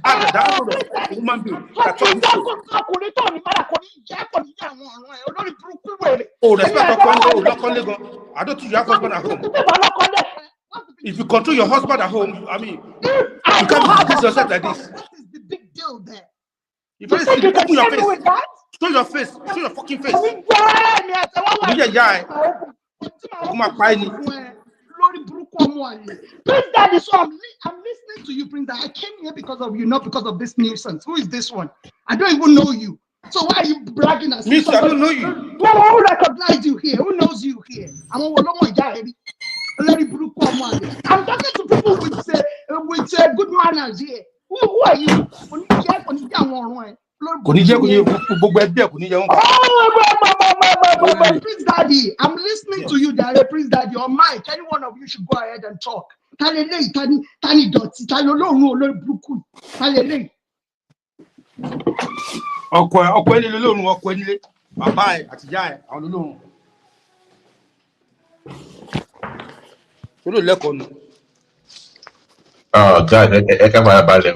that sort of human being that talk this way. Ọkùnrin tó ní mọ́ra kò ní jẹ́ kò ní jẹ́ àwọn ọ̀ràn ẹ̀ olórí burúkú wèrè. Oh, respect lọ́kọ́lé gan. I don't think you have husband at home. If you control your husband at home, I mean, you can't disgrace yourself like this. What is the big deal there? You very silly. Open your face. Show your face. Show your fucking face. Prince Daddy, so I'm listening to you, Prince Daddy. I came here because of you, not because of this nuisance. Who is this one? I don't even know you. So why are you bragging as Me too, I don't know you. Well, who recognizes you here? Who knows you here? I'm talking to people with good manners here. Who are you? Prince Daddy, I'm listening to you, Daddy. Prince Daddy, your mic. Any one of you should go ahead and talk. Ọkọ ẹni lọ́rùn ọkọ ẹni lé bàbá ẹ̀ àti ìyá ẹ̀ àwọn lọ́rùn. Olú lẹ́kọ̀ọ́ nù. God, I can't find a ballet.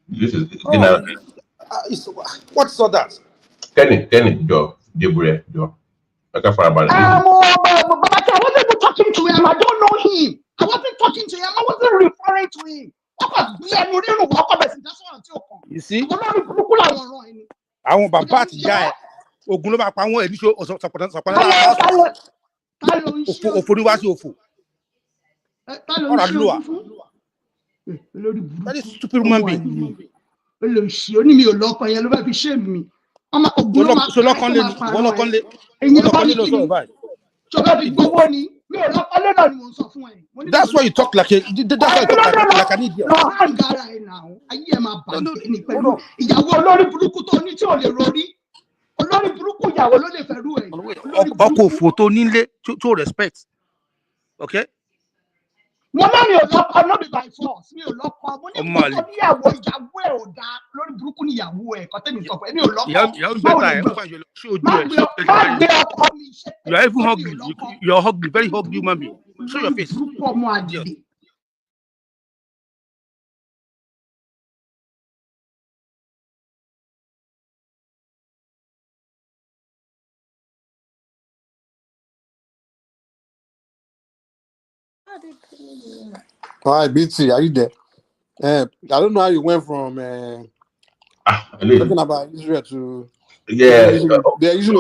This is What's all that? Kenny, Joe, Debre, Joe. I can't find a ballet. I wasn't even talking to him. I don't know him. I wasn't talking to him. I wasn't referring to him. You see? Àwọn bàbá àti ìyá ẹ̀ ogun ló máa pa wọ́n ẹ̀rí sọ̀pọ̀nà láàárọ̀ òfò ní wá sí òfò. Ọ̀rọ̀ àdúrà. Very stupid human being. Olóṣì onímì ò lọ́kọ yẹn ló bá fi ṣé mi. Ogun ló máa pa lọ́kànlé ló sọ̀rọ̀ báyìí. Ṣọlá fi gbowó ni. Mi ò lọ́kànlé náà ni mo sọ fún ẹ. That's why you talk like an idiot. Lọ hàn gara ẹ̀ náà. Ayé ẹ̀ máa bàjẹ́ ní pẹ̀lú ìyàwó olórí burúkú tó ní tí ò lè rorí. Olórí burúkú ìyàwó ló lè fẹ́rù ẹ̀. Ọkọ̀ òfò tó nílé tó respect. Okay? Wọ́n náà mi ò lọ́kọ not be by force. Mi ò lọ́kọ. Mo ní kó tó níyàwó ìyàwó ẹ̀ ò dáa. Olórí burúkú ni ìyàwó ẹ̀ kọ́tẹ́ mi sọ fún ẹ. Mi ò lọ́kọ. Ìyàwó ìgbẹ́ta ẹ̀ ń fàyè ṣé ojú ẹ̀. Má gbé ọkọ mi ṣe. You are even ugly. You are ugly, very ugly human being. Show your face. Hi, BT, are you there? I don't know how you went from talking about Israel to they are using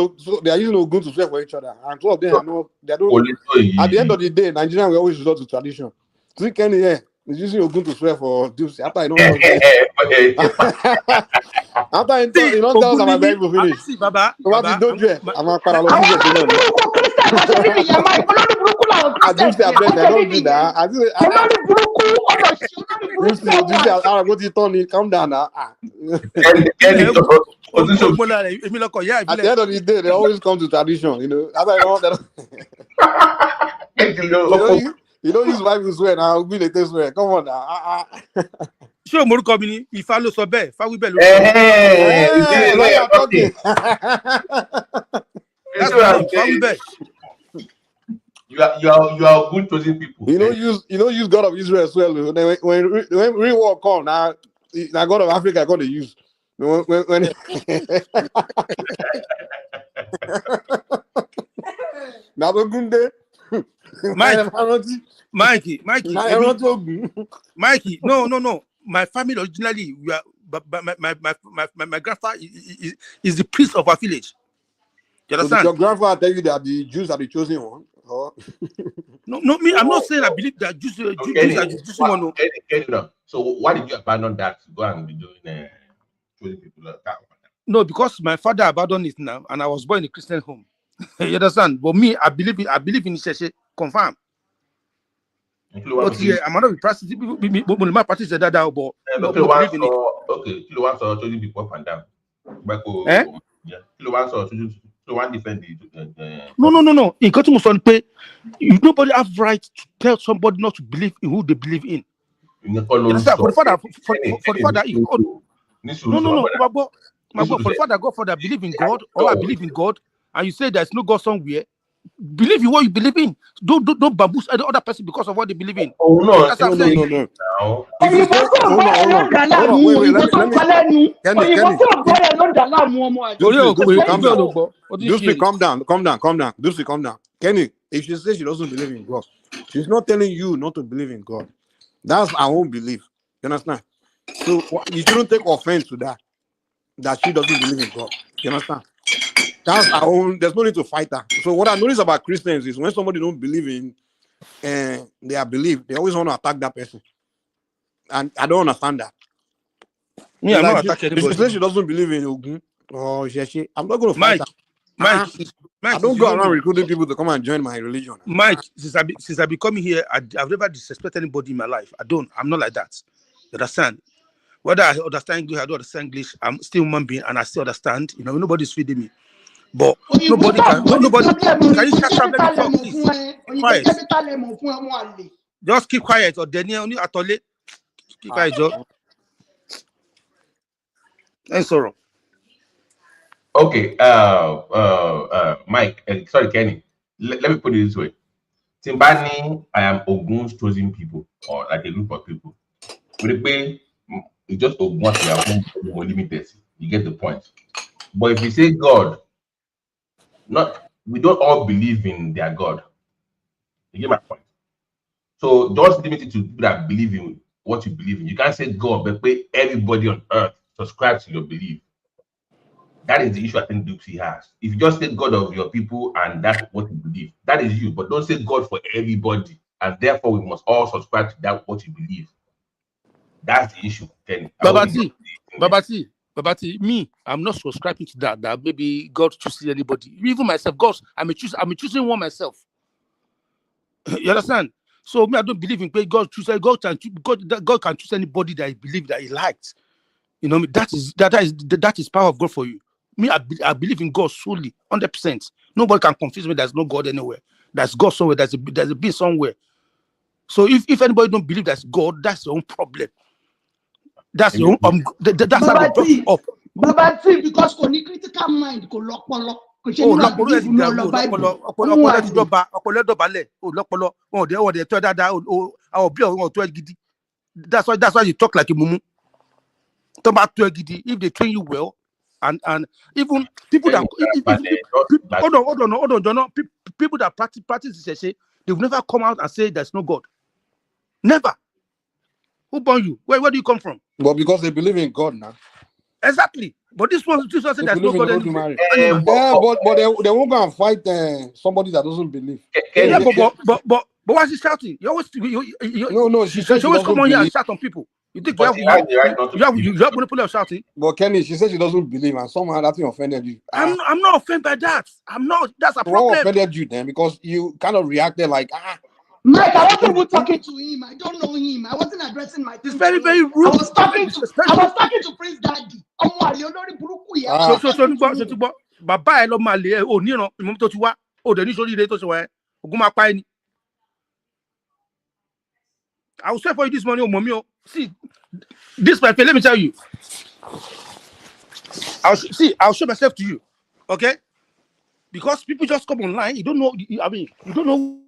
Ogun to swear for each other, and two of them are not. They don't. At the end of the day, Nigerians will always resort to tradition. So Kenny here is using Ogun to swear for this. After I don't know. After I don't tell us about Bible finish. Baba, I'm a parallel. I don't say I don't do that. I do. Calm down now. At the end of the day, they always come to tradition. You know, as I know you don't use Bible swear now. Be like this swear. Come on now. Ṣé o morúkọ mi ni Ifá ló sọ bẹ́ẹ̀ Fáwí bẹ́ẹ̀ ló sọ. Fáwí bẹ́ẹ̀. You are good chosen people. You don't use God of Israel as well. When real war come now God of Africa God they use. When now Ganduje. Mikey. Mikey, no. My family originally, we are, but my grandfather is the priest of our village. You So did understand? your grandfather tell you that the Jews are the chosen one? Or? No, me. I'm not saying I believe that Jews are the chosen one. No. So why did you abandon that to go and be doing choosing people like that? No, because my father abandoned it now, and I was born in a Christian home. You understand? But me, I believe in Sheshe, confirm. But yeah, I'm not practice. My practice that, but okay, kilo one so choosing people up and down. Yeah, kilo one so choosing one defend the. No. In Kotumu pay, nobody have right to tell somebody not to believe in who they believe in. You understand? For the father, for the father, no, my boy, for the father, Godfather believe in God, or I believe in God, and you say there's no God somewhere. Believe in what you believe in. Don't bamboozle the other person because of what they believe in. Oh no, that's what I'm saying. No. If you say, hold on, wait, let me. Kenny. Dusi, calm down. Dusi, calm down. Kenny, if she says she doesn't believe in God, she's not telling you not to believe in God. That's our own belief. You understand? So you shouldn't take offense to that she doesn't believe in God. You understand? That's our own. There's no need to fight her. So what I notice about Christians is when somebody don't believe in their belief, they always want to attack that person, and I don't understand that. Yeah, I'm not attacking anybody. If she says she doesn't believe in Ogun or Sheshi, I'm not going to fight her. Mike, I don't go around recruiting people to come and join my religion. Mike, since I be coming here, I've never disrespected anybody in my life. I'm not like that. You understand? Whether I understand English, I don't understand English, I'm still a human being and I still understand. You know, nobody's feeding me. But nobody can you shut up? Let me talk, please. Quiet. Just keep quiet or then only at all. Keep quiet, Joe. And sorrow. Okay, Mike, sorry, Kenny. Let me put it this way. Timbani, I am Ogun's chosen people, or like a group of people. It's just Ogun we are limited. You get the point. But if you say God, we don't all believe in their God. You get my point. So just limit it to people that believe in what you believe in. You can't say God, but everybody on earth subscribes to your belief. That is the issue I think Dupsy has. If you just say God of your people and that's what you believe, that is you. But don't say God for everybody, and therefore we must all subscribe to that what you believe. That's the issue. Babati, me, I'm not subscribing to that. That maybe God chooses anybody. Even myself, I'm choosing one myself. You understand? So me, I don't believe in God chooses God can choose anybody that he believes that he likes. You know, that is power of God for you. Me, I believe in God solely, 100%. Nobody can confuse me. There's no God anywhere. There's God somewhere. There's a being somewhere. So if anybody don't believe that's God, that's your own problem. That's your own. That's how they brought you up. Babati, because only critical mind go lokpolo. That's why you talk like a mumu. If they train you well, and even people that people that practice this, say they will never come out and say there's no God. Never. Who born you? Where do you come from? But because they believe in God now. Exactly. But this one say there's no God anymore. But they won't go and fight somebody that doesn't believe. Yeah, but why is he shouting? You always no. She says she always come on here believe. and shout on people. You think you have monopoly of shouting? But Kenny, she says she doesn't believe, and somehow that thing offended you. I'm not offended by that. I'm not. That's a problem. What offended you then? Because you kind of reacted like Mike, I wasn't even talking to him. I don't know him. I wasn't addressing my. It's very, very rude. I was talking to Prince Daddy. So bàbá ẹ lọ máa lé ẹ ò níran ìmọ̀ tó ti wá ò dẹ̀ ní sórí ilé tó ṣe wá ẹ Ògún máa pa ẹ ni. I will swear for you this morning, Mommy. See, this my friend, let me tell you. I'll show myself to you, okay? Because people just come online, you don't know. I mean, you don't know.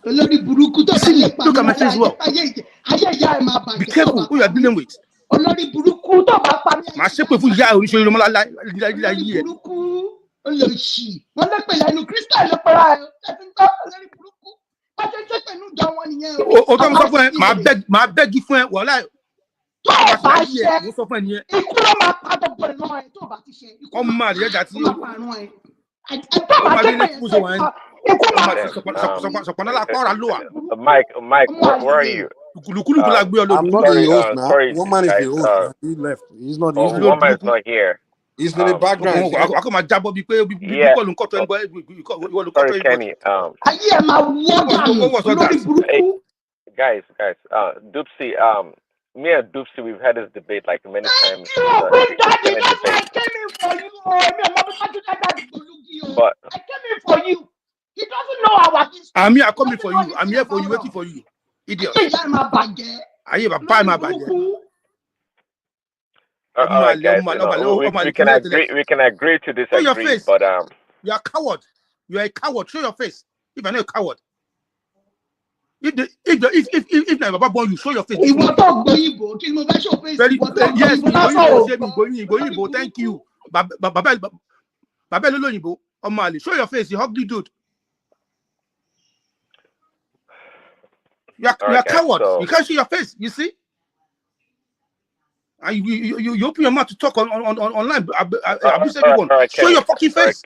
Look at my face well. Be careful who you are dealing with. My shape of ya will show you like o tó ń sọ fún ẹ máa bẹ́gi fún ẹ wọ́lá mo sọ fún ẹ nìyẹn. Ikú ló máa pa gbogbo ẹ̀ lọ́wọ́ ẹ̀ tó bá ti ṣe. Ọmọ àdìyẹ jà tí ó máa bí ní kú ṣe wọ́n sọ̀pọ̀nà lápá ọ̀rá ló wà. Mike, where are you? Lukuluku la gbé ọ lórí. I'm not the host now. sorry, One man is guys, the host. He left. He's not. Oh, one man is not here. He's in the background. Akọ máa jábọ́ bíi pé Yeah. kọ́ ló ń kọ́ tó ń gbọ́ ìwọ ló kọ́ tó Sorry, ń Kenny. Ayé ẹ̀ máa wọ́ dànù lórí burúkú. Guys, Doopsy, me and Doopsy, we've had this debate like many times. But I came in for you. He doesn't know our history. I'm here coming for you. I'm here for you, waiting for you. Idiot. Ayé bàbá ẹ̀ máa bàjẹ́. all right, guys, we can agree to Show your disagree, face. but You are a coward. You are a coward. Show your face. If you're not a coward. If na baba born you, show your face. Ìwọ tó gbọ́ Ìgbò, kí ni mo fẹ́ show face? Yes, Ìgbò, thank you. Baba lolo Ìgbò, ọmọ àlè. Show your face, you ugly dude. You are a coward. So, you can't show your face. You see? And you open your mouth to talk online. Abuse everyone. All right, Show your fucking face.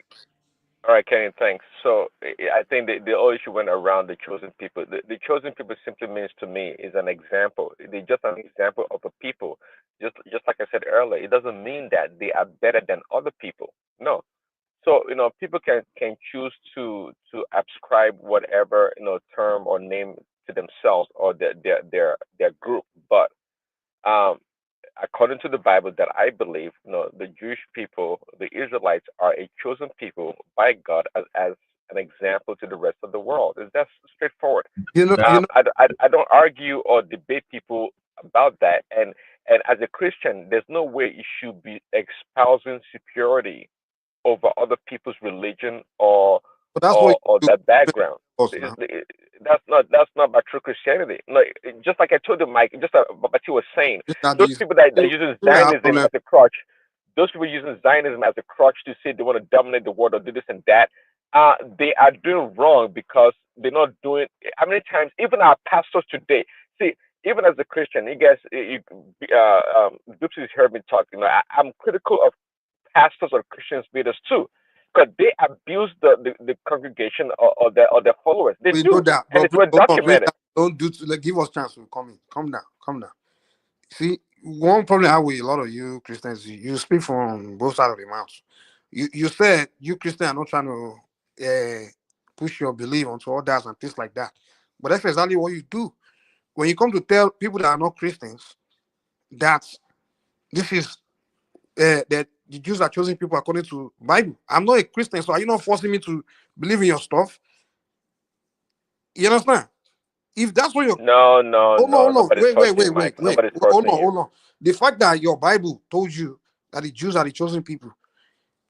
All right, Kenny, thanks. So I think the whole issue went around the chosen people. The chosen people simply means to me is an example. They're just an example of a people. Just like I said earlier, it doesn't mean that they are better than other people. No. So people can choose to ascribe whatever term or name to themselves or their group, but according to the Bible that I believe, the Jewish people, the Israelites, are a chosen people by God as an example to the rest of the world. It's that straightforward. I don't argue or debate people about that. And as a Christian, there's no way you should be espousing superiority over other people's religion or their background. That's not about true Christianity. Just like I told you, Mike, just what you were saying, those people that are using Zionism as a crutch, those people using Zionism as a crutch to say they want to dominate the world or do this and that, they are doing wrong because they're not doing. How many times, even our pastors today, see, even as a Christian, you guys, Doopsy's heard me talk. I'm critical of pastors or Christian leaders too, because they abuse the congregation or their followers. They do that, and it's well documented. Don't do give us chance to come in. Come down. See, one problem I have with a lot of you Christians, you speak from both sides of the mouth. You said you Christians are not trying to push your belief onto others and things like that, but that's exactly what you do when you come to tell people that are not Christians that this is that the Jews are chosen people according to Bible. I'm not a Christian, so are you not forcing me to believe in your stuff? You understand? If that's what you're hold on. Wait. Hold on. The fact that your Bible told you that the Jews are the chosen people,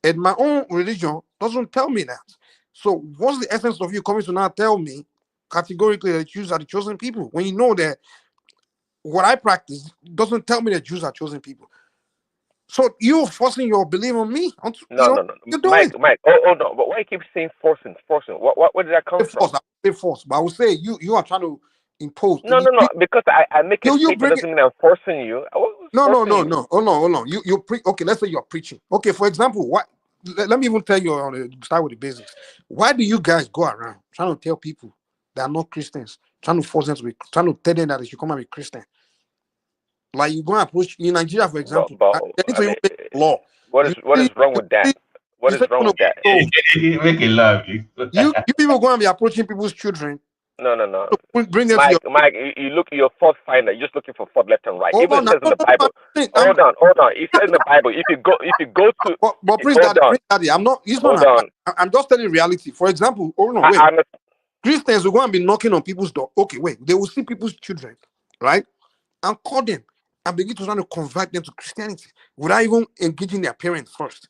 and my own religion doesn't tell me that. So what's the essence of you coming to now tell me categorically that the Jews are the chosen people when you know that what I practice doesn't tell me that Jews are chosen people? So you're forcing your belief on me? No. Mike, hold on. But why you keep saying forcing? Where did that come from? I say force, but I would say you are trying to impose. No. Because I make a statement doesn't mean I'm forcing you. No. Hold on. You okay? Let's say you're preaching. Okay, for example, what? Let me even tell you. Start with the basics. Why do you guys go around trying to tell people that are not Christians, trying to force them to be, trying to tell them that they should come and be Christian? Like you go and approach in Nigeria, for example. Law. What is wrong with that? What is wrong with that? Make it laugh. You people go and be approaching people's children. No. Bring them Mike, you look, you're a fault finder. You're just looking for fault left and right. Even it says in the Bible. Hold on. It says in the Bible. If you go to. But Prince Daddy, I'm not. I'm just telling reality. For example, Christians will go and be knocking on people's door. Okay, wait. They will see people's children, right, and call them and begin to try to convert them to Christianity without even engaging their parents first.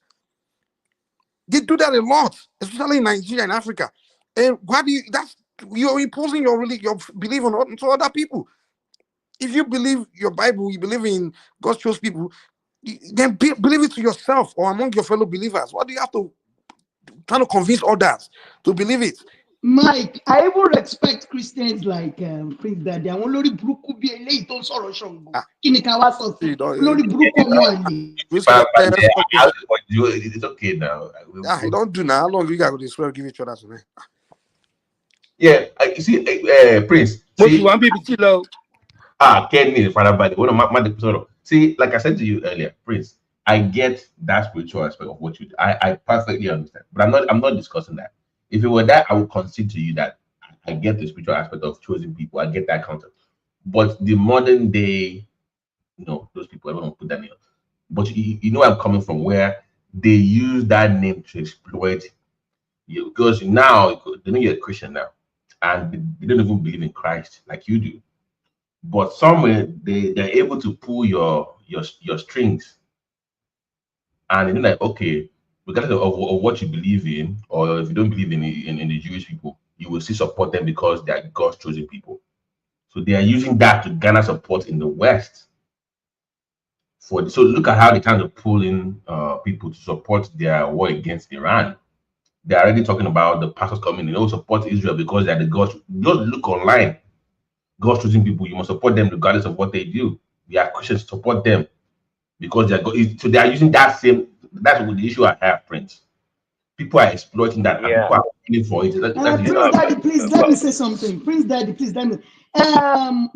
They do that a lot, especially in Nigeria and Africa. And why do you're imposing your belief on to other people? If you believe your Bible, you believe in God's chosen people, then believe it to yourself or among your fellow believers. Why do you have to try to convince others to believe it? Mike, I even respect Christians like Prince Daddy. Àwọn olórí burúkú bí eléyìí tó ń sọ̀rọ̀ Ṣàngó. Kí ni ká wá sọ sí? Olórí burúkú ọmọ àlè. It's okay now. I don't do now. How long you guys will swear give each other today? Yeah, you see, Prince. See, one people low. Kenny, see, like I said to you earlier, Prince, I get that spiritual aspect of what you do. I perfectly understand, but I'm not discussing that. If it were that, I would concede to you that I get the spiritual aspect of choosing people. I get that concept, but the modern day, those people, I don't want to put that name. But you know, I'm coming from where they use that name to exploit you, because now they know you're a Christian now, and they don't even believe in Christ like you do. But somewhere they're able to pull your strings, and they're like, okay, regardless of what you believe in, or if you don't believe in the Jewish people, you will still support them because they are God's chosen people. So they are using that to garner support in the West. So look at how they're trying to pull in people to support their war against Iran. They're already talking about the pastors coming in. They will support Israel because they're the God's. Just look online. God's choosing people. You must support them regardless of what they do. We are Christians, support them because they're so they are using that same. That's what the issue I have, Prince. People are exploiting that, and people are paying for it. Prince Daddy, please let me say something. Prince Daddy, please let me.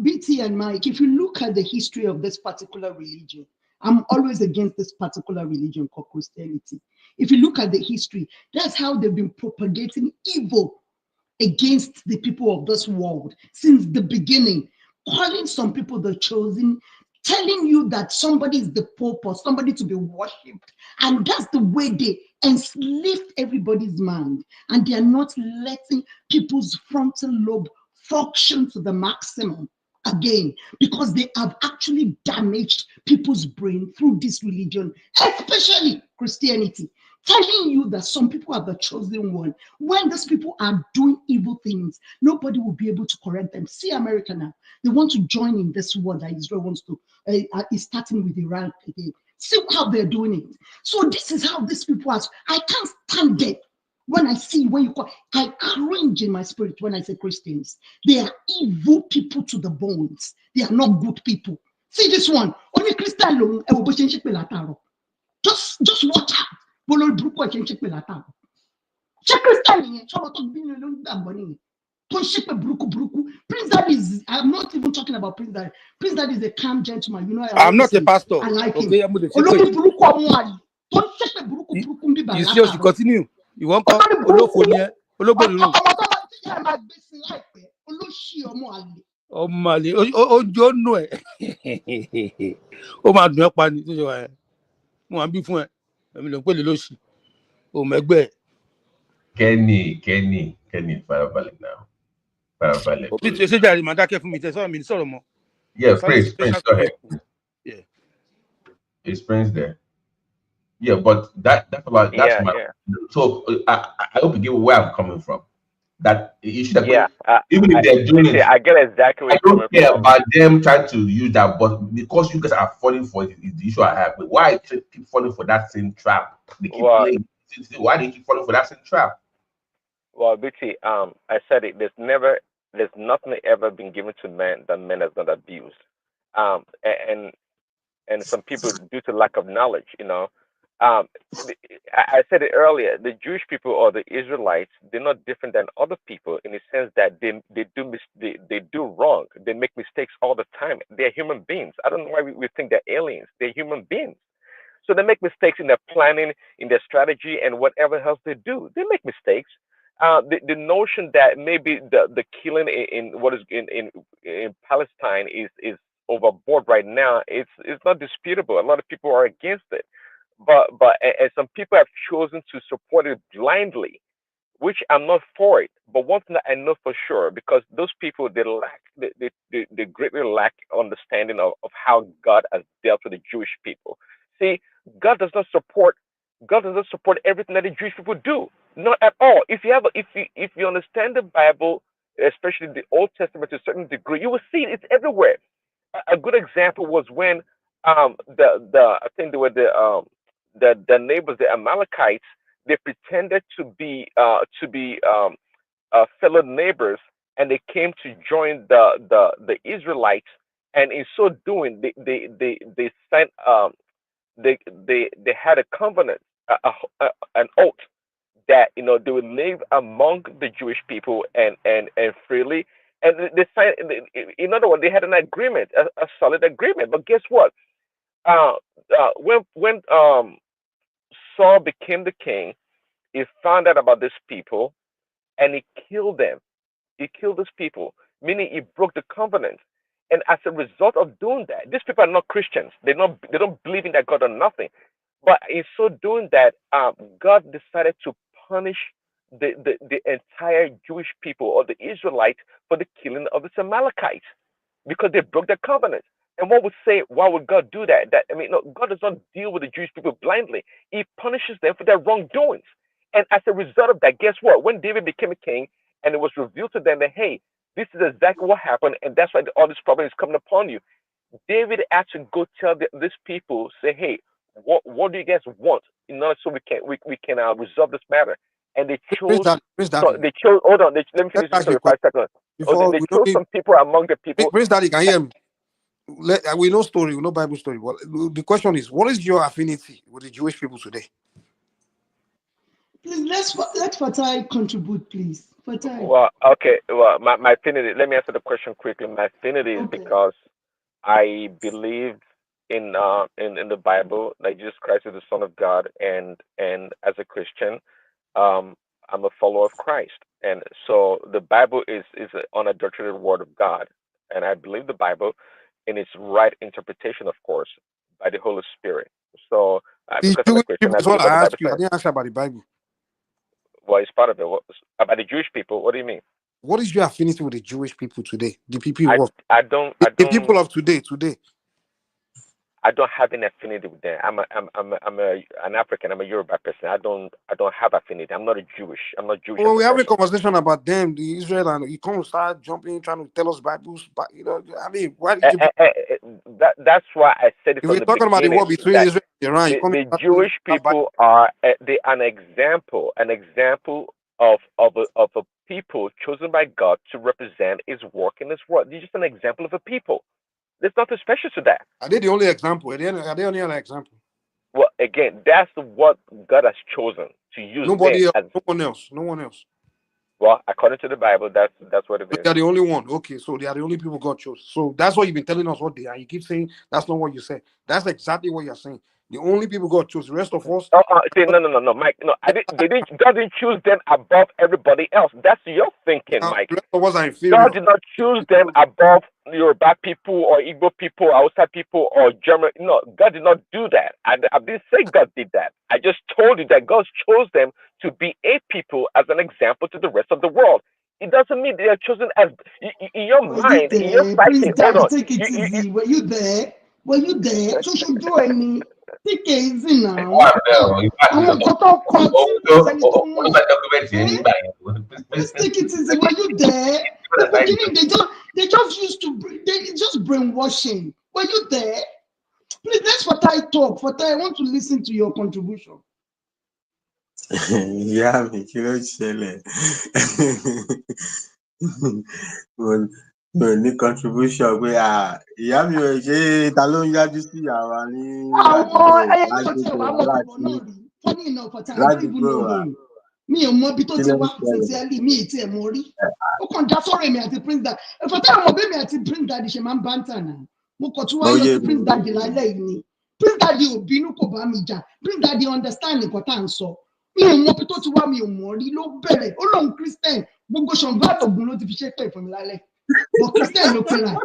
BT and Mike, if you look at the history of this particular religion, I'm always against this particular religion called Christianity. If you look at the history, that's how they've been propagating evil against the people of this world since the beginning, calling some people the chosen, telling you that somebody is the Pope or somebody to be worshipped. And that's the way they enslaved everybody's mind. And they are not letting people's frontal lobe function to the maximum again, because they have actually damaged people's brain through this religion, especially Christianity, telling you that some people are the chosen one. When these people are doing evil things, nobody will be able to correct them. See America now. They want to join in this war that Israel wants to, is starting with Iran again. See how they're doing it. So this is how these people are. I can't stand it. When I see, I cringe in my spirit when I say Christians. They are evil people to the bones. They are not good people. See this one. Only Christian alone. Just watch out. Prince Daddy is, I'm not even talking about Prince Daddy. Prince Daddy is a calm gentleman. You know, I'm not a pastor. I like him. Okay, I'm going to say you see, you continue. You won't call oh my, you know it. Oh my, no panic. Mo am bi fún ẹ. Èmi ló pè lè lóṣì. O mẹgbẹ. Kenny, farabalẹ̀ now. Farabalẹ̀. Obi tí o ṣe jàre máa dákẹ́ fún mi tẹ́ sọ̀rọ̀ mi ní sọ̀rọ̀ mọ́. Yeah, Prince, go ahead. Yeah. Is Prince there? Yeah, but that's my. Yeah. So I hope you get where I'm coming from. That you should have. Even if they're doing it, I get exactly where I don't care about them trying to use that, but because you guys are falling for it is the issue I have. But why keep falling for that same trap? They keep playing. Why do you keep falling for that same trap? Well, BT, I said it. There's nothing ever been given to men that men has not abused. And some people, due to lack of knowledge, I said it earlier. The Jewish people or the Israelites, they're not different than other people in the sense that they do wrong. They make mistakes all the time. They're human beings. I don't know why we think they're aliens. They're human beings. So they make mistakes in their planning, in their strategy, and whatever else they do. They make mistakes. The notion that maybe the killing in Palestine is overboard right now, it's not disputable. A lot of people are against it. But some people have chosen to support it blindly, which I'm not for it. But one thing that I know for sure, because those people they greatly lack understanding of how God has dealt with the Jewish people. See, God does not support everything that the Jewish people do. Not at all. If you understand the Bible, especially the Old Testament to a certain degree, you will see it's everywhere. A good example was when I think they were the neighbors, the Amalekites, they pretended to be fellow neighbors, and they came to join the Israelites. And in so doing, they sent they had a covenant, an oath that they would live among the Jewish people and freely. And they signed. In other words, they had an agreement, a solid agreement. But guess what? When Saul became the king, he found out about these people and he killed them. He killed these people, meaning he broke the covenant. And as a result of doing that, these people are not Christians. They don't believe in that God or nothing. But in so doing that, God decided to punish the entire Jewish people or the Israelites for the killing of the Amalekites because they broke the covenant. And one would say, why would God do that? No, God does not deal with the Jewish people blindly. He punishes them for their wrongdoings. And as a result of that, guess what? When David became a king and it was revealed to them that, hey, this is exactly what happened, and that's why all this problem is coming upon you. David had to go tell these people, say, hey, what do you guys want in order so we can resolve this matter? And they chose. They chose. Hold on. Let me finish this for 5 seconds. They chose some people among the people. Prince Daddy, can you hear me? We know story, we know Bible story. Well, the question is, what is your affinity with the Jewish people today? Please let Fatai contribute, please. Fatai. Well, okay. Well, my affinity. Let me answer the question quickly. My affinity is because I believe in the Bible that Jesus Christ is the Son of God, and as a Christian, I'm a follower of Christ, and so the Bible is an unadulterated Word of God, and I believe the Bible in its right interpretation, of course, by the Holy Spirit. So because I'm a Christian, I believe what the Bible says. I didn't ask about the Bible. Well, it's part of it. About the Jewish people, what do you mean? What is your affinity with the Jewish people today? The people the people of today. I don't have any affinity with them. I'm an African. I'm a Yoruba person. I don't have affinity. I'm not Jewish. Well, we have a conversation about them, the Israel, and you come start jumping, trying to tell us Bibles. But I mean, why did you? That's why I said it from the beginning. We're talking about the war between Israel and Iran. The Jewish people are an example of a people chosen by God to represent His work in this world. They're just an example of a people. There's nothing special to that. Are they the only example? Are they only other example? Well, again, that's what God has chosen to use. Nobody else. No one else. Well, according to the Bible, that's what it is. They are the only one. Okay, so they are the only people God chose. So that's what you've been telling us what they are. You keep saying that's not what you said. That's exactly what you're saying. The only people God chose. The rest of us. No, Mike. No, God didn't choose them above everybody else. That's your thinking, Mike. The rest of us are inferior. God did not choose them above Yoruba people or Igbo people, or Hausa people, or German. No, God did not do that. I didn't say God did that. I just told you that God chose them to be a people as an example to the rest of the world. It doesn't mean they are chosen as in your mind, in your psyche. Hold on. Take it easy. Were you there? So should join me. Take it easy now. Let's take it easy. Were you there? The beginning, they just brainwashing. Were you there? Please, let's Fatai talk. Fatai, I want to listen to your contribution. Yeah, me kilo chele. Mo ní contribution pé ìyá mi ò ṣe ta ló ń yájú sí àwa ní ládùúgbò wa. Mi ò mọ bí tó ti wá sincerely mi ì tiẹ̀ mọ rí. Ó kàn já sọ̀rọ̀ èmi àti Prince Daddy. Fatai àwọn ọ̀bẹ mi àti Prince Daddy ṣe máa ń bá ń tà náà. Mo kàn tún wá yọ sí Prince Daddy lálẹ́ yìí ni. Prince Daddy ò bínú kò bá mi jà. Prince Daddy understand nǹkan tá à ń sọ. Mi ò mọ bí tó ti wá mi ò mọ̀ rí ló bẹ̀rẹ̀. Ó lóun Christian gbogbo Ṣàngó àtògùn ló ti fi ṣe pé fún mi lálẹ́. But Christian ló pera.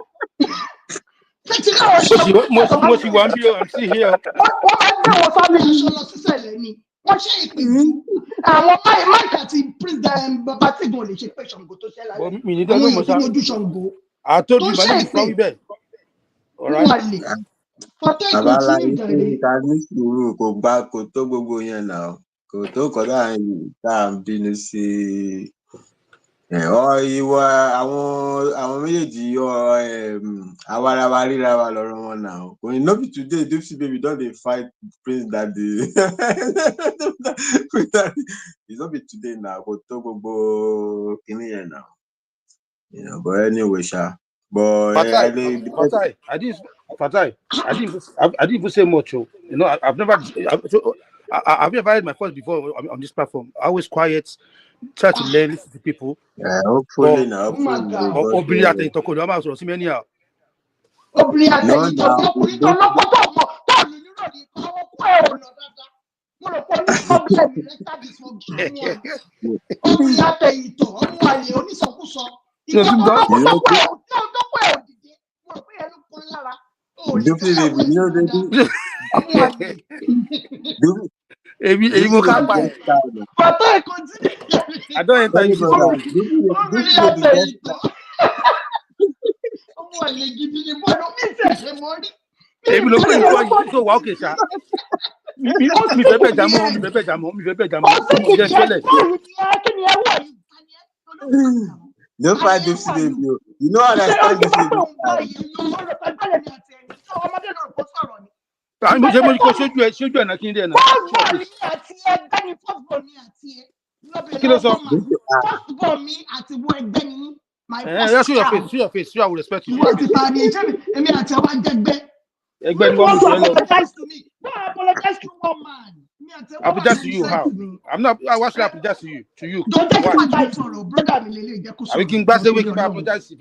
Mo ti wá ń bí I'm still here. Wọ́n máa ń gbé wọn family aṣọ lọ sísẹ̀lẹ̀ ni. Wọ́n ṣe ìpè jù. Àwọn Mike àti Prince Baba tí gan lè ṣe pé Ṣàngó tó ṣẹlẹ̀. Àwọn èèyàn tó mojú Ṣàngó. Tó ṣe ìpè. Bàbá láyé tí ká ní sùúrù kò tó gbogbo yẹn náà. Kò tó kọ́ tá à ń bínú sí Ìwọ àwọn méjèèjì àwa ara wa ríra wa lọ́rọ̀ wọn náà. Kò ní no be today Dipsy baby don dey fight Prince Daddy. Prince Daddy. It's not be today now. Kò tó gbogbo kìíní yẹn now. But anyway, sha. But Fatai, I didn't even say much. You know, I've never had my voice before on this platform. I was quiet, try to learn, listen to people. Yeah, hopefully now. I don't enter you. Don't fight Dipsy baby. You know understand this baby. Show your face. I will respect you. Apologize to me. No, apologize to one man. Apologize to you how? I'm not. Why should I apologize to you? To you? Don't take my time, brother. We can apologize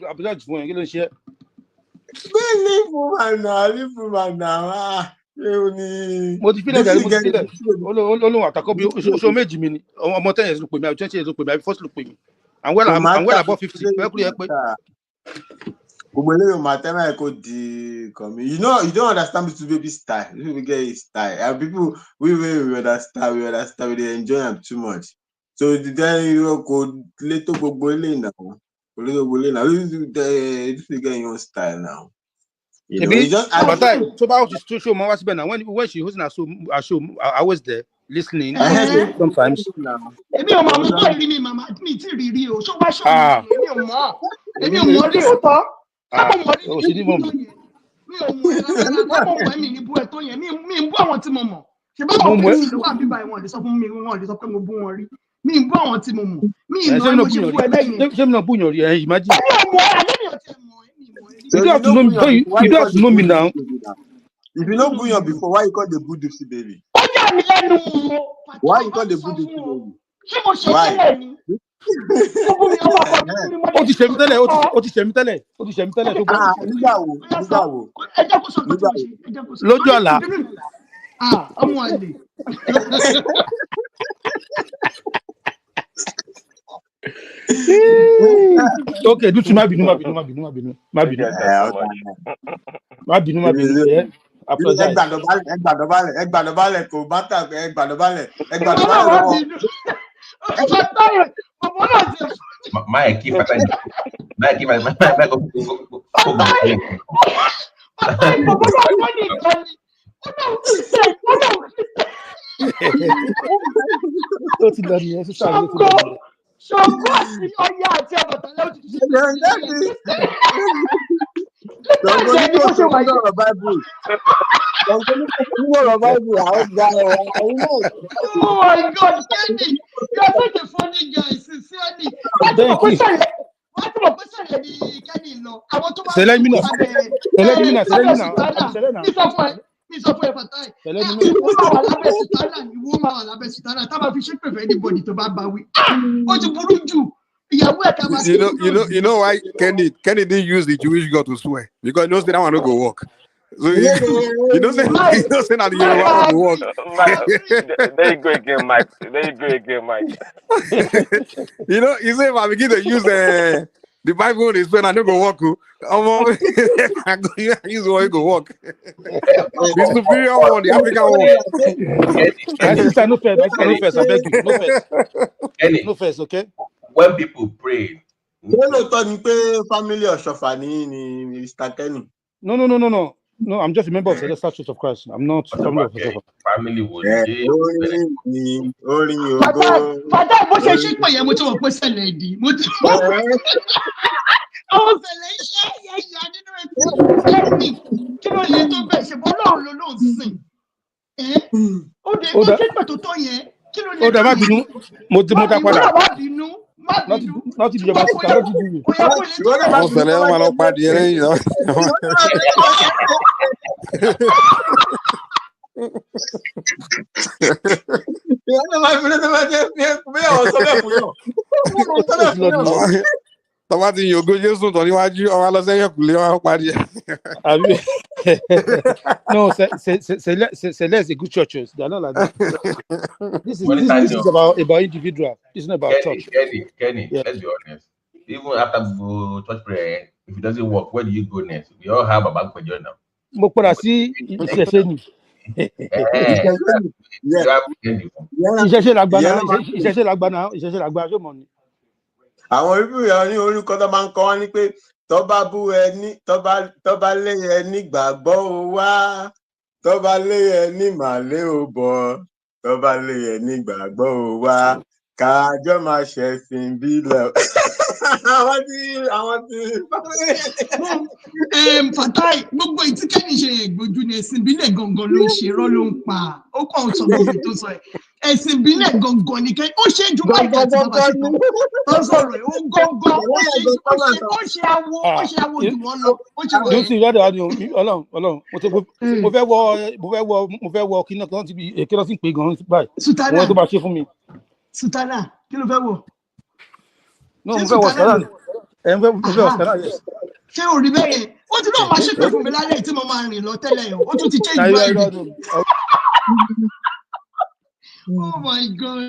for you. Leave woman now. Mo ti feel that Olóhùn àtàkọ́ bí oṣù méjì mi ni ọmọ 10 years ló pè mí àbí 20 years ló pè mí àbí 40 ló pè mí. I'm well above 50. You know, you don't understand this baby style. This baby get his style. And people we understand, they enjoy him too much. So then you go little boile now. This is getting your style now. You know, it's just but so about this show when she hosting a show, I was there listening sometimes. You don't have to know me now. If you know Bouillon before, why you call the boo Dipsy baby? Why you call the boo Dipsy baby? Why? Okay, do to my binu. Apologize. Oh my God, Kenny, you're such a funny guy, sincerely. You know why Kenny didn't use the Jewish God to swear, because he knows that one will go work. So he knows that the Yoruba will work. There you go again, Mike. You know, he said if I begin to use the Bible in his pen, I don't go work. I use one go work. The superior one, the African one. No first, okay? When people pray, family of Shofani ni Mr. Kenny. No. No, I'm just a member of the Celestial Church of Christ. I'm not family of the family would Father, bó ṣe ṣe pé yẹn mo ti wọ̀ pé ṣẹlẹ̀ ìdí. Mo ti wọ̀ pé àwọn ṣẹlẹ̀ iṣẹ́ yẹn yà nínú ẹ̀sìn. Kẹ́mi, kí ló lè tó bẹ̀ ṣe bọ́ lọ́run ló ló ń sìn. Ó dé tó ṣe pé tó tó yẹn. Kí ló lè tó yẹn? Ó dà má bínú. Mo dá padà. Má bínú. Not to be about sister, not to do you. Àwọn ṣẹlẹ̀ wọn máa lọ pa adìẹ lẹ́yìn náà. Tọ́ba ti yin ògo Jésù tán níwájú ọmọ alọ́sẹ́yìn kùlé wọn parí ẹ̀. No, Celeste is a good church. They are not like that. This is about individual. It's not about church. Kenny, let's be honest. Even after church prayer, if it doesn't work, where do you go next? We all have a bank for you now. Mo padà sí ìṣẹ̀ṣẹ̀ ni. Ìṣẹ̀ṣẹ̀ làgbà ṣó mọ̀ ni. Àwọn ibi ìyá ní orúkọ tó máa ń kọ wọn ni pé tó bá bú ẹni tó bá lé ẹni gbàgbọ́ o wá, tó bá lé ẹni màlé o bọ̀, tó bá lé ẹni gbàgbọ́ o wá, kájọ máa ṣẹ̀sìn bílẹ̀. àwọn tí. Fatai, gbogbo ìtíkẹ́ni ṣe ìgbójú ni ẹ̀sìn ìbílẹ̀ gangan ló ń ṣe rọ́ ló ń pa. Ó kàn sọ gbogbo tó sọ ẹ̀. Ẹ̀sìn ìbílẹ̀ gangan ni kẹ́ ó ṣe ju báyìí àti bàbá ṣe tán. Ó sọ̀rọ̀ ẹ̀ ó gangan ó ṣe awo jù wọ́n lọ. Ló sì rádà wá ní Ọlọ́run mo fẹ́ wọ kí náà ti bí èké lọ sí pé gan báyìí. Sutana wọ́n tó bá ṣe fún mi. Sutana kí ló fẹ́ wọ̀? No, mo fẹ́ wọ Sutana. Mo fẹ́ wọ Sutana yẹn. Ṣé o rí bẹ́ẹ̀ yẹn? Ó ti náà máa ṣépè fún mi lálẹ́ tí mo máa rìn lọ tẹ́lẹ̀ yẹn. Ó tún ti change mind. Oh my God.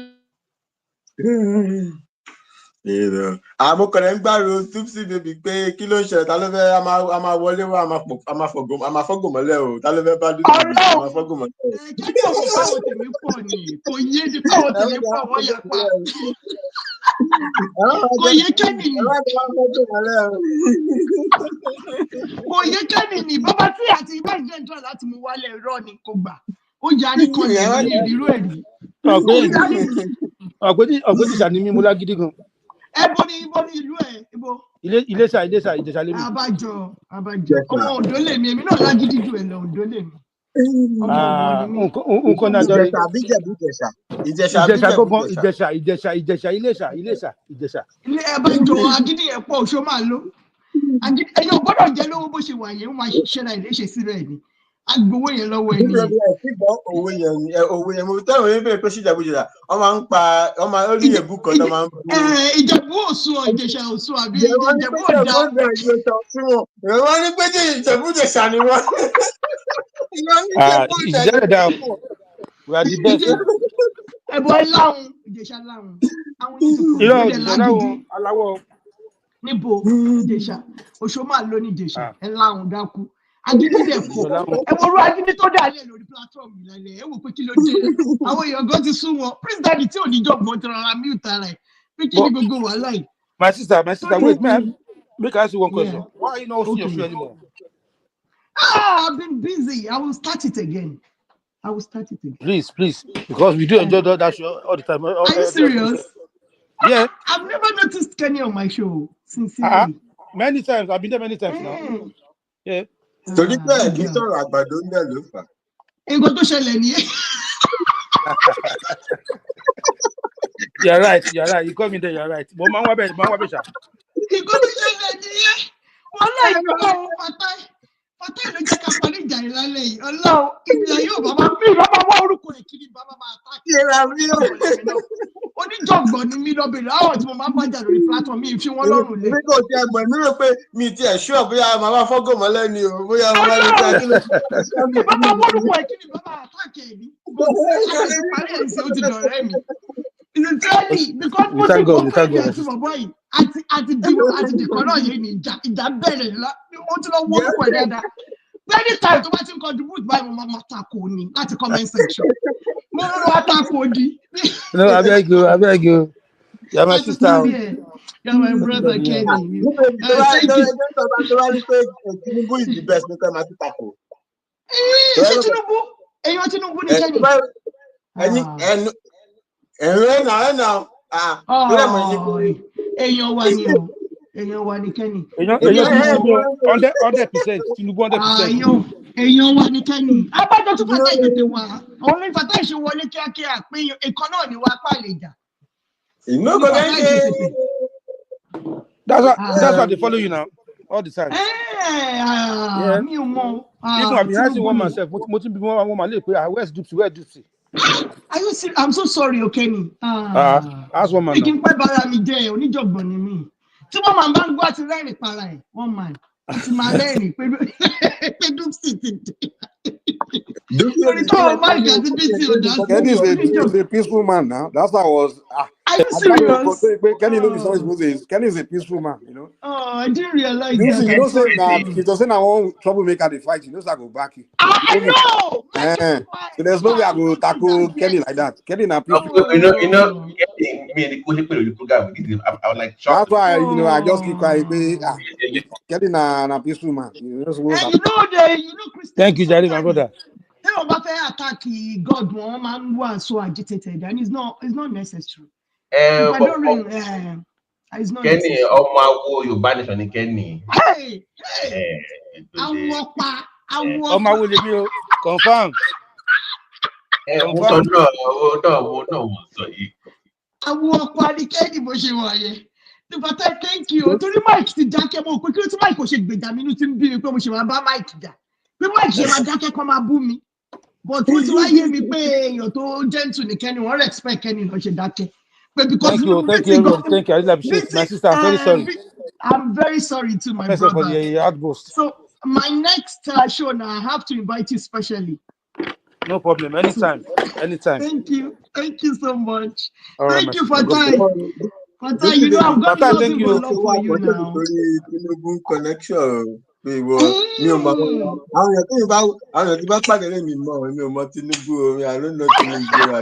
Àmúkọ̀rẹ́ ń gbàrú Tupsi baby pé kí ló ń ṣẹlẹ̀ ta ló fẹ́ a máa wọlé wá a máa fọ́gùn mọ́lẹ̀ o ta ló fẹ́ bá dúdú a máa fọ́gùn mọ́lẹ̀ o. Kí ni òun báwo tèmi pọ̀ ni? Kò yé ni báwo tèmi pọ̀ wọ́n yẹ pa. Kò yé kẹ́ni ni. Kò yé kẹ́ni ni bàbá tí àti ibà ìjẹ́ ìjọ láti mú wálé irọ́ ni kò gbà. Ó yarí kan ní ìrírú ẹ̀ ní. Ọ̀gbẹ́ni ìṣàní mímú lágídí gan. Ibo ni ìlú ẹ̀ ibo. Ìjẹ̀ṣà lèmi. Abájọ. Ọmọ Oǹdó lèmi, èmi náà lágídí ju ẹ̀ lọ Oǹdó lèmi. Nǹkan náà jọ rí. Ìjẹ̀ṣà Iléṣà. Ilé Abájọ agídí ẹ̀ pọ̀ Òṣó máa lọ. Ẹ̀yin ò gbọ́dọ̀ jẹ́ lówó bó ṣe wà yẹn, ó máa ṣiṣẹ́ náà ìléṣe síbẹ̀ ni. Agbowó yẹn lọ́wọ́ ẹni. Owó yẹn mo tẹ́wọ̀n yẹn bẹ̀rẹ̀ pé ṣìjàbùjìjà wọ́n máa ń pa wọ́n máa ń rí èbú kan tó máa ń bú. Ìjẹ̀bú Òṣùn Ìjẹ̀ṣà Òṣùn àbí Ìjẹ̀bú Ọ̀dà. Wọ́n ní pé Ìjẹ̀bú Ìjẹ̀ṣà ni wọ́n. Ìjẹ̀ṣà dà we are the best. Ẹ̀bọ̀ láwọn Ìjẹ̀ṣà láwọn. Àwọn Ìjẹ̀ṣà láwọn aláwọ̀. Níbo Ìjẹ̀ṣà Òṣó máa lọ ní Ìjẹ̀ṣà ẹ̀ láwọn dákú. Agídí dẹ̀ pọ̀. Ẹ wo orú agídí tó dà lẹ̀ lórí platform ìlàlẹ̀. Ẹ wò pé kí ló dé. Àwọn èèyàn gan ti sún wọn. Prince Daddy tí ò ní jọ̀gbọ́n ti rọra mute ara ẹ̀. Pé kí ni gbogbo wàhálà yìí? My sister, wait, make I ask you one question. Yeah. Why are you not seeing your shoe anymore? I've been busy. I will start it again. Please, because we do enjoy that show all the time. Are you serious? Yeah. I've never noticed Kenny on my show, sincerely. Many times. I've been there many times now. Yeah. Torí pé ẹ̀kí sọ̀rọ̀ àgbàdo ń bẹ̀ ló fà. Nǹkan tó ṣẹlẹ̀ ni. You're right. You call me there, you're right. But máa ń wá bẹ̀ ṣá. Nǹkan tó ṣẹlẹ̀ ni wọ́n láì gbọ́ Fatai ló jẹ́ ká parí ìjà ìlàlẹ̀ yìí. Ọlọ́run ìgbìyà yóò bàbá wá orúkọ ẹ̀ kiri bàbá máa ta kí ẹ̀rọ mi ò. Oníjọ̀gbọ̀n ni mí lọ́bẹ̀rẹ̀ àwọn tí mo máa ń bájà lórí platform mi fi wọ́n lọ́rùn lé. Mi kò tiẹ̀ gbọ̀ mí rò pé mi tiẹ̀ ṣúọ̀ bóyá màmá fọ́gò mọ́lẹ́ ni o bóyá màmá mi ta kí lè. Bàbá wá orúkọ ẹ̀ kiri bàbá àtàkì ẹ̀ ní. Àti parí ẹ̀ sí ó ti dọ̀rẹ́ mi. Literally because mo ti kọ́ pé ẹ̀ ti bọ̀ bọ́yì àti dìkọ̀ náà yé ni ìjà bẹ̀rẹ̀ ó ti lọ wọ́ orúkọ ẹ̀ dáadáa. Anytime tó bá ti ń contribute báyìí mo máa tako ni láti comment section. Mo máa tako di. No, I beg you. You're my sister. You're my brother, Kenny. Tinubu is the best. Ṣé Tinubu? Èèyàn Tinubu ní Kenny. Èèyàn wa ni o. Èèyàn wa ni Kenny. Èèyàn Tinubu 100% Tinubu 100%. Èèyàn wa ni Kenny. Abájọ tún fàtà ìtètè wá. Òun ní fàtà ìṣe wọlé kíákíá pé ìkan náà ni wàá pàlè jà. That's why they follow you now all the time. Mi ò mọ̀. Even I've been asking one myself. Mo ti bí wọn máa lè pé where's Dupsy? Where's Dupsy? Are you serious? I'm so sorry, Kenny. Ask one man. Kí n pẹ́ bára mi jẹ́ oníjọ̀gbọ̀n ni mí. Tí wọ́n máa bá ń gbọ́ àti rẹ́rìn para ẹ̀, wọ́n máa ti máa rẹ́rìn pé Dupsy ti dé. Kenny is a peaceful man now. That's how I was. Are you serious? Kenny knows Moses. Kenny is a peaceful man, you know. Oh, I didn't realize you that. You know, say now if it doesn't want troublemaker the fight, you know, I go back you. I know. So there's no way I go tackle Kenny like that. Kenny na peaceful. You know, me and the program. I was like shocked. That's why I just keep quiet. Kenny na peaceful man. You know, Thank you, Jerry, my brother. Tell about attack God one man was so agitated, and it's not necessary. If I don't ring, it's not Kenny, necessary. you banish on Kenny. Hey, I walk back. Confirm. I walk back the Kenny Boshiwaye. But I thank you. To the mic, the jacket, more quickly to Mike, or shake the minute in being promotion about Mike. The mic, my jacket come and boom me. But what do I hear me pay? You're too gentle, Kenny. What expect Kenny or jacket? But because thank you, everyone. Thank you. I really appreciate my sister. I'm very sorry. I'm very sorry to my brother. For the outburst. So my next show now, I have to invite you specially. No problem. Anytime. Thank you so much. All thank right, you for time. You know I'm going to thank you. Love for you now. Connection. I don't know Tinubu.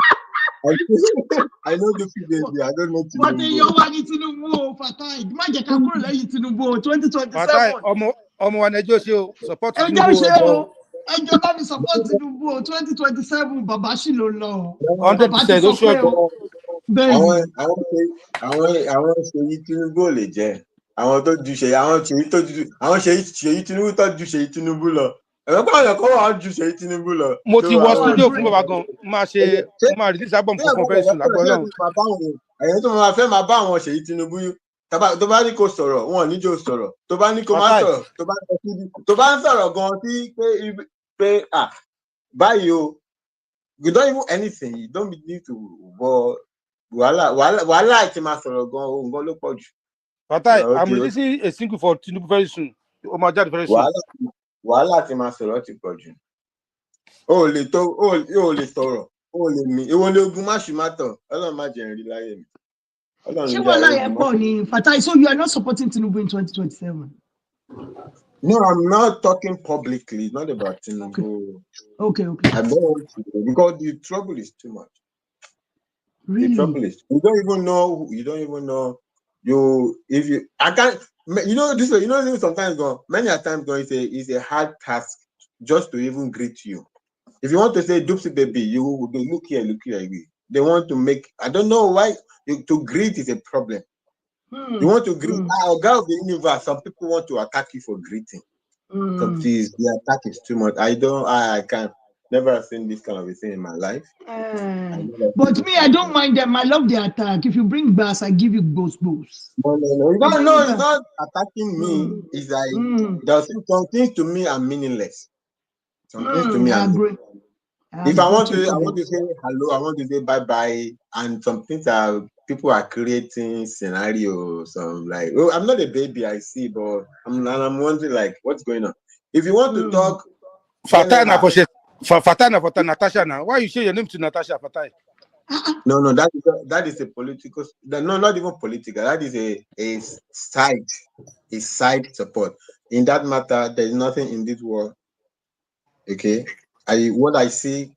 I know the baby. I don't know Tinubu. But you want Tinubu for time. Magic can call you Tinubu 2027. Support Tinubu. And you want to support Tinubu 2027. Baba Shilo law. 100%. Àwọn ṣèyí Tinubu lè jẹ àwọn tó ju ṣèyí àwọn ṣèyí Tinubu tó ju ṣèyí Tinubu lọ ẹ̀rọ pé àwọn kan wà ju ṣèyí Tinubu lọ. Mo ti wọ studio fún bàbá gan máa release album kankan very soon lágbọ́n náà. ẹ̀yìn tó máa fẹ́ máa bá àwọn ṣèyí Tinubu tó bá ní kó sọ̀rọ̀ wọn ò ní jò sọ̀rọ̀ tó bá ní kó má sọ̀rọ̀ tó bá ń sọ̀rọ̀ gan tí pé báyìí o you don't even anything you don't need to wọ. Wàhálà àti máa sọ̀rọ̀ gan ló pọ̀ jù. Fatai, I'm releasing a single for Tinubu very soon. Very soon. Wàhálà àti máa sọ̀rọ̀ ti pọ̀ jù. O lè sọ̀rọ̀, o lè mí. Ìwọ ni ogun má ṣì má tọ̀. Ọlọ́run má jẹ́ rí láyé mi. Ṣé wàhálà yẹn pọ̀ ni Fatai? So you are not supporting Tinubu in 2027? No, I'm not talking publicly. Not about Tinubu. Okay. I don't want to because the trouble is too much. Really? The trouble is you don't even know. I can't. Sometimes many a times it's a hard task just to even greet you. If you want to say Dupsy baby, you will look here. They want to make. I don't know why to greet is a problem. You want to greet God of the universe. Some people want to attack you for greeting. The attack is too much. I can't. Never seen this kind of a thing in my life. But me, I don't mind them. I love the attack. If you bring bass, I give you both. No, it's not attacking me. It's like there's some things to me are meaningless. Some things to me are meaningless. If I want to say hello, I want to say bye, and some things people are creating scenarios. I'm not a baby, I see, but I'm wondering like what's going on. If you want to talk, Fatai, Natasha now. Why you share your name to Natasha Fatai? No, that is a political. No, not even political. That is a side support. In that matter, there is nothing in this world. Okay, what I see,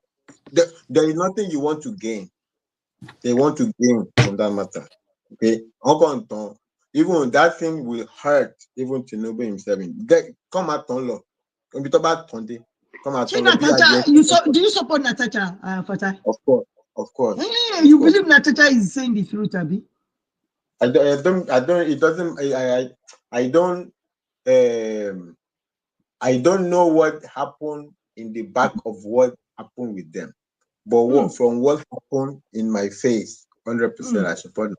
there is nothing you want to gain. They want to gain from that matter. Okay, even that thing will hurt even Tinubu himself. Come at law. come out So from the Natacha, do you support Natacha, Fatah? Of course. Hey, you believe Natacha is saying the truth, Abi? I don't. It doesn't. I don't know what happened in the back of what happened with them, but from what happened in my face, 100%, I support.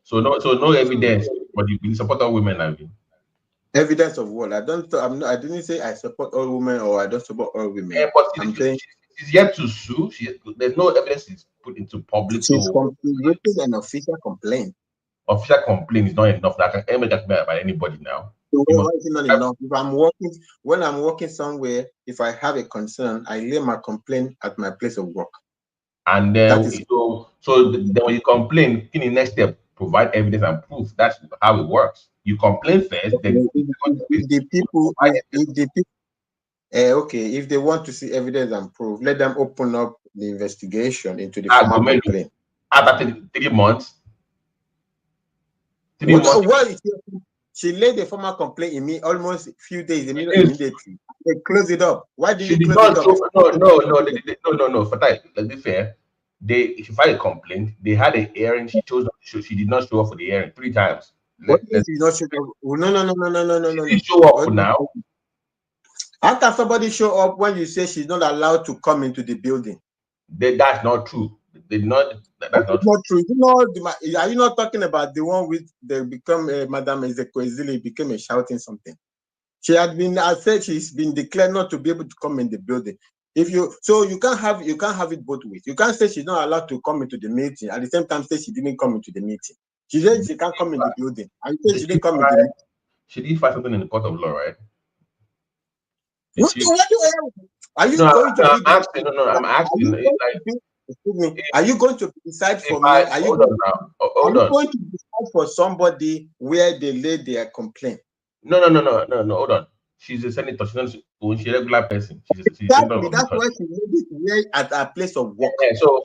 So no evidence, but you support all women, I mean. Evidence of what? I didn't say I support all women or I don't support all women. Yeah, but I'm saying she's yet to sue. There's no evidence is put into public. she's written an official complaint. Official complaint is not enough. That can ever get made by anybody now. So why is it not enough? If when I'm working somewhere, if I have a concern, I lay my complaint at my place of work. And then then when you complain, in the next step, provide evidence and proof. That's how it works. You complain first, then if the people, if they want to see evidence and proof, let them open up the investigation into the formal complaint. After 3 months. She laid the formal complaint in me almost a few days immediately. They close it up. Why did you close it up? No. For that, let's be fair. If you file a complaint, they had a hearing. She chose not to show. She did not show up for the hearing 3 times. What means she not show up? No. She show up now. How can somebody show up when you say she's not allowed to come into the building? That's not true. That's not true. You know, are you not talking about the one with Madame Ezekwesili became a shouting something? She had been, I said, she's been declared not to be able to come in the building. You can't have it both ways. You can't say she's not allowed to come into the meeting at the same time say she didn't come into the meeting. She said she can't come in the building. And you say she didn't come into the meeting. She did find something in the court of law, right? I'm asking. Excuse me. Are you going to decide for me? Are you going to decide for somebody where they laid their complaint? No. Hold on. She's a senator. She's a regular person. That's why she laid it at a place of work. So